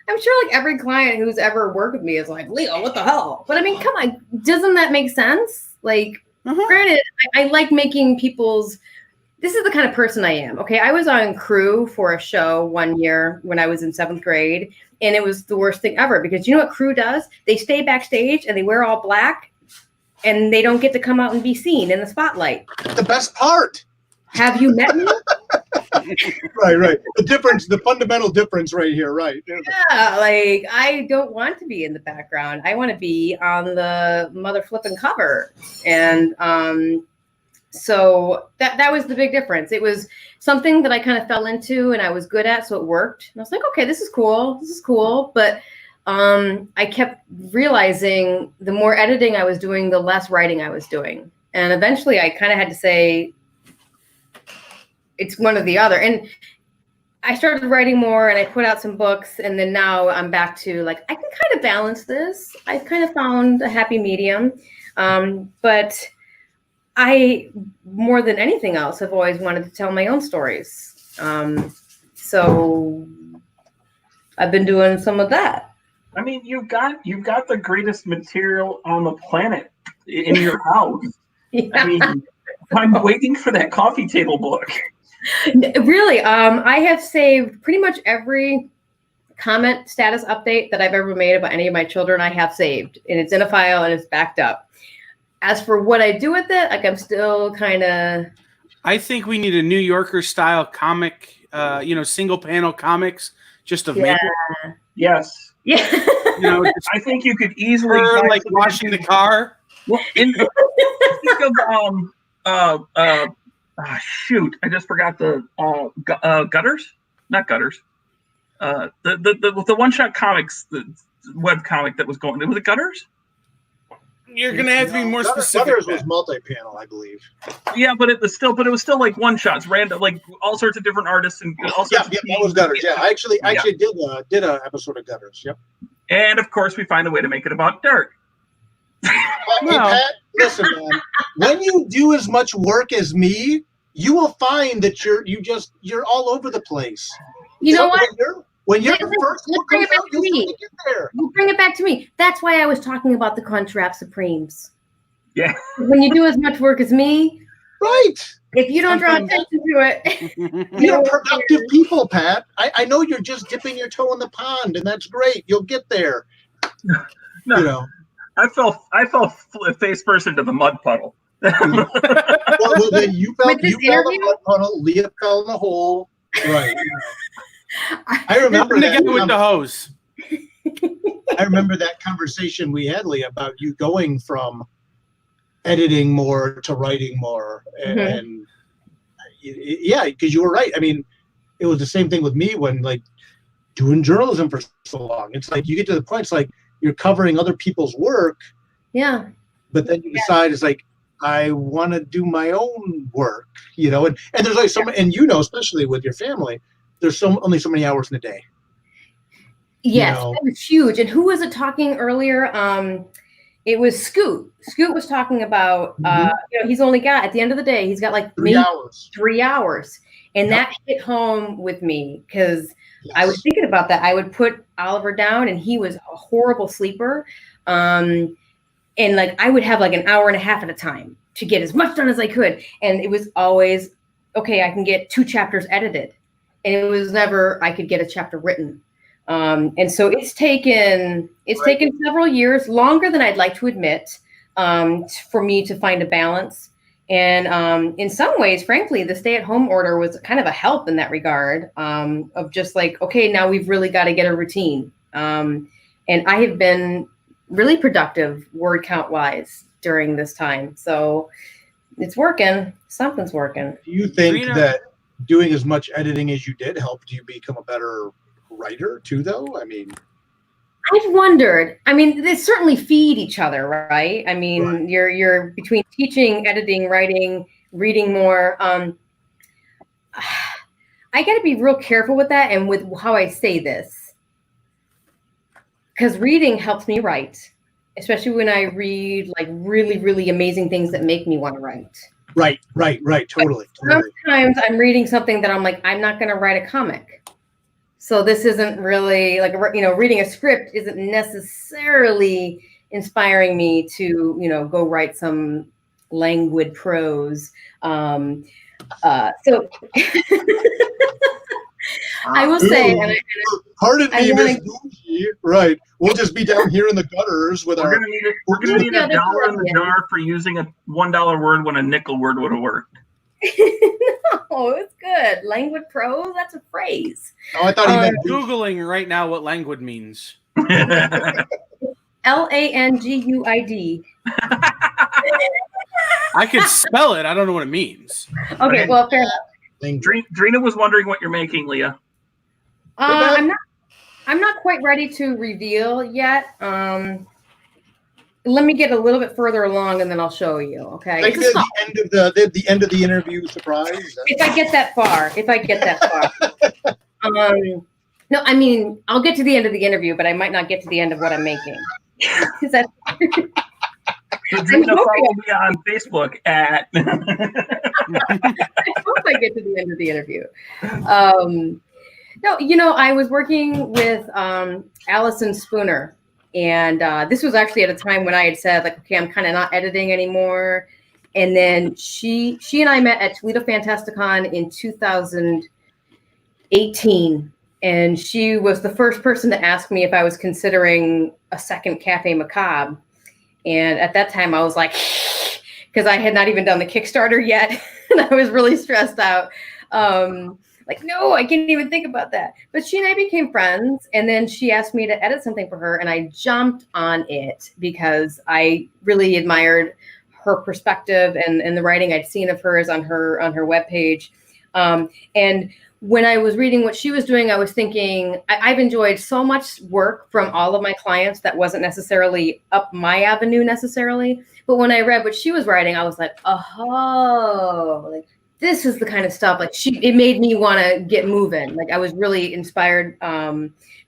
I'm sure like every client who's ever worked with me is like, Leo, what the hell? But I mean, come on, doesn't that make sense? Like, granted, I like making people's. This is the kind of person I am. Okay, I was on crew for a show one year when I was in 7th grade, and it was the worst thing ever because you know what crew does? They stay backstage and they wear all black, and they don't get to come out and be seen in the spotlight. The best part. Have you met me? Right. The difference, the fundamental difference right here, right. Yeah, like I don't want to be in the background. I want to be on the mother flipping cover. And so that was the big difference. It was something that I kind of fell into and I was good at, so it worked. And I was like, okay, this is cool. But I kept realizing the more editing I was doing, the less writing I was doing. And eventually I kind of had to say, it's one or the other. And I started writing more and I put out some books. And then now I'm back to like, I can kind of balance this. I've kind of found a happy medium. But I, more than anything else, have always wanted to tell my own stories. So I've been doing some of that. I mean, you've got the greatest material on the planet in your house. Yeah. I mean, I'm waiting for that coffee table book. Really, I have saved pretty much every comment status update that I've ever made about any of my children. I have saved, and it's in a file and it's backed up. As for what I do with it, like I'm still kind of. I think we need a New Yorker style comic, single panel comics, just of maple. Yes. Yeah. I think you could easily like washing the car. Well, think of shoot! I just forgot the gutters, not gutters. The one shot comics, the web comic that was going. Was it gutters? You're gonna have to be more specific. Gutters was multi-panel, I believe. Yeah, but it was still like one shots, random, like all sorts of different artists and all sorts. Yeah, that was Gutters. Yeah, I actually did a episode of Gutters. Yep. And of course, we find a way to make it about Dirk. Hey, Pat, listen, man. When you do as much work as me, you will find that you're all over the place. You know what? When you're Listen, first you book bring comes it back out, to you'll me. get there. You bring it back to me. That's why I was talking about the Crunchwrap Supremes. Yeah. When you do as much work as me, right? If you don't draw attention to it, You're productive people, Pat. I know you're just dipping your toe in the pond, and that's great. You'll get there. No, I fell face first into the mud puddle. well, then you fell in the mud puddle. Leah fell in the hole. Right. I remember that with the hose. I remember that conversation we had, Leah, about you going from editing more to writing more, and yeah, because you were right. I mean, it was the same thing with me when like doing journalism for so long. It's like you get to the point, it's like you're covering other people's work, yeah, but then you decide it's like I want to do my own work, and there's like some, and especially with your family, there's only so many hours in a day. Yes, that was huge. And who was it talking earlier? It was Scoot. Scoot was talking about, he's only got, at the end of the day, he's got like 3 hours. 3 hours. And that hit home with me because I was thinking about that. I would put Oliver down and he was a horrible sleeper. And like I would have like an hour and a half at a time to get as much done as I could. And it was always, okay, I can get 2 chapters edited. And it was never I could get a chapter written. And so it's taken several years, longer than I'd like to admit, for me to find a balance. And in some ways, frankly, the stay-at-home order was kind of a help in that regard, of just like, okay, now we've really got to get a routine. And I have been really productive word count wise during this time. So it's working. Something's working. Do you think that doing as much editing as you did helped you become a better writer too, though? I mean, I've wondered. I mean, they certainly feed each other, right? I mean, you're between teaching, editing, writing, reading more. I got to be real careful with that and with how I say this, because reading helps me write, especially when I read like really, really amazing things that make me want to write. Right. Totally. Sometimes I'm reading something that I'm like, I'm not going to write a comic. So this isn't really like, reading a script isn't necessarily inspiring me to, go write some languid prose. So I will say, pardon me, Miss Gucci. Right. We'll just be down here in the gutters with We're gonna need $1 in the jar for using a $1 word when a nickel word would have worked. No, it's good. Languid prose, that's a phrase. Oh, I thought he meant Googling right now what languid means. Languid. I could spell it. I don't know what it means. Okay, well, fair enough. Drina was wondering what you're making, Leah. I'm not quite ready to reveal yet. Let me get a little bit further along, and then I'll show you. Okay. Like the end of the interview surprise. If I get that far. No, I mean, I'll get to the end of the interview, but I might not get to the end of what I'm making. Is that? So Drina, follow me on Facebook at. I hope I get to the end of the interview. No, I was working with Allison Spooner, and this was actually at a time when I had said, like, okay, I'm kind of not editing anymore. And then she and I met at Toledo Fantasticon in 2018, and she was the first person to ask me if I was considering a second Cafe Macabre. And at that time, I was like, because I had not even done the Kickstarter yet, and I was really stressed out. Like, no, I can't even think about that. But she and I became friends, and then she asked me to edit something for her, and I jumped on it because I really admired her perspective and the writing I'd seen of hers on her webpage. And when I was reading what she was doing, I was thinking, I've enjoyed so much work from all of my clients that wasn't necessarily up my avenue necessarily. But when I read what she was writing, I was like, oh, like, this is the kind of stuff, like, it made me want to get moving. Like, I was really inspired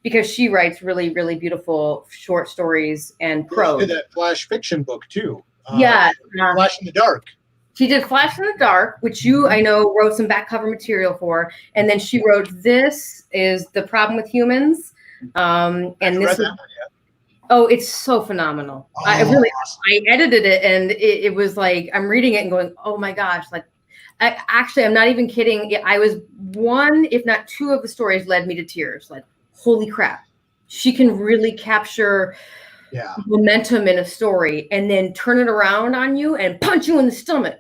because she writes really, really beautiful short stories and prose. She did that Flash fiction book too. Yeah. Flash in the Dark. She did Flash in the Dark, which you, I know, wrote some back cover material for. And then she wrote This Is the Problem with Humans. And this is, oh, it's so phenomenal. Oh, I edited it, and it was like, I'm reading it and going, oh my gosh, like, I'm not even kidding. I was one, if not two of the stories led me to tears. Like, holy crap. She can really capture momentum in a story and then turn it around on you and punch you in the stomach.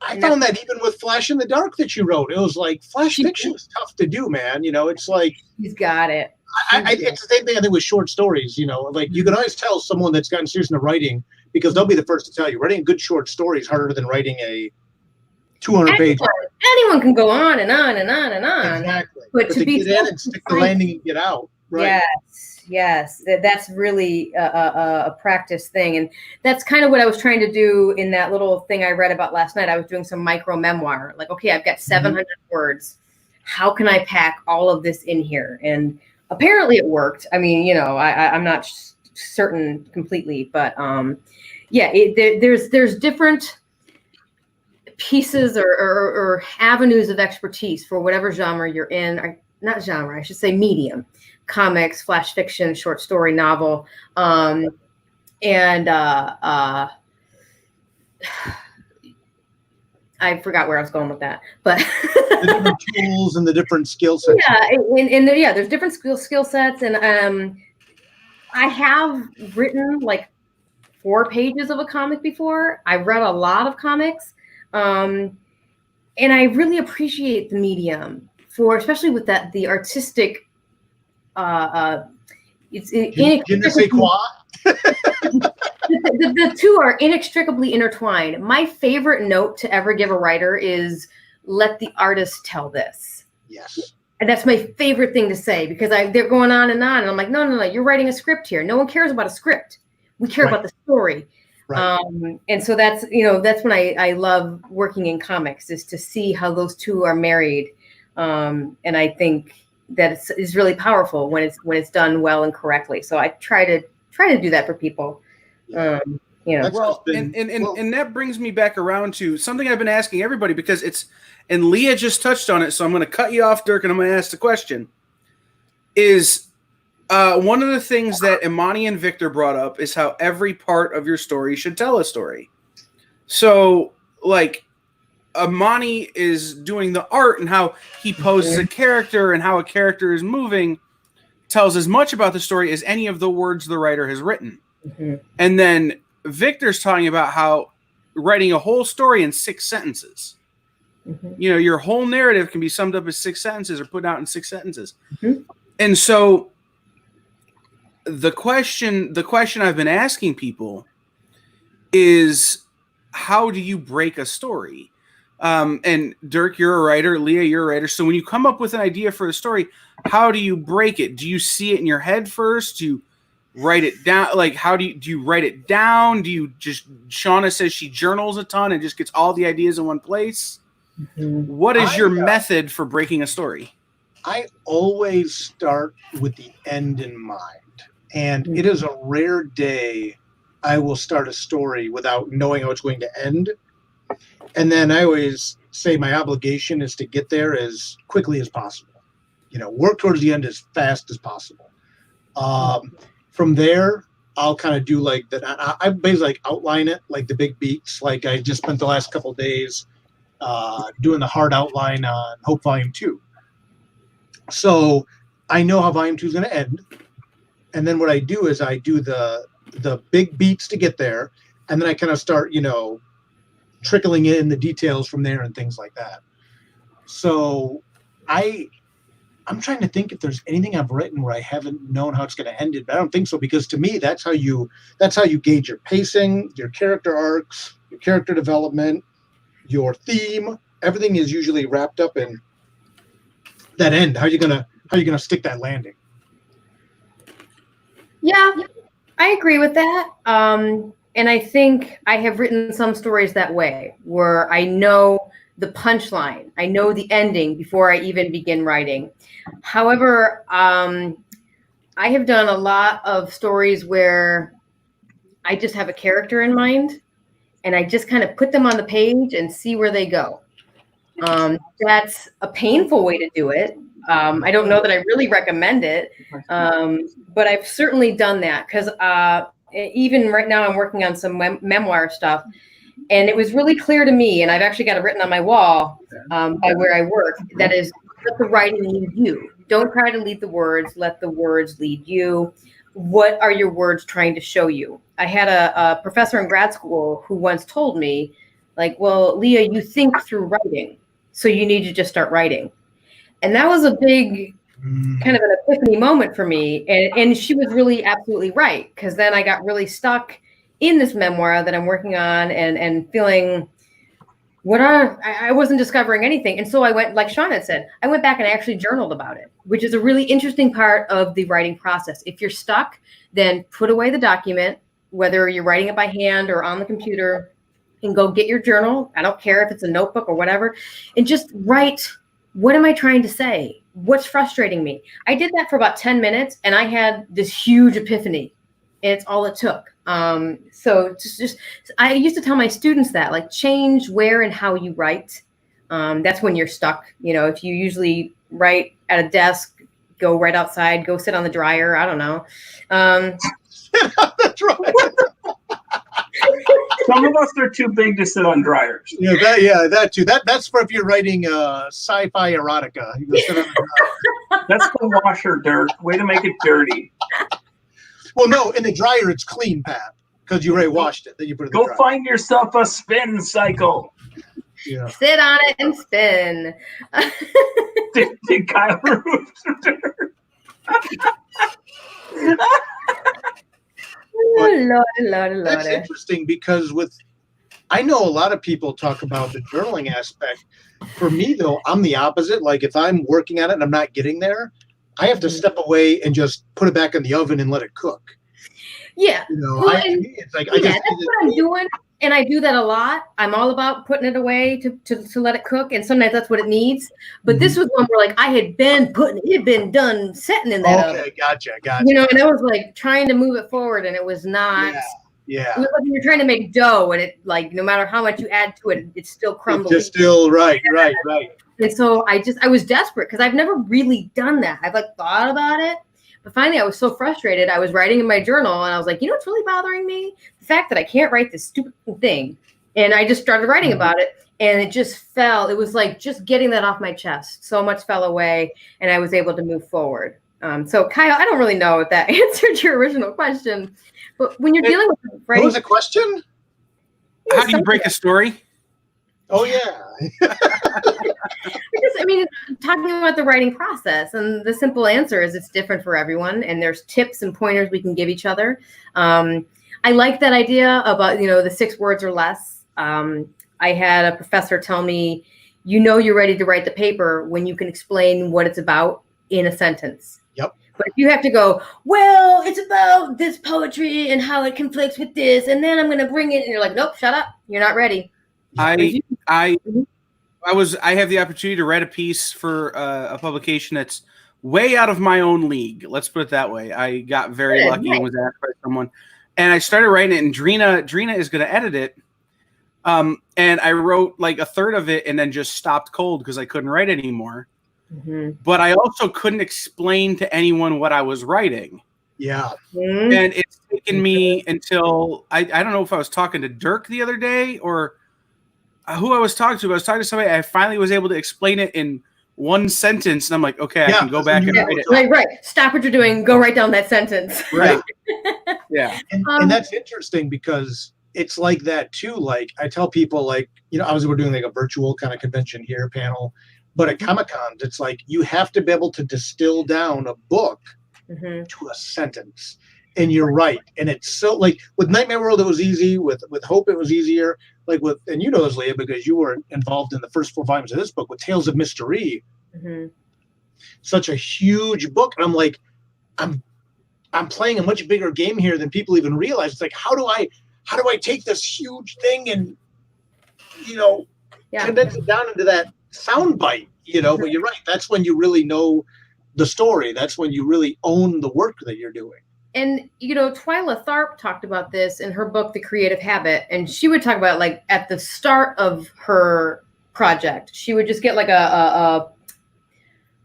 I found that even with Flash in the Dark that you wrote, it was like, Flash fiction is tough to do, man. It's like. He's got it. It's the same thing I think with short stories, like you can always tell someone that's gotten serious into writing because they'll be the first to tell you writing a good short story is harder than writing a 200-page. Anyone can go on and on and on and on. Exactly. But to be get in and stick the landing and get out. Right. Yes. That's really a practice thing. And that's kind of what I was trying to do in that little thing I read about last night. I was doing some micro memoir. Like, okay, I've got 700 words. How can I pack all of this in here? And apparently it worked. I mean, I'm not certain completely, but there's different pieces or avenues of expertise for whatever genre you're in, or not genre, I should say medium, comics, flash fiction, short story, novel, I forgot where I was going with that, but the different tools and the different skill sets. Yeah, there's different skill sets, and I have written like 4 pages of a comic before. I've read a lot of comics, and I really appreciate the medium for, especially with the artistic. It's the two are inextricably intertwined. My favorite note to ever give a writer is let the artist tell this. Yes. And that's my favorite thing to say, because they're going on, and I'm like, no, you're writing a script here. No one cares about a script. We care about the story. Right. And so that's when I love working in comics, is to see how those two are married. And I think that it's really powerful when it's done well and correctly. So I try to do that for people. Well, and that brings me back around to something I've been asking everybody, because and Leah just touched on it, so I'm going to cut you off, Dirk, and I'm going to ask the question. Is one of the things that Imani and Victor brought up is how every part of your story should tell a story. So, like, Imani is doing the art and how he poses a character and how a character is moving tells as much about the story as any of the words the writer has written. Mm-hmm. And then Victor's talking about how writing a whole story in 6 sentences. Mm-hmm. Your whole narrative can be summed up as 6 sentences or put out in 6 sentences. Mm-hmm. And so the question I've been asking people is, how do you break a story? And Dirk, you're a writer. Leah, you're a writer. So when you come up with an idea for a story, how do you break it? Do you see it in your head first? Do you write it down? Like, how do you write it down? Do you just, Shauna says she journals a ton and just gets all the ideas in one place. Mm-hmm. What is your method for breaking a story? I always start with the end in mind. And it is a rare day I will start a story without knowing how it's going to end. And then I always say my obligation is to get there as quickly as possible. Work towards the end as fast as possible. From there, I'll kind of do like that. I basically like outline it, like the big beats. Like I just spent the last couple of days doing the hard outline on Hope Volume 2. So I know how Volume 2 is going to end. And then what I do is I do the big beats to get there. And then I kind of start, trickling in the details from there and things like that. So I'm trying to think if there's anything I've written where I haven't known how it's going to end it, but I don't think so, because to me, that's how you gauge your pacing, your character arcs, your character development, your theme. Everything is usually wrapped up in that end. How are you gonna stick that landing? Yeah, I agree with that. And I think I have written some stories that way, where I know the punchline, I know the ending before I even begin writing. However, I have done a lot of stories where I just have a character in mind and I just kind of put them on the page and see where they go. That's a painful way to do it. I don't know that I really recommend it, but I've certainly done that, because even right now I'm working on some memoir stuff, and it was really clear to me, and I've actually got it written on my wall by where I work, that is, let the writing lead you. Don't try to lead the words, let the words lead you. What are your words trying to show you? I had a professor in grad school who once told me, like, well, Leah, you think through writing, so you need to just start writing. And that was a big kind of an epiphany moment for me. And she was really absolutely right, because then I got really stuck in this memoir that I'm working on and feeling I wasn't discovering anything. And so I went, like Sean had said, I went back and I actually journaled about it, which is a really interesting part of the writing process. If you're stuck, then put away the document, whether you're writing it by hand or on the computer, and go get your journal. I don't care if it's a notebook or whatever, and just write, what am I trying to say? What's frustrating me? I did that for about 10 minutes and I had this huge epiphany. and it's all it took. So just I used to tell my students that, like, change where and how you write. That's when you're stuck. You know, if you usually write at a desk, go right outside, go sit on the dryer. I don't know. Some of us are too big to sit on dryers. Yeah, that too. That's for if you're writing sci-fi erotica. You go sit on the dryer. That's the washer, Dirk. Way to make it dirty. Well, no, in the dryer it's clean, Pat, because you already washed it. Then you put it in the Go dryer. find yourself a spin cycle. Yeah. Sit on it and spin. Did Kyle remove some dirt? Lord. That's interesting because I know a lot of people talk about the journaling aspect. For me, though, I'm the opposite. Like, if I'm working on it and I'm not getting there, I have to step away and just put it back in the oven and let it cook. Yeah. You know, Well, it's like yeah, that's what I'm doing. And I do that a lot. I'm all about putting it away to let it cook. And sometimes that's what it needs. But this was one where, like, I had been done setting in that oven. Okay, gotcha. You know, and I was like trying to move it forward, and it was not. Yeah. It was like when you're trying to make dough, and it, like, no matter how much you add to it, it's still crumbling. Just still right. And so I was desperate because I've never really done that. I've, like, thought about it. But finally, I was so frustrated. I was writing in my journal, and I was like, you know what's really bothering me? The fact that I can't write this stupid thing. And I just started writing about it, and it just fell. It was like just getting that off my chest. So much fell away, and I was able to move forward. So, Kyle, I don't really know if that answered your original question. But when you're dealing with writing... What was the question? How do you break a story? Oh, yeah. I mean, talking about the writing process, and the simple answer is it's different for everyone, and there's tips and pointers we can give each other. I like that idea about, you know, the 6 words or less. I had a professor tell me, you know, you're ready to write the paper when you can explain what it's about in a sentence. Yep. But if you have to go, well, it's about this poetry and how it conflicts with this, and then I'm going to bring it, and you're like, nope, shut up, you're not ready. I have the opportunity to write a piece for a publication that's way out of my own league. Let's put it that way. I got very lucky and was asked by someone, and I started writing it. And Drina is going to edit it. And I wrote like a third of it, and then just stopped cold because I couldn't write anymore. But I also couldn't explain to anyone what I was writing. Yeah. And it's taken me until I don't know if I was talking to Dirk the other day or who I was talking to. I was talking to somebody. I finally was able to explain it in one sentence, and I'm like, okay, I can go back and write it. Like, right. Stop what you're doing. Go write down that sentence. Right. Yeah. And that's interesting because it's like that too. Like, I tell people, like, you know, we're doing like a virtual kind of convention here, panel, but at Comic-Con, it's like you have to be able to distill down a book to a sentence. And you're right. And it's so, like, with Nightmare World, it was easy. With Hope, it was easier. Like and you know this, Leah, because you were involved in the first 4 volumes of this book with Tales of Mystery. Such a huge book. And I'm like, I'm playing a much bigger game here than people even realize. It's like, how do I take this huge thing and, you know, condense it down into that sound bite, you know? But you're right. That's when you really know the story. That's when you really own the work that you're doing. And, you know, Twyla Tharp talked about this in her book, The Creative Habit. And she would talk about, like, at the start of her project, she would just get like a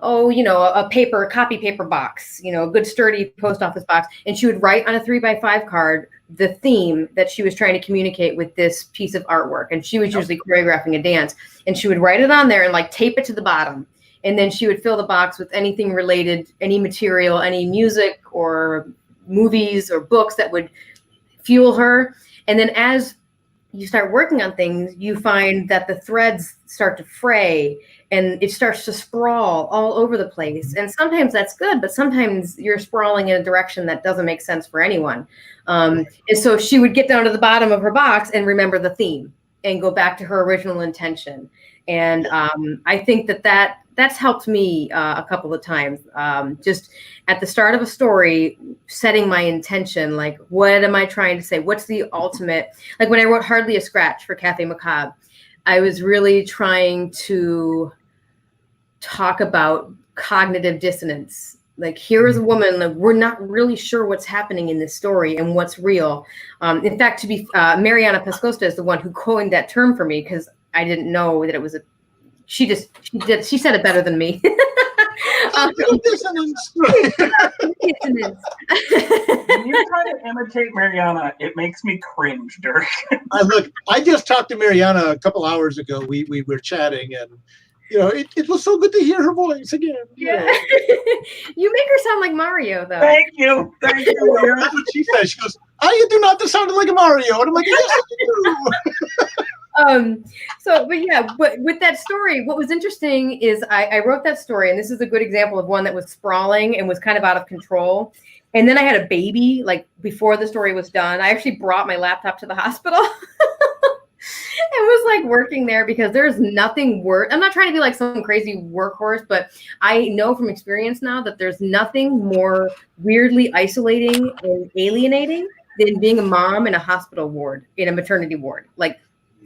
copy paper box, you know, a good sturdy post office box. And she would write on a 3x5 card the theme that she was trying to communicate with this piece of artwork. And she was usually choreographing a dance. And she would write it on there and, like, tape it to the bottom. And then she would fill the box with anything related, any material, any music or movies or books that would fuel her. And then as you start working on things, you find that the threads start to fray and it starts to sprawl all over the place. And sometimes that's good, but sometimes you're sprawling in a direction that doesn't make sense for anyone. And so she would get down to the bottom of her box and remember the theme and go back to her original intention. And I think that's helped me a couple of times. Just at the start of a story, setting my intention, like, what am I trying to say? What's the ultimate? Like when I wrote Hardly a Scratch for Cafe Macabre, I was really trying to talk about cognitive dissonance Like, here is a woman, like, we're not really sure what's happening in this story and what's real. In fact, Mariana Pascosta is the one who coined that term for me, because I didn't know that it was she said it better than me. Dissonance. When you try to imitate Mariana, it makes me cringe, Dirk. I just talked to Mariana a couple hours ago. We were chatting, and it was so good to hear her voice again. Yeah. You make her sound like Mario, though. Thank you. That's what she says. She goes, "You do not sound like a Mario," and I'm like, "Yes, I do." But with that story, what was interesting is I wrote that story, and this is a good example of one that was sprawling and was kind of out of control. And then I had a baby, like, before the story was done. I actually brought my laptop to the hospital. I was like working there because there's nothing worse. I'm not trying to be like some crazy workhorse, but I know from experience now that there's nothing more weirdly isolating and alienating than being a mom in a hospital ward, in a maternity ward. Like,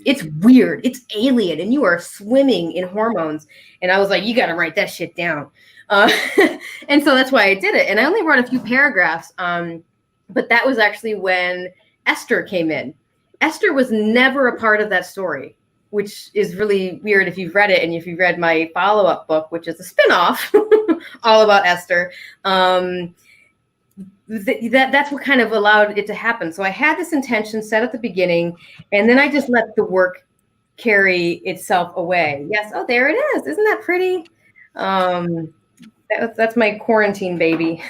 it's weird, it's alien, and you are swimming in hormones. And I was like, you got to write that shit down. And so that's why I did it. And I only wrote a few paragraphs, but that was actually when Esther came in. Esther was never a part of that story, which is really weird if you've read it, and if you've read my follow-up book, which is a spin-off all about Esther. That's what kind of allowed it to happen. So I had this intention set at the beginning, and then I just let the work carry itself away. Yes. Oh, there it is. Isn't that pretty? That's my quarantine baby.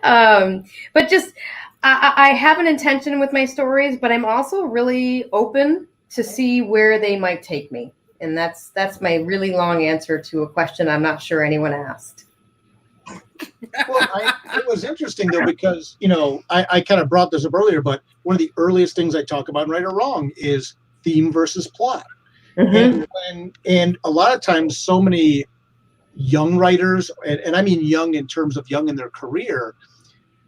But just, I have an intention with my stories, but I'm also really open to see where they might take me. And that's my really long answer to a question I'm not sure anyone asked. Well, it was interesting, though, because, I kind of brought this up earlier, but one of the earliest things I talk about in Right or Wrong is theme versus plot. Mm-hmm. And a lot of times, so many young writers, and I mean young in terms of young in their career,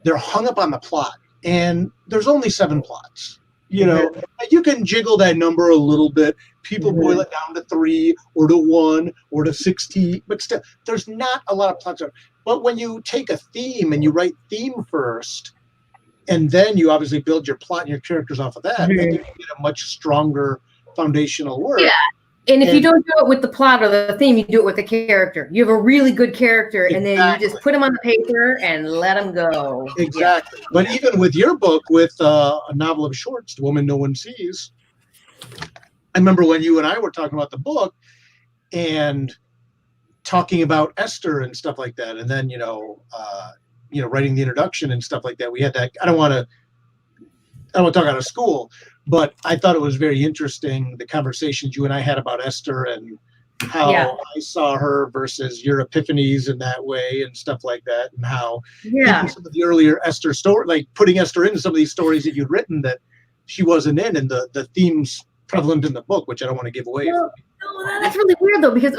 they're hung up on the plot. And there's only 7 plots. You can jiggle that number a little bit. People boil it down to 3 or to 1 or to 16, but still, there's not a lot of plots. But when you take a theme and you write theme first, and then you obviously build your plot and your characters off of that, then you can get a much stronger foundational work. Yeah. And if you don't do it with the plot or the theme, you do it with the character. You have a really good character, and then you just put them on the paper and let them go. Exactly. Yeah. But even with your book, with a novel of shorts, The Woman No One Sees, I remember when you and I were talking about the book and talking about Esther and stuff like that, and then writing the introduction and stuff like that. We had that. I don't want to talk out of school, but I thought it was very interesting, the conversations you and I had about Esther and how I saw her versus your epiphanies in that way and stuff like that, and how even some of the earlier Esther story, like putting Esther into some of these stories that you'd written that she wasn't in, and the themes prevalent in the book, which I don't want to give away. No, that's really weird though, because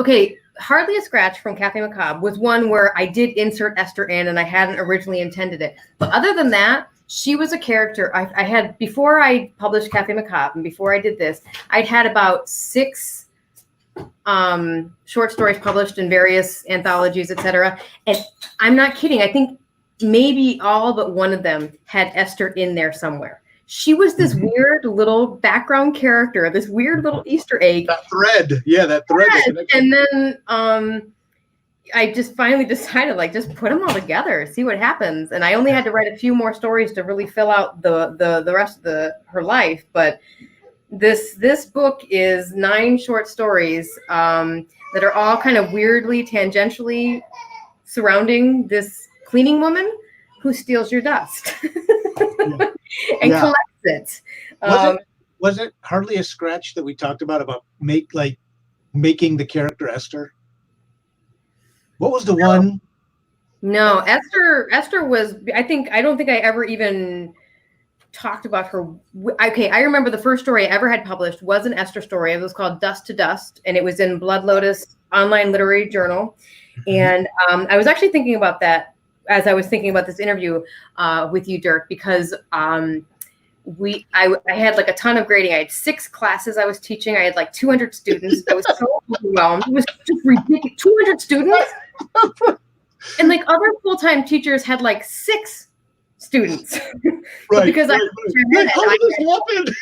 Hardly a Scratch from Cafe Macabre was one where I did insert Esther in, and I hadn't originally intended it. But other than that, she was a character I had before I published Cafe Macabre, and before I did this, I'd had about 6 short stories published in various anthologies, etc. And I'm not kidding. I think maybe all but one of them had Esther in there somewhere. She was this weird little background character, this weird little Easter egg. That thread. Yeah, that thread. And then I just finally decided, just put them all together, see what happens. And I only had to write a few more stories to really fill out the rest of her life. But this book is 9 short stories that are all kind of weirdly, tangentially surrounding this cleaning woman who steals your dust and collects it. Was it Hardly a Scratch that we talked about making the character Esther? What was the one? No, Esther was, I don't think I ever even talked about her. Okay, I remember the first story I ever had published was an Esther story. It was called Dust to Dust, and it was in Blood Lotus Online Literary Journal. And I was actually thinking about that as I was thinking about this interview with you, Dirk, because I had a ton of grading. I had 6 classes I was teaching. I had 200 students. I was so overwhelmed. It was just ridiculous. 200 students? And like other full-time teachers had like 6 students. Right. Because right, I right. How did this happen?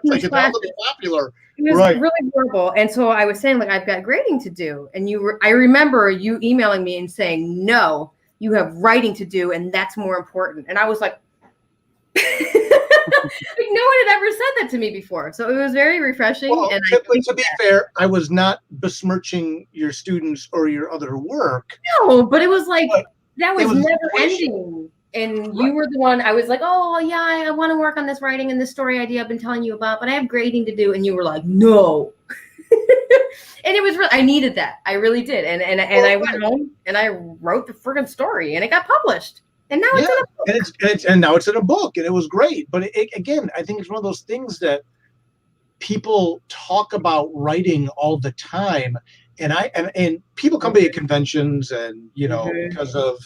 Like it's not really popular. It was Right. really horrible. And so I was saying, like, I've got grading to do. And I remember you emailing me and saying, no, you have writing to do, and that's more important. And I was like, like no one had ever said that to me before. So it was very refreshing. Well, and to be fair, I was not besmirching your students or your other work. No, but it was like, that was it was never ending. And you were the one, I was like, oh, yeah, I want to work on this writing and this story idea I've been telling you about, but I have grading to do. And you were like, no. And it was really, I needed that. I really did. And I went home and I wrote the friggin' story and it got published. And now it's in a book. And now it's in a book, and it was great. But again, I think it's one of those things that people talk about writing all the time. And people come to conventions and, you know, because of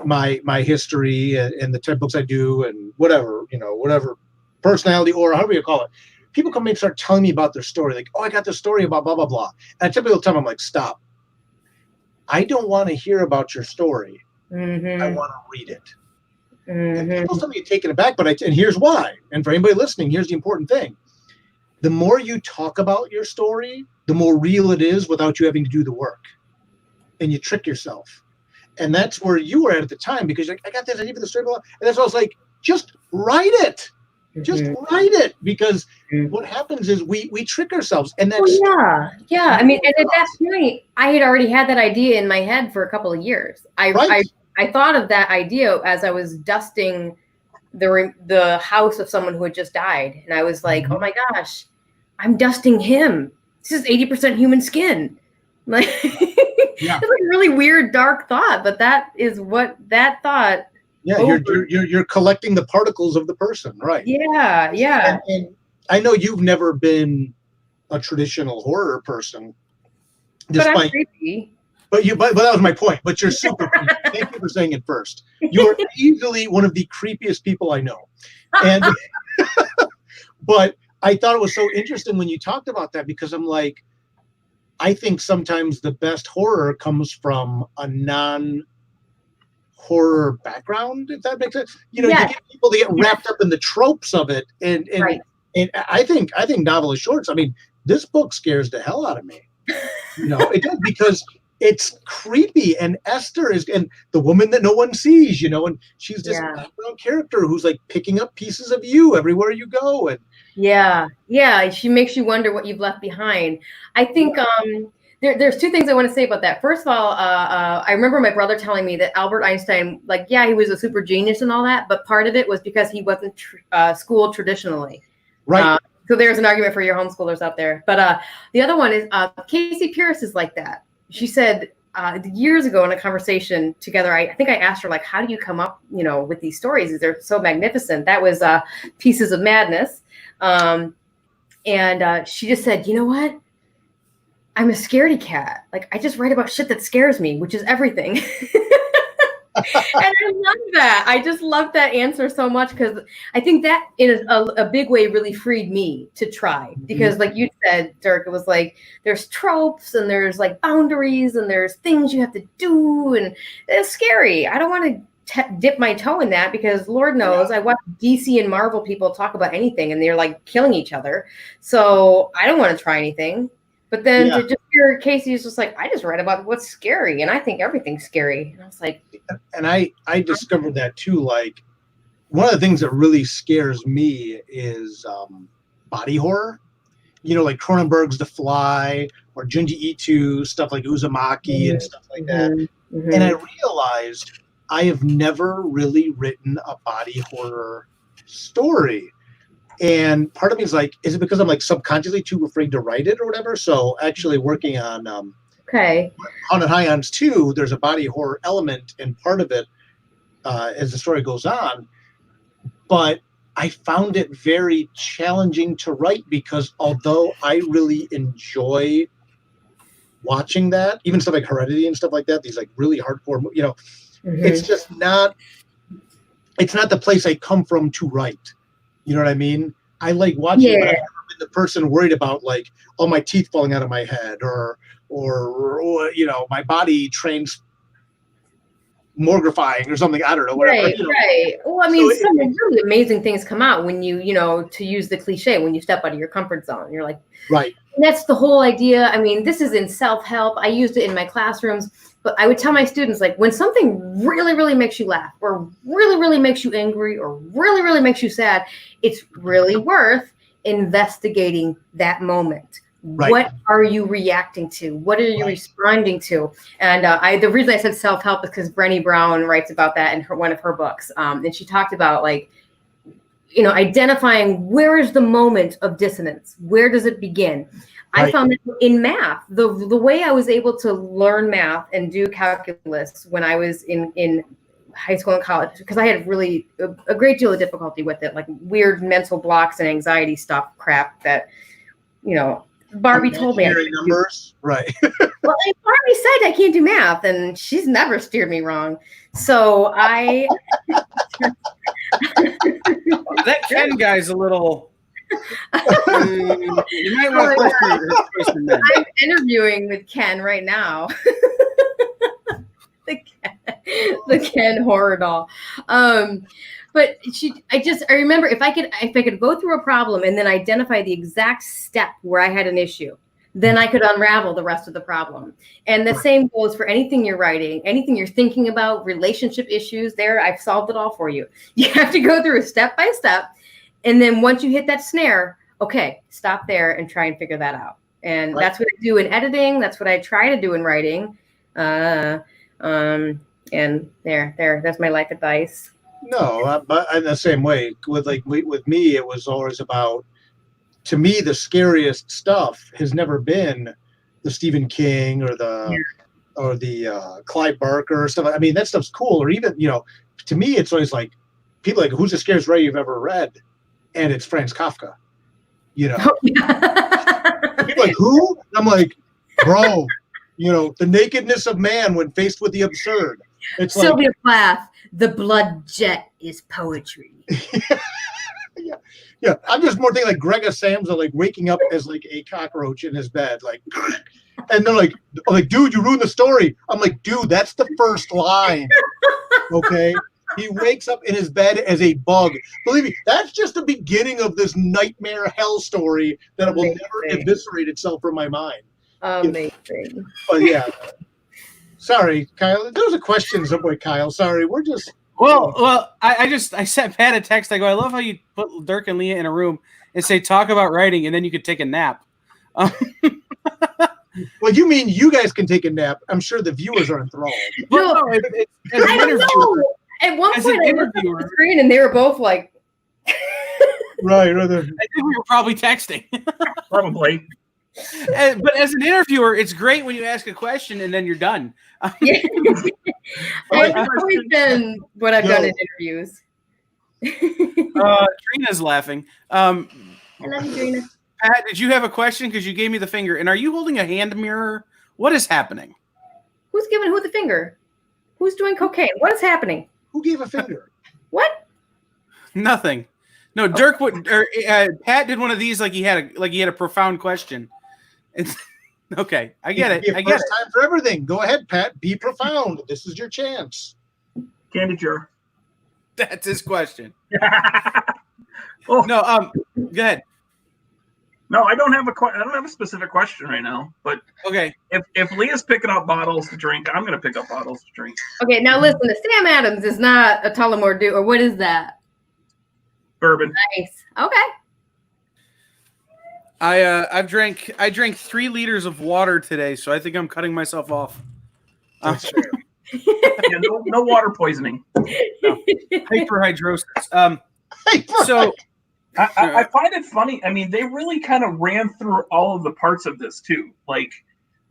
my history and the type of books I do and whatever personality or however you call it, people come and start telling me about their story. Like, oh, I got this story about blah, blah, blah. And I typically tell them, I'm like, stop. I don't want to hear about your story. I want to read it. And people tell me taken aback, and here's why. And for anybody listening, here's the important thing. The more you talk about your story, the more real it is without you having to do the work. And you trick yourself. And that's where you were at the time, because I got this idea for the story. And that's why I was like, just write it. Just write it. Because what happens is we trick ourselves. And that's yeah. I mean, and at that point, I had already had that idea in my head for a couple of years. I thought of that idea as I was dusting the house of someone who had just died. And I was like, oh my gosh, I'm dusting him. This is 80% human skin. Like, it's like a really weird, dark thought, but that is what that thought. Yeah, you're collecting the particles of the person, right? Yeah. And I know you've never been a traditional horror person. But I'm creepy. But that was my point. But you're super creepy. Thank you for saying it first. You're easily one of the creepiest people I know. And but I thought it was so interesting when you talked about that, because I'm like, I think sometimes the best horror comes from a non-horror background, if that makes sense. You know, you get people to get wrapped up in the tropes of it. And I think novelist shorts, I mean, this book scares the hell out of me. You know, it does, because it's creepy, and Esther is, and the woman that no one sees, you know, and she's this background character who's like picking up pieces of you everywhere you go. And she makes you wonder what you've left behind. I think there's 2 things I want to say about that. First of all, I remember my brother telling me that Albert Einstein, like, he was a super genius and all that, but part of it was because he wasn't schooled traditionally. Right. So there's an argument for your homeschoolers out there. But the other one is Casey Pierce is like that. She said years ago in a conversation together, I think I asked her, like, how do you come up, you know, with these stories? They're so magnificent. That was Pieces of Madness. And she just said, you know what? I'm a scaredy cat. Like, I just write about shit that scares me, which is everything. And I love that. I just love that answer so much, because I think that in a big way really freed me to try. Because like you said, Dirk, it was like there's tropes and there's like boundaries and there's things you have to do, and it's scary. I don't want to dip my toe in that, because Lord knows I watch DC and Marvel people talk about anything and they're like killing each other. So I don't want to try anything. But then to just hear Casey's just like, I just read about what's scary, and I think everything's scary. And I was like, and I discovered that too. Like, one of the things that really scares me is body horror. You know, like Cronenberg's The Fly or Junji Ito, stuff like Uzumaki and stuff like that. And I realized I have never really written a body horror story. And part of me is like, is it because I'm like subconsciously too afraid to write it or whatever? So actually working on Haunted Highlands 2, there's a body horror element in part of it as the story goes on. But I found it very challenging to write, because although I really enjoy watching that, even stuff like Heredity and stuff like that, these like really hardcore, you know, it's just not, it's not the place I come from to write. You know what I mean? I like watching it, but I've never been the person worried about like, oh, my teeth falling out of my head or you know, my body mortifying or something. I don't know. Whatever. Right, You know. right. Well, I mean, So some really amazing things come out when you know, to use the cliche, when you step out of your comfort zone. You're like, right. And that's the whole idea. I mean, this is in self-help. I used it in my classrooms, but I would tell my students, like, when something really, really makes you laugh, or really, really makes you angry, or really, really makes you sad, it's really worth investigating that moment. Right. What are you reacting to? What are you responding to? And the reason I said self-help is because Brené Brown writes about that in one of her books. And she talked about, like, you know, identifying where is the moment of dissonance? Where does it begin? I found that in math, the way I was able to learn math and do calculus when I was in high school and college, because I had really a great deal of difficulty with it, like weird mental blocks and anxiety stuff crap that, you know, Barbie told me. Numbers, right? Well, Barbie said I can't do math, and she's never steered me wrong. So I. That Ken guy's a little. You might want to question that. I'm interviewing with Ken right now. the Ken horror doll. But I remember if I could go through a problem and then identify the exact step where I had an issue, then I could unravel the rest of the problem. And the same goes for anything you're writing, anything you're thinking about, relationship issues. There, I've solved it all for you. You have to go through step by step. And then once you hit that snare, okay, stop there and try and figure that out. And that's what I do in editing. That's what I try to do in writing. And that's my life advice. No, but in the same way with me, it was always about, to me, the scariest stuff has never been the Stephen King or the Clive Barker or stuff. I mean, that stuff's cool. Or even, you know, to me, it's always like people like, who's the scariest writer you've ever read? And it's Franz Kafka. You know, people like, who? And I'm like, bro, you know, the nakedness of man when faced with the absurd. It's Sylvia Plath, the blood jet is poetry. Yeah, I'm just more thinking like Gregor Samsa, like waking up as like a cockroach in his bed, like, and they're like, dude, you ruined the story. I'm like, dude, that's the first line. Okay, he wakes up in his bed as a bug. Believe me, that's just the beginning of this nightmare hell story that will never eviscerate itself from my mind. Amazing. But yeah, sorry, Kyle. There was a question somewhere, Kyle. Sorry, we're just. Well, I sent Pat a text. I go, I love how you put Dirk and Leah in a room and say, talk about writing, and then you could take a nap. Well, you mean you guys can take a nap? I'm sure the viewers are enthralled. No, I don't know. At one point, I looked at the screen and they were both like, right. I think we were probably texting. Probably. But as an interviewer, it's great when you ask a question and then you're done. Yeah. I've always been what I've done in interviews. Trina's laughing. I love you, Trina. Pat, did you have a question? Because you gave me the finger. And are you holding a hand mirror? What is happening? Who's giving who the finger? Who's doing cocaine? What is happening? Who gave a finger? What? Nothing. No, Dirk would. Or Pat did one of these like he had a profound question. It's, okay, I get it. I get it. Time for everything. Go ahead, Pat. Be profound. This is your chance. Candy jar. That's his question. No, go ahead. No, I don't have a specific question right now. But okay, if Leah's picking up bottles to drink, I'm gonna pick up bottles to drink. Okay, now listen. The Sam Adams is not a Tullamore Dew, or what is that? Bourbon. Nice. Okay. I drank 3 liters of water today, so I think I'm cutting myself off. Yeah, no water poisoning. No. Hyperhidrosis. So I find it funny. I mean, they really kind of ran through all of the parts of this too. Like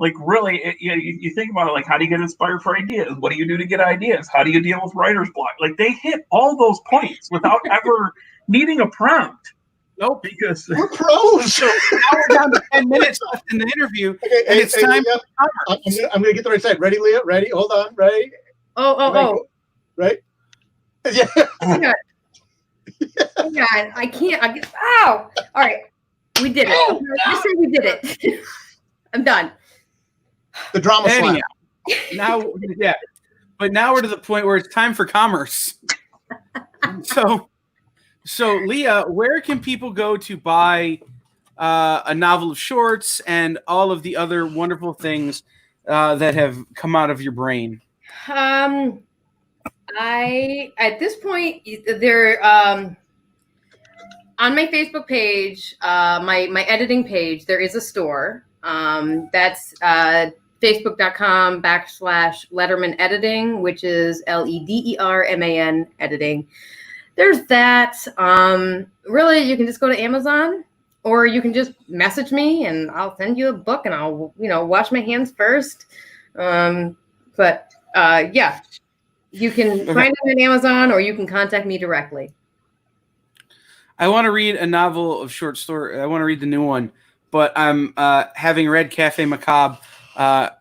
really, you think about it. Like, how do you get inspired for ideas? What do you do to get ideas? How do you deal with writer's block? Like, they hit all those points without ever needing a prompt. Nope. Because we're pros. So now we're down to 10 minutes left in the interview, and it's time. Leah, I'm gonna get the right side. Ready, Leah? Ready? Hold on. Ready? Oh. Right? Yeah. Hang on. I can't. Ow! All right. We did it. Just say we did it. I'm done. The drama slap. Now, yeah. but now we're to the point where it's time for commerce. So Leah, where can people go to buy a novel of shorts and all of the other wonderful things that have come out of your brain? I at this point they're on my Facebook page, my editing page. There is a store. That's facebook.com/Lederman Editing, which is LEDERMAN Editing. There's that. Really, you can just go to Amazon, or you can just message me, and I'll send you a book, and I'll wash my hands first. Yeah. You can find it on Amazon, or you can contact me directly. I want to read a novel of short story. I want to read the new one, but I'm having read Cafe Macabre,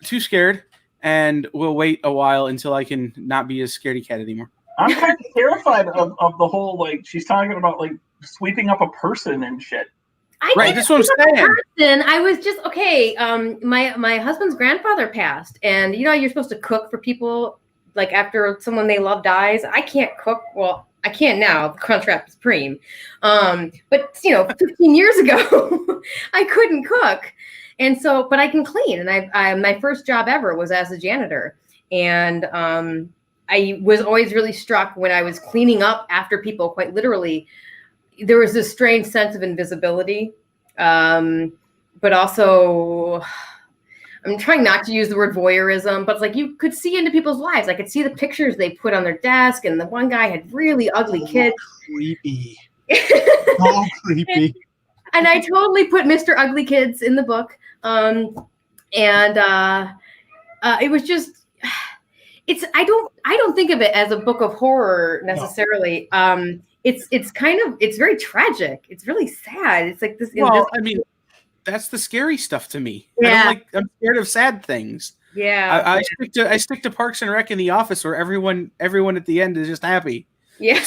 too scared, and will wait a while until I can not be a scaredy cat anymore. I'm kind of terrified of the whole, like, she's talking about, like, sweeping up a person and shit. Right, that's what I'm saying. I was just okay. My husband's grandfather passed, and you're supposed to cook for people. Like after someone they love dies, I can't cook. Well, I can now. The Crunchwrap Supreme. But 15 years ago, I couldn't cook, and so but I can clean. And I my first job ever was as a janitor, and I was always really struck when I was cleaning up after people. Quite literally, there was this strange sense of invisibility, but also. I'm trying not to use the word voyeurism, but it's like you could see into people's lives. I could see the pictures they put on their desk, and the one guy had really ugly kids. Creepy. So creepy. And I totally put Mr. Ugly Kids in the book. It was just I don't think of it as a book of horror necessarily. No. It's very tragic. It's really sad. It's like this. Well, I mean, that's the scary stuff to me. Yeah. I'm scared of sad things. Yeah. I stick to Parks and Rec in The Office, where everyone at the end is just happy. Yeah.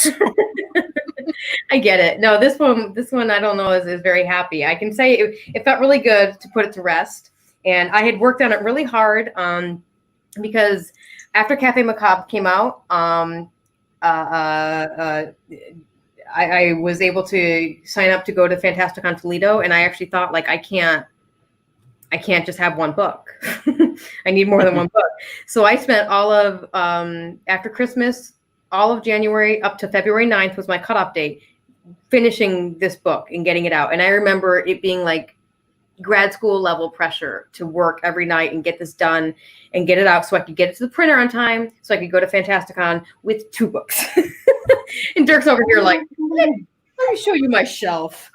I get it. No, this one I don't know is very happy. I can say it felt really good to put it to rest. And I had worked on it really hard because after Cafe Macabre came out, I was able to sign up to go to Fantasticon Toledo, and I actually thought, like, I can't just have one book. I need more than one book. So I spent all of after Christmas, all of January up to February 9th was my cutoff date, finishing this book and getting it out. And I remember it being like grad school level pressure to work every night and get this done and get it out so I could get it to the printer on time, so I could go to Fantasticon with 2 books. And Dirk's over here like, let me show you my shelf.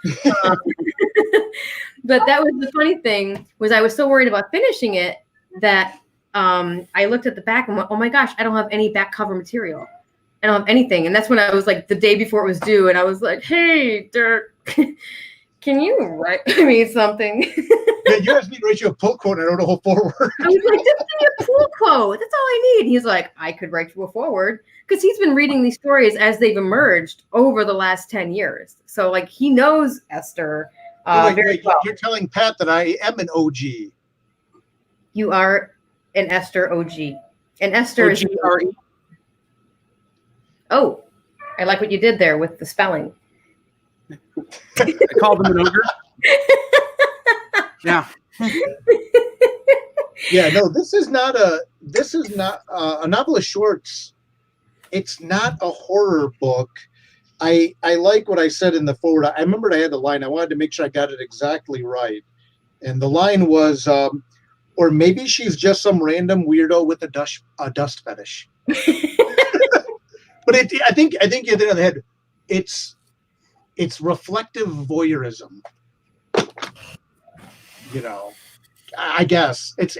But that was the funny thing, was I was so worried about finishing it that I looked at the back and went, oh my gosh, I don't have any back cover material. I don't have anything. And that's when I was like, the day before it was due, and I was like, hey, Dirk, can you write me something? Yeah, you asked me to write you a pull quote, and I wrote a whole forward. I was like, just give me a pull quote. That's all I need. He's like, I could write you a forward, because he's been reading these stories as they've emerged over the last 10 years. So, like, he knows Esther very well. You're telling Pat that I am an OG. You are an Esther OG. And Esther is... Oh, I like what you did there with the spelling. I called him an ogre. Yeah. Yeah, no, this is not a novel of shorts. It's not a horror book. I like what I said in the forward. I remembered I had the line. I wanted to make sure I got it exactly right. And the line was, or maybe she's just some random weirdo with a dust fetish. But I think you hit it on the head. It's reflective voyeurism. You know, I guess it's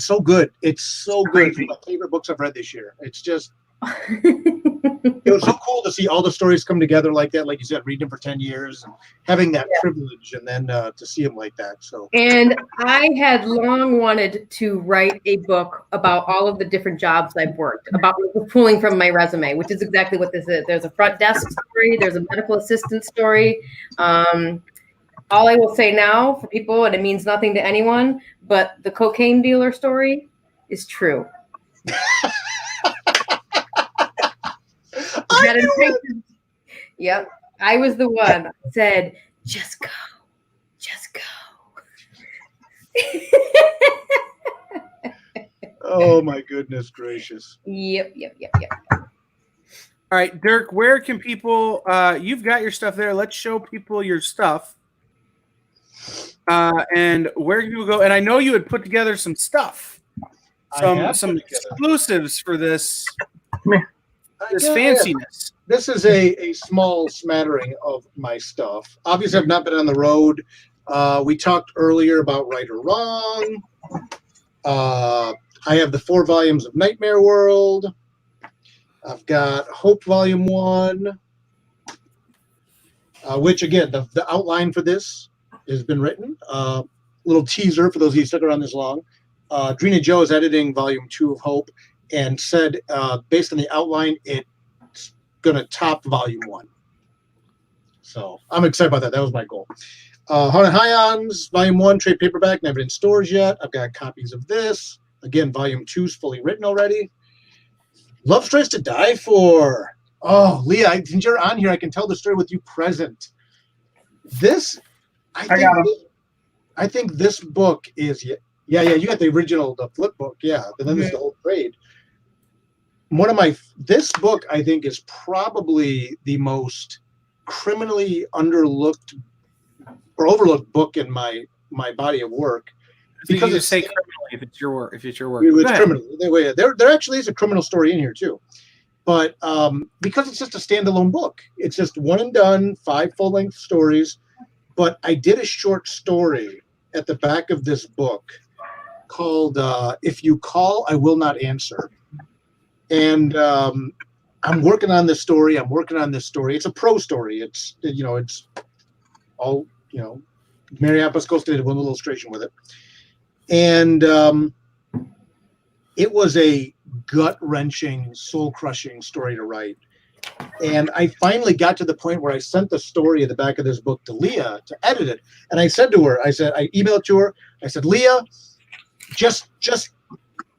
so good. It's so good. It's one of my favorite books I've read this year. It's just, it was so cool to see all the stories come together like that. Like you said, reading them for 10 years and having that privilege, and then to see them like that. So, and I had long wanted to write a book about all of the different jobs I've worked, about pulling from my resume, which is exactly what this is. There's a front desk story. There's a medical assistant story. All I will say now for people, and it means nothing to anyone, but the cocaine dealer story is true. got impatient. Yep, I was the one. I said, just go, just go. Oh my goodness gracious. Yep. All right, Dirk, where can people you've got your stuff there. Let's show people your stuff. And where can people go? And I know you had put together some stuff. Some exclusives for this fanciness. This is a small smattering of my stuff. Obviously, I've not been on the road. We talked earlier about Right or Wrong. I have the 4 volumes of Nightmare World. I've got Hope Volume 1, which, again, the outline for this has been written. Little teaser for those of you who stuck around this long. Drina Joe is editing Volume 2 of Hope and said, based on the outline, it's going to top Volume 1. So I'm excited about that. That was my goal. Haunted Highlands, Volume 1, trade paperback, never in stores yet. I've got copies of this. Again, Volume 2 is fully written already. Love Stories to Die For. Oh, Leah, since you're on here, I can tell the story with you present. This, I think this book is, yeah, you got the original, the flip book, yeah, and then there's the whole trade. This book, I think, is probably the most criminally underlooked or overlooked book in my body of work. Because you say criminally if it's your work. If it's your work, it's criminal. There actually is a criminal story in here too, but because it's just a standalone book, it's just one and done, 5 full-length stories. But I did a short story at the back of this book called "If You Call, I Will Not Answer," and I'm working on this story. It's a pro story. It's all Mary Apostolska did one little illustration with it. And it was a gut-wrenching, soul-crushing story to write. And I finally got to the point where I sent the story at the back of this book to Leah to edit it. And I said to her, I emailed to her, I said, Leah, just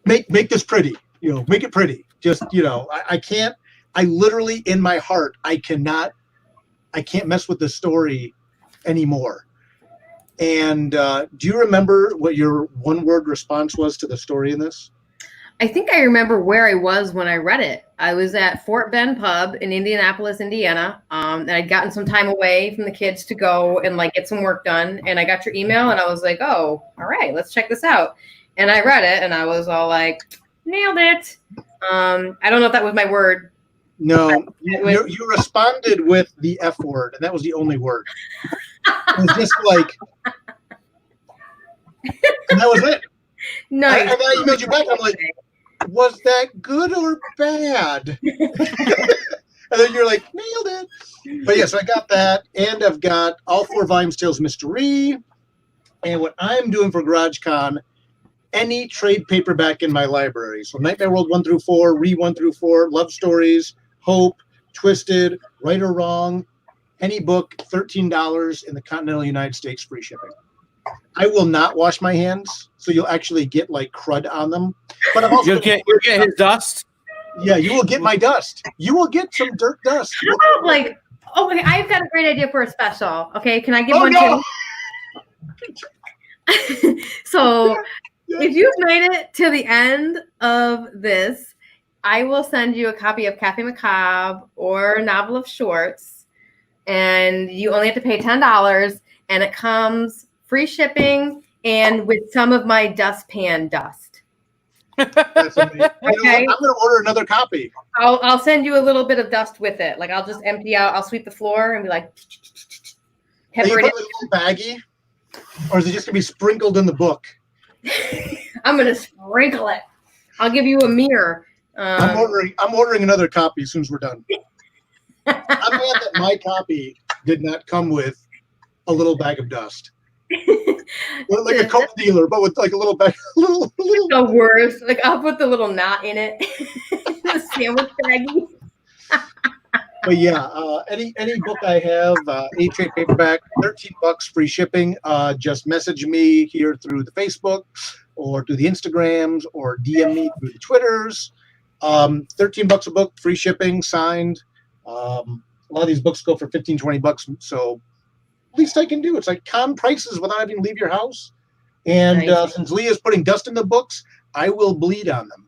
make this pretty, make it pretty. Just, I literally in my heart, I can't mess with the story anymore. And do you remember what your one-word response was to the story in this? I think I remember where I was when I read it. I was at Fort Bend Pub in Indianapolis, Indiana, and I'd gotten some time away from the kids to go and get some work done. And I got your email, and I was like, "Oh, all right, let's check this out." And I read it, and I was all like, "Nailed it." I don't know if that was my word. No, you responded with the F word, and that was the only word. It was just and that was it. Nice. And then I emailed you back. I'm like, was that good or bad? And then you're like, nailed it. But yes, I got that, and I've got all 4 volumes Tales Mystery. And what I'm doing for GarageCon, any trade paperback in my library. So Nightmare World 1 through 4, Re 1 through 4, Love Stories, Hope, Twisted, Right or Wrong, any book, $13 in the continental United States, free shipping. I will not wash my hands, so you'll actually get crud on them. But I'm also you'll get his dust. Yeah, you will get my dust. You will get some dirt dust. Okay, I've got a great idea for a special. Okay, can I give one too? So, if you've made it to the end of this, I will send you a copy of Cafe Macabre or a novel of shorts, and you only have to pay $10, and it comes free shipping and with some of my dustpan dust. That's amazing. Okay. I'm going to order another copy. I'll send you a little bit of dust with it. I'll just empty out. I'll sweep the floor and be like, pepper it in. A little baggie, or is it just going to be sprinkled in the book? I'm going to sprinkle it. I'll give you a mirror. I'm ordering another copy as soon as we're done. I'm glad that my copy did not come with a little bag of dust. Like a Coke dealer, but with a little bag. Little. The worst. I'll put the little knot in it. The sandwich baggie. But yeah, any book I have, A-Trade paperback, $13 free shipping. Just message me here through the Facebook or through the Instagrams or DM me through the Twitters. $13 a book, free shipping, signed. A lot of these books go for $15-20, so least I can do. It's like calm prices without having to leave your house. And Nice. Since Leah's putting dust in the books, I will bleed on them.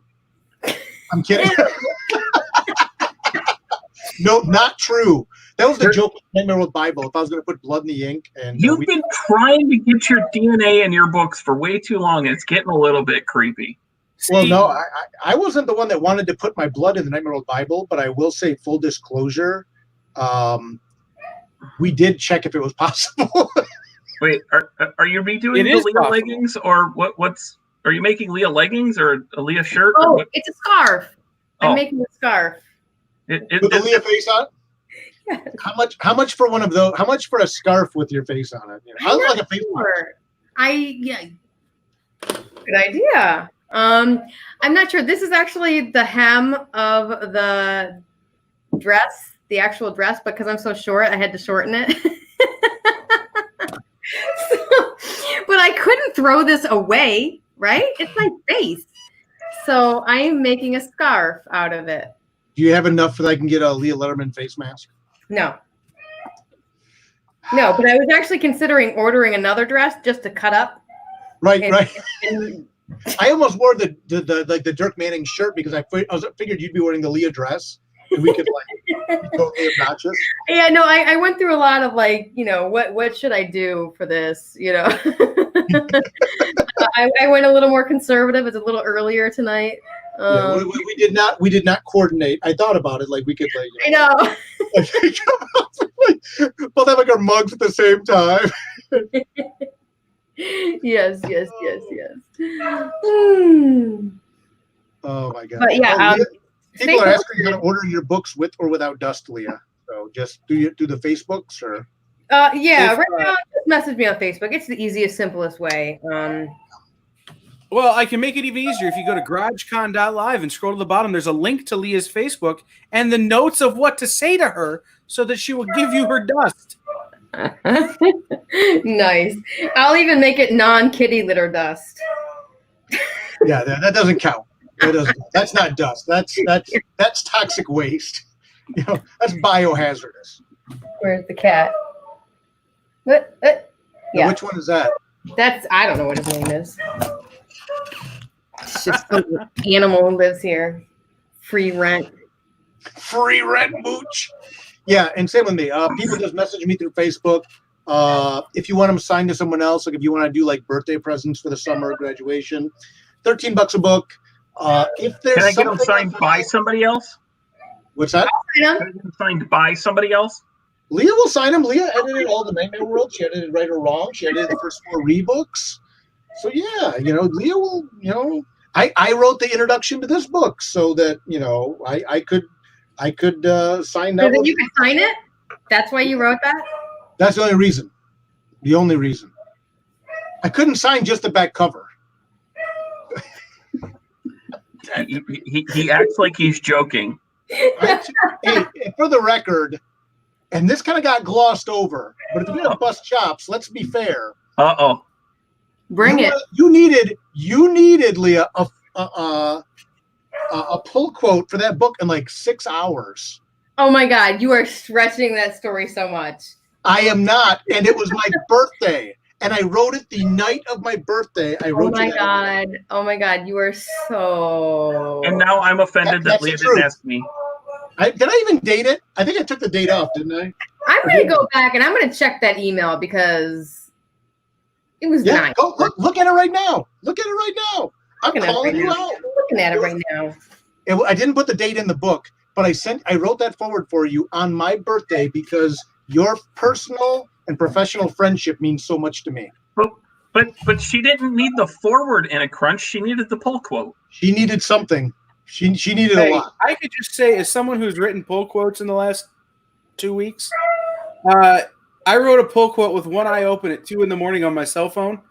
I'm kidding. No, not true. That was the joke with Nightmare with Bible. If I was going to put blood in the ink, and You've been trying to get your DNA in your books for way too long. And it's getting a little bit creepy. Well, no, I wasn't the one that wanted to put my blood in the Nightmare with Bible, but I will say, full disclosure, we did check if it was possible. Wait, are you redoing It the is Leah possible. leggings, or what's? Are you making Leah leggings or a Leah shirt? or Oh, what? it's a scarf. Oh. I'm making a scarf. With the Leah face on? How much for one of those? How much for a scarf with your face on it? You know, I look like a face mask. Good idea. I'm not sure. This is actually the hem of the dress, the actual dress, but because I'm so short, I had to shorten it. But I couldn't throw this away, right? It's my face. So I am making a scarf out of it. Do you have enough that I can get a Leah Letterman face mask? No. No, but I was actually considering ordering another dress just to cut up. Right, And- right. and- I almost wore the Dirk Manning shirt because I figured you'd be wearing the Leah dress and we could like be totally obnoxious. Yeah, no, I went through a lot of like, you know, what should I do for this? You know, I went a little more conservative. It's a little earlier tonight. Yeah, we did not coordinate. I thought about it, like we could like. I know. Both have like our mugs at the same time. Yes. Hmm. Oh my god! But yeah, Oh, Leah, people are Facebook- asking you how to order your books with or without dust, Leah. So just do the Facebooks or. Yeah, If, right now, just message me on Facebook. It's the easiest, simplest way. Well, I can make it even easier. If you go to GarageCon.live and scroll to the bottom, there's a link to Leah's Facebook and the notes of what to say to her so that she will give you her dust. Nice. I'll even make it non-kitty litter dust. Yeah, that doesn't count. That doesn't. That's not dust. That's toxic waste. You know, that's biohazardous. Where's the cat? What? Now, Yeah, which one is that? I don't know what his name is. It's just some animal who lives here. Free rent. Free rent mooch. Yeah, and same with me. People just message me through Facebook. If you want them signed to someone else, like if you want to do like birthday presents for the summer graduation, $13 a book. If there's Can I get them something- signed by somebody else? What's that? Can I get them signed by somebody else? Leah will sign them. Leah edited all the Nightmare World. She edited Right or Wrong. She edited the first 4 rebooks. So yeah, you know, Leah will. You know, I wrote the introduction to this book so that you know I could sign that. So then one. you can sign it? That's why you wrote that? That's the only reason. The only reason. I couldn't sign just the back cover. He acts like he's joking. Hey, for the record, and this kind of got glossed over, but if you're gonna bust chops, let's be fair. Uh-oh. Bring it. You needed Leah a pull quote for that book in like 6 hours. Oh my God, you are stretching that story so much. I am not, and it was my birthday, and I wrote it the night of my birthday. I Oh wrote my you that. God. Oh my God, you are so. And now I'm offended that That's Leah the didn't truth. ask me. Did I even date it? I think I took the date off, didn't I? I'm going to go back and I'm going to check that email because it was Yeah, nice. go look at it right now. Look at it right now. I'm Looking at it calling right you now. out. I'm looking at it right now. I didn't put the date in the book, but I wrote that forward for you on my birthday because your personal and professional friendship means so much to me. But she didn't need the forward in a crunch. She needed the pull quote. She needed something. She needed Hey, a lot. I could just say, as someone who's written pull quotes in the last 2 weeks, I wrote a pull quote with one eye open at 2 a.m. on my cell phone.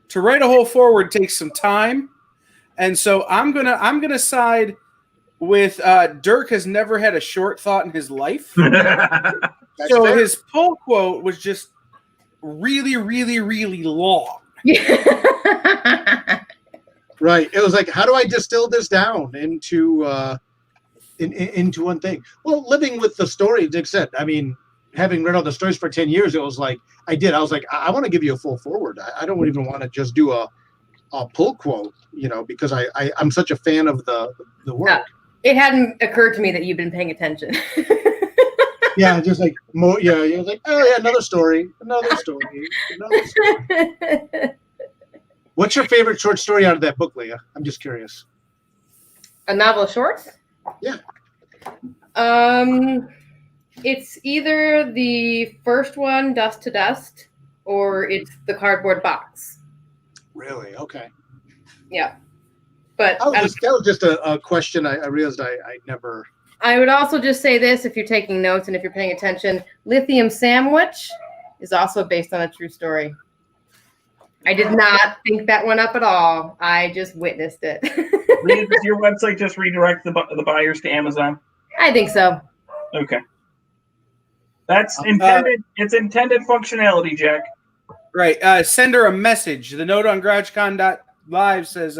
To write a whole forward takes some time, and so I'm gonna side with Dirk has never had a short thought in his life. So fair. his pull quote was just really, really, really long. Right. It was like, how do I distill this down into into one thing. Well, living with the story, Dick said, I mean, having read all the stories for 10 years, it was like, I was like, I want to give you a full forward. I don't even want to just do a pull quote, because I'm such a fan of the work. Yeah. It hadn't occurred to me that you've been paying attention. Yeah, just like more. Yeah, you're like, oh yeah, another story. What's your favorite short story out of that book, Leah? I'm just curious. A novel of shorts? Yeah. It's either the first one, Dust to Dust, or it's The Cardboard Box. Really? Okay. Yeah. But that was just a question I realized I never. I would also just say this, if you're taking notes and if you're paying attention, Lithium Sandwich is also based on a true story. I did not think that one up at all. I just witnessed it. Does your website just redirect the buyers to Amazon? I think so. Okay. That's intended. It's intended functionality, Jack. Right. Send her a message. The note on GarageCon.live says,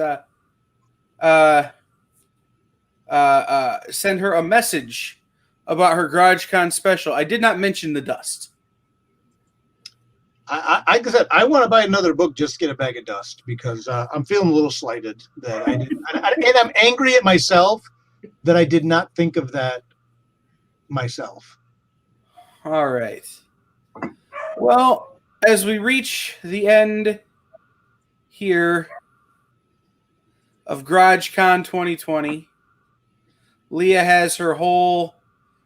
send her a message about her GarageCon special. I did not mention the dust. Like I said, I want to buy another book just to get a bag of dust because I'm feeling a little slighted that I didn't. And I'm angry at myself that I did not think of that myself. All right. Well, as we reach the end here of GarageCon 2020, Leah has her whole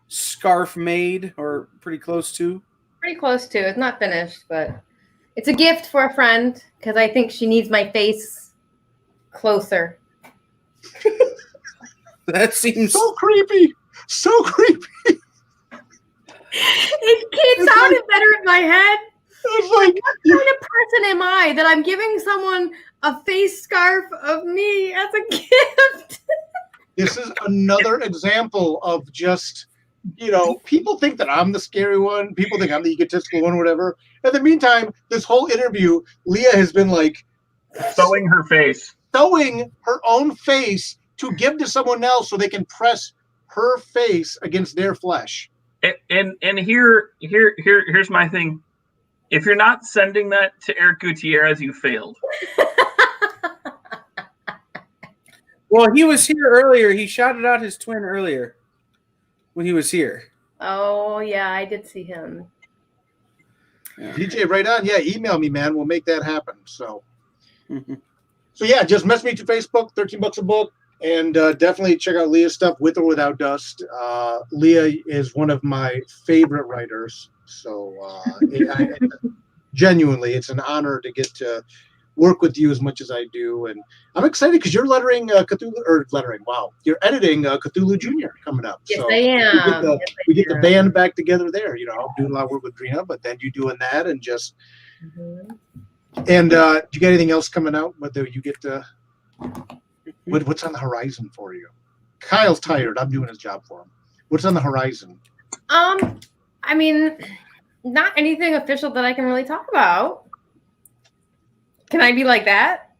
scarf made, or pretty close to. Pretty close to. It's not finished, but it's a gift for a friend because I think she needs my face closer. That seems so creepy. So creepy. It sounded better in my head. It's like, what kind of person am I that I'm giving someone a face scarf of me as a gift? This is another example of just, people think that I'm the scary one. People think I'm the egotistical one or whatever. In the meantime, this whole interview, Leah has been like sewing her own face to give to someone else so they can press her face against their flesh. And here's my thing. If you're not sending that to Eric Gutierrez, you failed. Well, he was here earlier. He shouted out his twin earlier when he was here. Oh, yeah, I did see him. Yeah. DJ, right on. Yeah, email me, man. We'll make that happen. So, So yeah, just message me to Facebook, $13 a book. And definitely check out Leah's stuff, with or without dust. Leah is one of my favorite writers. So genuinely, it's an honor to get to work with you as much as I do. And I'm excited because you're lettering Wow. You're editing Cthulhu Jr. coming up. Yes, so I am. We get the band back together there. I'm doing a lot of work with Drina, but then you doing that and just. Mm-hmm. And do you got anything else coming out? Whether you get to. What's on the horizon for you? Kyle's tired. I'm doing his job for him. What's on the horizon? I mean, not anything official that I can really talk about. Can I be like that?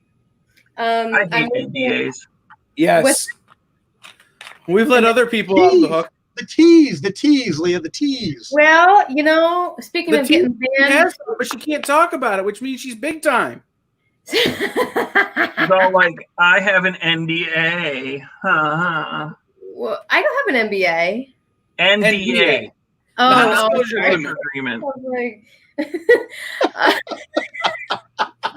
I hate NDAs. Yes. We've let other people off the hook. The tease, Leah, the tease. Well, speaking of getting banned. Yes, but she can't talk about it, which means she's big time. So, I have an NDA. Well, I don't have an MBA. NDA. Oh, Non-disclosure agreement.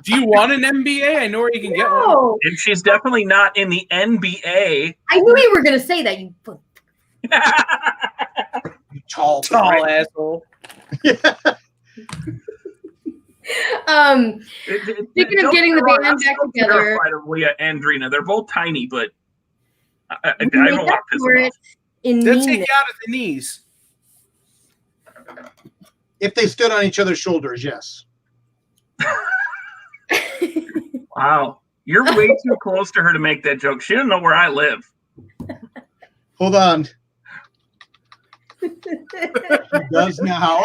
Do you want an MBA? I know where you can get one. And she's definitely not in the NBA. I knew you were going to say that. You tall asshole. Speaking of getting the band back together, terrified of Leah and Drina. They're both tiny, but I don't want to piss them off. They'll take you out at the knees. If they stood on each other's shoulders, yes. Wow. You're way too close to her to make that joke. She doesn't know where I live. Hold on. She does now.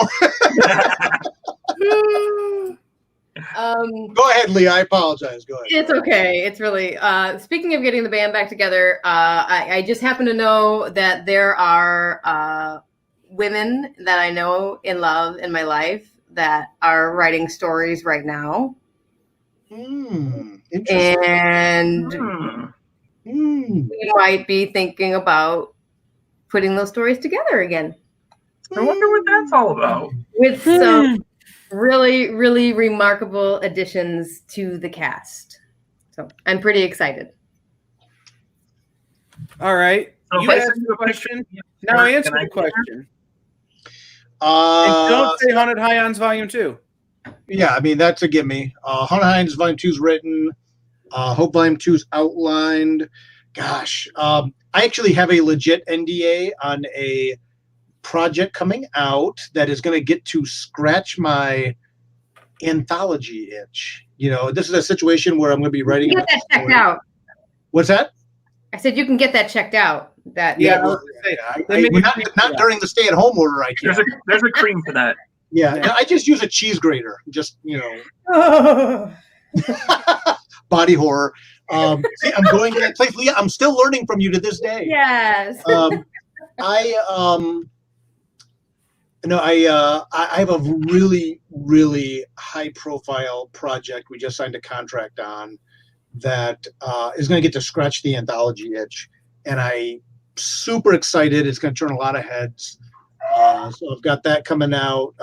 Go ahead, Lee. I apologize. Go ahead. It's okay. It's really speaking of getting the band back together, I just happen to know that there are women that I know in love in my life that are writing stories right now. Interesting. And we might be thinking about putting those stories together again. I wonder what that's all about. With some really, really remarkable additions to the cast. So I'm pretty excited. All right. So You if I asked send you the a picture, question. Now answer can I the question. Uh, And don't say Haunted Highlands Volume 2. Yeah, I mean, that's a gimme. Haunted Highlands Volume 2 is written. Hope Volume 2 is outlined. Gosh, I actually have a legit NDA on a project coming out that is going to get to scratch my anthology itch. You know, this is a situation where I'm going to be writing. You get that checked out. What's that? I said you can get that checked out. That Yeah, not during the stay-at-home order. I can't. There's a cream for that. Yeah, I just use a cheese grater. Just body horror. See, I'm going to that place, Leah. I'm still learning from you to this day. Yes. I have a really, really high-profile project we just signed a contract on that is going to get to scratch the anthology itch, and I'm super excited. It's going to turn a lot of heads. So I've got that coming out.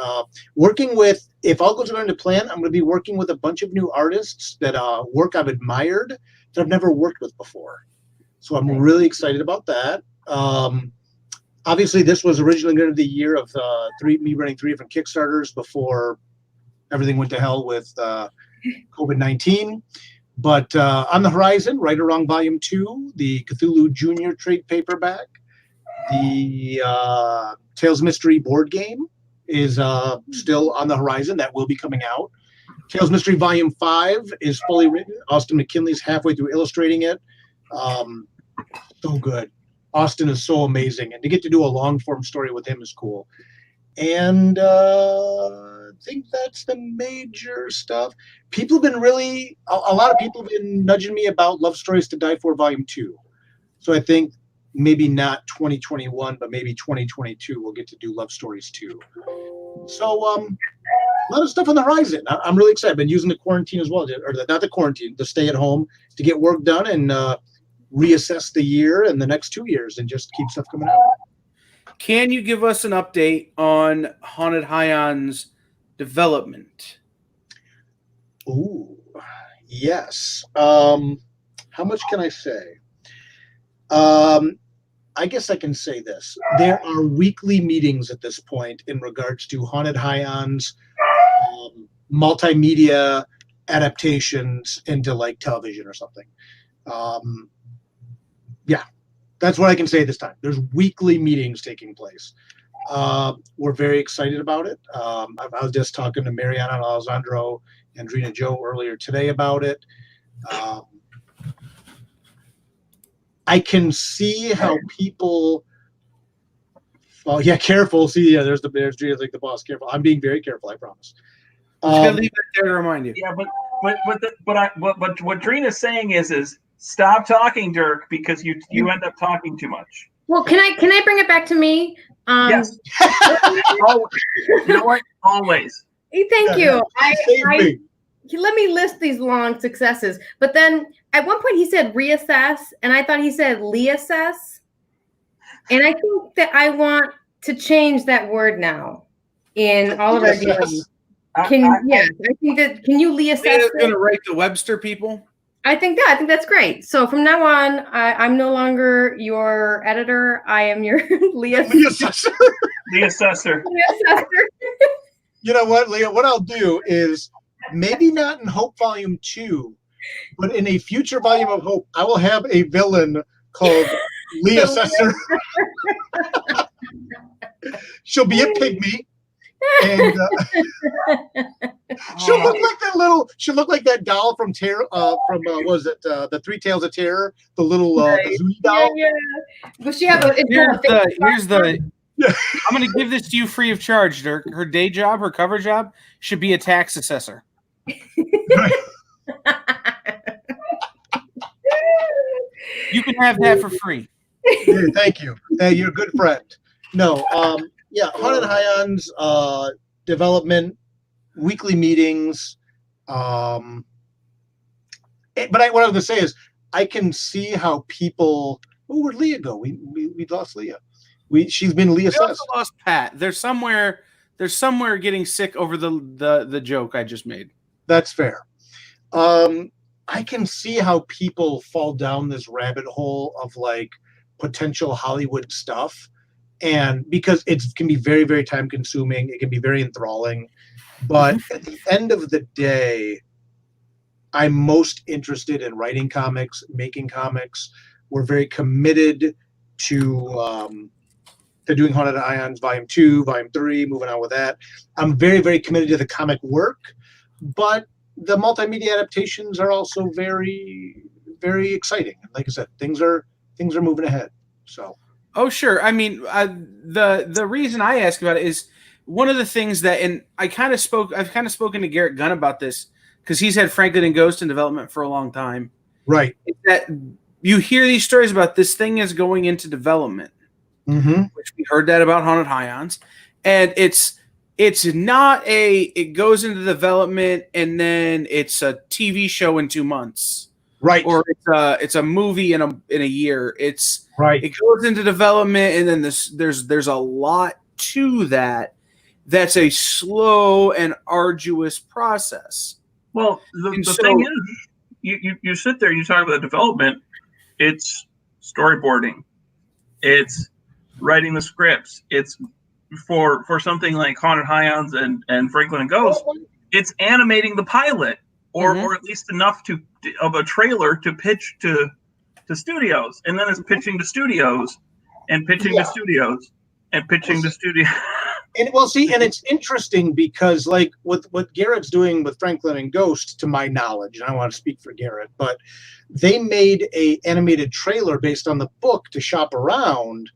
Working with, if all goes according to plan, I'm going to be working with a bunch of new artists that work I've admired that I've never worked with before. So I'm really excited about that. Obviously, this was originally going to be the year of me running 3 different Kickstarters before everything went to hell with COVID-19. But on the horizon, Right or Wrong Volume 2, the Cthulhu Junior trade paperback, the Tales Mystery board game is still on the horizon. That will be coming out. Tales Mystery Volume 5 is fully written. Austin McKinley's halfway through illustrating it. So good. Austin is so amazing. And to get to do a long-form story with him is cool. And I think that's the major stuff. People have been really, a lot of people have been nudging me about Love Stories to Die For Volume 2. So I think maybe not 2021, but maybe 2022 we'll get to do Love Stories 2. So a lot of stuff on the horizon. I'm really excited. I've been using the quarantine as well, or not the quarantine, the stay at home to get work done and reassess the year and the next 2 years and just keep stuff coming out. Can you give us an update on Haunted Highlands development? Ooh, yes. How much can I say? I guess I can say this. There are weekly meetings at this point in regards to Haunted Highlands multimedia adaptations into like television or something. Yeah, that's what I can say this time. There's weekly meetings taking place. We're very excited about it. I was just talking to Mariana Alessandro and Drina Joe earlier today about it. I can see how people. Oh yeah, careful. See, yeah, there's Drina's like the boss. Careful. I'm being very careful. I promise. I'm just gonna leave that there to remind you. Yeah, but what Drina's saying is stop talking, Dirk, because you end up talking too much. Well, can I bring it back to me? Yes. You know what? Always. Thank you. Let me list these long successes. But then at one point he said reassess, and I thought he said reassess. And I think that I want to change that word now in all of our dealings. I think that can you reassess? It's going to write the Webster people. I think that's great. So from now on, I'm no longer your editor. I am your Leassessor. Leassessor. You know what, Leah? What I'll do is maybe not in Hope Volume 2, but in a future volume of Hope, I will have a villain called Leassessor. She'll be a pygmy. And she'll look like that little. She'll look like that doll from Terror. What was it? The Three Tales of Terror. The little the Zuni doll. Yeah. Will she have a? Here's the. I'm going to give this to you free of charge, Dirk. Her day job, her cover job, should be a tax assessor. You can have that for free. Yeah, thank you. Hey, you're a good friend. No, yeah, Haunted Highlands development, weekly meetings. But what I was gonna say is, I can see how people. Oh, where'd Leah go? We lost Leah. She's been Leah. We also lost Pat. They're somewhere getting sick over the joke I just made. That's fair. I can see how people fall down this rabbit hole of like potential Hollywood stuff, and because it can be very, very time consuming, it can be very enthralling. But at the end of the day, I'm most interested in writing comics, making comics. We're very committed to doing Haunted Ions Volume 2, Volume 3, moving on with that. I'm very, very committed to the comic work, but the multimedia adaptations are also very, very exciting. Like I said, things are moving ahead. So. Oh, sure. I mean, the reason I ask about it is one of the things that, and I've kind of spoken to Garrett Gunn about this because he's had Franklin and Ghost in development for a long time. Right. Is that you hear these stories about this thing is going into development, which we heard that about Haunted Highlands, and it's not it goes into development and then it's a TV show in 2 months. Right. Or it's a movie in a year. It's right. It goes into development and then there's a lot to that. That's a slow and arduous process. Well, the thing is, you sit there and you talk about development. It's storyboarding. It's writing the scripts. It's for something like Haunted Highlands and Franklin and Ghost. It's animating the pilot, or at least enough of a trailer to pitch to studios, and then it's pitching to studios, and pitching to studios, and pitching to studios. And well, see, and it's interesting because, like, what Garrett's doing with Franklin and Ghost, to my knowledge, and I don't want to speak for Garrett, but they made a animated trailer based on the book to shop around.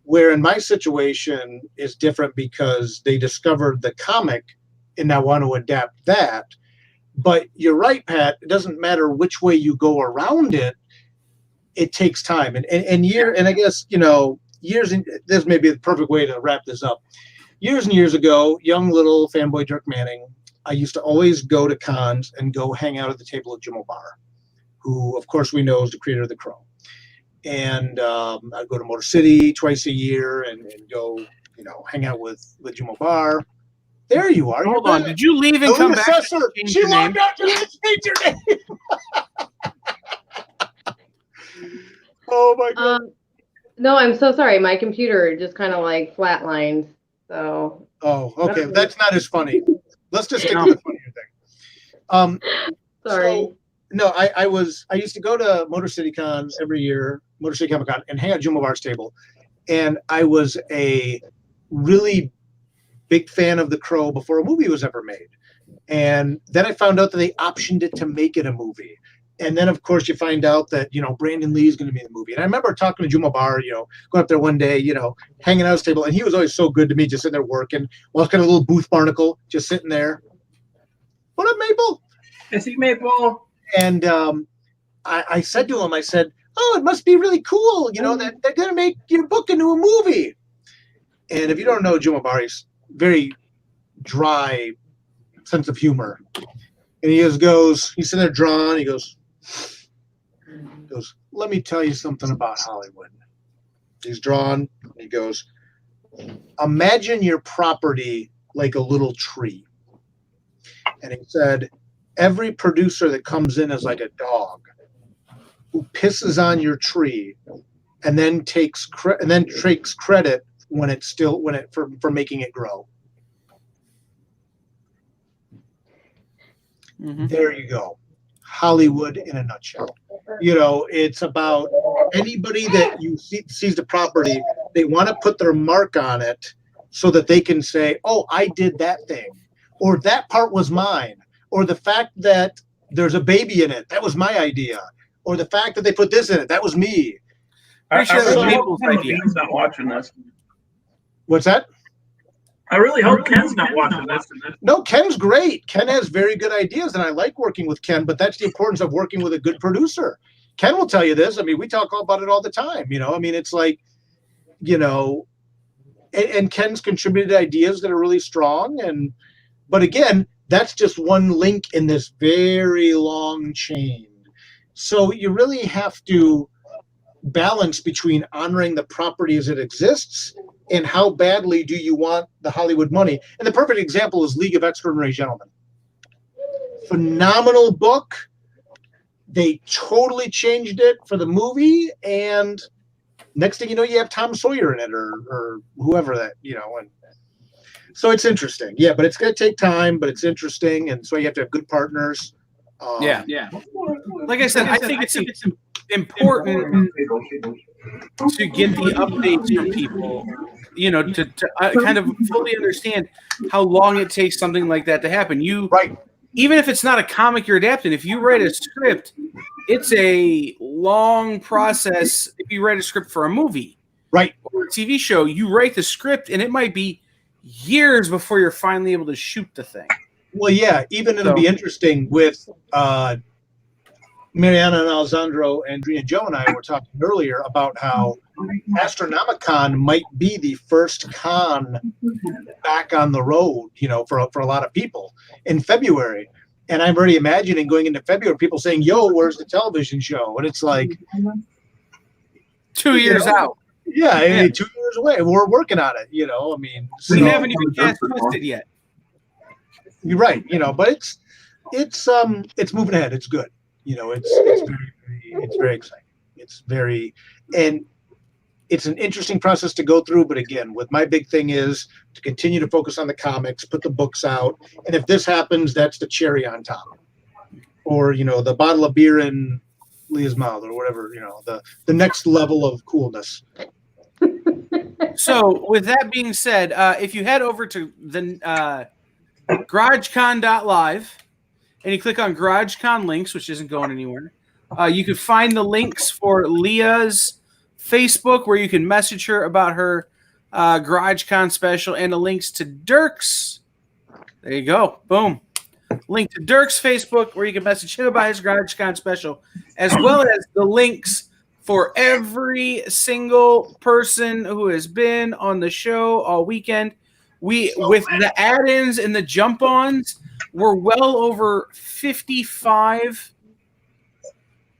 Where in my situation is different because they discovered the comic and now want to adapt that. But you're right, Pat. It doesn't matter which way you go around it. It takes time, and I guess years. And this may be the perfect way to wrap this up. Years and years ago, young little fanboy Dirk Manning, I used to always go to cons and go hang out at the table of Jim O'Barr, who, of course, we know is the creator of The Crow. And I'd go to Motor City twice a year and go, hang out with Jim O'Barr. There you are. Hold on. Did you leave and come back? She logged out to change your name. Oh my God. No, I'm so sorry. My computer just kind of like flatlined. So. Oh, okay. That's not as funny. Let's just stick to the funnier thing. Sorry. So, no, I used to go to Motor City Con every year, Motor City Comic Con, and hang out at Jim O'Barr's table. And I was a really big fan of The Crow before a movie was ever made. And then I found out that they optioned it to make it a movie. And then, of course, you find out that, Brandon Lee is going to be in the movie. And I remember talking to Jim O'Barr, going up there one day, hanging out at his table. And he was always so good to me, just sitting there working. Well, I was kind of a little booth barnacle, just sitting there. What up, Maple? Is he Maple? And I said to him, I said, oh, it must be really cool, that they're going to make your book into a movie. And if you don't know Jim O'Barr, he's very dry sense of humor. And he he's sitting there drawing, he goes, let me tell you something about Hollywood. He's drawn, he goes, imagine your property like a little tree. And he said, every producer that comes in is like a dog who pisses on your tree and then takes credit for making it grow. There you go. Hollywood in a nutshell. It's about anybody that you sees the property, they want to put their mark on it so that they can say, oh, I did that thing, or that part was mine, or the fact that there's a baby in it, that was my idea, or the fact that they put this in it, that was me. Pretty sure Dean's not watching this. What's that? I really hope Ken's not watching this. No, Ken's great. Ken has very good ideas, and I like working with Ken, but that's the importance of working with a good producer. Ken will tell you this. I mean, we talk about it all the time, you know. I mean, it's like, you know, and Ken's contributed ideas that are really strong. But again, that's just one link in this very long chain. So you really have to balance between honoring the property as it exists and how badly do you want the Hollywood money. And the perfect example is League of Extraordinary Gentlemen. Phenomenal book. They totally changed it for the movie, and next thing you know, you have Tom Sawyer in it, or whoever that, you know. And so it's interesting. Yeah, but it's going to take time, but it's interesting, and so you have to have good partners. Yeah. Like I said, I think it's important to get the updates from people, you know, to kind of fully understand how long it takes something like that to happen. Even if it's not a comic you're adapting, if you write a script, it's a long process. If you write a script for a movie, right, or a TV show, you write the script, and it might be years before you're finally able to shoot the thing. Well, yeah, even it'll be interesting with Mariana and Alessandro, Andrea, Joe, and I were talking earlier about how Astronomicon might be the first con back on the road, you know, for a lot of people in February. And I'm already imagining going into February, people saying, "Yo, where's the television show?" And it's like 2 years out. Yeah, I mean, 2 years away. We're working on it, you know. I mean, We haven't even cast listed yet. You're right, you know, but it's moving ahead. It's good. You know, it's very exciting. And it's an interesting process to go through. But again, with my big thing is to continue to focus on the comics, put the books out, and if this happens, that's the cherry on top, or you know, the bottle of beer in Leah's mouth, or whatever. You know, the next level of coolness. So, with that being said, if you head over to the GarageCon.live and you click on GarageCon links, which isn't going anywhere, you can find the links for Leah's Facebook, where you can message her about her GarageCon special, and the links to Dirk's. There you go. Boom. Link to Dirk's Facebook, where you can message him about his GarageCon special, as well as the links for every single person who has been on the show all weekend. With the add-ins and the jump-ons, we're well over 55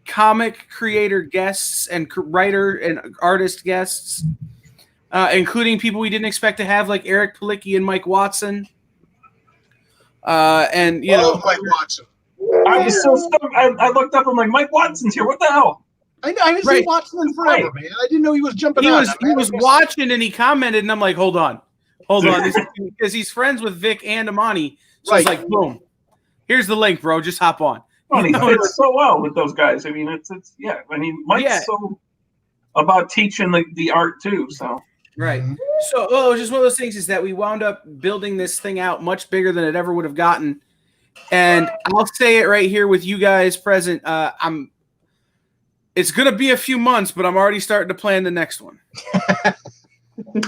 comic creator guests and writer and artist guests, including people we didn't expect to have, like Eric Palicki and Mike Watson. And you know, Mike Watson. I was so stoked. I looked up. I'm like, Mike Watson's here. What the hell? I haven't seen Watson in forever, man. I didn't know he was jumping on. He was watching, and he commented, and I'm like, hold on, because he's friends with Vic and Amani. So it's like, boom, here's the link, bro. Just hop on. Well, he fits so well with those guys. I mean, it's yeah. I mean, Mike's so about teaching the art too. So right. So it was just one of those things, is that we wound up building this thing out much bigger than it ever would have gotten. And I'll say it right here with you guys present. It's going to be a few months, but I'm already starting to plan the next one.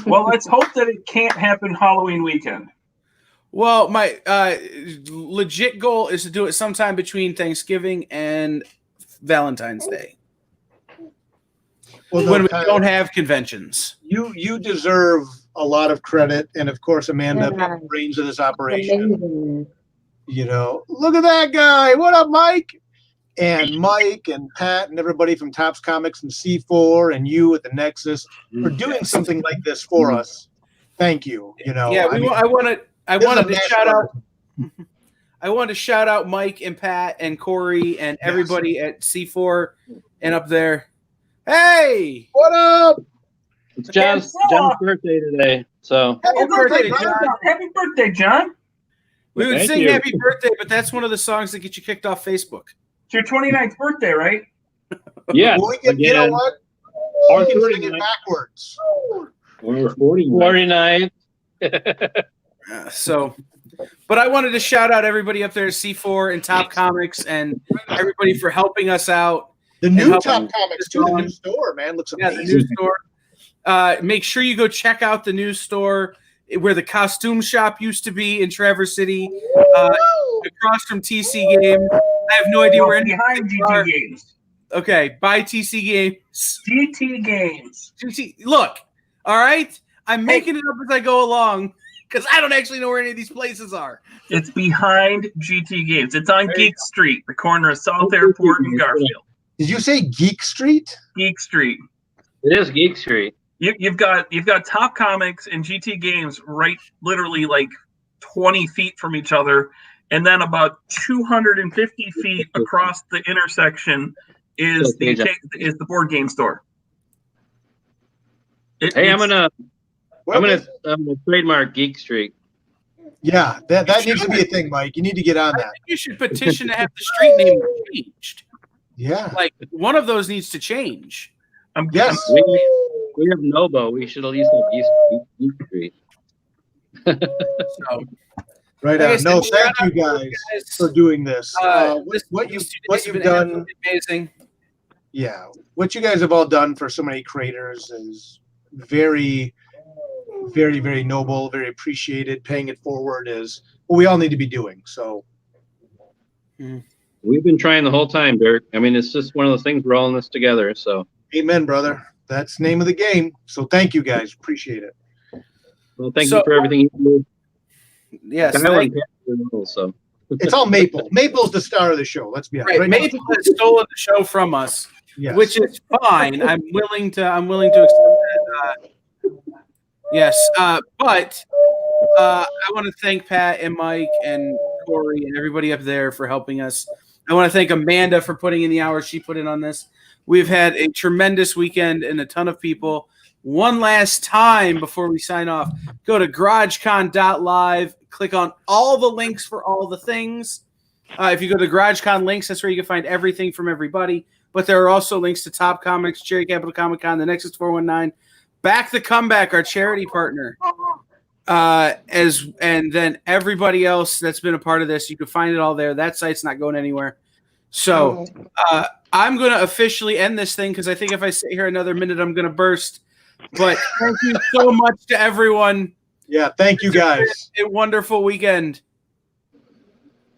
Well, let's hope that it can't happen Halloween weekend. Well, my legit goal is to do it sometime between Thanksgiving and Valentine's Day. Well, when we don't have conventions. You deserve a lot of credit, and of course, Amanda, brains of this operation. You know, look at that guy. What up, Mike? And Mike and Pat and everybody from Topps Comics and C4 and you at the Nexus for doing something like this for us. Thank you. You know, yeah, I wanted to shout out. I wanted to shout out Mike and Pat and Corey and everybody at C4 and up there. Hey, what up? It's John's birthday today, so Happy birthday, John! Happy birthday, John! We would Thank sing you. Happy Birthday, but that's one of the songs that get you kicked off Facebook. It's your 29th birthday, right? Yeah. We can, you know what? We can sing it backwards. We're 49. But I wanted to shout out everybody up there at C4 and Top Comics and everybody for helping us out. The new Top Comics, too. The new store, man, looks amazing. The new store. Make sure you go check out the new store. where the costume shop used to be in Traverse City, across from TC Games. I have no idea where any behind GT Games. Okay, by TC Games. GT Games. Look, all right? I'm making it up as I go along because I don't actually know where any of these places are. It's behind GT Games. It's on Geek Street, the corner of South Airport and Garfield. Did you say Geek Street? Geek Street. It is Geek Street. You've got Top Comics and GT Games right, literally like 20 feet from each other, and then about 250 feet across the intersection is the board game store. I'm gonna trademark Geek Street. Yeah, that needs to be a thing, Mike. You need to get on I that. think you should petition to have the street name changed. Yeah. Like, one of those needs to change. Yes. We have Nobo. We should at least have Geek Street. So, Right like I on. said, No, shout thank out you guys for doing this. What this you've been done, absolutely amazing. yeah, what you guys have all done for so many creators is very, very, very noble, very appreciated. Paying it forward is what we all need to be doing. So, We've been trying the whole time, Dirk. I mean, it's just one of those things. We're all in this together. So, amen, brother. That's the name of the game. So, thank you guys. Appreciate it. well, thank you for everything you do. Yes, Kyle thank- and Pat, so. It's all Maple. Maple's the star of the show. Let's be honest. Right, now- Maple has stolen the show from us, Yes. which is fine. I'm willing to accept that. Yes, but I want to thank Pat and Mike and Corey and everybody up there for helping us. I want to thank Amanda for putting in the hours she put in on this. We've had a tremendous weekend and a ton of people. One last time before we sign off, go to GarageCon.live, click on all the links for all the things. If you go to GarageCon links, that's where you can find everything from everybody. But there are also links to Top Comics, Cherry Capital Comic Con, the Nexus 419, Back the Comeback, our charity partner, and then everybody else that's been a part of this. You can find it all there. That site's not going anywhere. So I'm going to officially end this thing because I think if I sit here another minute, I'm going to burst. But thank you so much to everyone. Yeah, thank you guys. A wonderful weekend.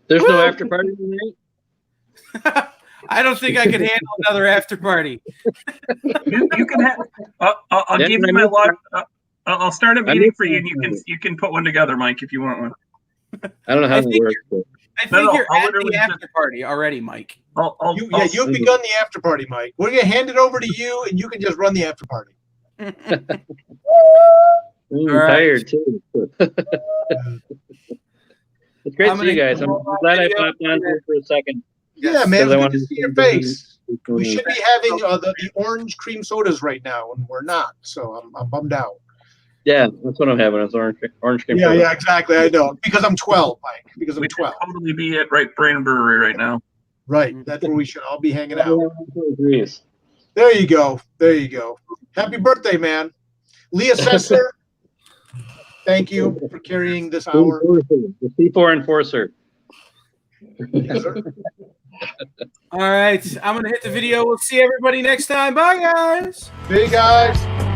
There's no after party tonight? I don't think I could handle another after party. You can have. I'll give you my lot. I'll start a meeting for you, and you can put one together, Mike, if you want one. I don't know how it works. But. I think you're at the after party already, Mike. You've begun the after party, Mike. We're gonna hand it over to you, and you can just run the after party. I'm tired too. It's great to see you guys. I'm glad I popped on here for a second. Yeah, man, I it's good wanted to to see your see face. something. We should be having the orange cream sodas right now, and we're not. So I'm bummed out. Yeah, that's what I'm having. It's orange cream. Yeah, soda. yeah, exactly. I know because I'm 12, Mike. Because I'm 12. Totally be at Brain Brewery right now. Right, that's where we should all be hanging out. Agrees. There you go. There you go. Happy birthday, man. Leah Sessler, thank you for carrying this hour. The C4 enforcer. All right, I'm going to hit the video. We'll see everybody next time. Bye, guys. See you guys.